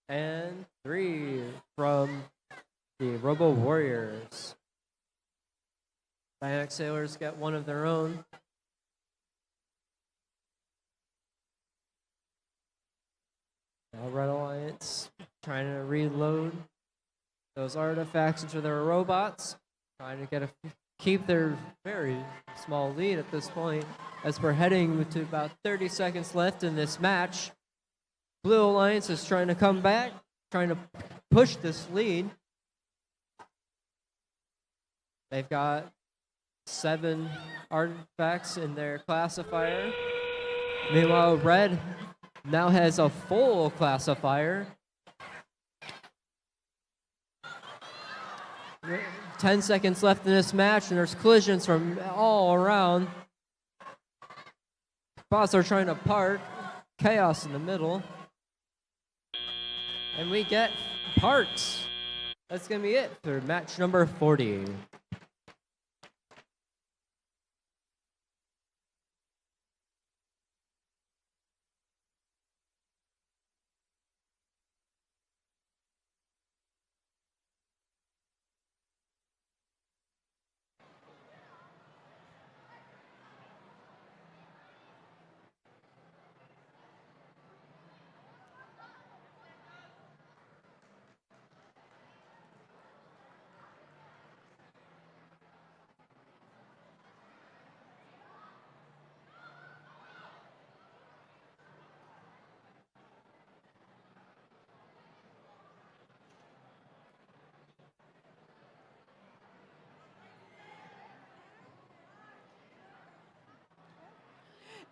And 3 from The Robo Warriors. Bionic Sailors get one of their own. Now Red Alliance trying to reload those artifacts into their robots, trying to keep their very small lead at this point as we're heading to about 30 seconds left in this match. Blue Alliance is trying to come back, trying to push this lead. They've got 7 artifacts in their classifier. Meanwhile, Red now has a full classifier. 10 seconds left in this match, and there's collisions from all around. Bots are trying to park. Chaos in the middle. And we get parks. That's going to be it for match number 40.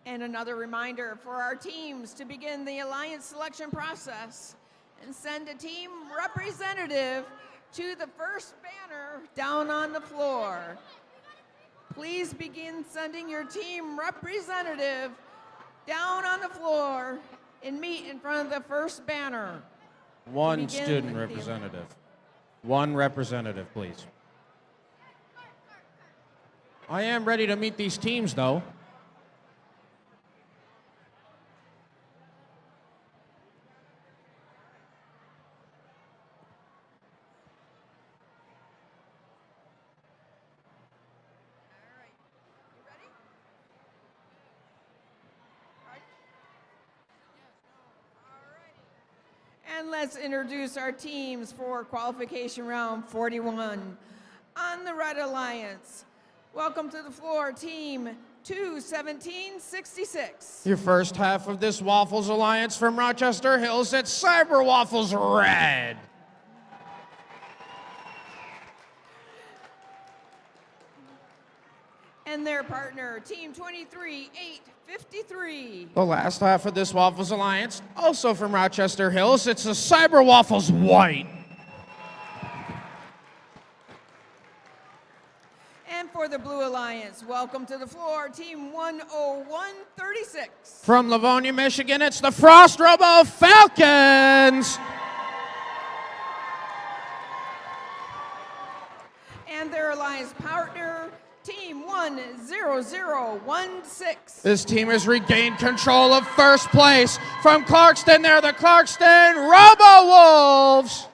And another reminder for our teams to begin the alliance selection process and send a team representative to the first banner down on the floor. Please begin sending your team representative down on the floor and meet in front of the first banner. One student representative. One representative, please. I am ready to meet these teams, though. And let's introduce our teams for qualification round 41. On the Red Alliance, welcome to the floor, team 21766. Your first half of this Waffles Alliance from Rochester Hills, it's Cyber Waffles Red. And their partner, team 23853. The last half of this Waffles Alliance, also from Rochester Hills, it's the Cyber Waffles White. And for the Blue Alliance, welcome to the floor, team 10136. From Livonia, Michigan, it's the Frost Robo Falcons. And their alliance partner, team 10016. This team has regained control of first place. From Clarkston, they're the Clarkston Robo Wolves.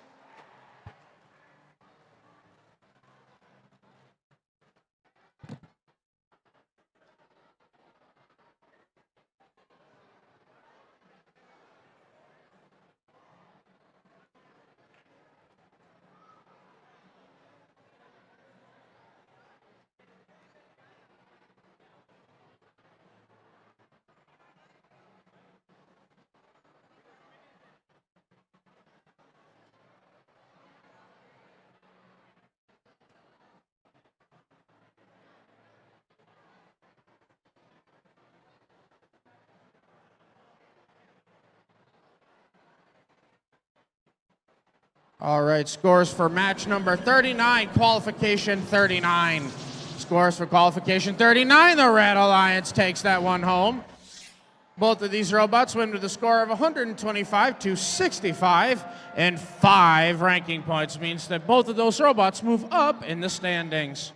All right, scores for match number 39, qualification 39. Scores for qualification 39, the Red Alliance takes that one home. Both of these robots win with a score of 125 to 65, and 5 ranking points means that both of those robots move up in the standings.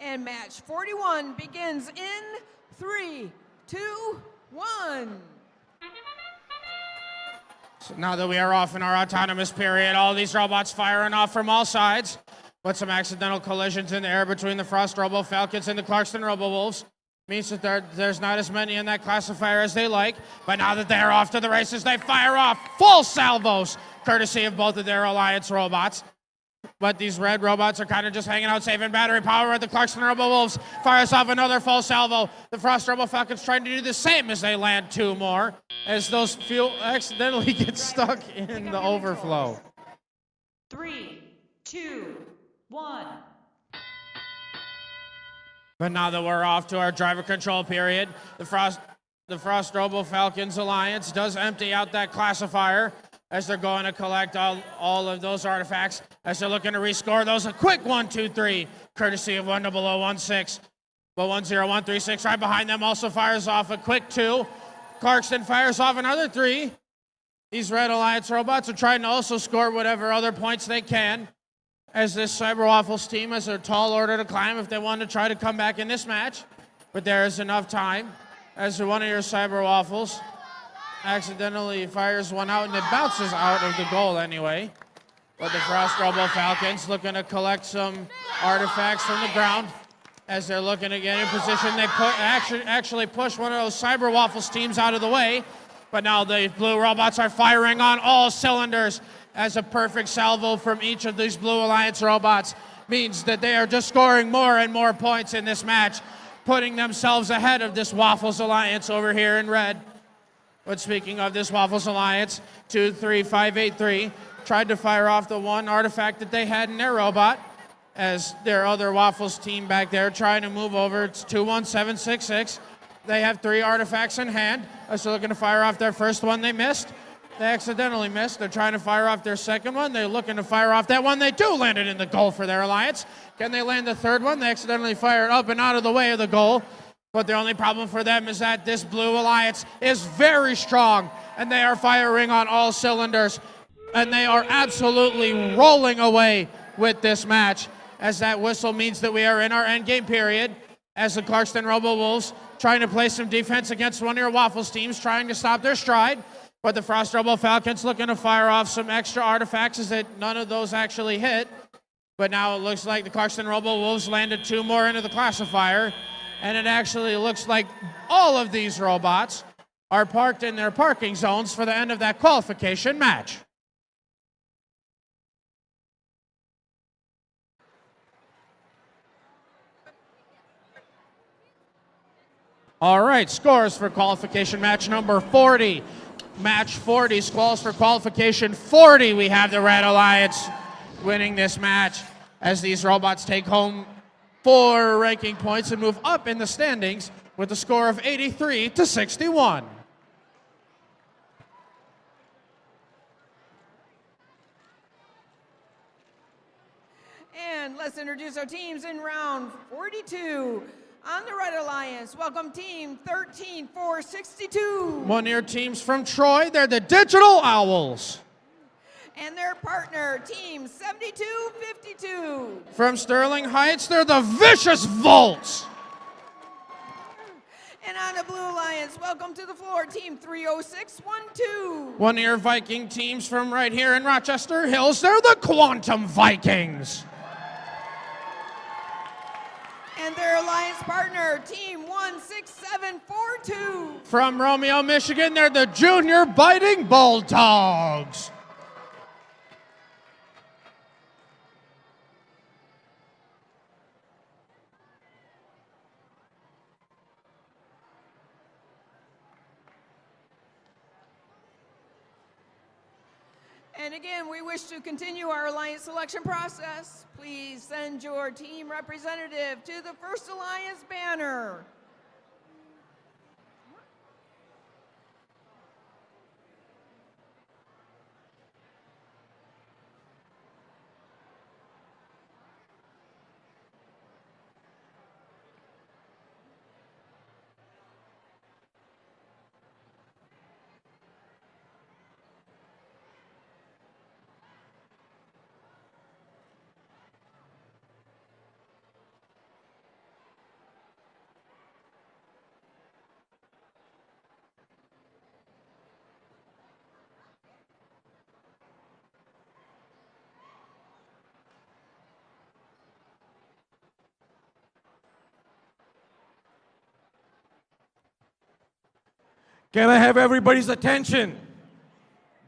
And match 41 begins in 3, 2, 1. So now that we are off in our autonomous period, all these robots firing off from all sides. With some accidental collisions in the air between the Frost Robo Falcons and the Clarkston Robo Wolves. Means that there's not as many in that classifier as they like. But now that they're off to the races, they fire off full salvos, courtesy of both of their Alliance robots. But these red robots are kind of just hanging out, saving battery power. The Clarkston Robo Wolves fires off another full salvo. The Frost Robo Falcons trying to do the same as they land 2 more, as those fuel accidentally get stuck in the overflow. 3, 2, 1. But now that we're off to our driver control period, the Frost Robo Falcons Alliance does empty out that classifier as they're going to collect all of those artifacts, as they're looking to rescore those. A quick 1, 2, 3, courtesy of 10016. But 10136 right behind them also fires off a quick 2. Clarkston fires off another 3. These Red Alliance robots are trying to also score whatever other points they can, as this Cyber Waffles team has a tall order to climb if they want to try to come back in this match. But there is enough time, as one of your Cyber Waffles accidentally fires one out and it bounces out of the goal anyway. But the Frost Robo Falcons looking to collect some artifacts from the ground as they're looking to get in position. They actually push one of those Cyber Waffles teams out of the way. But now the blue robots are firing on all cylinders, as a perfect salvo from each of these Blue Alliance robots means that they are just scoring more and more points in this match, putting themselves ahead of this Waffles Alliance over here in red. But speaking of this Waffles Alliance, 23583 tried to fire off the one artifact that they had in their robot, as their other Waffles team back there trying to move over. It's 21766. They have 3 artifacts in hand, as they're looking to fire off their first one they missed. They accidentally missed. They're trying to fire off their second one. They're looking to fire off that one. They do land it in the goal for their Alliance. Can they land the third one? They accidentally fire it up and out of the way of the goal. But the only problem for them is that this Blue Alliance is very strong, and they are firing on all cylinders, and they are absolutely rolling away with this match, as that whistle means that we are in our endgame period, as the Clarkston Robo Wolves trying to play some defense against one of your Waffles teams, trying to stop their stride. But the Frost Robo Falcons looking to fire off some extra artifacts, as that none of those actually hit. But now it looks like the Clarkston Robo Wolves landed 2 more into the classifier. And it actually looks like all of these robots are parked in their parking zones for the end of that qualification match. All right, scores for qualification match number 40. Match 40, scores for qualification 40. We have the Red Alliance winning this match, as these robots take home 4 ranking points and move up in the standings with a score of 83-61. And let's introduce our teams in round 42. On the Red Alliance, welcome team 13462. One of your teams from Troy, they're the Digital Owls. And their partner, team 7252. From Sterling Heights, they're the Vicious Volts. And on the Blue Alliance, welcome to the floor, team 30612. One of your Viking teams from right here in Rochester Hills, they're the Quantum Vikings. And their alliance partner, team 16742. From Romeo, Michigan, they're the Junior Biting Bulldogs. And again, we wish to continue our alliance selection process. Please send your team representative to the First Alliance banner. Can I have everybody's attention?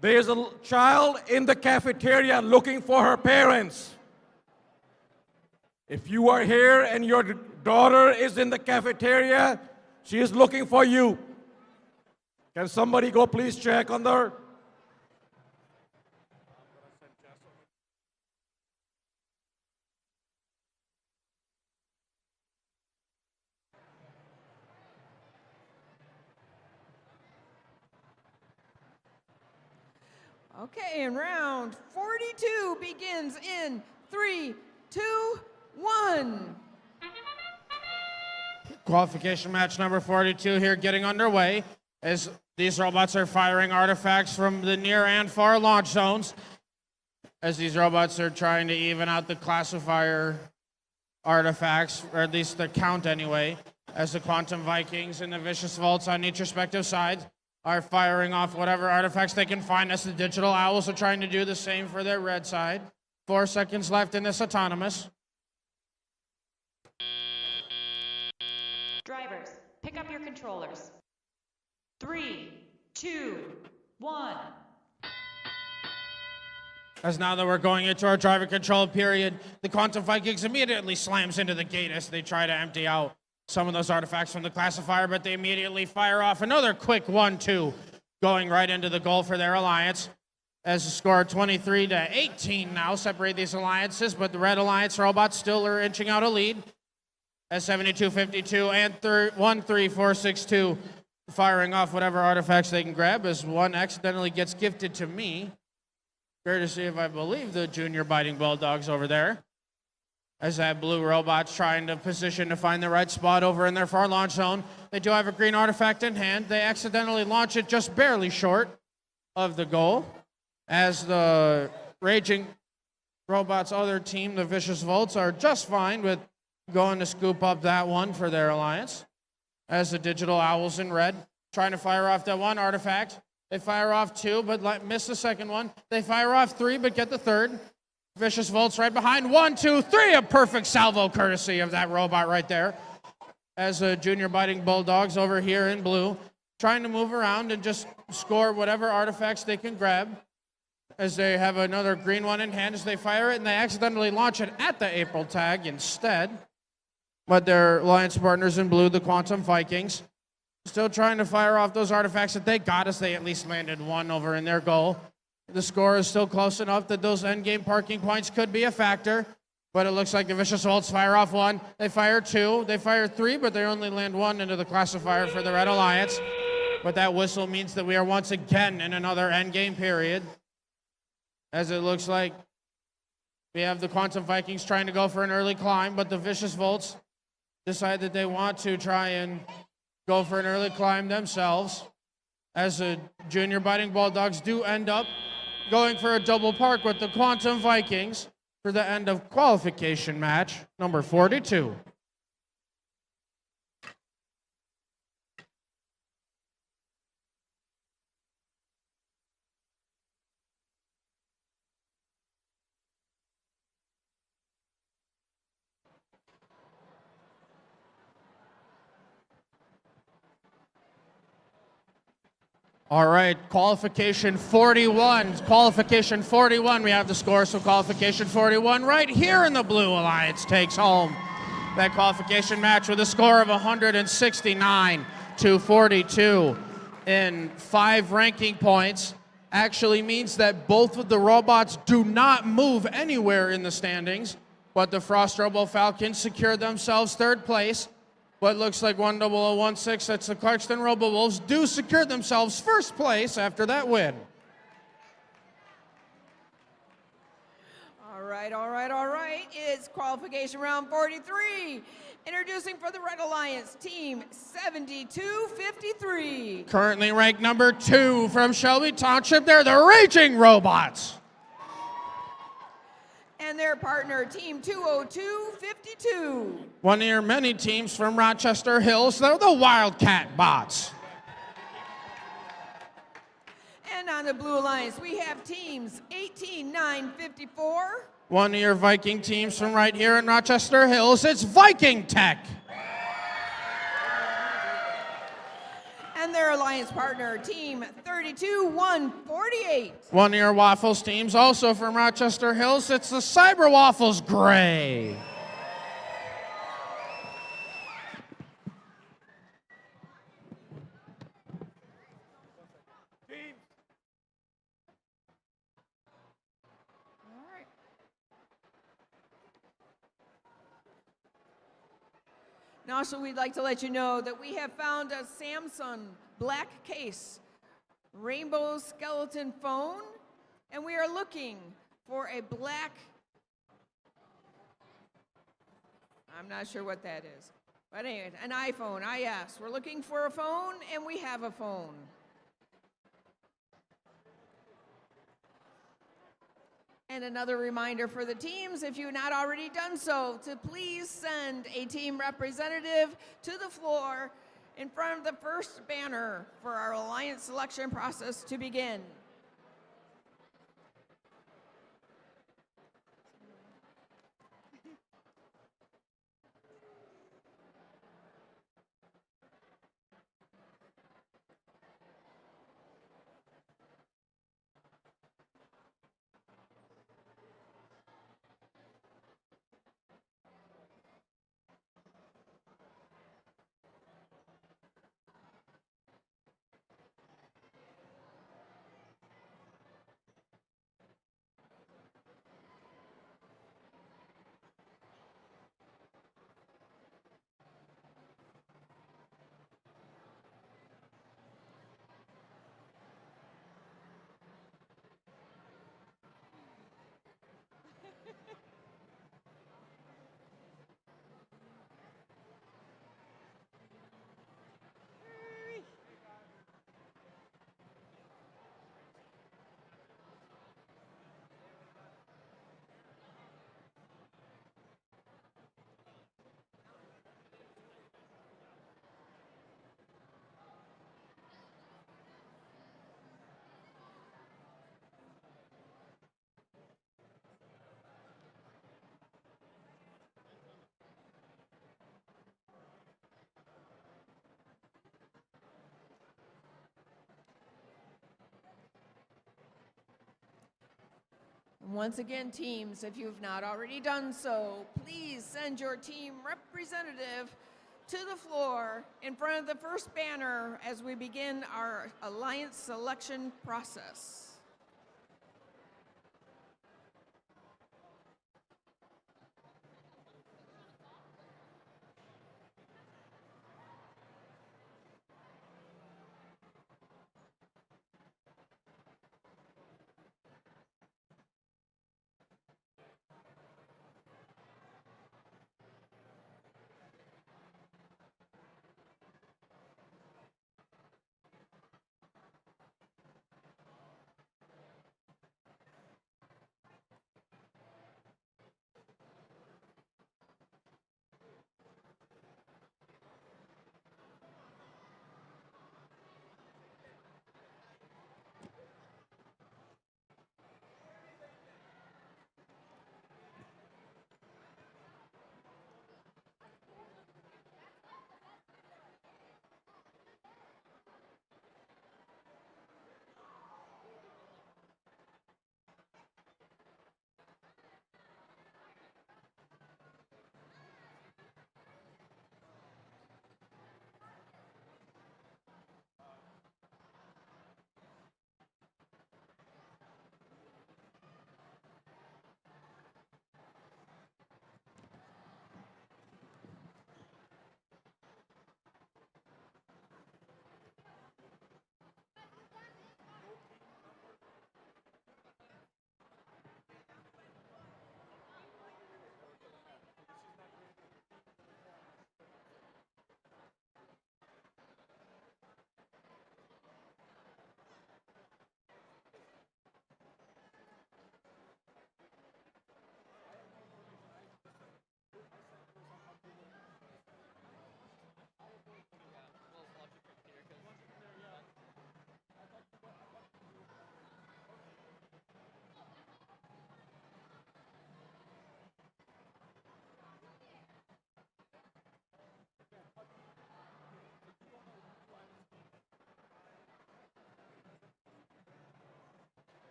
There's a child in the cafeteria looking for her parents. If you are here and your daughter is in the cafeteria, she is looking for you. Can somebody go please check on her? Okay, and round 42 begins in 3, 2, 1. Qualification match number 42 here getting underway as these robots are firing artifacts from the near and far launch zones as these robots are trying to even out the classifier artifacts, or at least the count anyway, as the Quantum Vikings and the Vicious Volts on each respective side are firing off whatever artifacts they can find as the Digital Owls are trying to do the same for their red side. 4 seconds left in this autonomous. Drivers, pick up your controllers. 3, 2, 1. As now that we're going into our driver control period, the Quantum Vikings immediately slams into the gate as they try to empty out some of those artifacts from the classifier, but they immediately fire off another quick 1-2, going right into the goal for their alliance. As the score 23-18 now separate these alliances, but the Red Alliance robots still are inching out a lead. As 72-52 and 1-3-4-6-2 firing off whatever artifacts they can grab as one accidentally gets gifted to me. Courtesy of, I believe, the Junior Biting Bulldogs over there. As that blue robot's trying to position to find the right spot over in their far launch zone. They do have a green artifact in hand. They accidentally launch it just barely short of the goal. As the Raging Robots' other team, the Vicious Volts, are just fine with going to scoop up that one for their alliance. As the Digital Owls in red trying to fire off that one artifact. They fire off 2, but miss the second one. They fire off 3, but get the third. Vicious Volts right behind. 1, 2, 3. A perfect salvo courtesy of that robot right there. As the Junior Biting Bulldogs over here in blue trying to move around and just score whatever artifacts they can grab. As they have another green one in hand as they fire it, and they accidentally launch it at the April tag instead. But their alliance partners in blue, the Quantum Vikings, still trying to fire off those artifacts that they got as they at least landed one over in their goal. The score is still close enough that those endgame parking points could be a factor, but it looks like the Vicious Volts fire off 1. They fire 2. They fire 3, but they only land 1 into the classifier for the Red Alliance. But that whistle means that we are once again in another endgame period, as it looks like we have the Quantum Vikings trying to go for an early climb, but the Vicious Volts decide that they want to try and go for an early climb themselves, as the Junior Biting Bulldogs do end up going for a double park with the Quantum Vikings for the end of qualification match number 42. All right, qualification 41. Qualification 41, we have the score, so qualification 41 right here in the Blue Alliance takes home that qualification match with a score of 169-42 in 5 ranking points. Actually means that both of the robots do not move anywhere in the standings, but the Frost Robo Falcons secured themselves 3rd place. What looks like 10016, that's the Clarkston Robo-Wolves, do secure themselves 1st place after that win. All right. It's qualification round 43. Introducing for the Red Alliance, team 7253. Currently ranked number 2 from Shelby Township, they're the Raging Robots. And their partner, team 20252. One of your many teams from Rochester Hills, they're the Wildcat Bots. And on the Blue Alliance, we have teams 18954. One of your Viking teams from right here in Rochester Hills, it's Viking Tech. and their alliance partner, Team 32-148. One-year Waffles teams also from Rochester Hills. It's the Cyber Waffles Gray. And also, we'd like to let you know that we have found a Samsung black case rainbow skeleton phone, and we are looking for a black, I'm not sure what that is, but anyway, an iPhone, yes. We're looking for a phone, and we have a phone. And another reminder for the teams, if you've not already done so, to please send a team representative to the floor in front of the first banner for our alliance selection process to begin. Once again, teams, if you've not already done so, please send your team representative to the floor in front of the first banner as we begin our alliance selection process.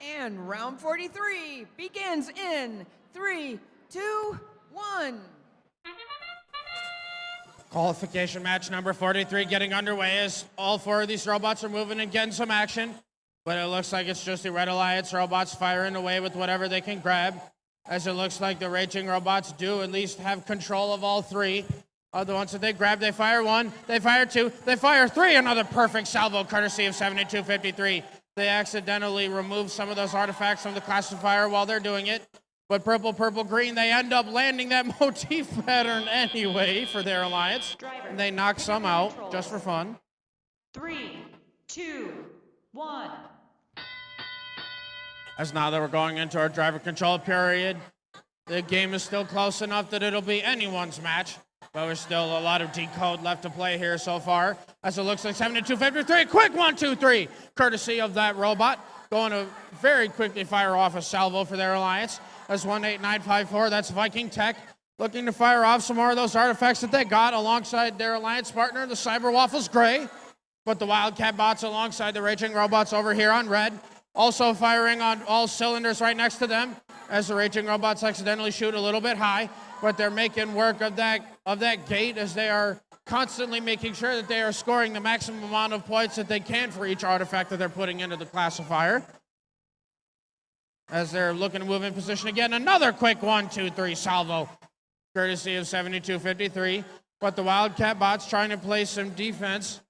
And round 43 begins in 3, 2, 1. Qualification match number 43 getting underway as all four of these robots are moving and getting some action. But it looks like it's just the Red Alliance robots firing away with whatever they can grab. As it looks like the Raging robots do at least have control of all three. The ones that they grab, they fire one, they fire two, they fire three. Another perfect salvo courtesy of 7253. They accidentally remove some of those artifacts from the classifier while they're doing it. But purple, purple, green, they end up landing that motif pattern anyway for their alliance. And they knock some out just for fun. 3, 2, 1. As now that we're going into our driver control period, the game is still close enough that it'll be anyone's match. But there's still a lot of decode left to play here so far. As it looks like 7253, quick 1, 2, 3, courtesy of that robot. Going to very quickly fire off a salvo for their alliance. That's 18954, that's Viking Tech. Looking to fire off some more of those artifacts that they got alongside their alliance partner, the Cyber Waffles Gray. But the Wildcat bots alongside the Raging robots over here on red. Also firing on all cylinders right next to them as the Raging robots accidentally shoot a little bit high. But they're making work of that gate as they are constantly making sure that they are scoring the maximum amount of points that they can for each artifact that they're putting into the classifier. As they're looking to move in position again, another quick 1, 2, 3 salvo, courtesy of 7253. But the Wildcat bots trying to play some defense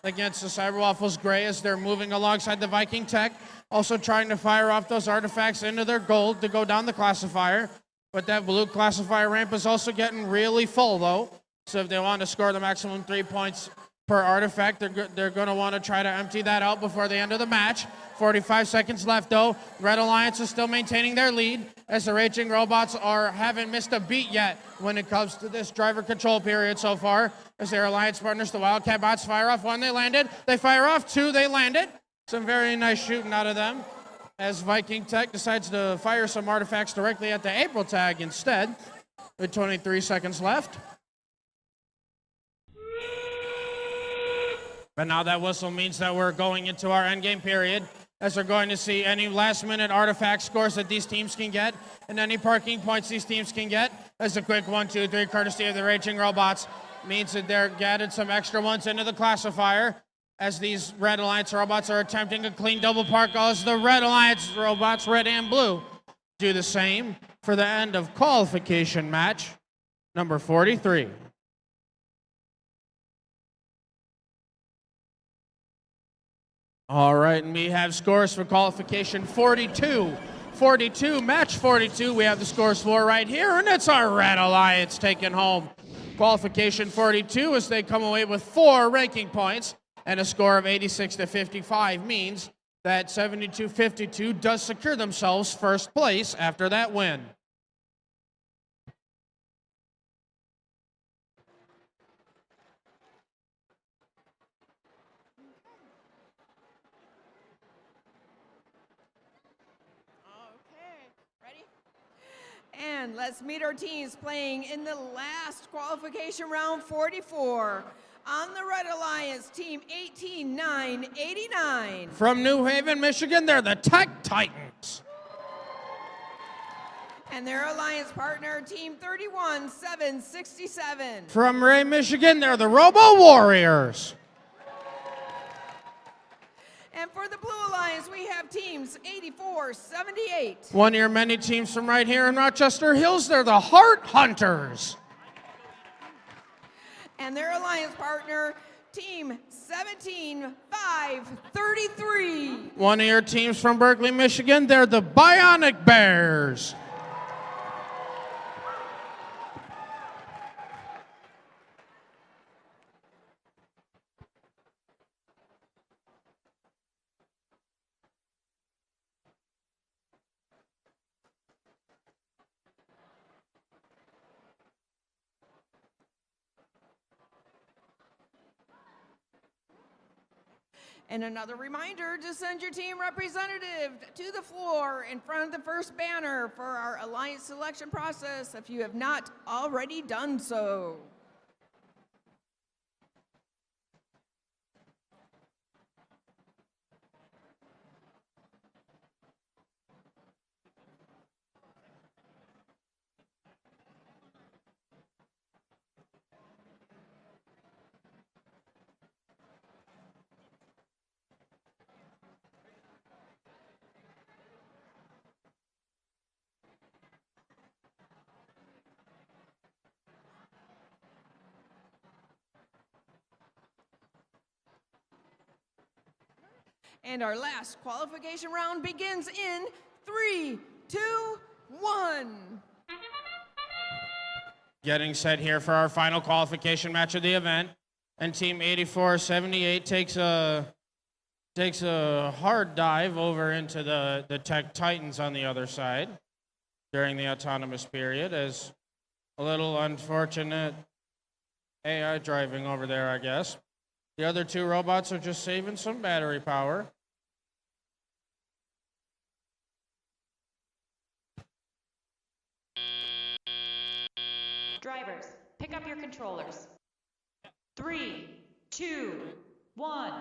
against the Cyber Waffles Gray as they're moving alongside the Viking Tech. Also trying to fire off those artifacts into their gold to go down the classifier. But that blue classifier ramp is also getting really full, though. So if they want to score the maximum 3 points per artifact, they're going to want to try to empty that out before the end of the match. 45 seconds left, though. Red Alliance is still maintaining their lead as the Raging robots haven't missed a beat yet when it comes to this driver control period so far. As their alliance partners, the Wildcat bots, fire off one, they landed. They fire off two, they landed. Some very nice shooting out of them. As Viking Tech decides to fire some artifacts directly at the April tag instead. With 23 seconds left. But now that whistle means that we're going into our endgame period, as we're going to see any last-minute artifact scores that these teams can get and any parking points these teams can get. As a quick 1, 2, 3 courtesy of the Raging robots means that they're added some extra ones into the classifier as these Red Alliance robots are attempting a clean double park as the Red Alliance robots, red and blue, do the same for the end of qualification match number 43. All right, and we have scores for qualification 42. 42, match 42. We have the scores for right here, and it's our Red Alliance taking home qualification 42 as they come away with 4 ranking points and a score of 86-55 means that 72-52 does secure themselves first place after that win. And let's meet our teams playing in the last qualification round 44. On the Red Alliance, team 18989. From New Haven, Michigan, they're the Tech Titans. And their alliance partner, team 31767. From Ray, Michigan, they're the Robo Warriors. And for the Blue Alliance, we have teams 8478. One of your many teams from right here in Rochester Hills, they're the Heart Hunters. And their alliance partner, team 17533. One of your teams from Berkeley, Michigan, they're the Bionic Bears. And another reminder to send your team representative to the floor in front of the first banner for our alliance selection process if you have not already done so. And our last qualification round begins in 3, 2, 1. Getting set here for our final qualification match of the event. And Team 8478 takes a hard dive over into the Tech Titans on the other side during the autonomous period, as a little unfortunate AI driving over there, I guess. The other two robots are just saving some battery power. Drivers, pick up your controllers. 3, 2, 1.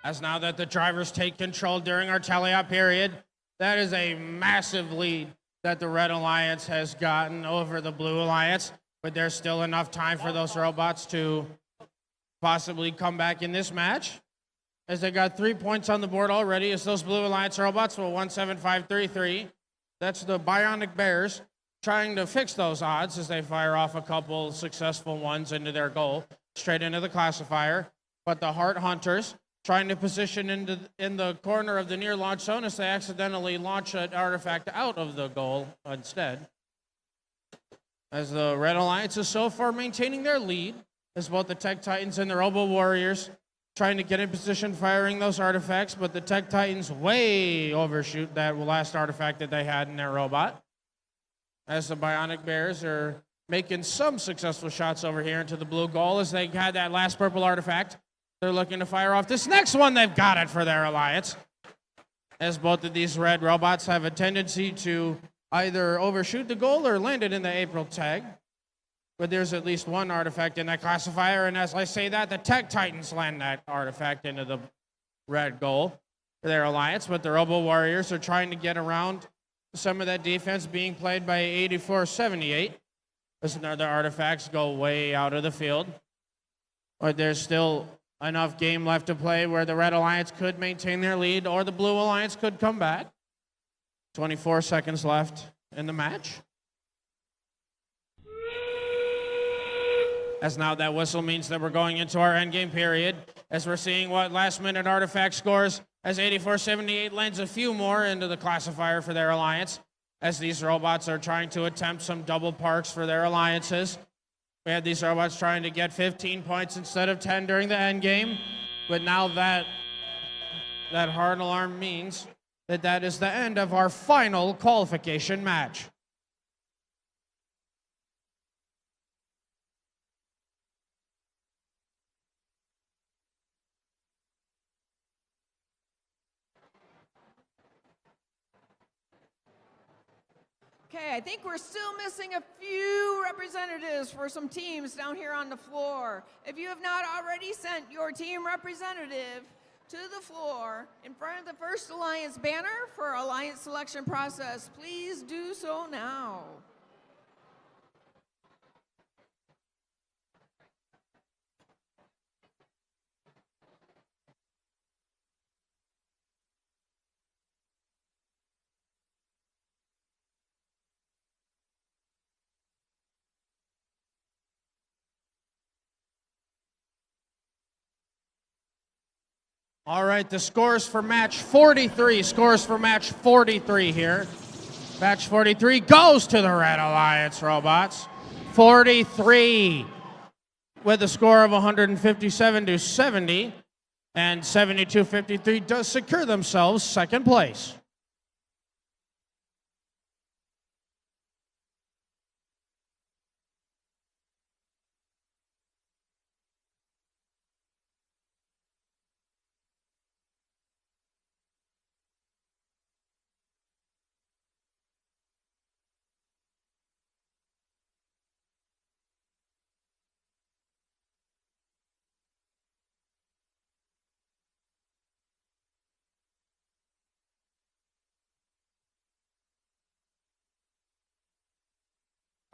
As now that the drivers take control during our teleop period, that is a massive lead that the Red Alliance has gotten over the Blue Alliance, but there's still enough time for those robots to possibly come back in this match, as they got 3 points on the board already as those Blue Alliance robots will 17533. That's the Bionic Bears trying to fix those odds as they fire off a couple successful ones into their goal, straight into the classifier. But the Heart Hunters trying to position in the corner of the near launch zone as they accidentally launch an artifact out of the goal instead. As the Red Alliance is so far maintaining their lead, as both the Tech Titans and the Robo Warriors trying to get in position firing those artifacts, but the Tech Titans way overshoot that last artifact that they had in their robot. As the Bionic Bears are making some successful shots over here into the blue goal as they had that last purple artifact. They're looking to fire off this next one. They've got it for their alliance. As both of these red robots have a tendency to either overshoot the goal or land it in the April tag. But there's at least one artifact in that classifier, and as I say that, the Tech Titans land that artifact into the red goal for their alliance, but the Robo Warriors are trying to get around some of that defense being played by 8478. As another artifacts go way out of the field. But there's still enough game left to play where the Red Alliance could maintain their lead or the Blue Alliance could come back. 24 seconds left in the match. As now that whistle means that we're going into our endgame period, as we're seeing what last-minute artifact scores, as 8478 lends a few more into the classifier for their alliance, as these robots are trying to attempt some double parks for their alliances. We had these robots trying to get 15 points instead of 10 during the endgame, but now that hard alarm means that that is the end of our final qualification match. Okay, I think we're still missing a few representatives for some teams down here on the floor. If you have not already sent your team representative to the floor in front of the First Alliance banner for Alliance selection process, please do so now. All right, the scores for match 43. Scores for match 43 here. Match 43 goes to the Red Alliance robots. 43 with a score of 157-70, and 72-53 does secure themselves second place.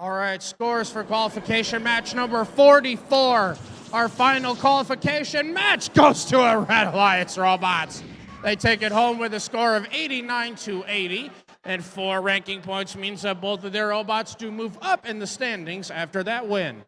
All right, scores for qualification match number 44. Our final qualification match goes to a Red Alliance robots. They take it home with a score of 89-80, and 4 ranking points means that both of their robots do move up in the standings after that win.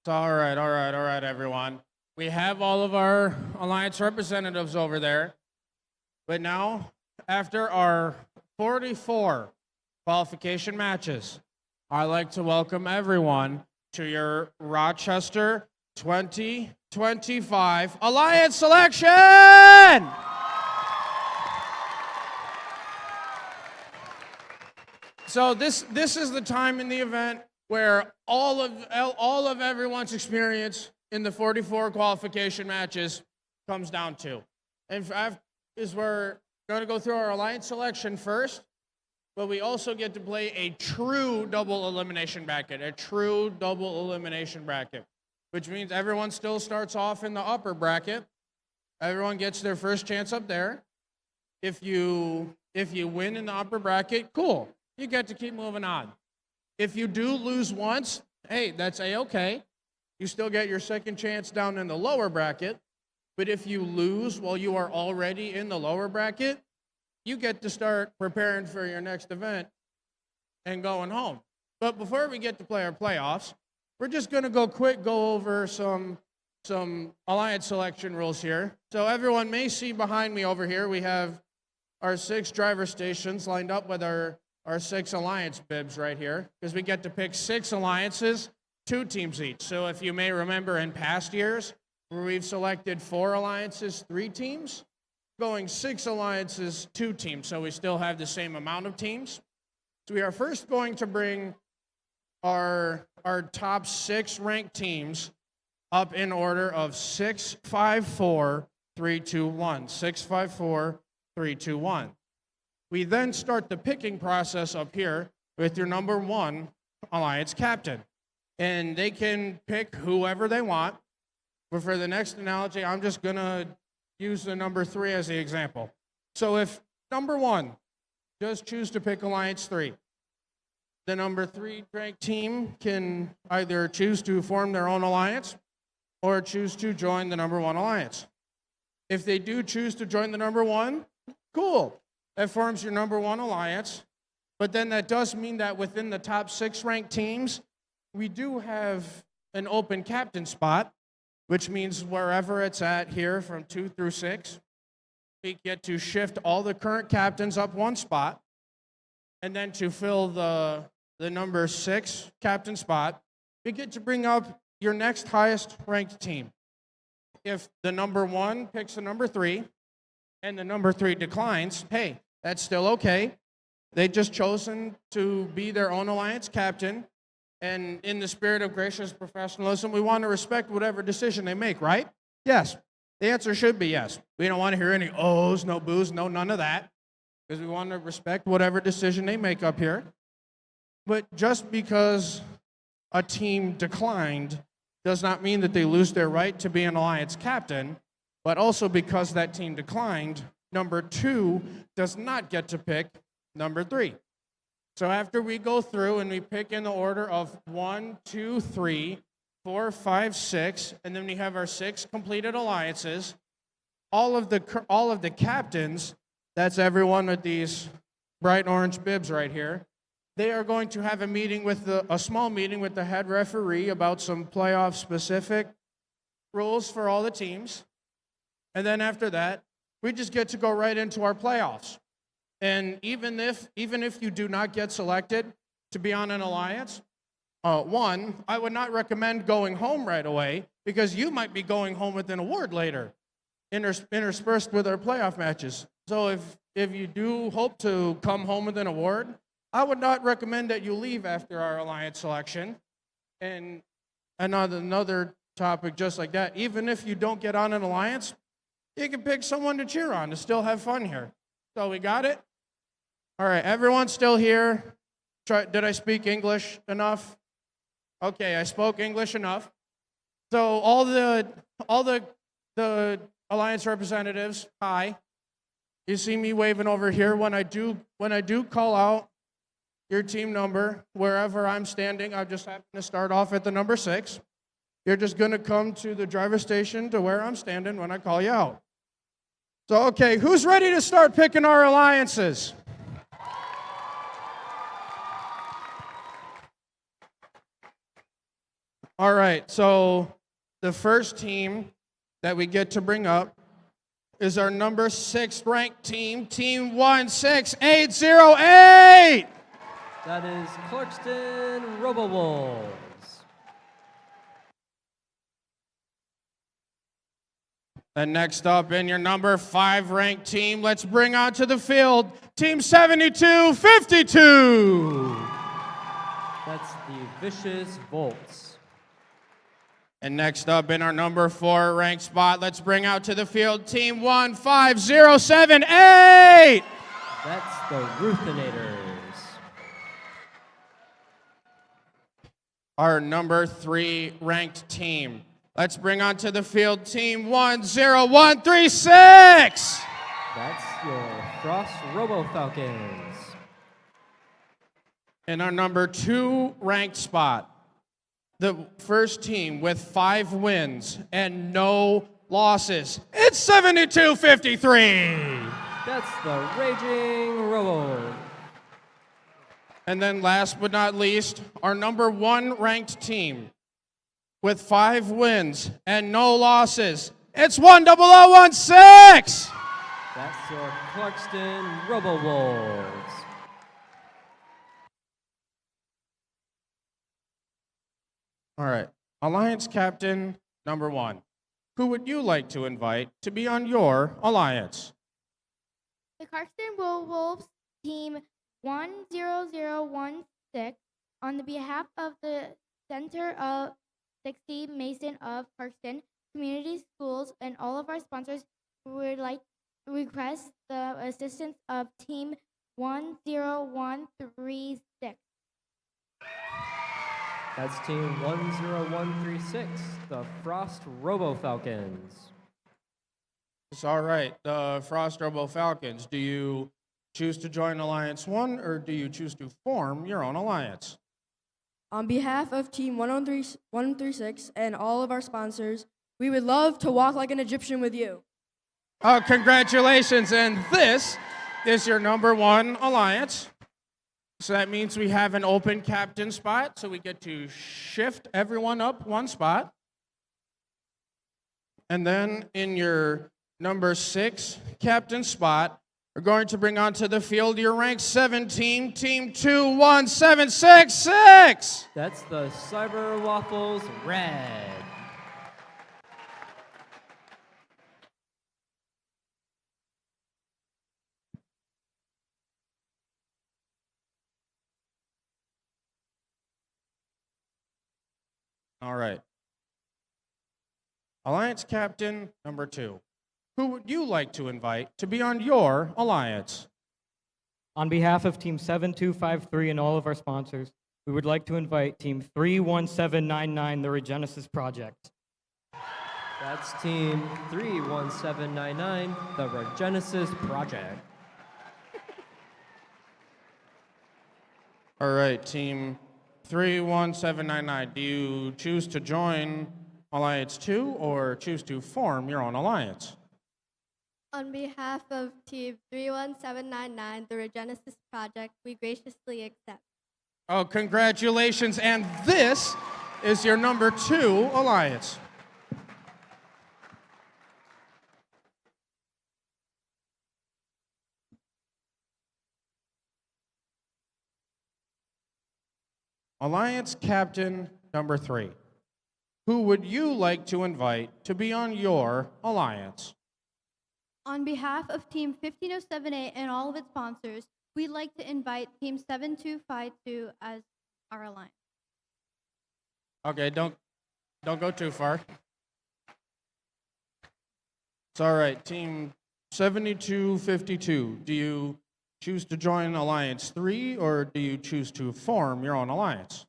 All right, everyone. We have all of our alliance representatives over there. But now, after our 44 qualification matches, I'd like to welcome everyone to your Rochester 2025 Alliance Selection! So this is the time in the event where all of everyone's experience in the 44 qualification matches comes down to. And we're going to go through our alliance selection first, but we also get to play a true double elimination bracket, which means everyone still starts off in the upper bracket. Everyone gets their first chance up there. If you win in the upper bracket, cool. You get to keep moving on. If you do lose once, hey, that's A-okay. You still get your second chance down in the lower bracket. But if you lose while you are already in the lower bracket, you get to start preparing for your next event and going home. But before we get to play our playoffs, we're just going to go over some alliance selection rules here. So everyone may see behind me over here, we have our 6 driver stations lined up with our 6 alliance bibs right here, because we get to pick 6 alliances, 2 teams each. So if you may remember in past years, where we've selected 4 alliances, 3 teams, going 6 alliances, 2 teams, so we still have the same amount of teams. So we are first going to bring our top 6 ranked teams up in order of 6, 5, 4, 3, 2, 1. 6, 5, 4, 3, 2, 1. We then start the picking process up here with your number 1 alliance captain. And they can pick whoever they want. But for the next analogy, I'm just going to use the number 3 as the example. So if number 1 does choose to pick alliance 3, the number 3 ranked team can either choose to form their own alliance or choose to join the number 1 alliance. If they do choose to join the number 1, cool. That forms your number 1 alliance. But then that does mean that within the top 6 ranked teams, we do have an open captain spot, which means wherever it's at here from 2 through 6, we get to shift all the current captains up 1 spot. And then to fill the number 6 captain spot, we get to bring up your next highest ranked team. If the number 1 picks the number 3 and the number 3 declines, hey, that's still okay. They just chosen to be their own alliance captain. And in the spirit of gracious professionalism, we want to respect whatever decision they make, right? Yes. The answer should be yes. We don't want to hear any ohs, no boos, no none of that, because we want to respect whatever decision they make up here. But just because a team declined does not mean that they lose their right to be an alliance captain, but also because that team declined, number 2 does not get to pick number 3. So after we go through and we pick in the order of 1, 2, 3, 4, 5, 6, and then we have our 6 completed alliances, all of the captains, that's everyone with these bright orange bibs right here, they are going to have a small meeting with the head referee about some playoff specific rules for all the teams. And then after that, we just get to go right into our playoffs. And even if you do not get selected to be on an alliance, 1, I would not recommend going home right away, because you might be going home with an award later, interspersed with our playoff matches. So if you do hope to come home with an award, I would not recommend that you leave after our alliance selection. And another topic just like that, even if you don't get on an alliance, you can pick someone to cheer on to still have fun here. So we got it? All right, everyone's still here? Did I speak English enough? Okay, I spoke English enough. So all the alliance representatives, hi. You see me waving over here. When I do call out your team number, wherever I'm standing, I just happen to start off at the number 6. You're just going to come to the driver station to where I'm standing when I call you out. So, okay, who's ready to start picking our alliances? All right, so the first team that we get to bring up is our number 6 ranked team, Team 16808. That is Clarkston RoboWolves. And next up in your number 5 ranked team, let's bring onto the field Team 7252. That's the Vicious Volts. And next up in our number 4 ranked spot, let's bring out to the field Team 15078. That's the Ruthinators. Our number 3 ranked team. Let's bring onto the field Team 10136. That's your Frost Robo Falcons. In our number 2 ranked spot, the first team with 5 wins and no losses. It's 7253. That's the Raging Robo. And then last but not least, our number 1 ranked team with 5 wins and no losses. It's 10016. That's your Clarkston RoboWolves. All right, Alliance Captain number 1. Who would you like to invite to be on your alliance? The Clarkston Wolves team 10016 on the behalf of the Center of 60 Mason of Clarkston Community Schools and all of our sponsors would like to request the assistance of team 10136. That's team 10136, the Frost Robo Falcons. It's all right, the Frost Robo Falcons. Do you choose to join Alliance 1 or do you choose to form your own alliance? On behalf of Team 136 and all of our sponsors, we would love to walk like an Egyptian with you. Oh, congratulations, and this is your number 1 alliance. So that means we have an open captain spot, so we get to shift everyone up 1 spot. And then in your number 6 captain spot, we're going to bring onto the field your rank 7 team, Team 21766. That's the Cyber Waffles Red. All right. Alliance Captain number 2. Who would you like to invite to be on your alliance? On behalf of Team 7253 and all of our sponsors, we would like to invite Team 31799, the Regenesis Project. That's Team 31799, the Regenesis Project. All right, Team 31799. Do you choose to join Alliance 2 or choose to form your own alliance? On behalf of Team 31799, the Regenesis Project, we graciously accept. Oh, congratulations. And this is your number 2 alliance. Alliance Captain number 3. Who would you like to invite to be on your alliance? On behalf of Team 15078 and all of its sponsors, we'd like to invite Team 7252 as our alliance. Okay, don't go too far. It's all right. Team 7252, do you choose to join Alliance 3 or do you choose to form your own alliance?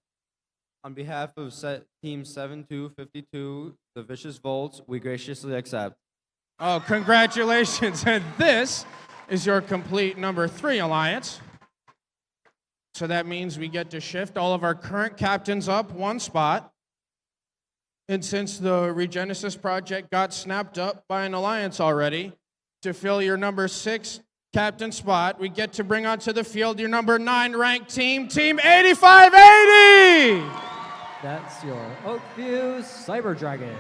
On behalf of Team 7252, the Vicious Volts, we graciously accept. Oh, congratulations. And this is your complete number 3 alliance. So that means we get to shift all of our current captains up 1 spot. And since the Regenesis Project got snapped up by an alliance already, to fill your number 6 captain spot, we get to bring onto the field your number 9 ranked team, Team 8580. That's your Oakview Cyber Dragons.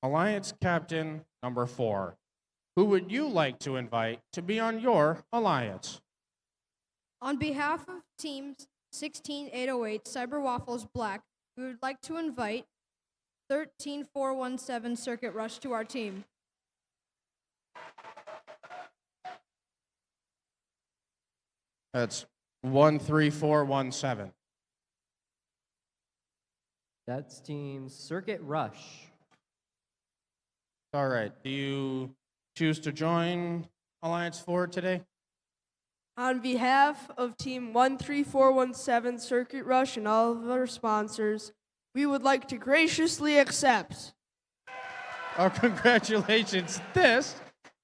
Alliance Captain number 4. Who would you like to invite to be on your alliance? On behalf of teams 16808 Cyber Waffles Black, we would like to invite 13417 Circuit Rush to our team. That's 13417. That's Team Circuit Rush. All right. Do you choose to join Alliance 4 today? On behalf of Team 13417 Circuit Rush and all of our sponsors, we would like to graciously accept. Oh, congratulations. This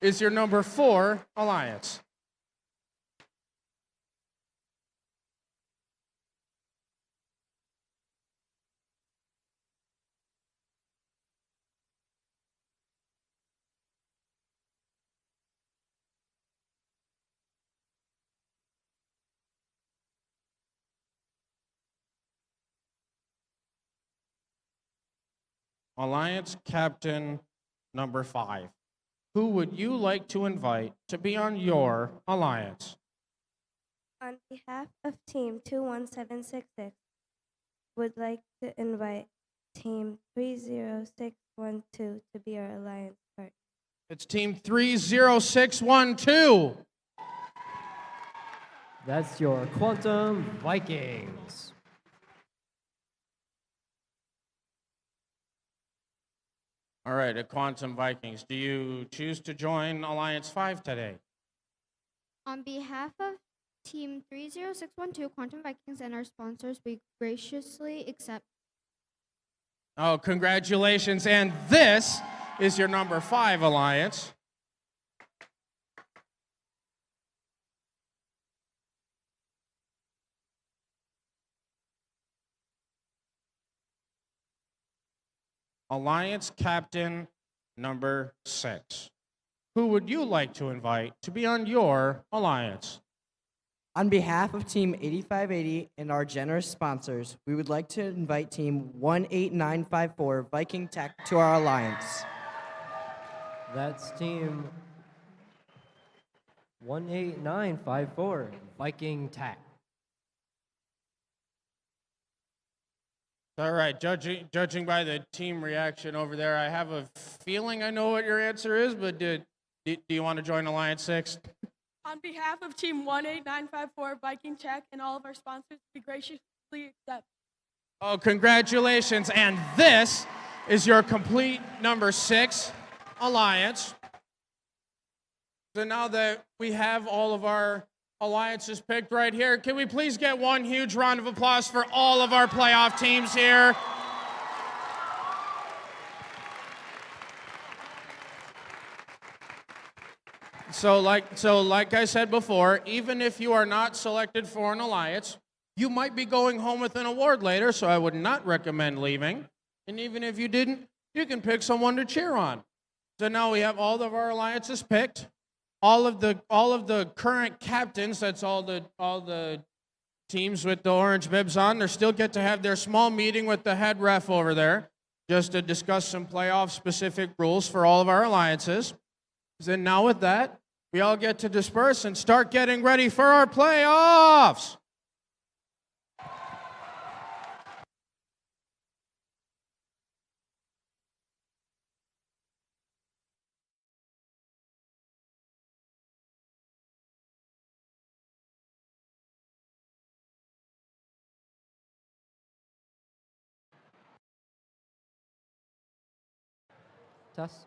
is your number 4 alliance. Alliance Captain number 5. Who would you like to invite to be on your alliance? On behalf of Team 21766, would like to invite Team 30612 to be our alliance partner. It's Team 30612. That's your Quantum Vikings. All right, at Quantum Vikings, do you choose to join Alliance 5 today? On behalf of Team 30612 Quantum Vikings and our sponsors, we graciously accept. Oh, congratulations. And this is your number 5 alliance. Alliance Captain number 6. Who would you like to invite to be on your alliance? On behalf of Team 8580 and our generous sponsors, we would like to invite Team 18954 Viking Tech to our alliance. That's Team 18954 Viking Tech. All right, judging by the team reaction over there, I have a feeling I know what your answer is, but do you want to join Alliance 6? On behalf of Team 18954 Viking Tech and all of our sponsors, we graciously accept. Oh, congratulations. And this is your complete number 6 alliance. So now that we have all of our alliances picked right here, can we please get one huge round of applause for all of our playoff teams here? So like I said before, even if you are not selected for an alliance, you might be going home with an award later, so I would not recommend leaving. And even if you didn't, you can pick someone to cheer on. So now we have all of our alliances picked. All of the current captains, that's all the teams with the orange bibs on, they still get to have their small meeting with the head ref over there just to discuss some playoff specific rules for all of our alliances. And now with that, we all get to disperse and start getting ready for our playoffs. Tess?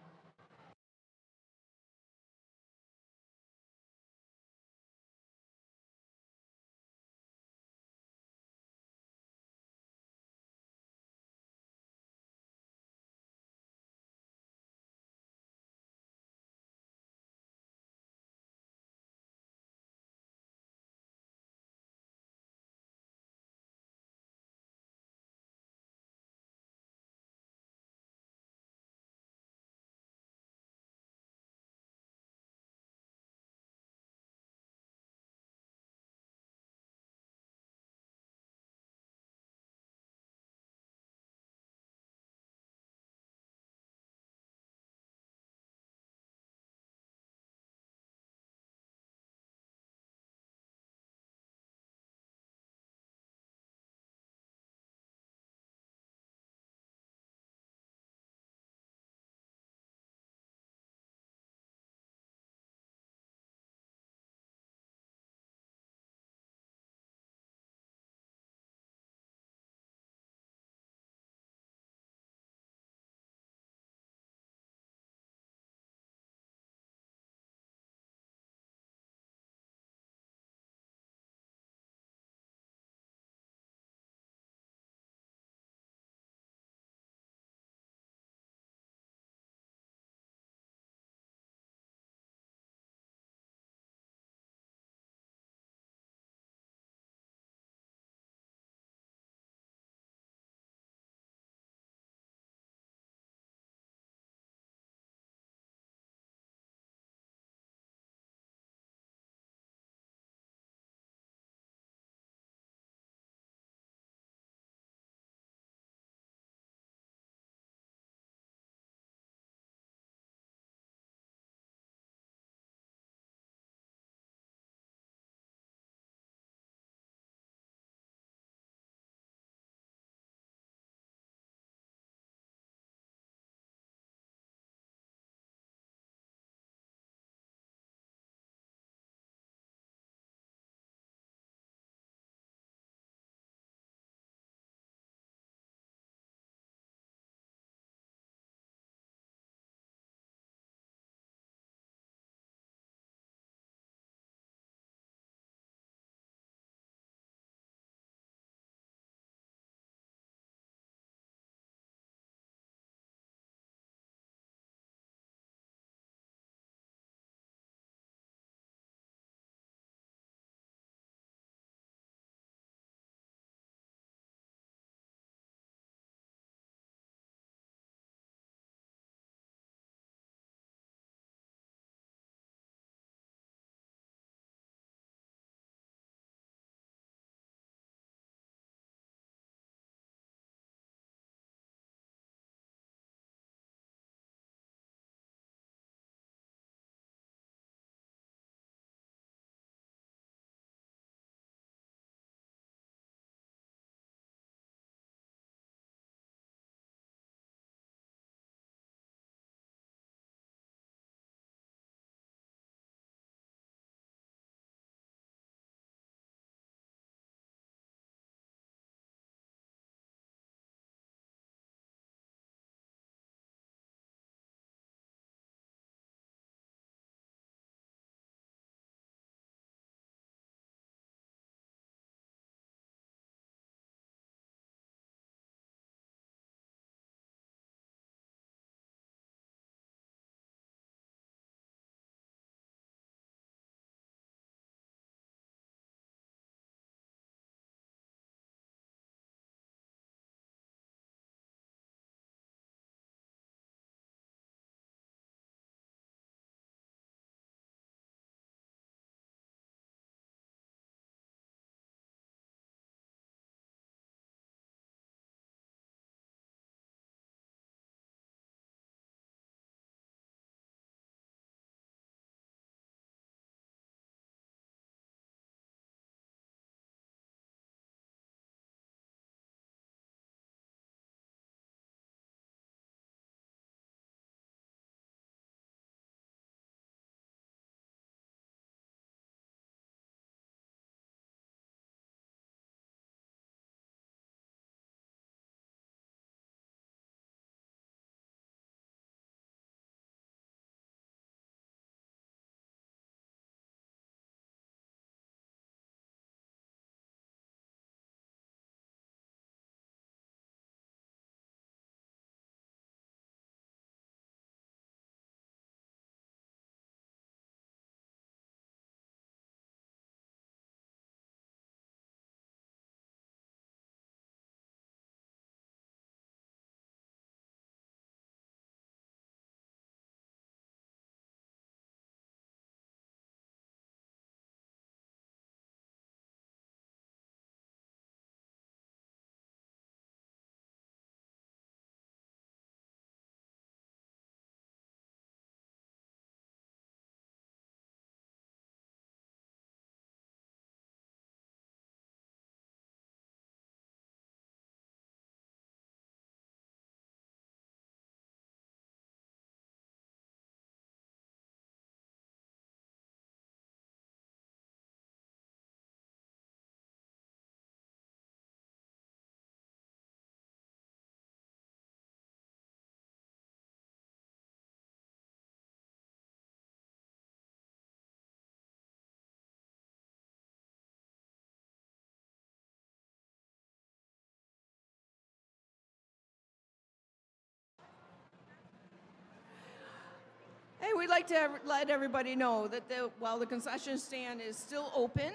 we'd like to let everybody know that while the concession stand is still open,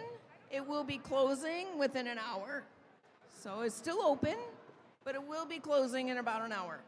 it will be closing within an hour. So it's still open, but it will be closing in about an hour.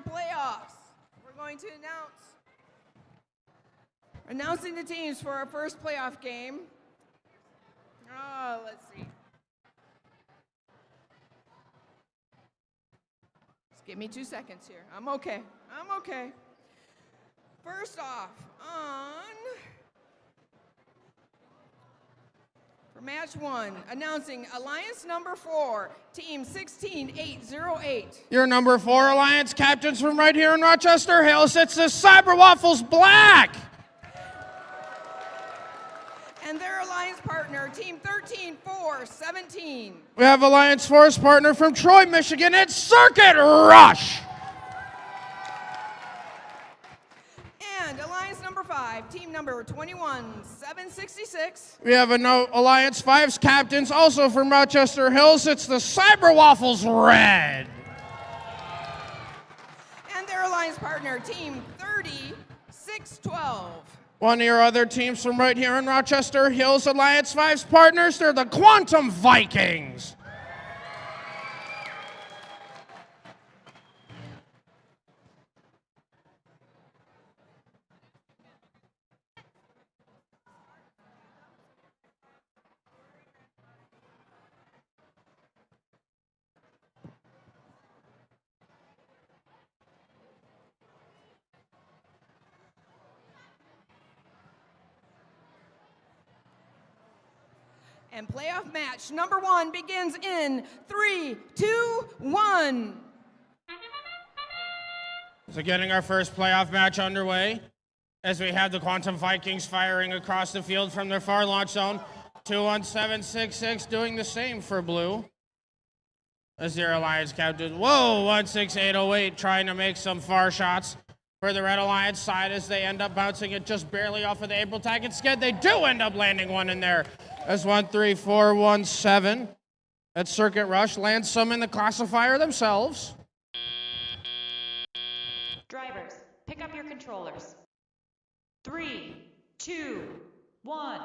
our playoffs. We're going to announcing the teams for our first playoff game. Oh, let's see. Just give me 2 seconds here. I'm okay. First off, for match 1, announcing Alliance number 4, team 16808. Your number 4 Alliance captains from right here in Rochester Hills, it's the Cyber Waffles Black. And their alliance partner, team 13417. We have Alliance Force partner from Troy, Michigan, it's Circuit Rush. And alliance number 5, team number 21766. We have Alliance 5's captains also from Rochester Hills, it's the Cyber Waffles Red. And their alliance partner, team 30612. One of your other teams from right here in Rochester Hills, Alliance 5's partners, they're the Quantum Vikings. And playoff match number 1 begins in 3, 2, 1. So getting our first playoff match underway as we have the Quantum Vikings firing across the field from their far launch zone. 21766 doing the same for blue. As their Alliance captain, 16808 trying to make some far shots for the Red Alliance side as they end up bouncing it just barely off of the April tag. Instead, they do end up landing one in there. As 13417 at Circuit Rush lands some in the classifier themselves. Drivers, pick up your controllers. 3, 2, 1.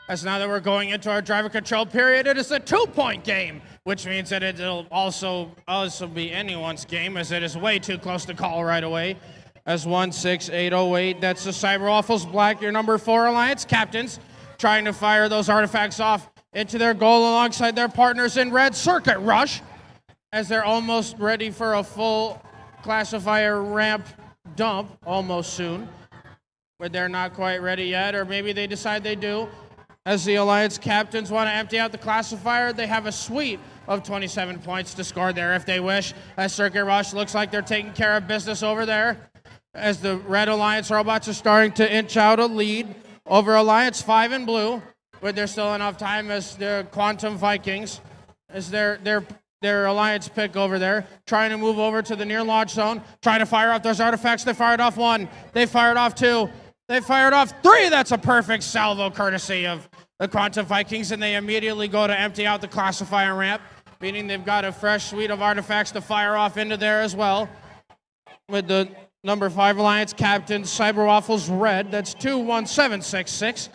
As now that we're going into our driver control period, it is a 2-point game, which means that it'll also be anyone's game as it is way too close to call right away. As 16808, that's the Cyber Waffles Black, your number 4 Alliance captains, trying to fire those artifacts off into their goal alongside their partners in red, Circuit Rush, as they're almost ready for a full classifier ramp dump almost soon. But they're not quite ready yet, or maybe they decide they do. As the Alliance captains want to empty out the classifier, they have a suite of 27 points to score there if they wish. As Circuit Rush looks like they're taking care of business over there. As the Red Alliance robots are starting to inch out a lead over Alliance 5 and blue, but there's still enough time as the Quantum Vikings, as their Alliance pick over there, trying to move over to the near launch zone, trying to fire off those artifacts. They fired off 1, they fired off 2, they fired off 3. That's a perfect salvo courtesy of the Quantum Vikings, and they immediately go to empty out the classifier ramp, meaning they've got a fresh suite of artifacts to fire off into there as well. With the number 5 Alliance captain, Cyber Waffles Red, that's 21766,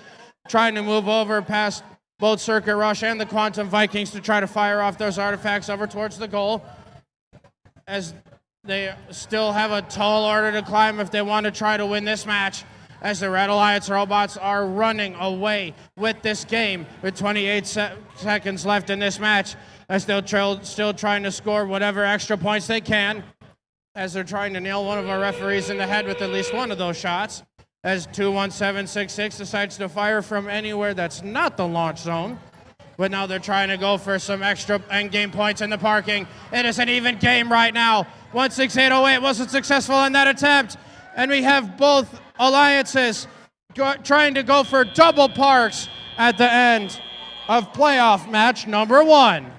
trying to move over past both Circuit Rush and the Quantum Vikings to try to fire off those artifacts over towards the goal, as they still have a tall order to climb if they want to try to win this match, as the Red Alliance robots are running away with this game with 28 seconds left in this match, as they're still trying to score whatever extra points they can, as they're trying to nail one of our referees in the head with at least one of those shots, as 21766 decides to fire from anywhere that's not the launch zone. But now they're trying to go for some extra endgame points in the parking. It is an even game right now. 16808 wasn't successful in that attempt, and we have both alliances trying to go for double parks at the end of playoff match number 1.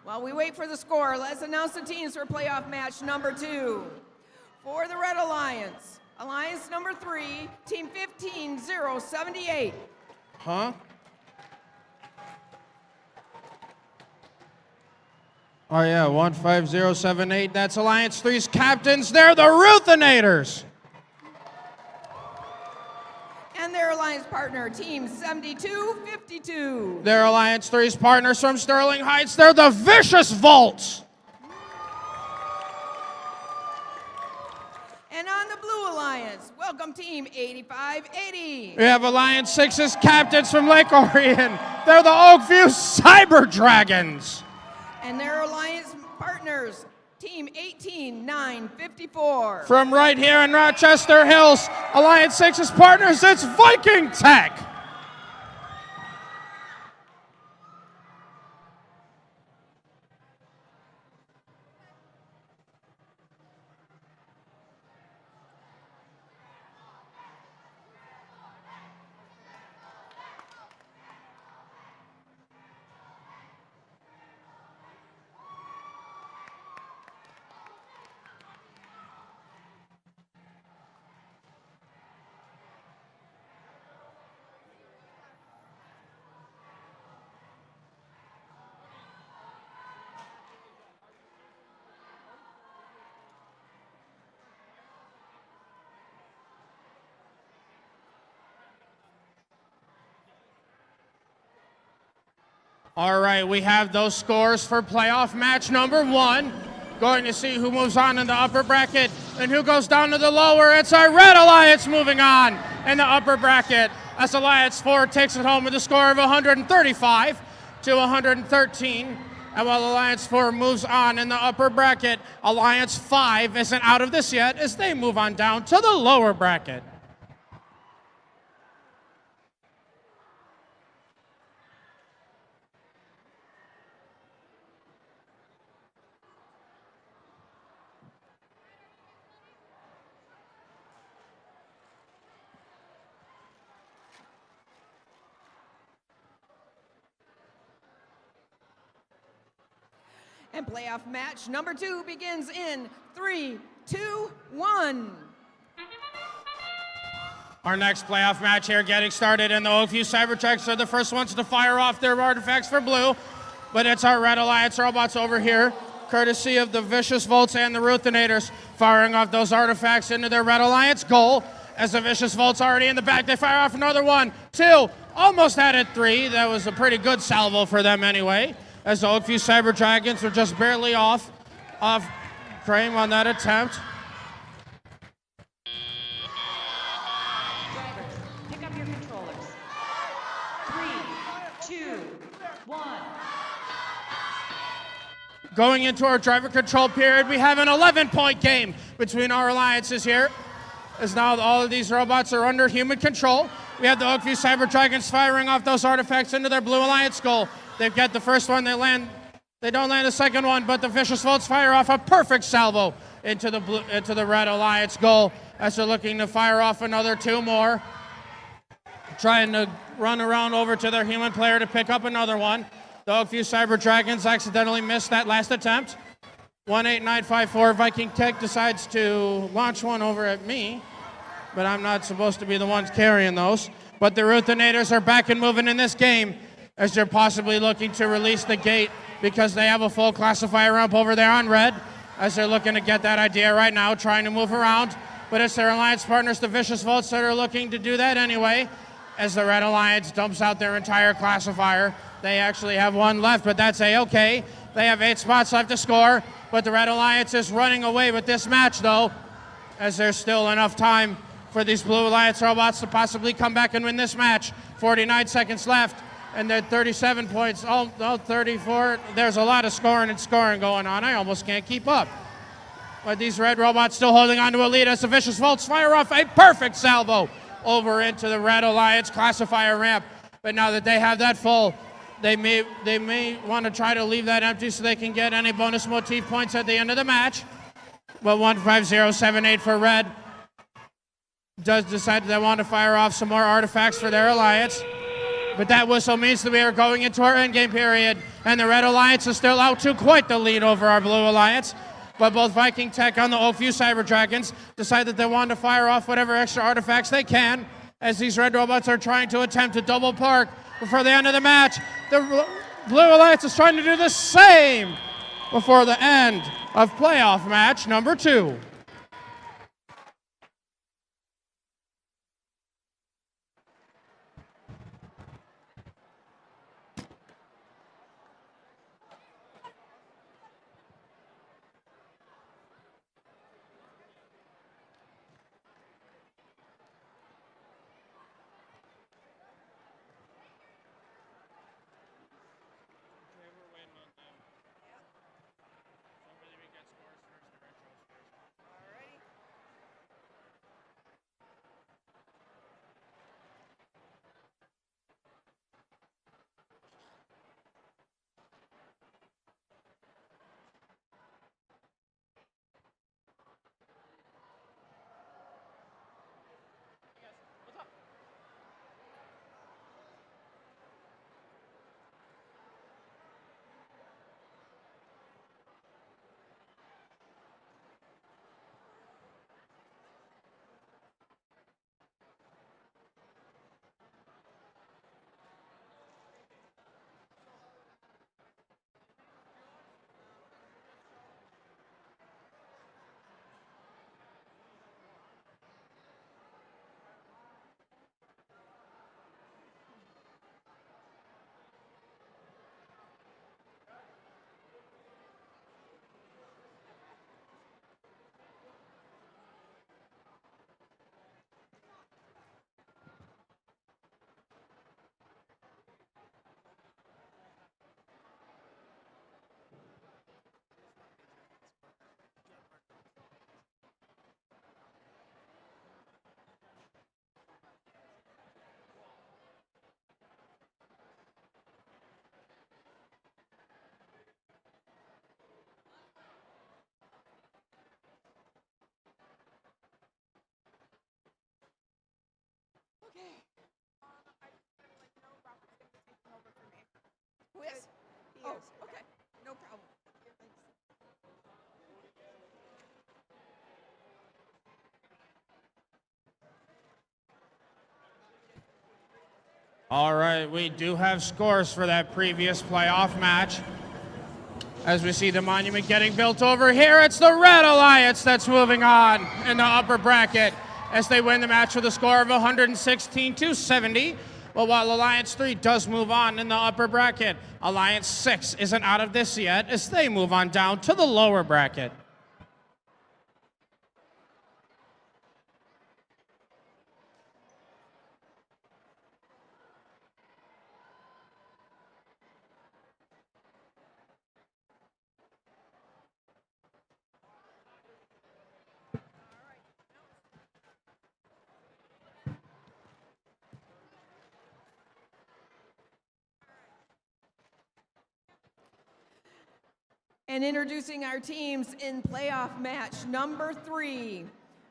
While we wait for the score, let's announce the teams for playoff match number 2. For the Red Alliance, Alliance number 3, team 15078. Huh? Oh yeah, 15078. That's Alliance 3's captains. They're the Ruthinators. And their alliance partner, team 7252. They're Alliance 3's partners from Sterling Heights. They're the Vicious Volts. And on the blue alliance, welcome team 8580. We have Alliance 6's captains from Lake Orion. They're the Oakview Cyber Dragons. And their alliance partners, team 18954. From right here in Rochester Hills, Alliance 6's partners, it's Viking Tech. All right, we have those scores for playoff match number 1. Going to see who moves on in the upper bracket and who goes down to the lower. It's our Red Alliance moving on in the upper bracket as Alliance 4 takes it home with a score of 135 to 113. And while Alliance 4 moves on in the upper bracket, Alliance 5 isn't out of this yet as they move on down to the lower bracket. And playoff match number 2 begins in 3, 2, 1. Our next playoff match here getting started, and the Oakview Cybertrucks are the first ones to fire off their artifacts for blue. But it's our Red Alliance robots over here, courtesy of the Vicious Volts and the Ruthinators, firing off those artifacts into their Red Alliance goal. As the Vicious Volts already in the back, they fire off another 1, 2, almost had it 3. That was a pretty good salvo for them anyway, as the Oakview Cyber Dragons were just barely off frame on that attempt. Drivers, pick up your controllers. 3, 2, 1. Going into our driver control period, we have an 11-point game between our alliances here, as now all of these robots are under human control. We have the Oakview Cyber Dragons firing off those artifacts into their Blue Alliance goal. They've got the first one, they don't land the second one, but the Vicious Volts fire off a perfect salvo into the Red Alliance goal as they're looking to fire off another 2 more. Trying to run around over to their human player to pick up another one. The Oakview Cyber Dragons accidentally missed that last attempt. 18954 Viking Tech decides to launch one over at me, but I'm not supposed to be the ones carrying those. But the Ruthinators are back and moving in this game as they're possibly looking to release the gate because they have a full classifier ramp over there on red, as they're looking to get that idea right now, trying to move around. But it's their alliance partners, the Vicious Volts, that are looking to do that anyway, as the Red Alliance dumps out their entire classifier. They actually have 1 left, but that's A-okay. They have 8 spots left to score, but the Red Alliance is running away with this match, though, as there's still enough time for these Blue Alliance robots to possibly come back and win this match. 49 seconds left, and they're 37 points, 34. There's a lot of scoring going on. I almost can't keep up. But these red robots still holding on to a lead as the Vicious Volts fire off a perfect salvo over into the Red Alliance classifier ramp. But now that they have that full, they may want to try to leave that empty so they can get any bonus motif points at the end of the match. But 15078 for red does decide they want to fire off some more artifacts for their alliance. But that whistle means that we are going into our endgame period, and the Red Alliance is still out to quite the lead over our Blue Alliance, but both Viking Tech and the Oakview Cyber Dragons decide that they want to fire off whatever extra artifacts they can as these red robots are trying to attempt to double park before the end of the match. The Blue Alliance is trying to do the same before the end of playoff match number 2. Who is? Oh, okay. No problem. All right, we do have scores for that previous playoff match. As we see the monument getting built over here, it's the Red Alliance that's moving on in the upper bracket as they win the match with a score of 116-70. But while Alliance 3 does move on in the upper bracket, Alliance 6 isn't out of this yet as they move on down to the lower bracket. And introducing our teams in playoff match number 3.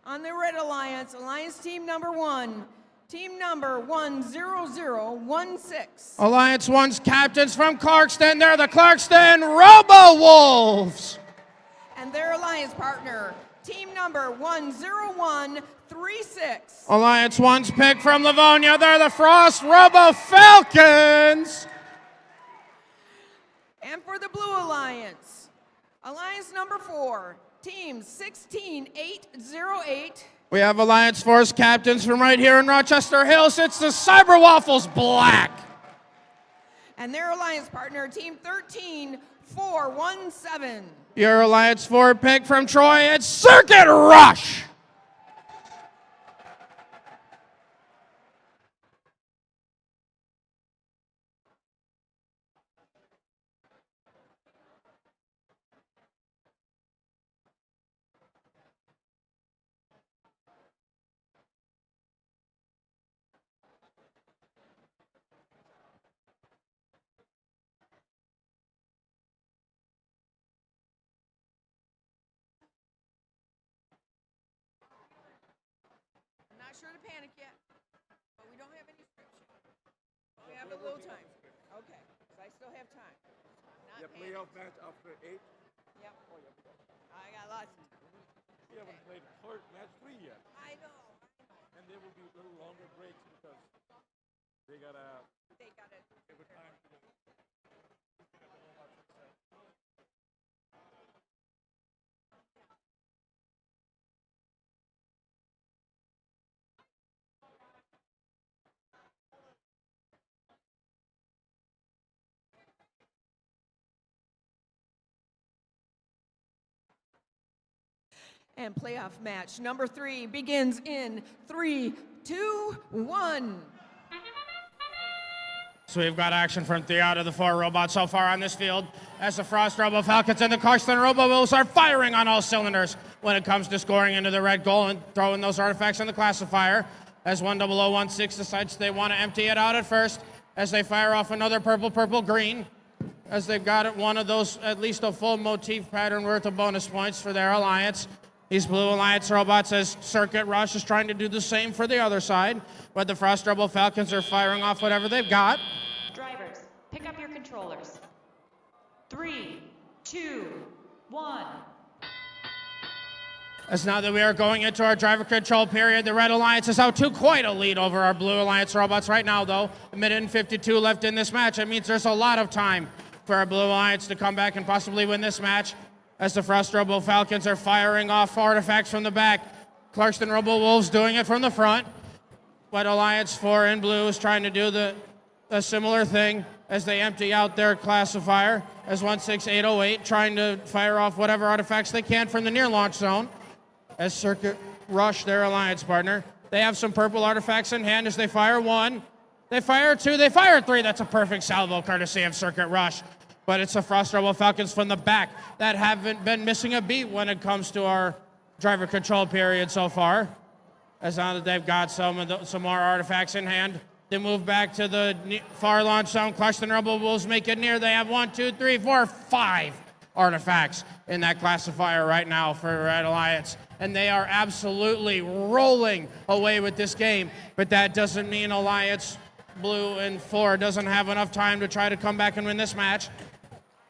On the Red Alliance, Alliance team number 1, team number 10016. Alliance 1's captains from Clarkston, they're the Clarkston Robo-Wolves. And their alliance partner, team number 10136. Alliance 1's pick from Livonia, they're the Frost Robo-Falcons. And for the Blue Alliance, Alliance number 4, team 16808. We have Alliance Force captains from right here in Rochester Hills. It's the Cyber Waffles Black. And their alliance partner, team 13417. Your Alliance 4 pick from Troy, it's Circuit Rush. I'm not sure to panic yet, but we don't have any scripture. We have a little time. Okay, so I still have time. Not The panic. playoff match after 8. Yep. I got lots of time. We haven't played match 3 yet. I know. And there will be a little longer breaks because they gotta give it time to And playoff match number 3 begins in 3, 2, 1. So we've got action from 3 out of the 4 robots so far on this field as the Frost Robo Falcons and the Clarkston Robo Wolves are firing on all cylinders when it comes to scoring into the red goal and throwing those artifacts in the classifier as 10016 decides they want to empty it out at first as they fire off another purple, green as they've got one of those, at least a full motif pattern worth of bonus points for their alliance. These Blue Alliance robots, as Circuit Rush is trying to do the same for the other side, but the Frost Rebel Falcons are firing off whatever they've got. Drivers, pick up your controllers. 3, 2, 1. As now that we are going into our driver control period, the Red Alliance is out to quite a lead over our Blue Alliance robots right now, though. A minute and 52 left in this match. It means there's a lot of time for our Blue Alliance to come back and possibly win this match, as the Frost Robo Falcons are firing off artifacts from the back. Clarkston Robo Wolves doing it from the front. But Alliance 4 in blue is trying to do a similar thing as they empty out their classifier as 16808 trying to fire off whatever artifacts they can from the near launch zone as Circuit Rush, their alliance partner. They have some purple artifacts in hand as they fire 1, they fire 2, they fire 3. That's a perfect salvo courtesy of Circuit Rush. But it's the Frost Rebel Falcons from the back that haven't been missing a beat when it comes to our driver control period so far. As now that they've got some more artifacts in hand, they move back to the far launch zone. Clarkston Rebel Wolves make it near. They have 1, 2, 3, 4, 5 artifacts in that classifier right now for Red Alliance. And they are absolutely rolling away with this game. But that doesn't mean Alliance Blue and 4 doesn't have enough time to try to come back and win this match.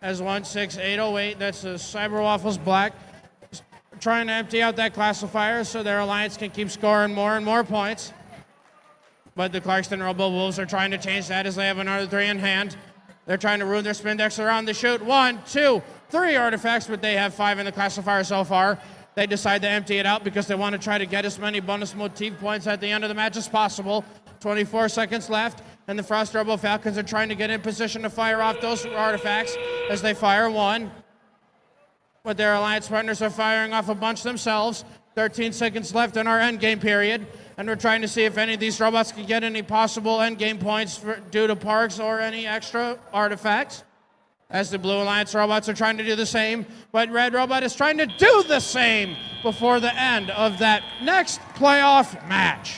As 16808, that's the Cyber Waffles Black, trying to empty out that classifier so their alliance can keep scoring more and more points. But the Clarkston Robo Wolves are trying to change that as they have another 3 in hand. They're trying to ruin their spin decks around the shoot. 1, 2, 3 artifacts, but they have 5 in the classifier so far. They decide to empty it out because they want to try to get as many bonus motif points at the end of the match as possible. 24 seconds left, and the Frost Robo Falcons are trying to get in position to fire off those artifacts as they fire 1. But their alliance partners are firing off a bunch themselves. 13 seconds left in our endgame period, and we're trying to see if any of these robots can get any possible endgame points due to parks or any extra artifacts. As the Blue Alliance robots are trying to do the same, but Red Robot is trying to do the same before the end of that next playoff match.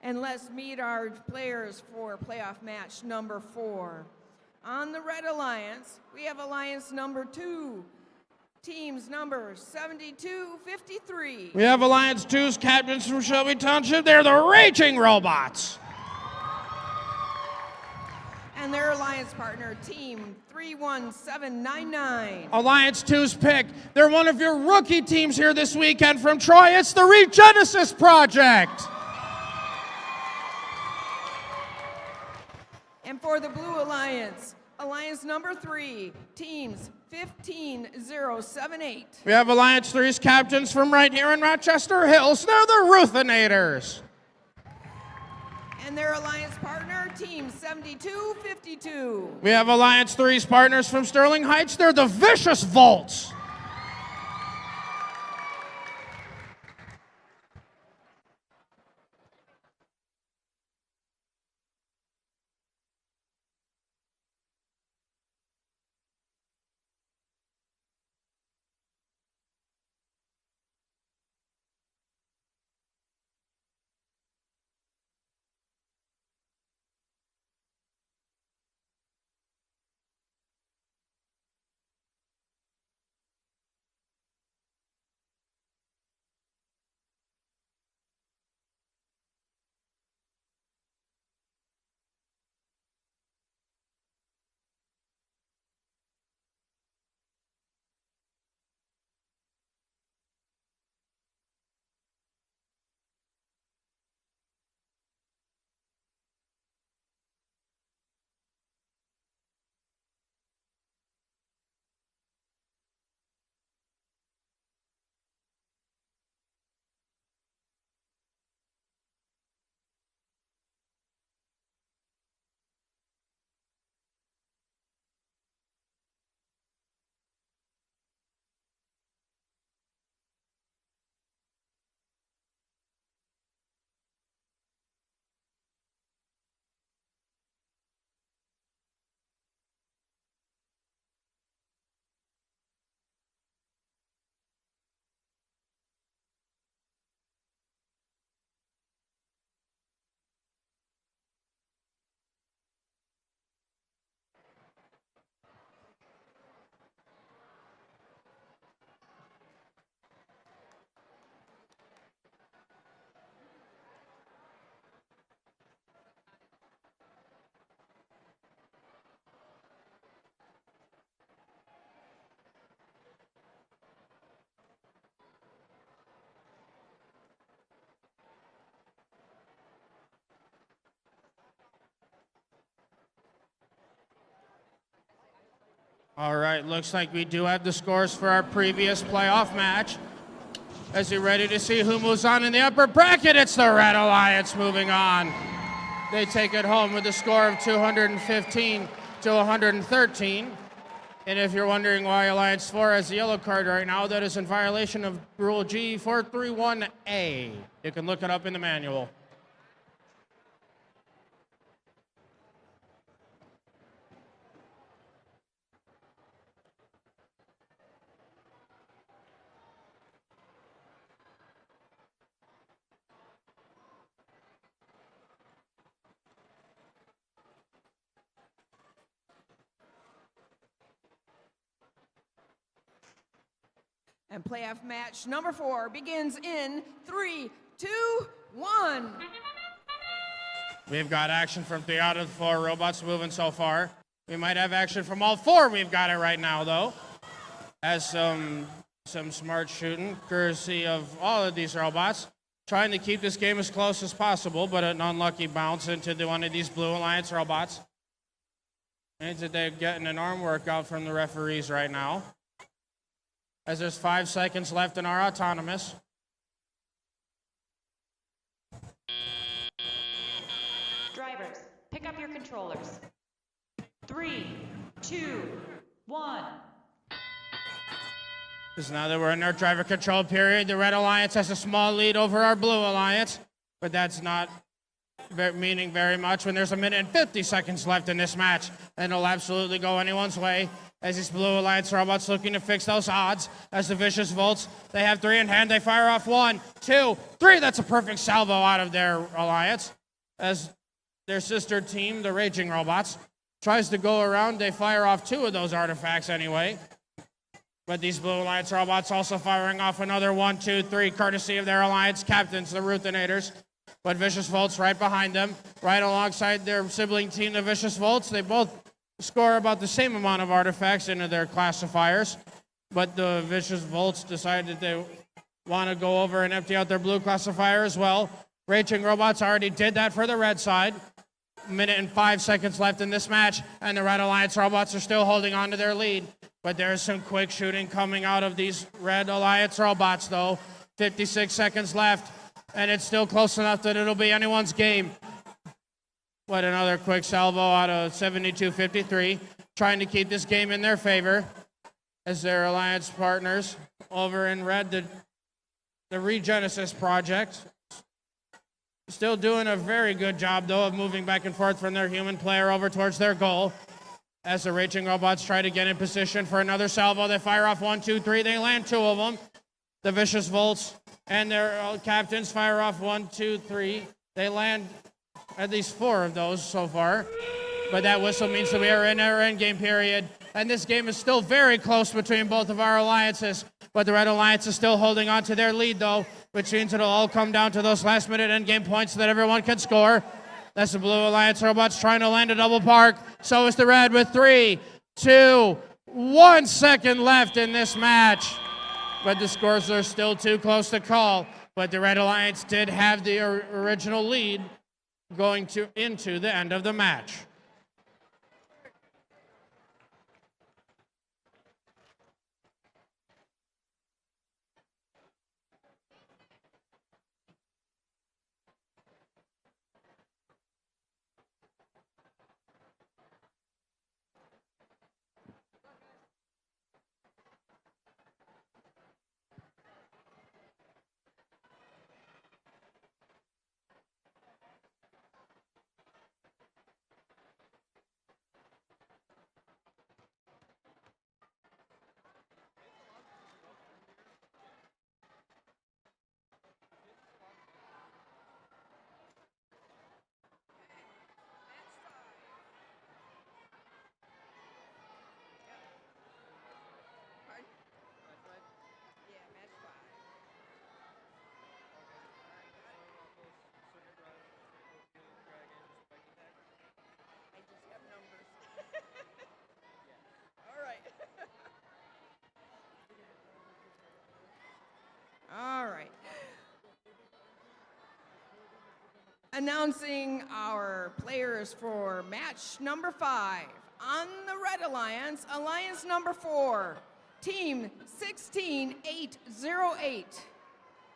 And let's meet our players for playoff match number 4. On the Red Alliance, we have Alliance number 2, teams number 7253. We have Alliance 2's captains from Shelby Township. They're the Raging Robots. And their alliance partner, team 31799. Alliance 2's pick. They're one of your rookie teams here this weekend from Troy. It's the Regenesis Project. And for the Blue Alliance, Alliance number 3, teams 15078. We have Alliance 3's captains from right here in Rochester Hills. They're the Ruthinators. And their alliance partner, team 7252. We have Alliance 3's partners from Sterling Heights. They're the Vicious Volts. All right, looks like we do have the scores for our previous playoff match. As you're ready to see who moves on in the upper bracket, it's the Red Alliance moving on. They take it home with a score of 215 to 113. And if you're wondering why Alliance 4 has the yellow card right now, that is in violation of Rule G431A. You can look it up in the manual. And playoff match number 4 begins in 3, 2, 1. We've got action from 3 out of the 4 robots moving so far. We might have action from all 4. We've got it right now, though. As some smart shooting, courtesy of all of these robots. Trying to keep this game as close as possible, but an unlucky bounce into one of these Blue Alliance robots. Means that they're getting an arm workout from the referees right now. As there's 5 seconds left in our autonomous. Drivers, pick up your controllers. 3, 2, 1. Because now that we're in our driver control period, the Red Alliance has a small lead over our Blue Alliance, but that's not meaning very much when there's 1 minute and 50 seconds left in this match, and it'll absolutely go anyone's way. As these Blue Alliance robots looking to fix those odds. As the Vicious Volts, they have 3 in hand. They fire off 1, 2, 3. That's a perfect salvo out of their alliance. As their sister team, the Raging Robots, tries to go around, they fire off 2 of those artifacts anyway. But these Blue Alliance robots also firing off another 1, 2, 3, courtesy of their alliance captains, the Ruthinators. But Vicious Volts right behind them, right alongside their sibling team, the Vicious Volts. They both score about the same amount of artifacts into their classifiers, but the Vicious Volts decided they want to go over and empty out their blue classifier as well. Raging Robots already did that for the red side. 1 minute and 5 seconds left in this match, and the Red Alliance robots are still holding on to their lead. But there's some quick shooting coming out of these Red Alliance robots, though. 56 seconds left, and it's still close enough that it'll be anyone's game. What another quick salvo out of 72-53, trying to keep this game in their favor as their alliance partners over in red, the Regenesis Project. Still doing a very good job, though, of moving back and forth from their human player over towards their goal. As the Raging Robots try to get in position for another salvo, they fire off 1, 2, 3. They land 2 of them. The Vicious Volts and their captains fire off 1, 2, 3. They land at least 4 of those so far. But that whistle means that we are in our endgame period. And this game is still very close between both of our alliances. But the Red Alliance is still holding on to their lead, though, which means it'll all come down to those last-minute endgame points that everyone can score. That's the Blue Alliance robots trying to land a double park. So is the Red with 3, 2, 1 second left in this match. But the scores are still too close to call. But the Red Alliance did have the original lead going into the end of the match. All right. Announcing our players for match number 5. On the Red Alliance, Alliance number 4, Team 16808.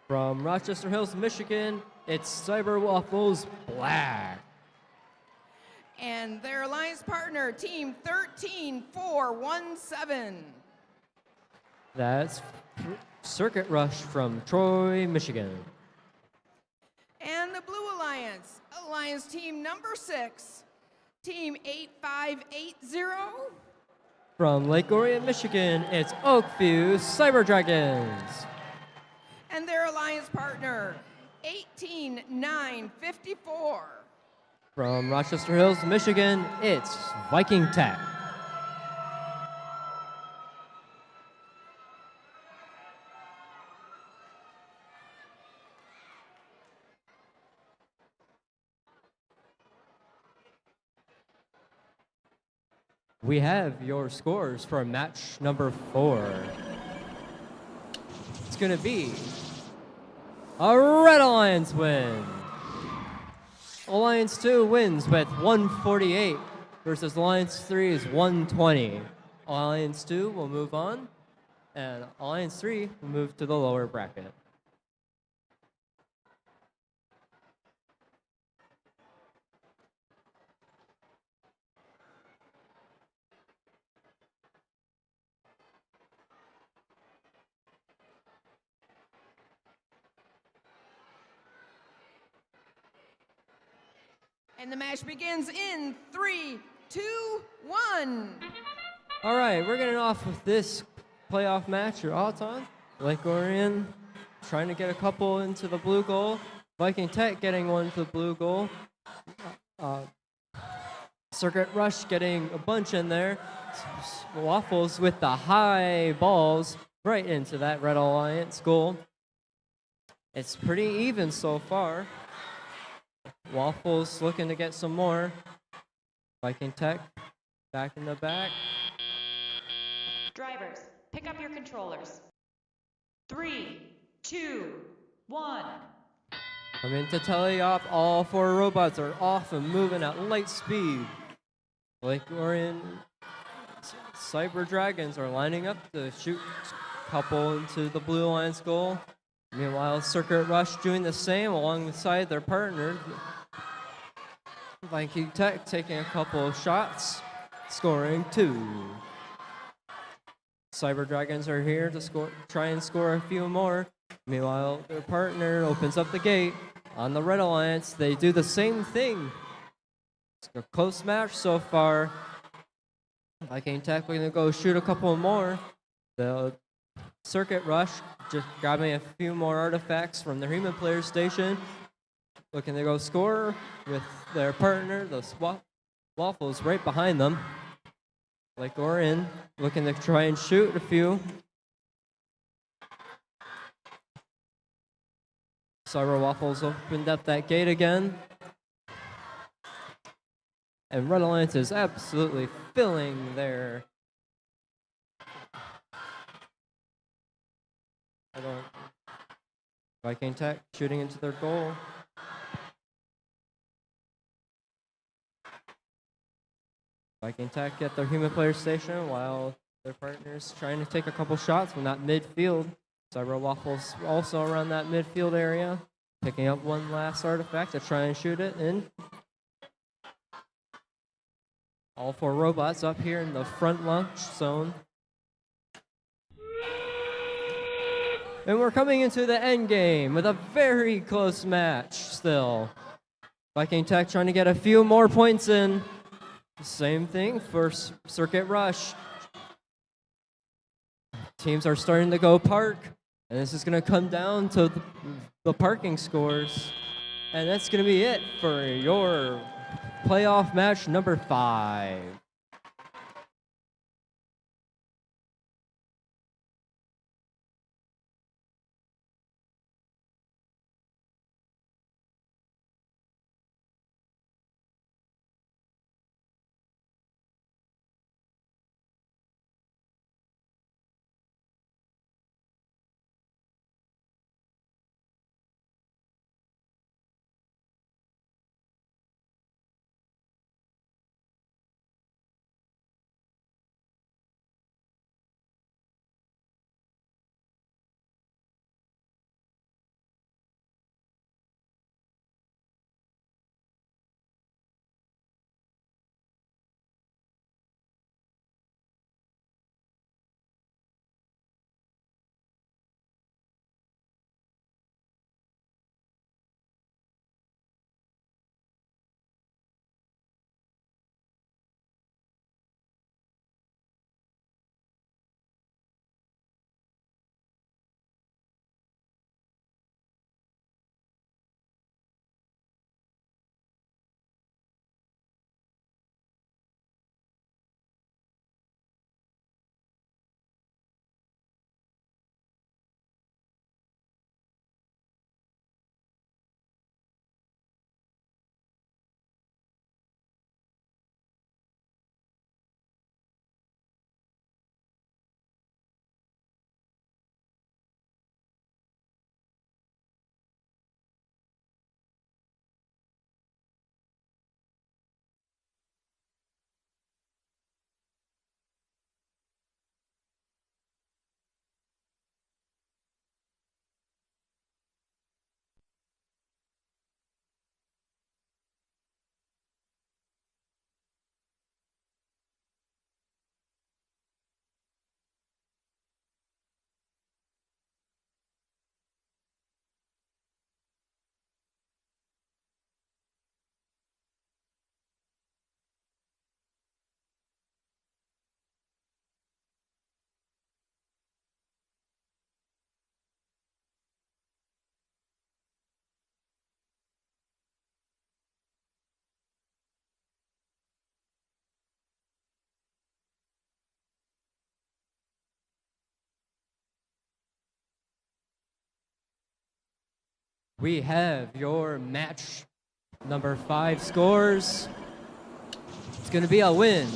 From Rochester Hills, Michigan, it's Cyber Waffles Black. And their alliance partner, Team 13417. That's Circuit Rush from Troy, Michigan. And the Blue Alliance, Alliance Team number 6, Team 8580. From Lake Orion, Michigan, it's Oakview Cyber Dragons. And their alliance partner, 18954. From Rochester Hills, Michigan, it's Viking Tech. We have your scores for match number 4. It's going to be a Red Alliance win. Alliance 2 wins with 148 versus Alliance 3 is 120. Alliance 2 will move on, and Alliance 3 will move to the lower bracket. And the match begins in 3, 2, 1. All right, we're getting off with this playoff match. You're all on. Lake Orion trying to get a couple into the blue goal. Viking Tech getting one to the blue goal. Circuit Rush getting a bunch in there. Waffles with the high balls right into that Red Alliance goal. It's pretty even so far. Waffles looking to get some more. Viking Tech back in the back. Drivers, pick up your controllers. 3, 2, 1. Coming to teleop, all 4 robots are off and moving at light speed. Lake Orion Cyber Dragons are lining up to shoot a couple into the Blue Alliance goal. Meanwhile, Circuit Rush doing the same alongside their partner. Viking Tech taking a couple of shots, scoring 2. Cyber Dragons are here to try and score a few more. Meanwhile, their partner opens up the gate. On the Red Alliance, they do the same thing. It's a close match so far. Viking Tech looking to go shoot a couple more. The Circuit Rush just grabbing a few more artifacts from their human player station. Looking to go score with their partner, the Waffles, right behind them. Lake Orion looking to try and shoot a few. Cyber Waffles opened up that gate again. And Red Alliance is absolutely filling their Viking Tech shooting into their goal. Viking Tech at their human player station while their partners trying to take a couple shots from that midfield. Cyber Waffles also around that midfield area, picking up one last artifact to try and shoot it in. All 4 robots up here in the front launch zone. And we're coming into the end game with a very close match still. Viking Tech trying to get a few more points in. Same thing for Circuit Rush. Teams are starting to go park, and this is going to come down to the parking scores. And that's going to be it for your playoff match number 5. we have your match number 5 scores. It's going to be a win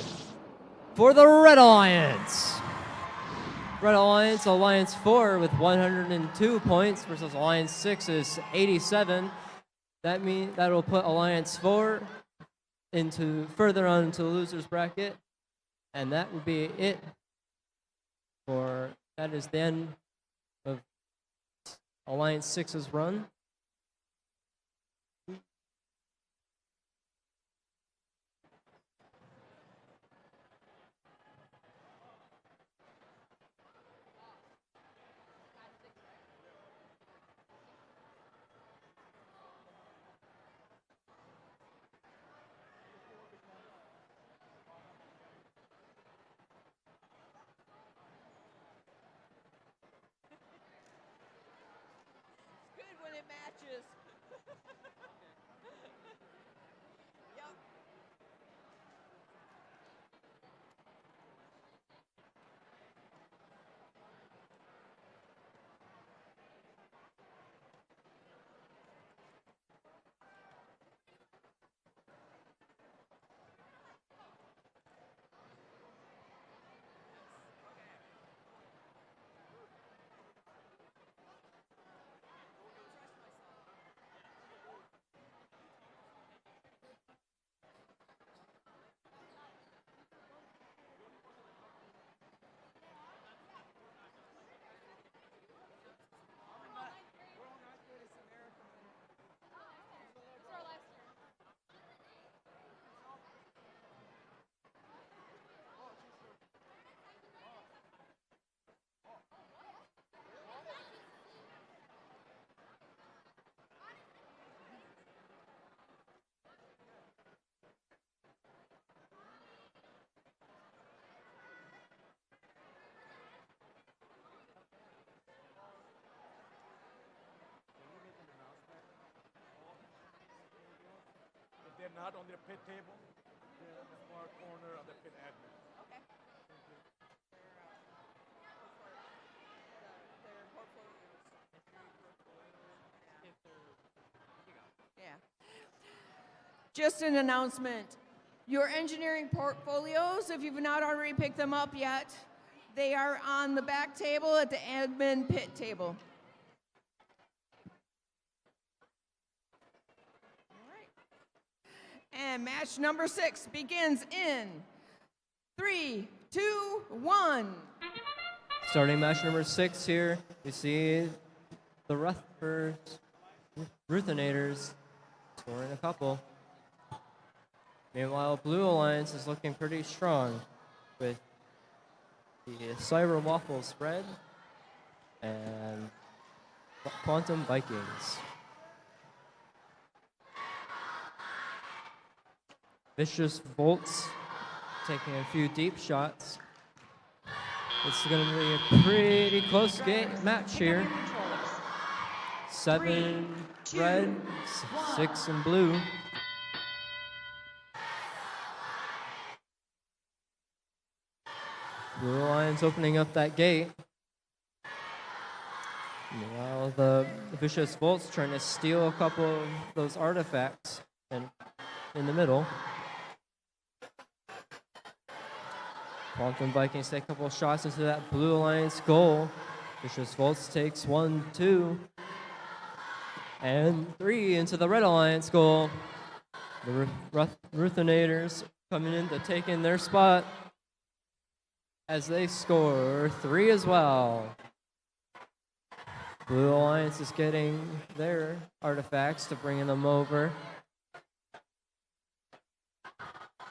for the Red Alliance. Red Alliance, Alliance 4 with 102 points versus Alliance 6 is 87. That means that will put Alliance 4 into further on into the losers bracket, and that would be it for that is the end of Alliance 6's run. Good when it matches. Yep. If they're not on their pit table, they're in the far corner of the pit admin. Okay. Yeah. Just an announcement. Your engineering portfolios, if you've not already picked them up yet, they are on the back table at the admin pit table. All right. And match number 6 begins in 3, 2, 1. Starting match number 6 here, we see the Ruthenators scoring a couple. Meanwhile, Blue Alliance is looking pretty strong with the Cyber Waffle spread and Quantum Vikings. Vicious Volts taking a few deep shots. It's going to be a pretty close match here. 7 red, 6 in blue. Blue Alliance opening up that gate. Meanwhile, the Vicious Volts trying to steal a couple of those artifacts in the middle. Quantum Vikings take a couple of shots into that Blue Alliance goal. Vicious Volts takes 1, 2, and 3 into the Red Alliance goal. The Ruthenators coming in to take in their spot as they score 3 as well. Blue Alliance is getting their artifacts to bringing them over.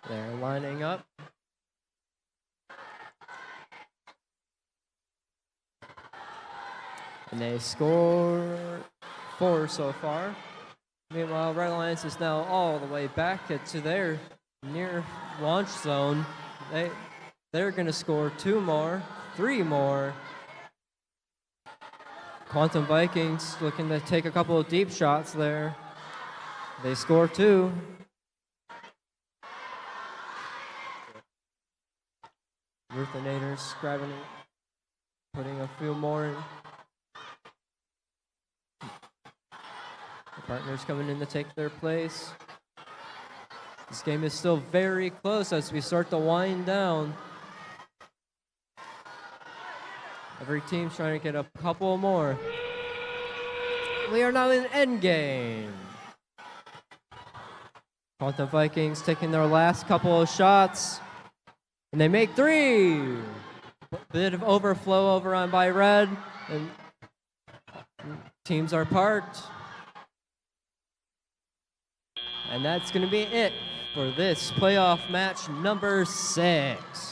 They're lining up. And they score 4 so far. Meanwhile, Red Alliance is now all the way back to their near launch zone. They're going to score 2 more, 3 more. Quantum Vikings looking to take a couple of deep shots there. They score 2. Ruthenators grabbing it, putting a few more in. Partners coming in to take their place. This game is still very close as we start to wind down. Every team's trying to get a couple more. We are now in endgame. The Vikings taking their last couple of shots, and they make 3. Bit of overflow over on by red, and teams are parked. And that's going to be it for this playoff match number 6.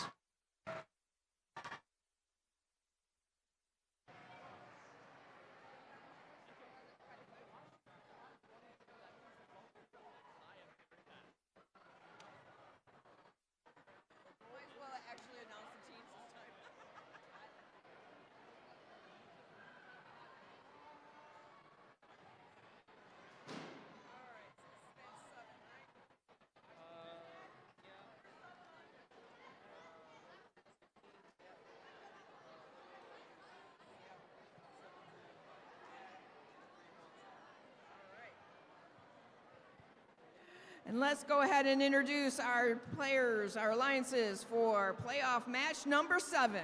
And let's go ahead and introduce our players, our alliances for playoff match number 7.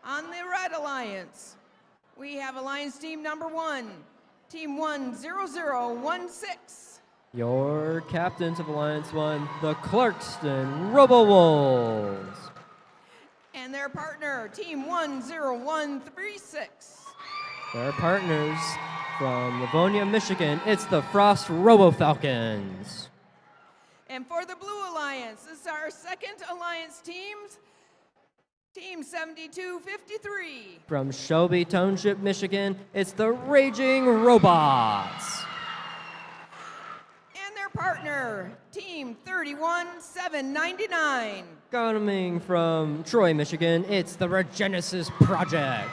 On the Red Alliance, we have Alliance Team number 1, Team 10016. Your captains of Alliance 1, the Clarkston Robo-Wolves. And their partner, Team 10136. Their partners from Livonia, Michigan, it's the Frost Robo-Falcons. And for the Blue Alliance, this is our second Alliance teams, Team 7253. From Shelby Township, Michigan, it's the Raging Robots. And their partner, Team 31799. Coming from Troy, Michigan, it's the Regenesis Project.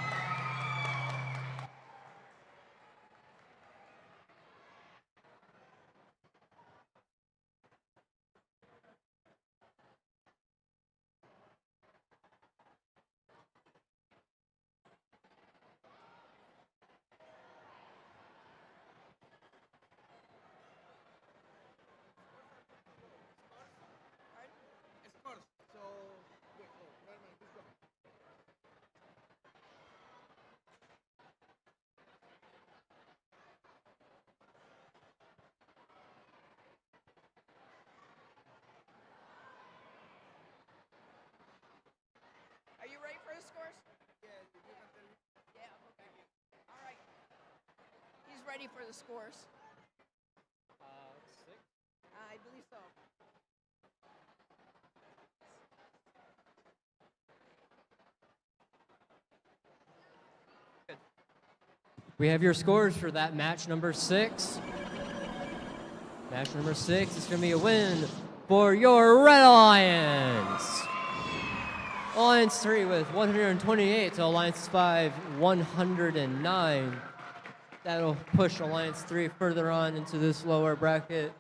Are you ready for the scores? Yeah, okay. All right. He's ready for the scores. 6. I believe so. We have your scores for that match number 6. Match number 6 is going to be a win for your Red Alliance. Alliance 3 with 128 to Alliance 5, 109. That'll push Alliance 3 further on into this lower bracket,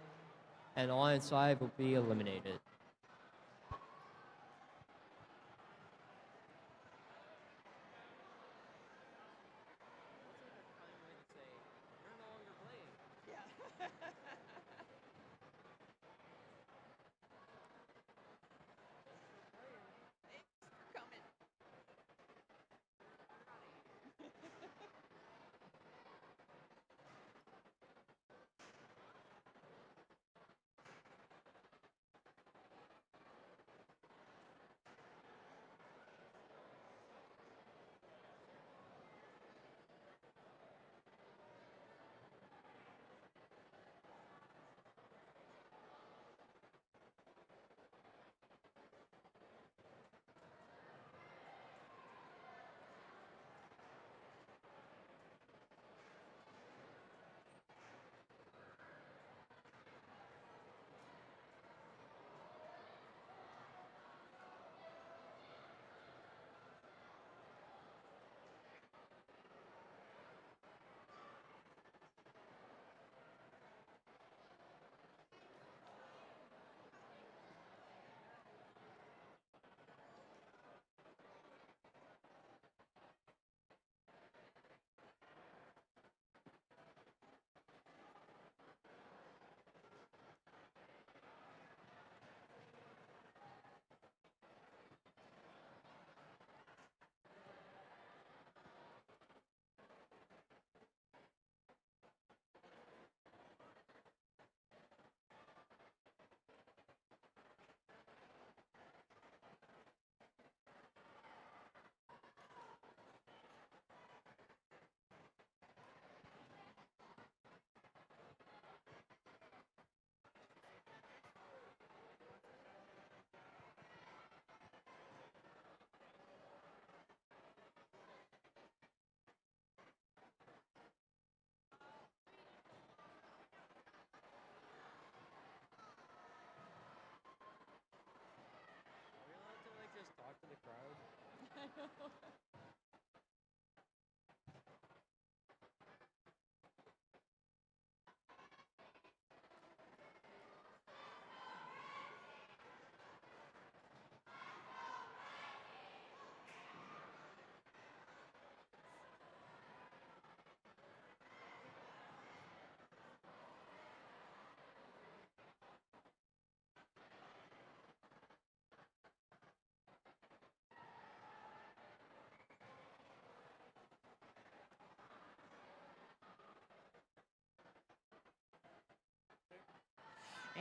and Alliance 5 will be eliminated.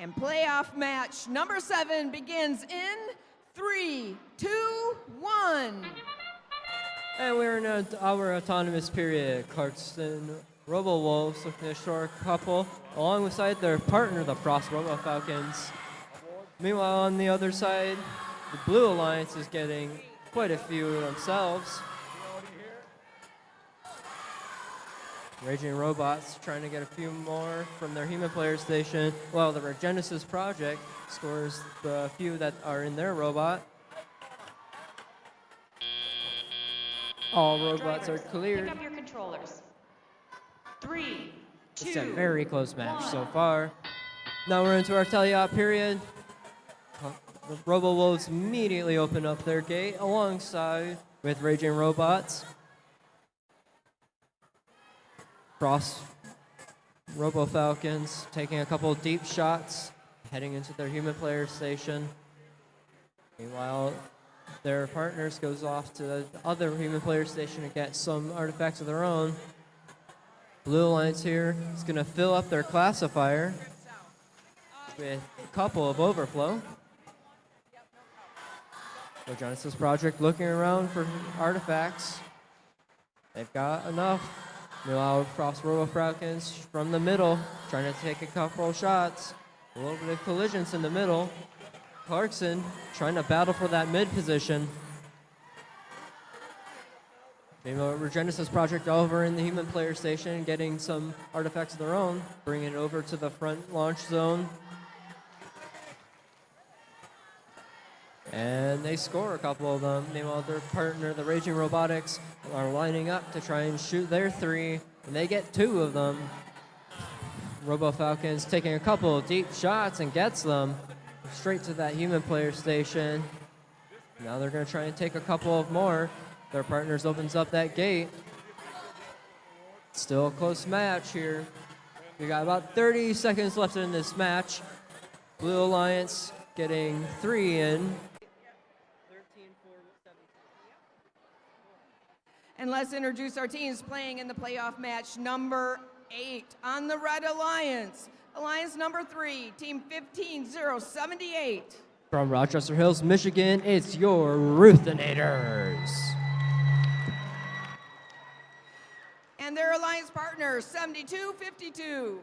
And playoff match number 7 begins in 3, 2, 1. And we're in our autonomous period. Clarkson Robo-Wolves looking to short couple alongside their partner, the Frost Robo-Falcons. Meanwhile, on the other side, the Blue Alliance is getting quite a few themselves. Raging Robots trying to get a few more from their human player station, while the Regenesis Project scores the few that are in their robot. All robots are cleared. Pick up your controllers. 3, 2, It's a very close match 1. so far. Now we're into our teleop period. The Robo-Wolves immediately open up their gate alongside with Raging Robots. Frost Robo-Falcons taking a couple deep shots, heading into their human player station. Meanwhile, their partners goes off to the other human player station to get some artifacts of their own. Blue Alliance here is going to fill up their classifier with a couple of overflow. The Genesis Project looking around for artifacts. They've got enough. Meanwhile, Frost Robo-Falcons from the middle, trying to take a couple shots. A little bit of collisions in the middle. Clarkson trying to battle for that mid position. Meanwhile, Regenesis Project over in the human player station, getting some artifacts of their own, bringing it over to the front launch zone. And they score a couple of them. Meanwhile, their partner, the Raging Robotics, are lining up to try and shoot their 3, and they get 2 of them. Robo-Falcons taking a couple of deep shots and gets them straight to that human player station. Now they're going to try and take a couple of more. Their partners opens up that gate. Still a close match here. We got about 30 seconds left in this match. Blue Alliance getting 3 in. And let's introduce our teams playing in the playoff match number 8 on the Red Alliance. Alliance number 3, team 15078. From Rochester Hills, Michigan, it's your Ruthinators. And their alliance partner, 7252.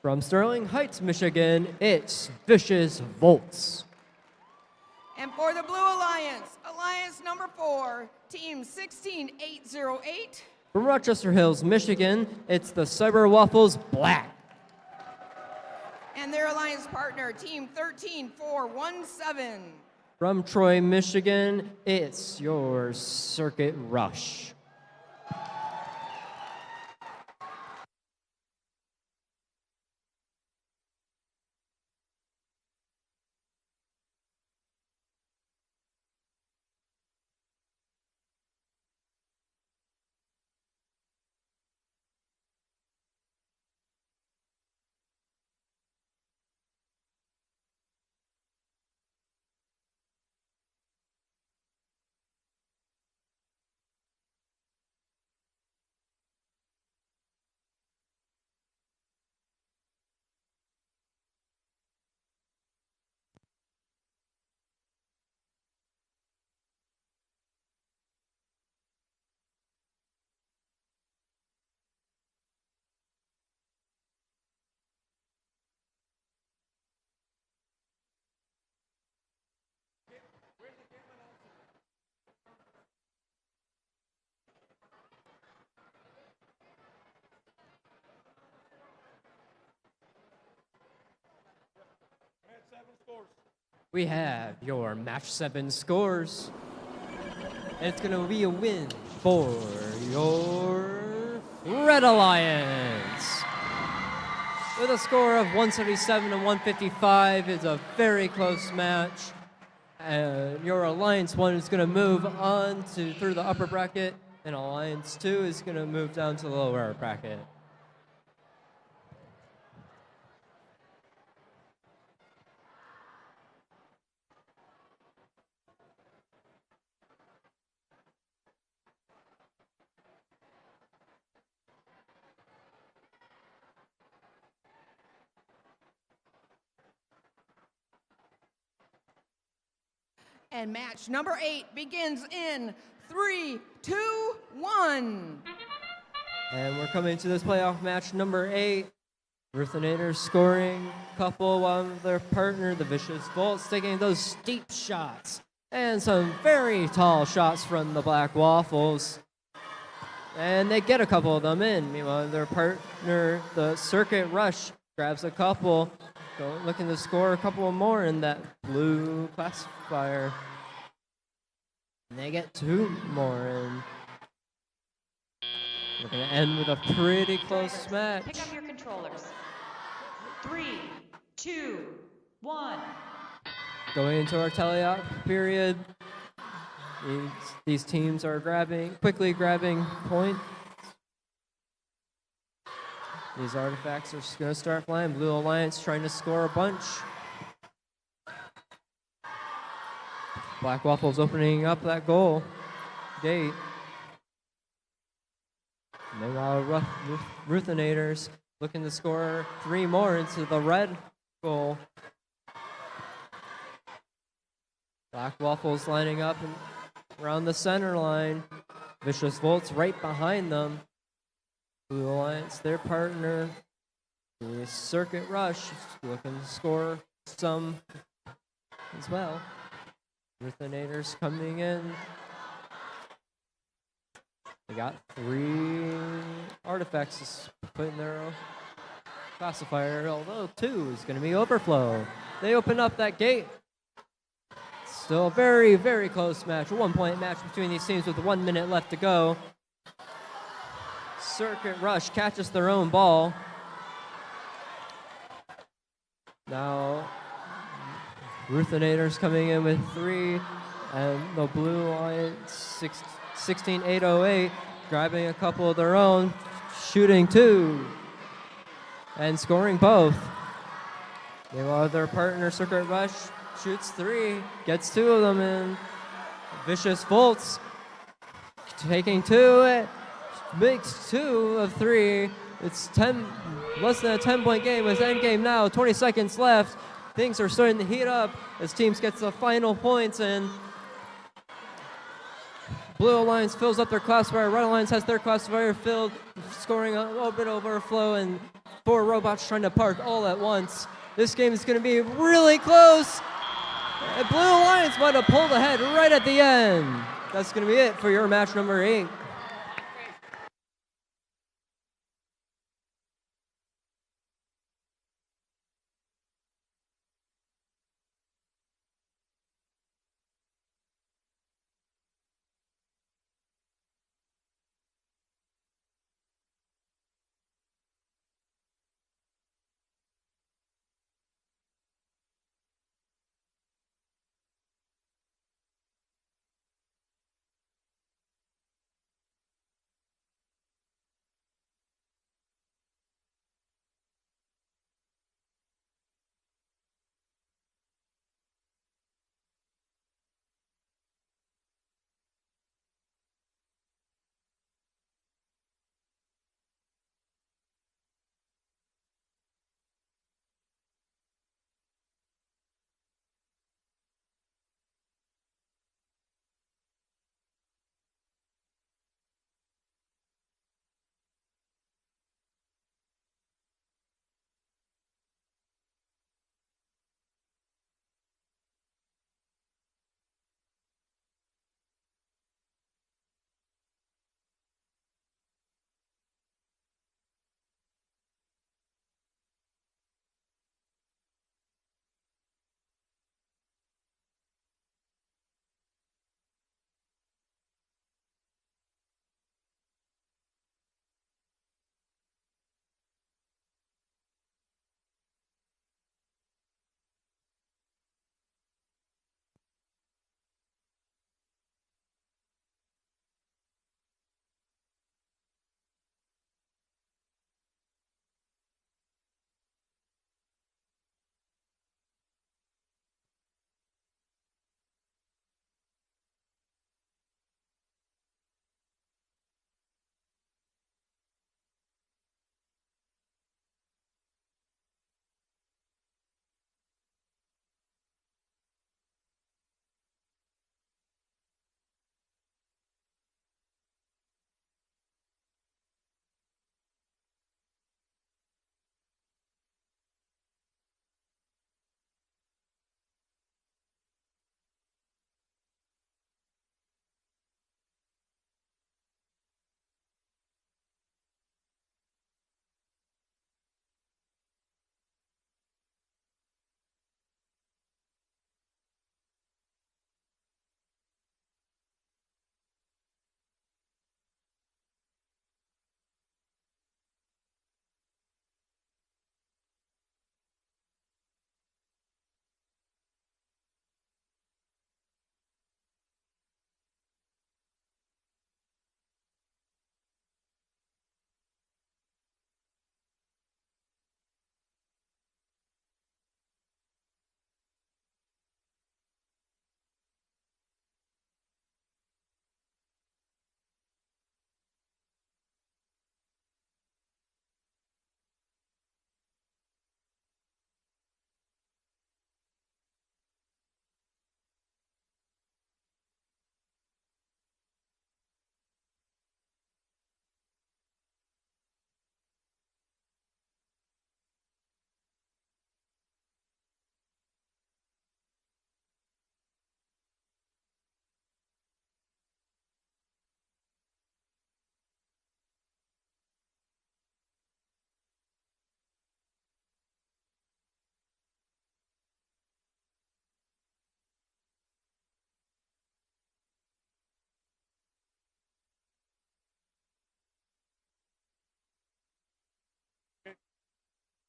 From Sterling Heights, Michigan, it's Vicious Volts. And for the Blue Alliance, alliance number 4, team 16808. From Rochester Hills, Michigan, it's the Cyber Waffles Black. And their alliance partner, team 13417. From Troy, Michigan, it's your Circuit Rush. We have your match 7 scores. And it's going to be a win for your Red Alliance. With a score of 177 and 155, it's a very close match. Your Alliance 1 is going to move on through the upper bracket, and Alliance 2 is going to move down to the lower bracket. And match number 8 begins in 3, 2, 1. And we're coming to this playoff match number 8. Ruthenators scoring a couple of their partner, the Vicious Volts, taking those steep shots. And some very tall shots from the Black Waffles. And they get a couple of them in. Meanwhile, their partner, the Circuit Rush, grabs a couple. Looking to score a couple more in that blue classifier. And they get 2 more in. We're going to end with a pretty close match. Pick up your controllers. 3, 2, 1. Going into our teleop period, these teams are quickly grabbing points. These artifacts are going to start flying. Blue Alliance trying to score a bunch. Black Waffles opening up that gate. Meanwhile, Ruthenators looking to score 3 more into the red goal. Black Waffles lining up around the center line. Vicious Volts right behind them. Blue Alliance, their partner, the Circuit Rush, looking to score some as well. Ruthenators coming in. They got 3 artifacts to put in their classifier, although 2 is going to be overflow. They open up that gate. Still a very, very close match. A 1-point match between these teams with 1 minute left to go. Circuit Rush catches their own ball. Now, Ruthenators coming in with 3, and the Blue Alliance 16-808 grabbing a couple of their own, shooting 2, and scoring both. Meanwhile, their partner, Circuit Rush, shoots 3, gets 2 of them in. Vicious Volts taking 2, makes 2 of 3. It's less than a 10-point game. It's end game now. 20 seconds left. Things are starting to heat up as teams get the final points in. Blue Alliance fills up their classifier. Red Alliance has their classifier filled, scoring a little bit overflow, and 4 robots trying to park all at once. This game is going to be really close. Blue Alliance might have pulled ahead right at the end. That's going to be it for your match number 8.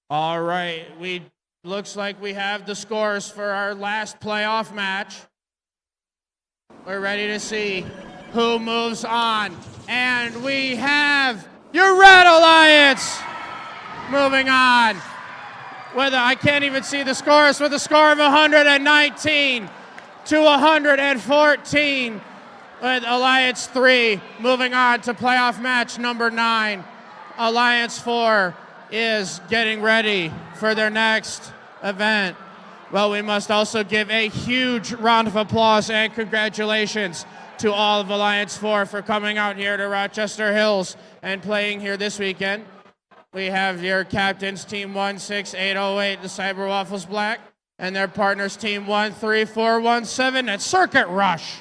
All right, looks like we have the scores for our last playoff match. We're ready to see who moves on. And we have your Red Alliance moving on. I can't even see the scores, with a score of 119 to 114. With Alliance 3 moving on to playoff match number 9. Alliance 4 is getting ready for their next event. Well, we must also give a huge round of applause and congratulations to all of Alliance 4 for coming out here to Rochester Hills and playing here this weekend. We have your captains, Team 16808, the Cyber Waffles Black, and their partners, Team 13417 at Circuit Rush.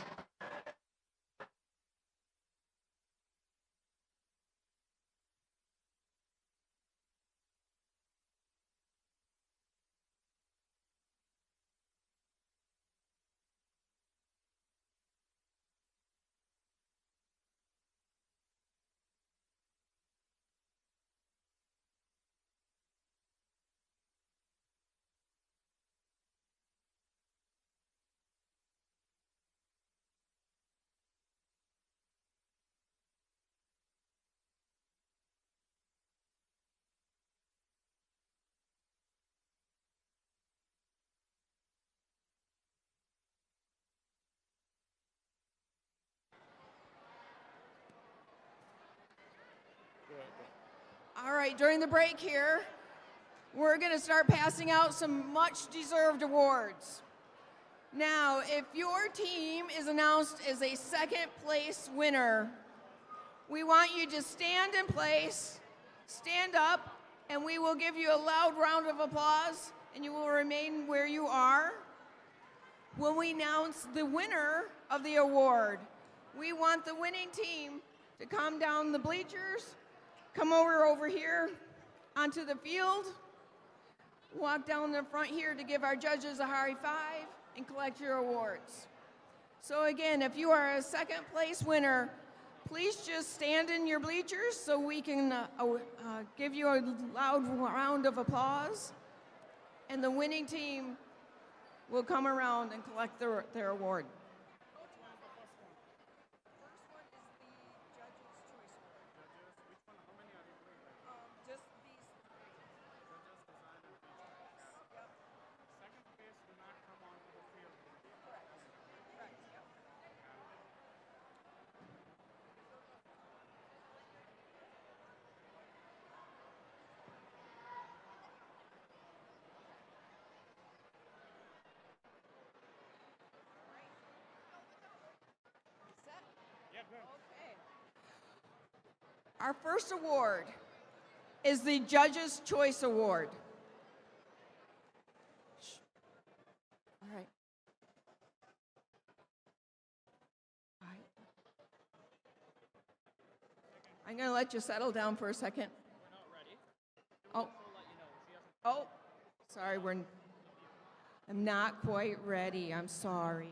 All right, during the break here, we're going to start passing out some much-deserved awards. Now, if your team is announced as a second place winner, we want you to stand in place, stand up, and we will give you a loud round of applause, and you will remain where you are. When we announce the winner of the award, we want the winning team to come down the bleachers, come over here onto the field, walk down the front here to give our judges a high five, and collect your awards. So again, if you are a second place winner, please just stand in your bleachers so we can give you a loud round of applause, and the winning team will come around and collect their award. Our first award is the Judge's Choice Award. All right. All right. I'm going to let you settle down for a second. Oh. Oh, sorry, I'm not quite ready. I'm sorry.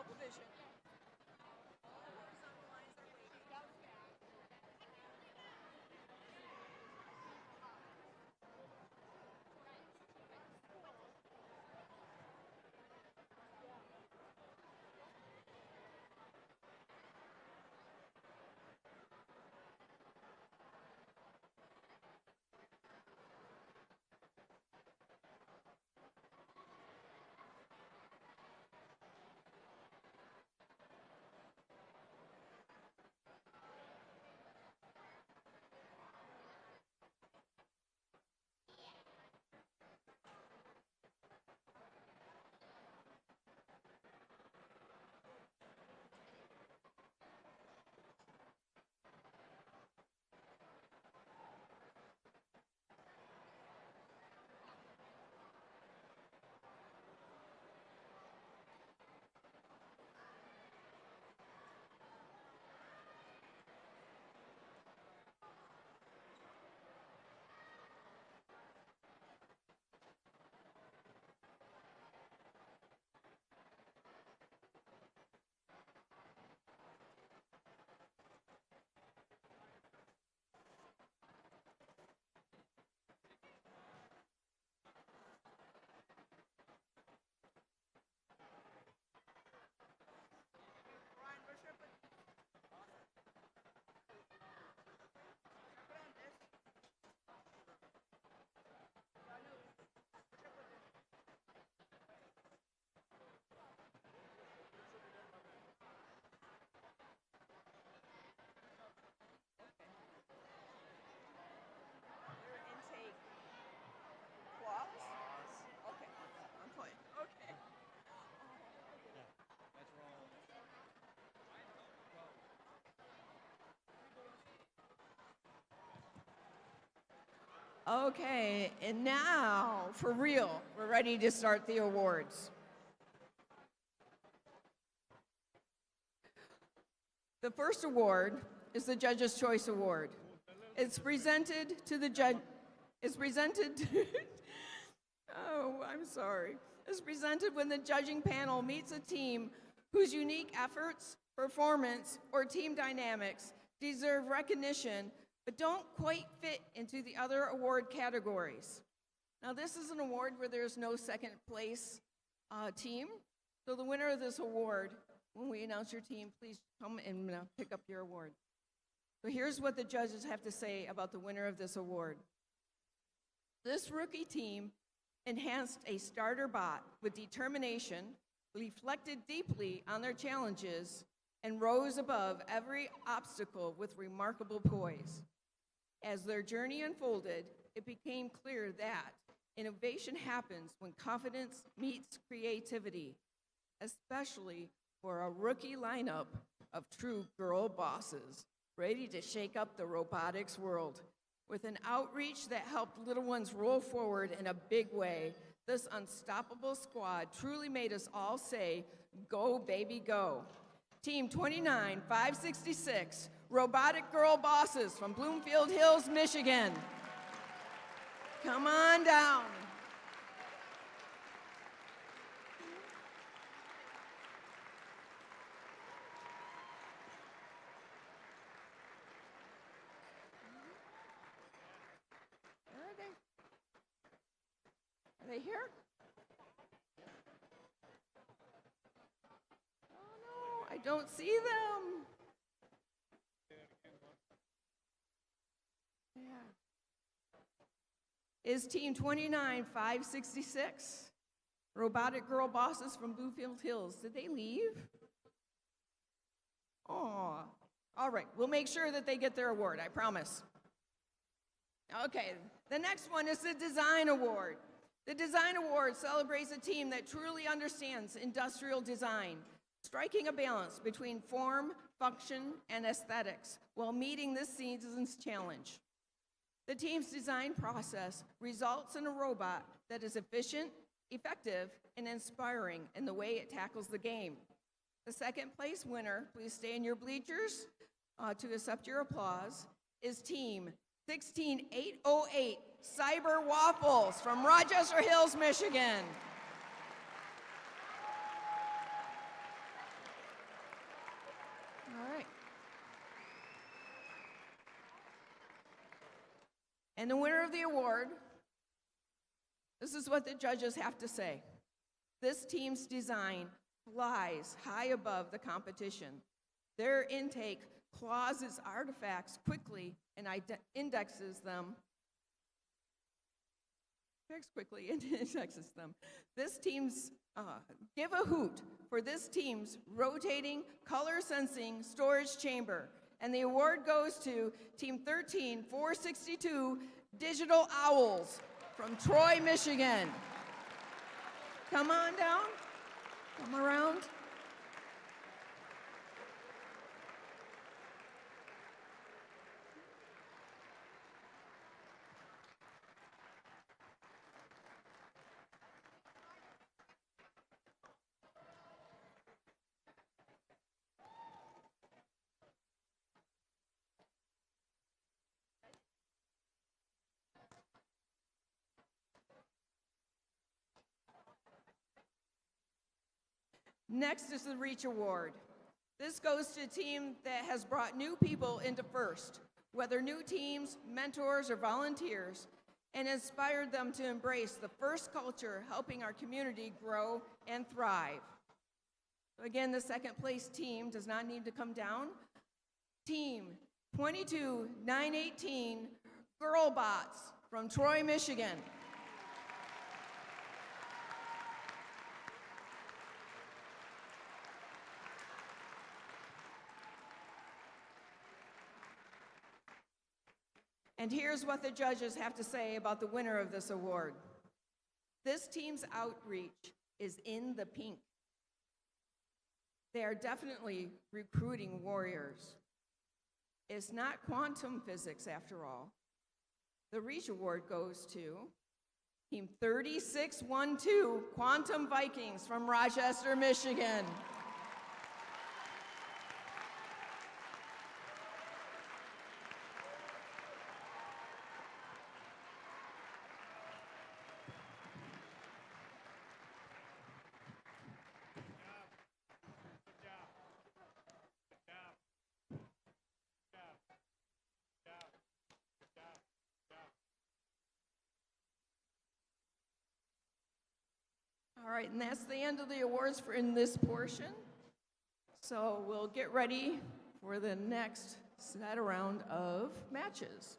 double vision. Okay, I'm playing. Okay. Okay, and now, for real, we're ready to start the awards. The first award is the Judge's Choice Award. It's presented to the judge. It's presented. Oh, I'm sorry. It's presented when the judging panel meets a team whose unique efforts, performance, or team dynamics deserve recognition but don't quite fit into the other award categories. Now, this is an award where there's no second place team. So the winner of this award, when we announce your team, please come and pick up your award. So here's what the judges have to say about the winner of this award. This rookie team enhanced a starter bot with determination, reflected deeply on their challenges, and rose above every obstacle with remarkable poise. As their journey unfolded, it became clear that innovation happens when confidence meets creativity, especially for a rookie lineup of true girl bosses ready to shake up the robotics world. With an outreach that helped little ones roll forward in a big way, this unstoppable squad truly made us all say, "Go, baby, go." Team 29566, Robotic Girl Bosses from Bloomfield Hills, Michigan. Come on down. Where are they? Are they here? Oh no, I don't see them. Yeah. Is Team 29566, Robotic Girl Bosses from Bluefield Hills. Did they leave? Oh, all right. We'll make sure that they get their award, I promise. Okay, the next one is the Design Award. The Design Award celebrates a team that truly understands industrial design, striking a balance between form, function, and aesthetics while meeting this season's challenge. The team's design process results in a robot that is efficient, effective, and inspiring in the way it tackles the game. The second place winner, please stay in your bleachers to accept your applause, is Team 16808 Cyber Waffles from Rochester Hills, Michigan. And the winner of the award, this is what the judges have to say. This team's design flies high above the competition. Their intake clauses artifacts quickly and indexes them. This team's, give a hoot for this team's rotating color sensing storage chamber. And the award goes to Team 13462 Digital Owls from Troy, Michigan. Come on down, come around. Next is the Reach Award. This goes to a team that has brought new people into FIRST, whether new teams, mentors, or volunteers, and inspired them to embrace the FIRST culture, helping our community grow and thrive. Again, the second place team does not need to come down. Team 22918 Girl Bots from Troy, Michigan. And here's what the judges have to say about the winner of this award. This team's outreach is in the pink. They are definitely recruiting warriors. It's not quantum physics after all. The Reach Award goes to Team 3612 Quantum Vikings from Rochester, Michigan. All right, and that's the end of the awards in this portion. So we'll get ready for the next set round of matches.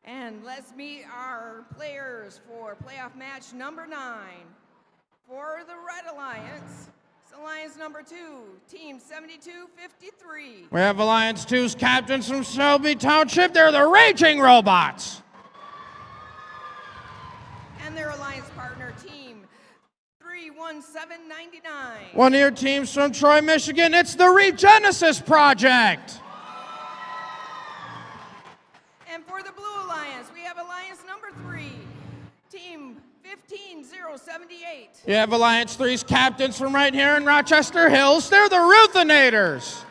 And let's meet our players for playoff match number 9. For the Red Alliance, it's Alliance number 2, Team 7253. We have Alliance 2's captains from Shelby Township. They're the Raging Robots. And their alliance partner, Team 31799. One of your teams from Troy, Michigan. It's the Regenesis Project. And for the Blue Alliance, we have Alliance number 3, Team 15078. You have Alliance 3's captains from right here in Rochester Hills. They're the Ruthinators.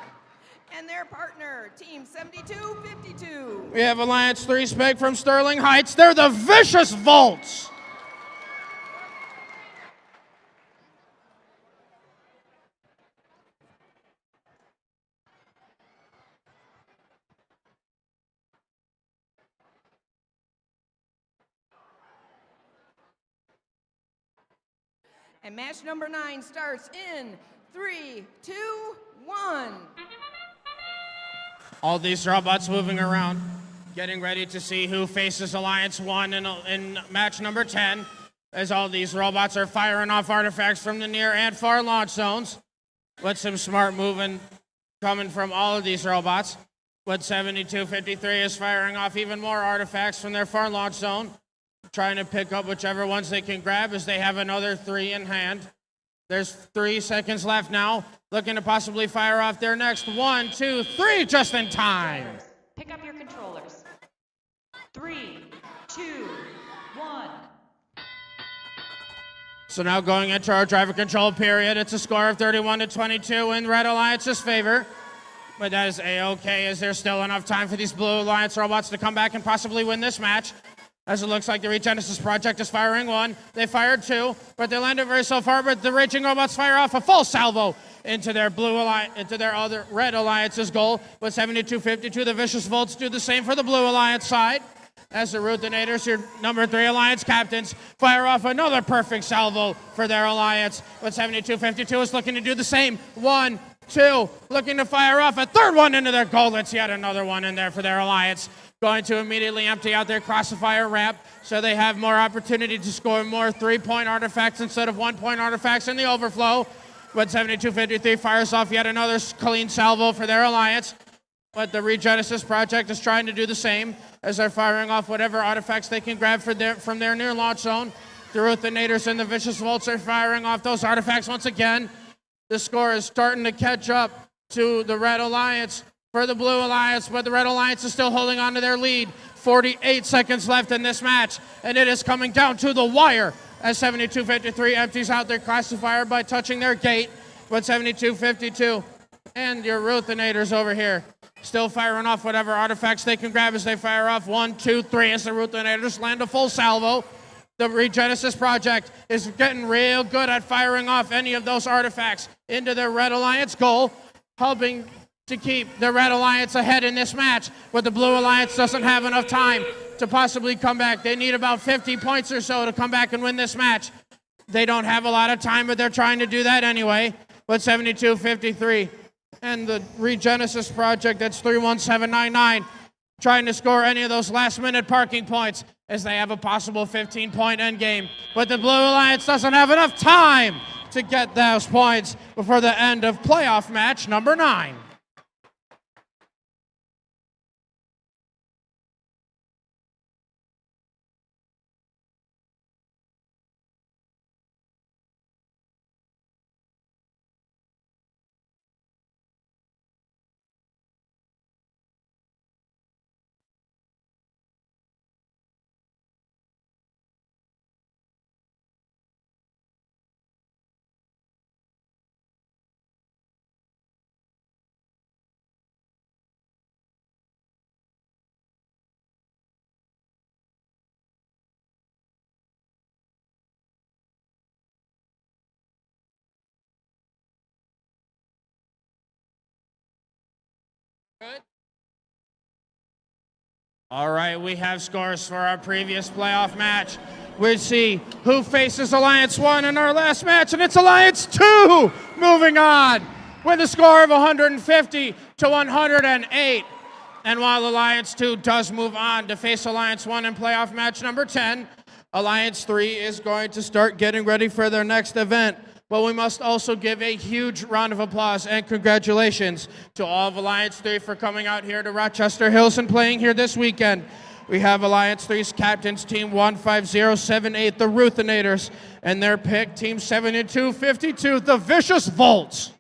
And their partner, Team 7252. We have Alliance 3 Spec from Sterling Heights. They're the Vicious Volts. And match number 9 starts in 3, 2, 1. All these robots moving around, getting ready to see who faces Alliance 1 in match number 10, as all these robots are firing off artifacts from the near and far launch zones. With some smart moving coming from all of these robots. With 7253 is firing off even more artifacts from their far launch zone, trying to pick up whichever ones they can grab as they have another 3 in hand. There's 3 seconds left now, looking to possibly fire off their next 1, 2, 3, just in time. Pick up your controllers. 3, 2, 1. So now going into our driver control period, it's a score of 31-22 in Red Alliance's favor. But that is A-okay, as there's still enough time for these Blue Alliance robots to come back and possibly win this match. As it looks like the Regenesis Project is firing 1. They fired 2, but they landed very so far, but the Raging Robots fire off a full salvo into their other Red Alliance's goal. With 7252, the Vicious Volts do the same for the Blue Alliance side. As the Ruthinators, your number 3 Alliance captains, fire off another perfect salvo for their Alliance. But 7252 is looking to do the same. 1, 2, looking to fire off a third one into their goal. It's yet another one in there for their Alliance. Going to immediately empty out their Crossfire ramp so they have more opportunity to score more 3-point artifacts instead of 1-point artifacts in the overflow. But 7253 fires off yet another clean salvo for their Alliance. But the Regenesis Project is trying to do the same as they're firing off whatever artifacts they can grab from their near launch zone. The Ruthinators and the Vicious Volts are firing off those artifacts once again. The score is starting to catch up to the Red Alliance for the Blue Alliance, but the Red Alliance is still holding on to their lead. 48 seconds left in this match, and it is coming down to the wire as 7253 empties out their Classifier by touching their gate. But 7252 and your Ruthinators over here still firing off whatever artifacts they can grab as they fire off 1, 2, 3 as the Ruthinators land a full salvo. The Regenesis Project is getting real good at firing off any of those artifacts into their Red Alliance goal, helping to keep the Red Alliance ahead in this match, but the Blue Alliance doesn't have enough time to possibly come back. They need about 50 points or so to come back and win this match. They don't have a lot of time, but they're trying to do that anyway. But 7253 and the Regenesis Project, that's 31799, trying to score any of those last-minute parking points as they have a possible 15-point endgame. But the Blue Alliance doesn't have enough time to get those points before the end of playoff match number 9. Good. All right, we have scores for our previous playoff match. We see who faces Alliance 1 in our last match, and it's Alliance 2 moving on with a score of 150-108. And while Alliance 2 does move on to face Alliance 1 in playoff match number 10, Alliance 3 is going to start getting ready for their next event. But we must also give a huge round of applause and congratulations to all of Alliance 3 for coming out here to Rochester Hills and playing here this weekend. We have Alliance 3's captains, Team 15078, the Ruthinators, and their pick, Team 7252, the Vicious Volts.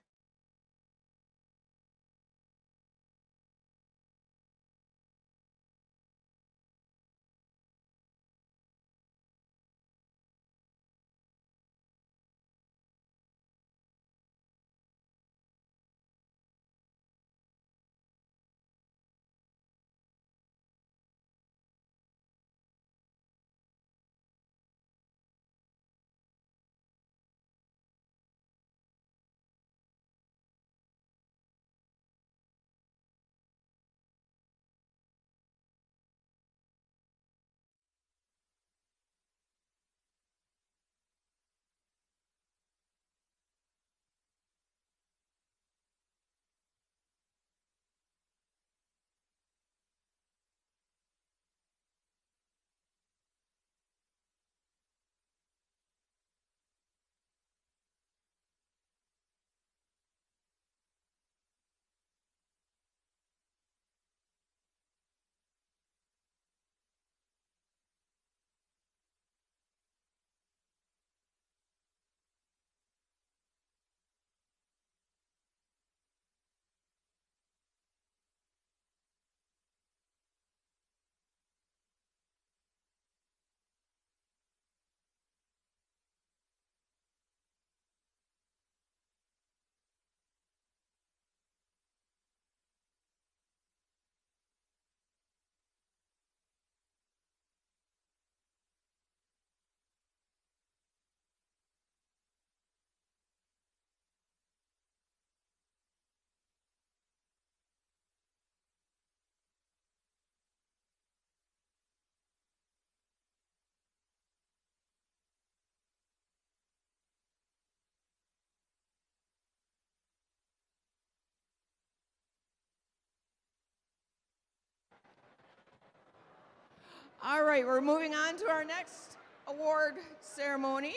All right, we're moving on to our next award ceremony.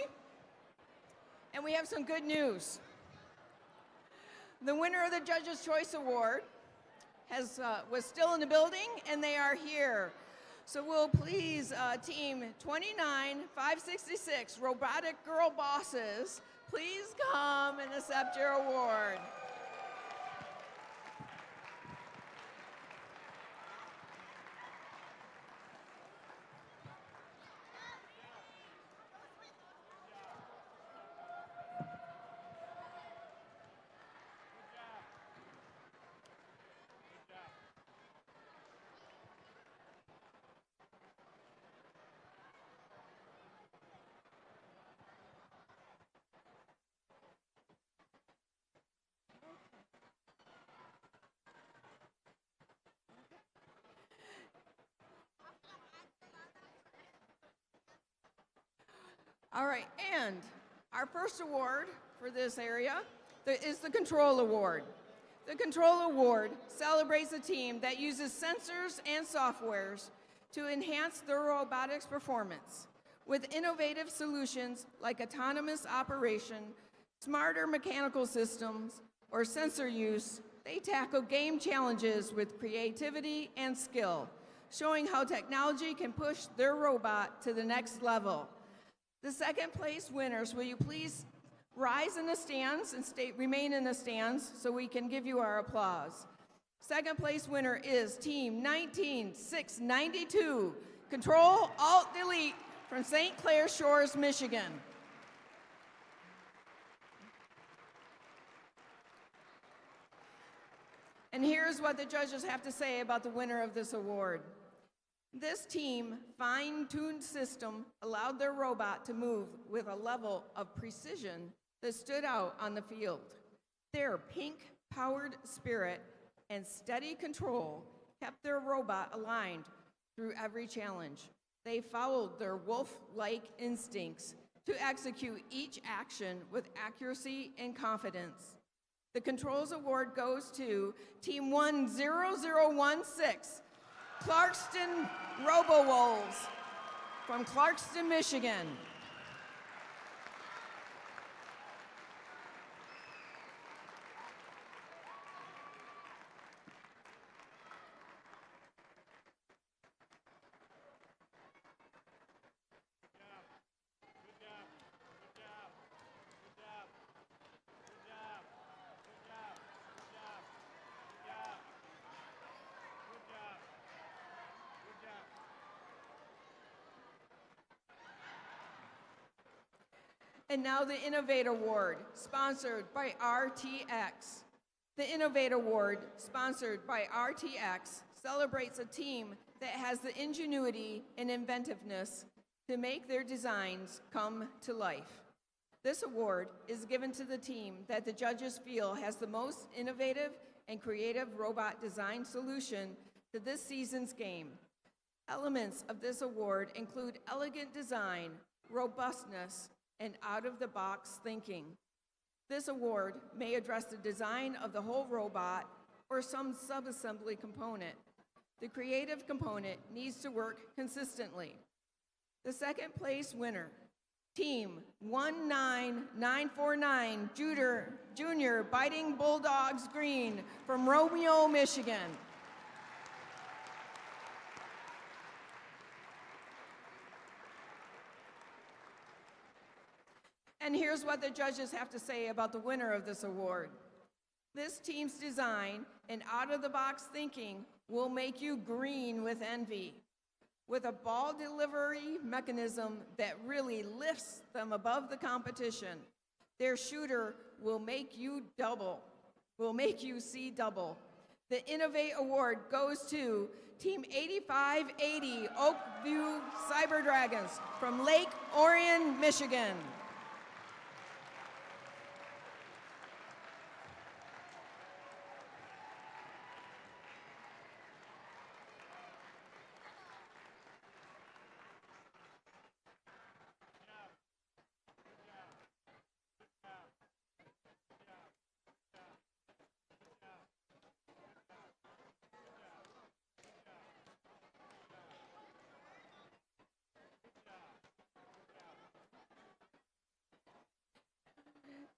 And we have some good news. The winner of the Judge's Choice Award was still in the building, and they are here. So will please, team 29566, Robotic Girl Bosses, please come and accept your award. All right, and our first award for this area is the Control Award. The Control Award celebrates a team that uses sensors and softwares to enhance their robotics performance. With innovative solutions like autonomous operation, smarter mechanical systems, or sensor use, they tackle game challenges with creativity and skill, showing how technology can push their robot to the next level. The second place winners, will you please rise in the stands and remain in the stands so we can give you our applause. Second place winner is Team 19692, Control Alt Delete from St. Clair Shores, Michigan. And here's what the judges have to say about the winner of this award. This team fine-tuned system allowed their robot to move with a level of precision that stood out on the field. Their pink-powered spirit and steady control kept their robot aligned through every challenge. They followed their wolf-like instincts to execute each action with accuracy and confidence. The Controls Award goes to Team 10016, Clarkston Robo-Wolves from Clarkston, Michigan. And now the Innovate Award, sponsored by RTX. The Innovate Award, sponsored by RTX, celebrates a team that has the ingenuity and inventiveness to make their designs come to life. This award is given to the team that the judges feel has the most innovative and creative robot design solution to this season's game. Elements of this award include elegant design, robustness, and out-of-the-box thinking. This award may address the design of the whole robot or some subassembly component. The creative component needs to work consistently. The second place winner, Team 19949 Junior Biting Bulldogs Green from Romeo, Michigan. And here's what the judges have to say about the winner of this award. This team's design and out-of-the-box thinking will make you green with envy. With a ball delivery mechanism that really lifts them above the competition, their shooter will make you see double. The Innovate Award goes to Team 8580 Oakview Cyber Dragons from Lake Orion, Michigan.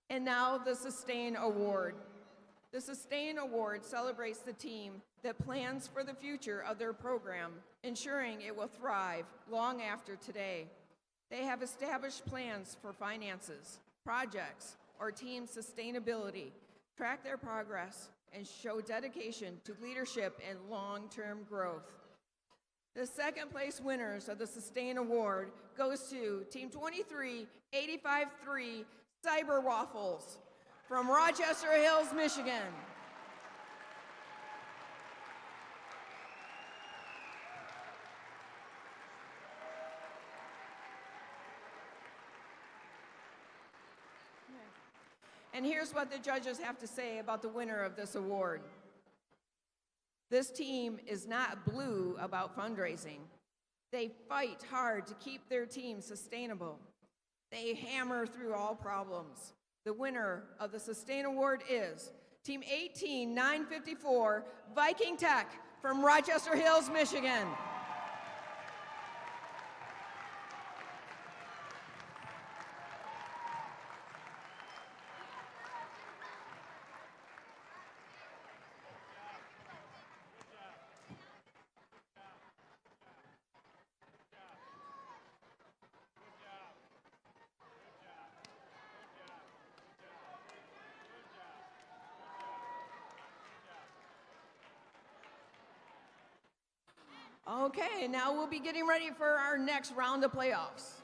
And now the Sustain Award. The Sustain Award celebrates the team that plans for the future of their program, ensuring it will thrive long after today. They have established plans for finances, projects, or team sustainability, track their progress, and show dedication to leadership and long-term growth. The second place winners of the Sustain Award goes to Team 23853 Cyber Waffles from Rochester Hills, Michigan. And here's what the judges have to say about the winner of this award. This team is not blue about fundraising. They fight hard to keep their team sustainable. They hammer through all problems. The winner of the Sustain Award is Team 18954 Viking Tech from Rochester Hills, Michigan. Okay, now we'll be getting ready for our next round of playoffs.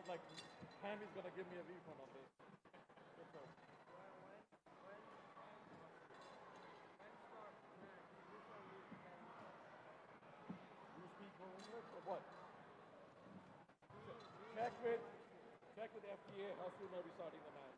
sounds like Hammy's gonna give me a refund on this. You speak no English or what? Check with FTA how soon are we starting the match.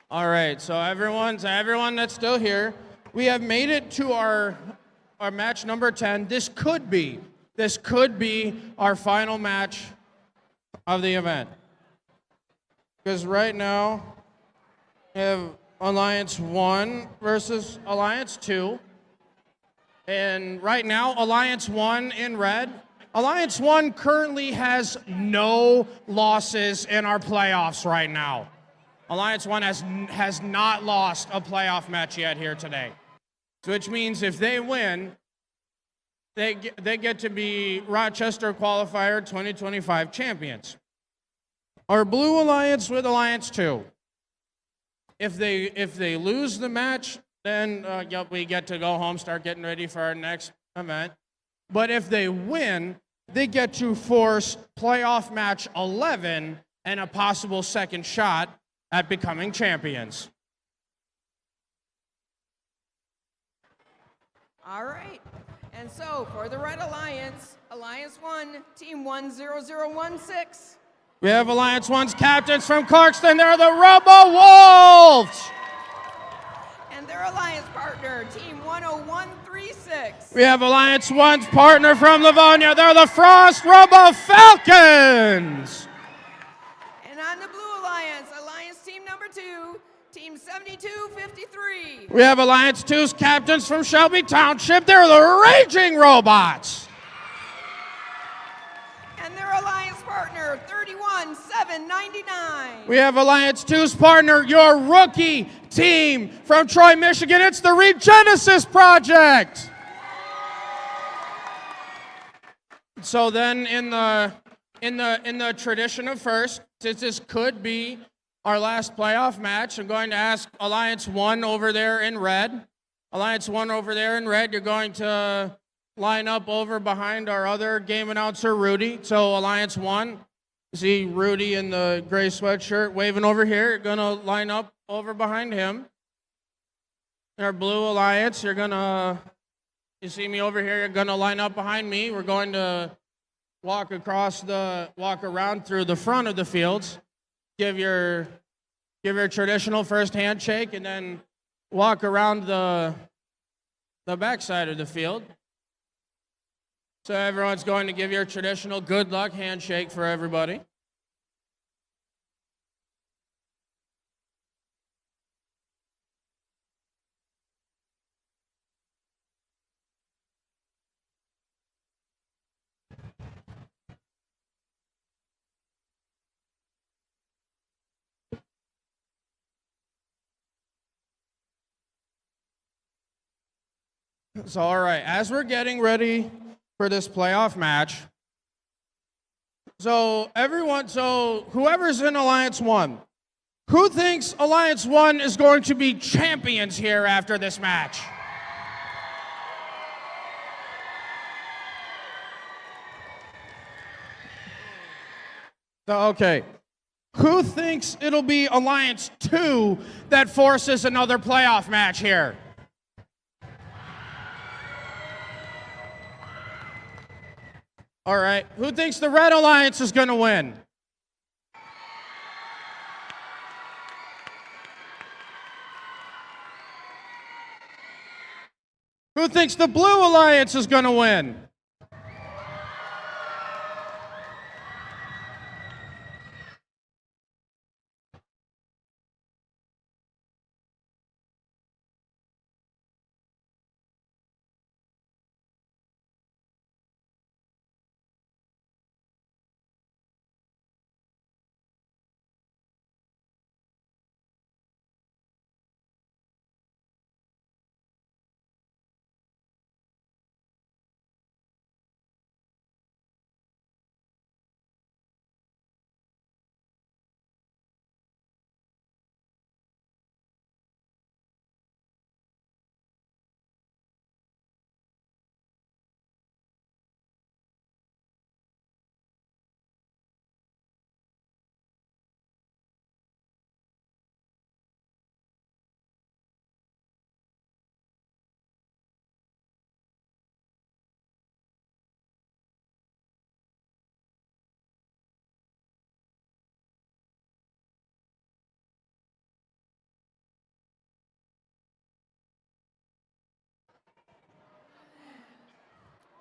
All right, so everyone that's still here, we have made it to our match number 10. This could be our final match of the event. Because right now, we have Alliance 1 versus Alliance 2. And right now, Alliance 1 in red. Alliance 1 currently has no losses in our playoffs right now. Alliance 1 has not lost a playoff match yet here today. So which means if they win, they get to be Rochester Qualifier 2025 champions. Our Blue Alliance with Alliance 2. If they lose the match, then we get to go home, start getting ready for our next event. But if they win, they get to force playoff match 11 and a possible second shot at becoming champions. All right. And so for the Red Alliance, Alliance 1, Team 10016. We have Alliance 1's captains from Clarkston. They're the Robo Wolves. And their alliance partner, Team 10136. We have Alliance 1's partner from Livonia. They're the Frost Robo Falcons. And 72-53. We have Alliance 2's captains from Shelby Township. They're the Raging Robots. And their alliance partner, 31-799. We have Alliance 2's partner, your rookie team from Troy, Michigan. It's the Regenesis Project. So then in the tradition of first, since this could be our last playoff match, I'm going to ask Alliance 1 over there in red. Alliance 1 over there in red, you're going to line up over behind our other game announcer, Rudy. So Alliance 1, see Rudy in the gray sweatshirt waving over here. You're going to line up over behind him. Our Blue Alliance, you see me over here, you're going to line up behind me. We're going to walk around through the front of the fields. Give your traditional first handshake, and then walk around the back side of the field. So everyone's going to give your traditional good luck handshake for everybody. So, all right, as we're getting ready for this playoff match, whoever's in Alliance 1, who thinks Alliance 1 is going to be champions here after this match? Okay. Who thinks it'll be Alliance 2 that forces another playoff match here? All right. Who thinks the Red Alliance is going to win? Who thinks the Blue Alliance is going to win?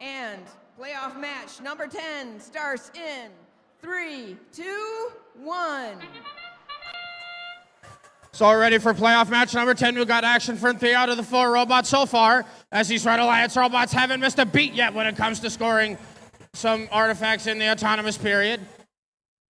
And playoff match number 10 starts in 3, 2, 1. So ready for playoff match number 10. We've got action from 3 out of the 4 robots so far, as these Red Alliance robots haven't missed a beat yet when it comes to scoring some artifacts in the autonomous period.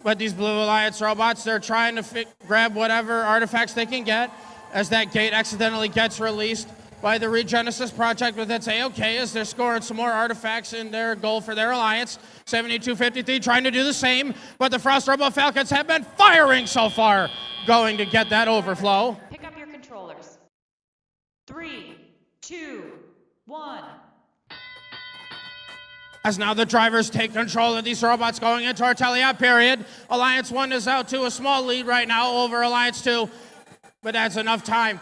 But these Blue Alliance robots, they're trying to grab whatever artifacts they can get as that gate accidentally gets released by the Regenesis Project, but that's A-okay as they're scoring some more artifacts in their goal for their alliance. 72-53 trying to do the same, but the Frost Robo Falcons have been firing so far, going to get that overflow. Pick up your controllers. 3, 2, 1. As now the drivers take control of these robots going into our teleop period. Alliance 1 is out to a small lead right now over Alliance 2, but that's enough time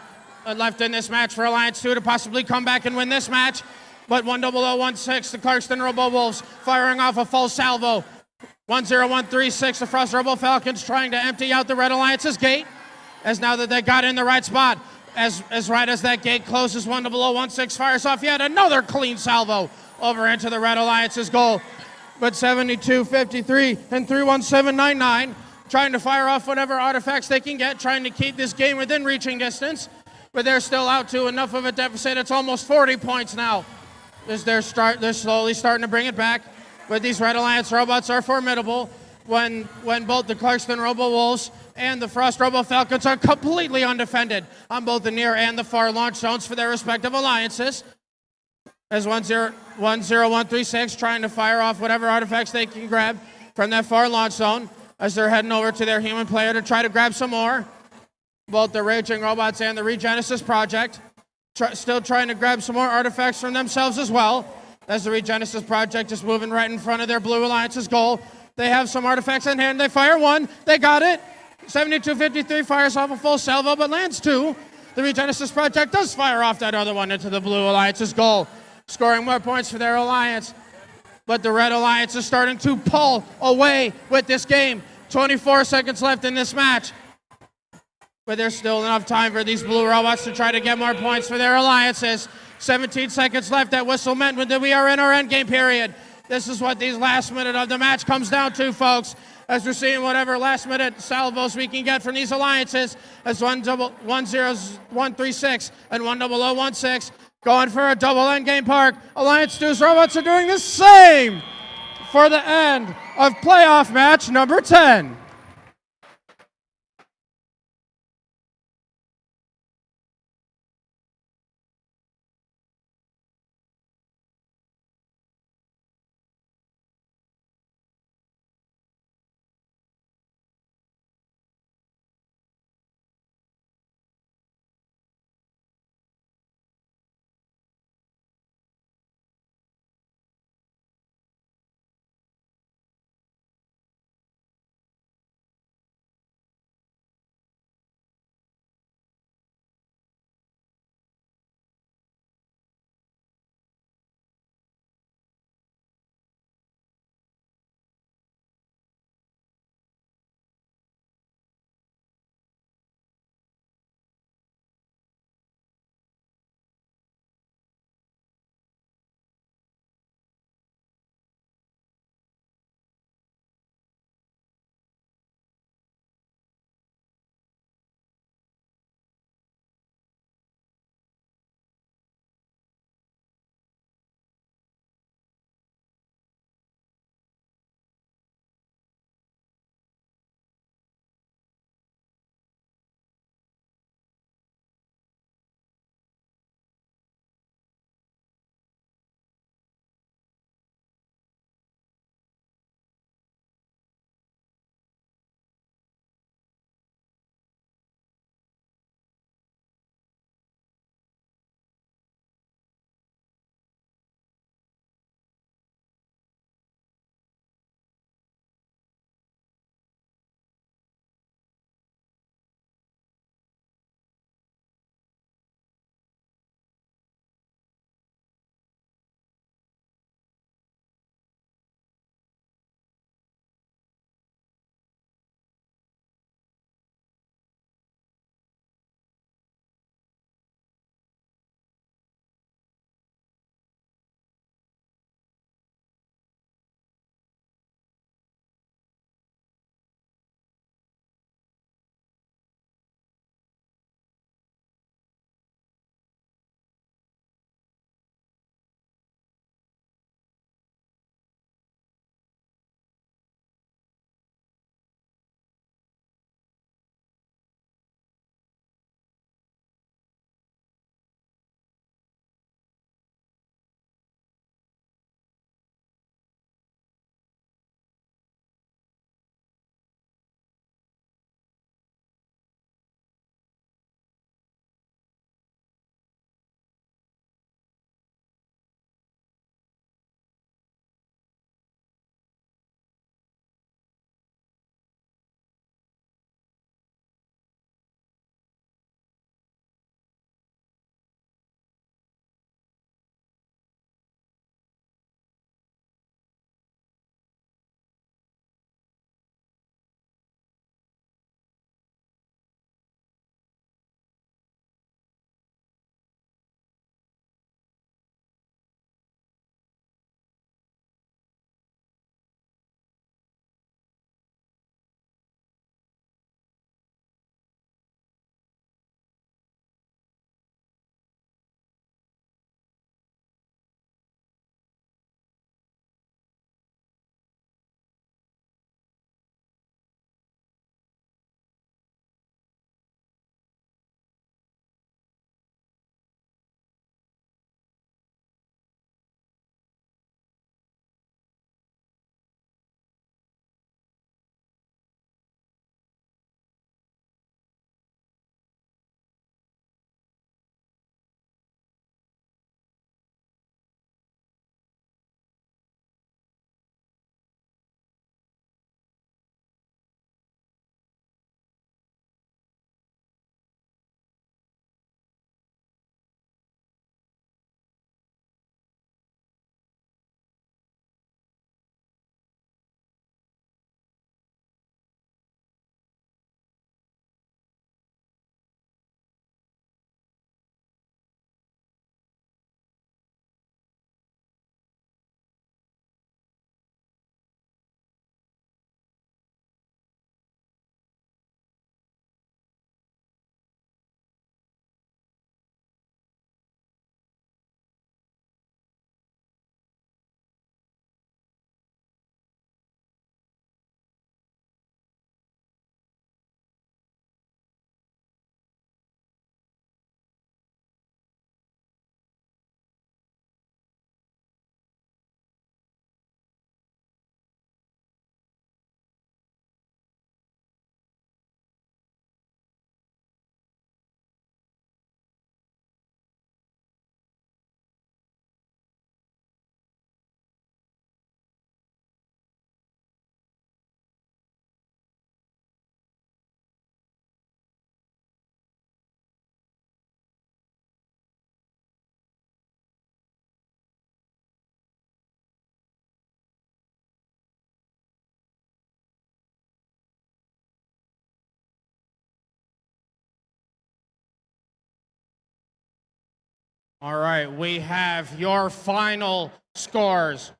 left in this match for Alliance 2 to possibly come back and win this match. But 10016, the Clarkston Robo Wolves firing off a full salvo. 10136, the Frost Robo Falcons trying to empty out the Red Alliance's gate. As now that they got in the right spot, as right as that gate closes, 10016 fires off yet another clean salvo over into the Red Alliance's goal. But 72-53 and 31799 trying to fire off whatever artifacts they can get, trying to keep this game within reaching distance. But they're still out to enough of a deficit. It's almost 40 points now. They're slowly starting to bring it back. But these Red Alliance robots are formidable when both the Clarkston Robo Wolves and the Frost Robo Falcons are completely undefended on both the near and the far launch zones for their respective alliances. As 10136 trying to fire off whatever artifacts they can grab from that far launch zone as they're heading over to their human player to try to grab some more. Both the Raging Robots and the Regenesis Project still trying to grab some more artifacts from themselves as well, as the Regenesis Project is moving right in front of their Blue Alliance's goal. They have some artifacts in hand. They fire one. They got it. 7253 fires off a full salvo, but lands two. The Regenesis Project does fire off that other one into the Blue Alliance's goal, scoring more points for their alliance. But the Red Alliance is starting to pull away with this game. 24 seconds left in this match. But there's still enough time for these Blue Robots to try to get more points for their alliances. 17 seconds left. That whistle meant that we are in our endgame period. This is what these last minute of the match comes down to, folks, as we're seeing whatever last minute salvos we can get from these alliances, as 10136 and 10016 going for a double endgame park. Alliance 2's robots are doing the same for the end of playoff match number 10. All right, we have your final scores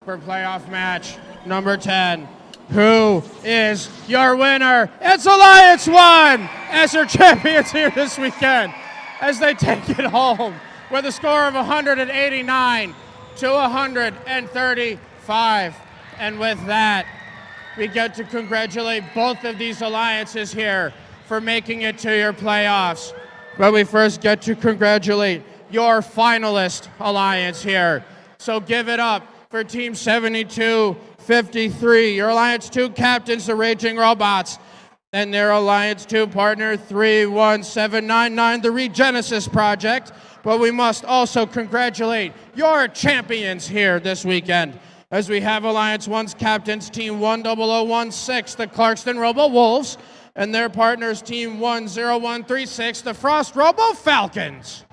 for playoff match number 10. Who is your winner? It's Alliance 1 as your champions here this weekend as they take it home with a score of 189 to 135. And with that, we get to congratulate both of these alliances here for making it to your playoffs. But we first get to congratulate your finalist alliance here. So give it up for Team 7253, your Alliance 2 captains, the Raging Robots, and their Alliance 2 partner, 31799, the Regenesis Project. But we must also congratulate your champions here this weekend, as we have Alliance 1's captains, Team 10016, the Clarkston Robo Wolves, and their partners, Team 10136, the Frost Robo Falcons.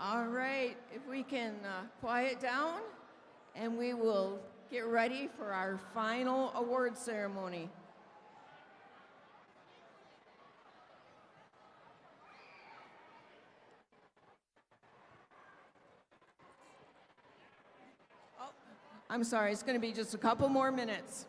All right, if we can quiet down, and we will get ready for our final award ceremony. Oh, I'm sorry, it's going to be just a couple more minutes.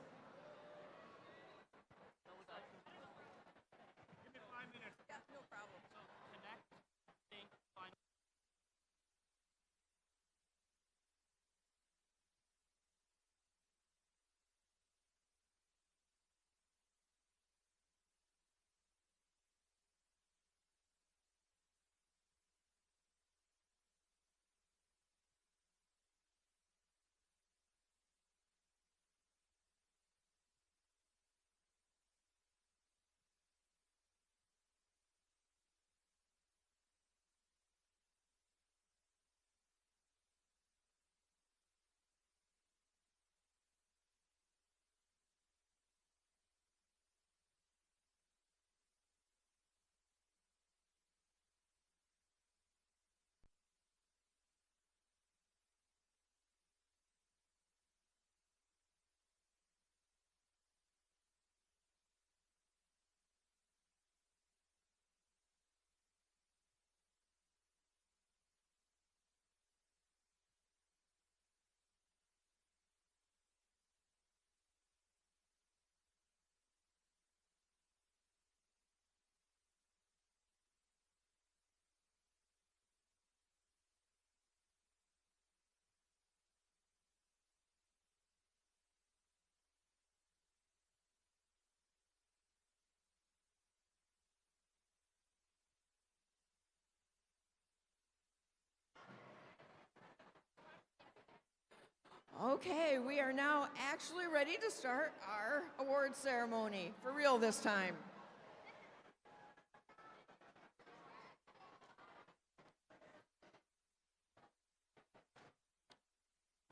Okay, we are now actually ready to start our award ceremony, for real this time.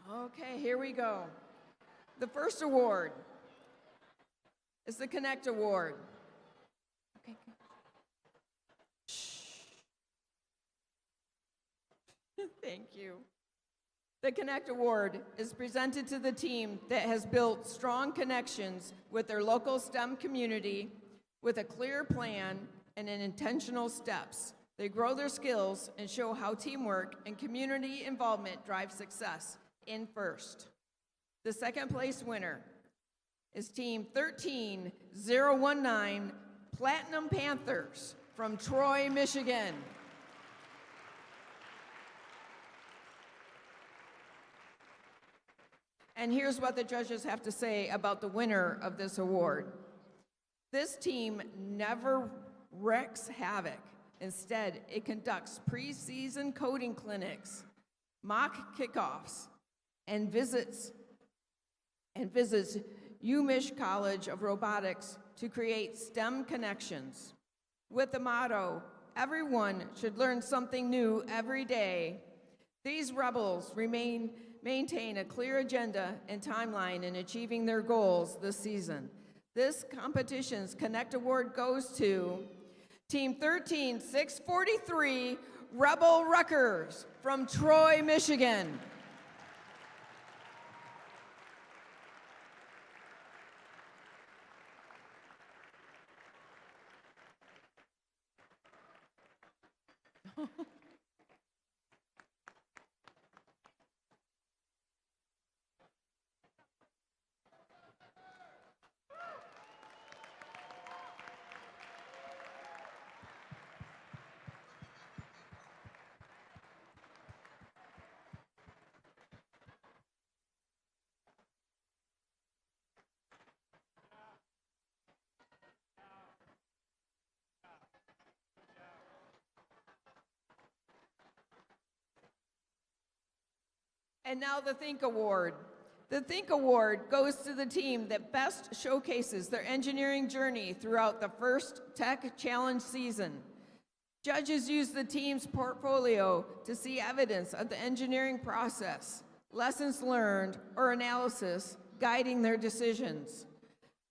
Okay, here we go. The first award is the Connect Award. Okay. Shh. Thank you. The Connect Award is presented to the team that has built strong connections with their local STEM community with a clear plan and intentional steps. They grow their skills and show how teamwork and community involvement drive success in first. The second place winner is Team 13019 Platinum Panthers from Troy, Michigan. And here's what the judges have to say about the winner of this award. This team never wreaks havoc. Instead, it conducts preseason coding clinics, mock kickoffs, and visits UMich College of Robotics to create STEM connections. With the motto, everyone should learn something new every day, these rebels maintain a clear agenda and timeline in achieving their goals this season. This competition's Connect Award goes to Team 13643 Rebel Wreckers from Troy, Michigan. And now the Think Award. The Think Award goes to the team that best showcases their engineering journey throughout the first Tech Challenge season. Judges use the team's portfolio to see evidence of the engineering process, lessons learned, or analysis guiding their decisions.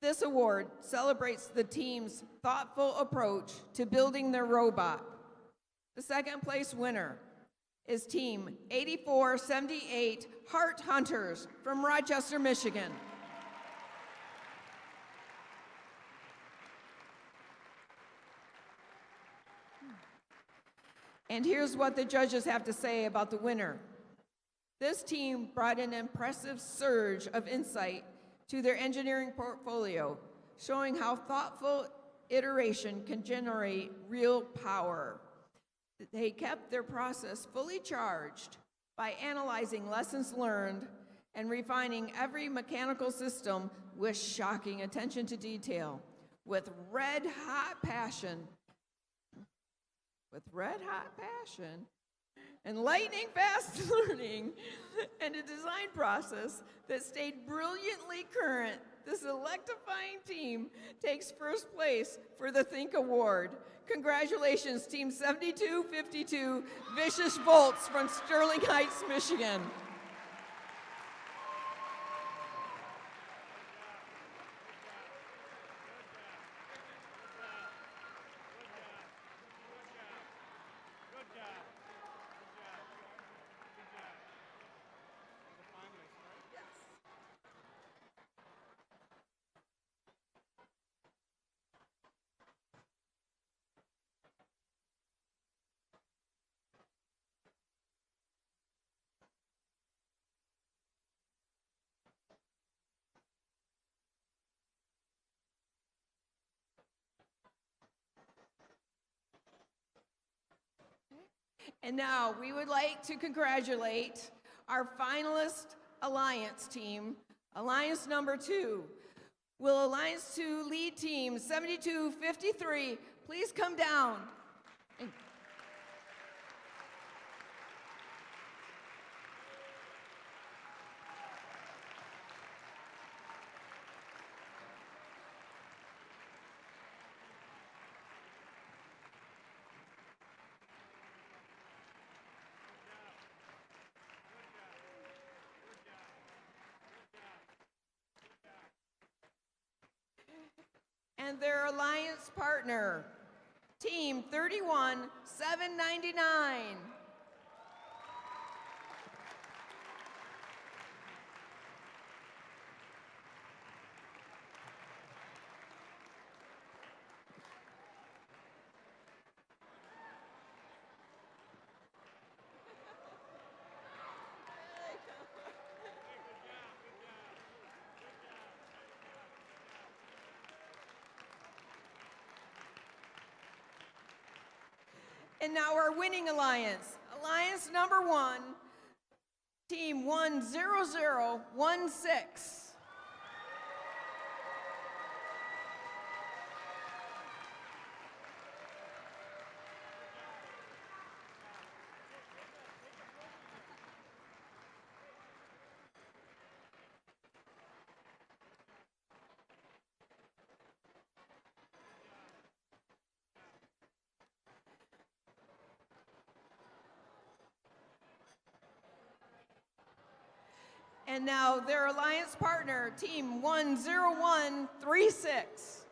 This award celebrates the team's thoughtful approach to building their robot. The second place winner is Team 8478 Heart Hunters from Rochester, Michigan. And here's what the judges have to say about the winner. This team brought an impressive surge of insight to their engineering portfolio, showing how thoughtful iteration can generate real power. They kept their process fully charged by analyzing lessons learned and refining every mechanical system with shocking attention to detail. With red-hot passion and lightning-fast learning and a design process that stayed brilliantly current, this electrifying team takes first place for the Think Award. Congratulations, Team 7252 Vicious Volts from Sterling Heights, Michigan. And now we would like to congratulate our finalist Alliance team, Alliance number 2. Will Alliance 2 lead team 7253 please come down? their alliance partner, Team 31-799. And now our winning alliance, alliance number 1, Team 10016. And now their alliance partner, Team 10136.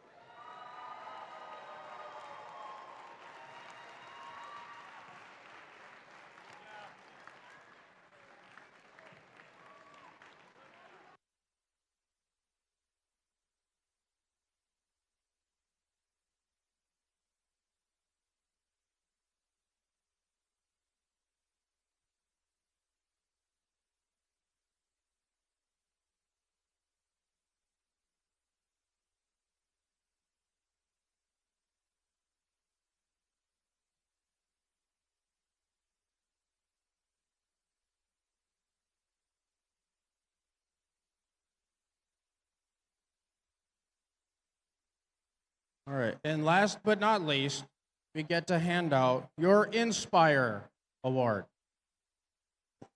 All right, and last but not least, we get to hand out your Inspire Award.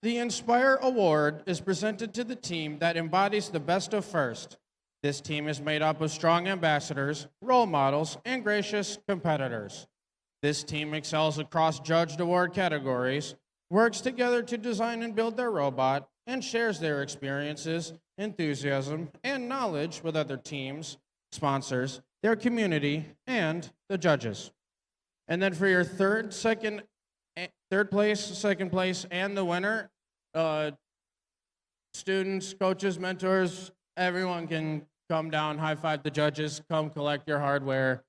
The Inspire Award is presented to the team that embodies the best of FIRST. This team is made up of strong ambassadors, role models, and gracious competitors. This team excels across judged award categories, works together to design and build their robot, and shares their experiences, enthusiasm, and knowledge with other teams, sponsors, their community, and the judges. And then for your third place, second place, and the winner, students, coaches, mentors, everyone can come down, high five the judges, come collect your hardware,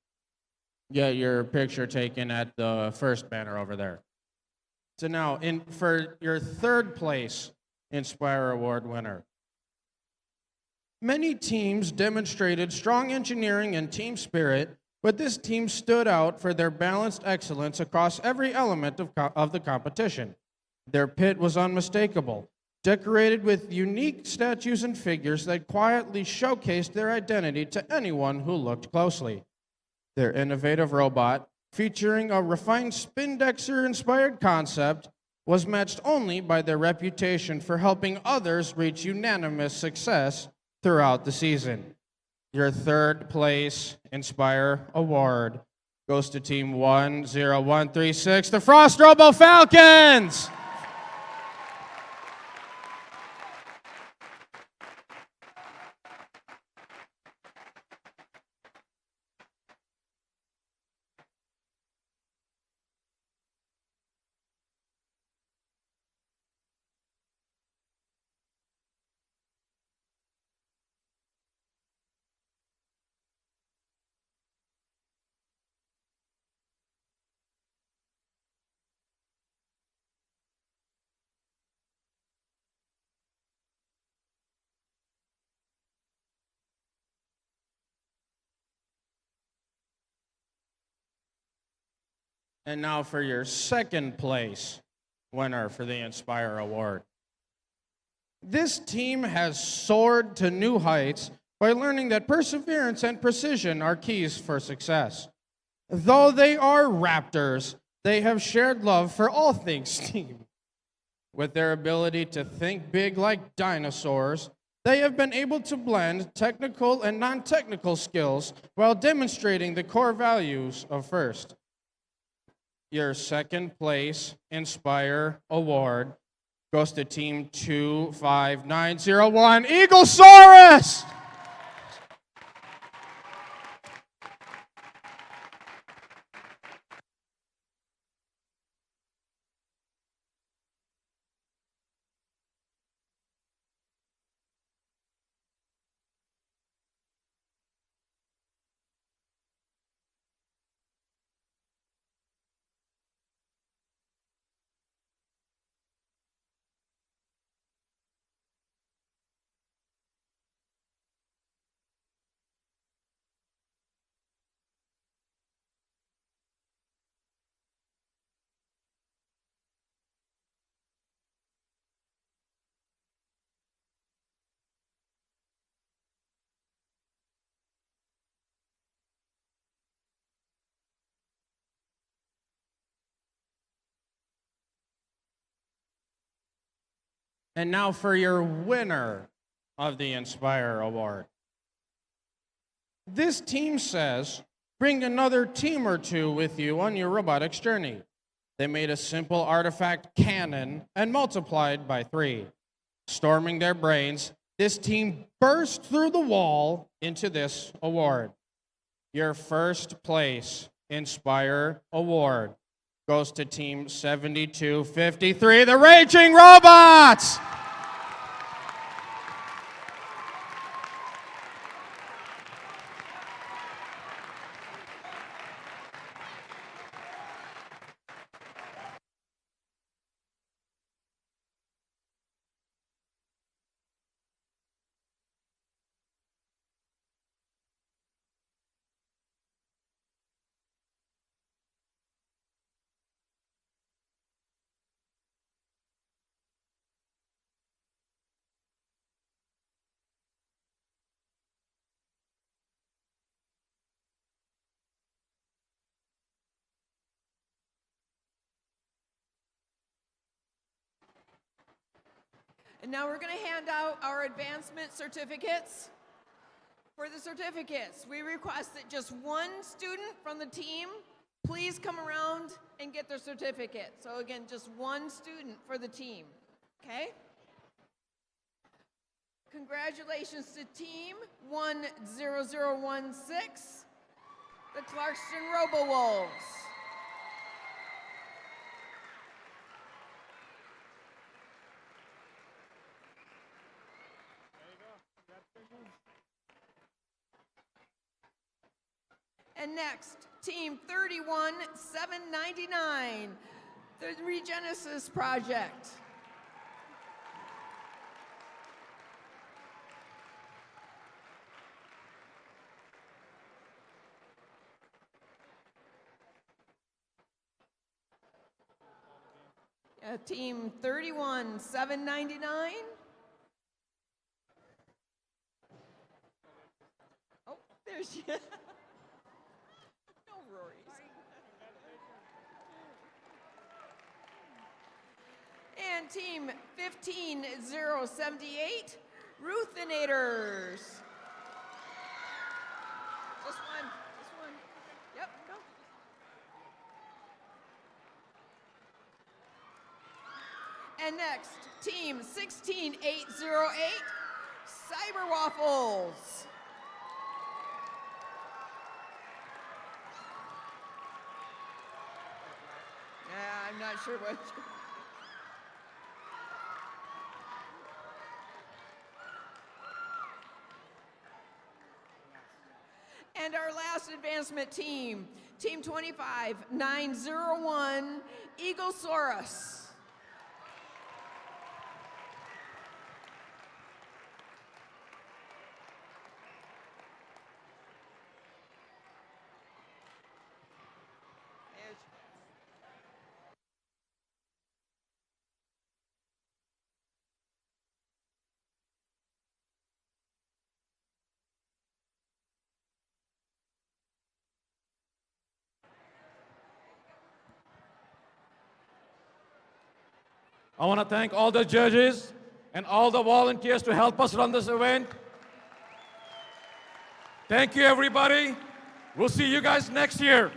get your picture taken at the first banner over there. So now, for your third place Inspire Award winner, many teams demonstrated strong engineering and team spirit, but this team stood out for their balanced excellence across every element of the competition. Their pit was unmistakable, decorated with unique statues and figures that quietly showcased their identity to anyone who looked closely. Their innovative robot, featuring a refined Spindexer-inspired concept, was matched only by their reputation for helping others reach unanimous success throughout the season. Your third place Inspire Award goes to Team 10136, the Frost Robo Falcons! And now for your second place winner for the Inspire Award. This team has soared to new heights by learning that perseverance and precision are keys for success. Though they are Raptors, they have shared love for all things STEAM. With their ability to think big like dinosaurs, they have been able to blend technical and non-technical skills while demonstrating the core values of FIRST. Your second place Inspire Award goes to Team 25901, Eaglesaurus! And now for your winner of the Inspire Award. This team says, bring another team or two with you on your robotics journey. They made a simple artifact cannon and multiplied by 3. Storming their brains, this team burst through the wall into this award. Your first place Inspire Award goes to Team 7253, the Raging Robots! And now we're going to hand out our advancement certificates. For the certificates, we request that just one student from the team please come around and get their certificate. So again, just one student for the team, okay? Congratulations to Team 10016, the Clarkston Robo-Wolves. And next, Team 31799, the Regenesis Project. Team 31799. Oh, there she is. No worries. And Team 15078, Ruthinators. Just one. Yep, go. And next, Team 16808, Cyber Waffles. Yeah, I'm not sure what. And our last advancement team, Team 25901, Eaglesaurus. I want to thank all the judges and all the volunteers to help us run this event. Thank you, everybody. We'll see you guys next year.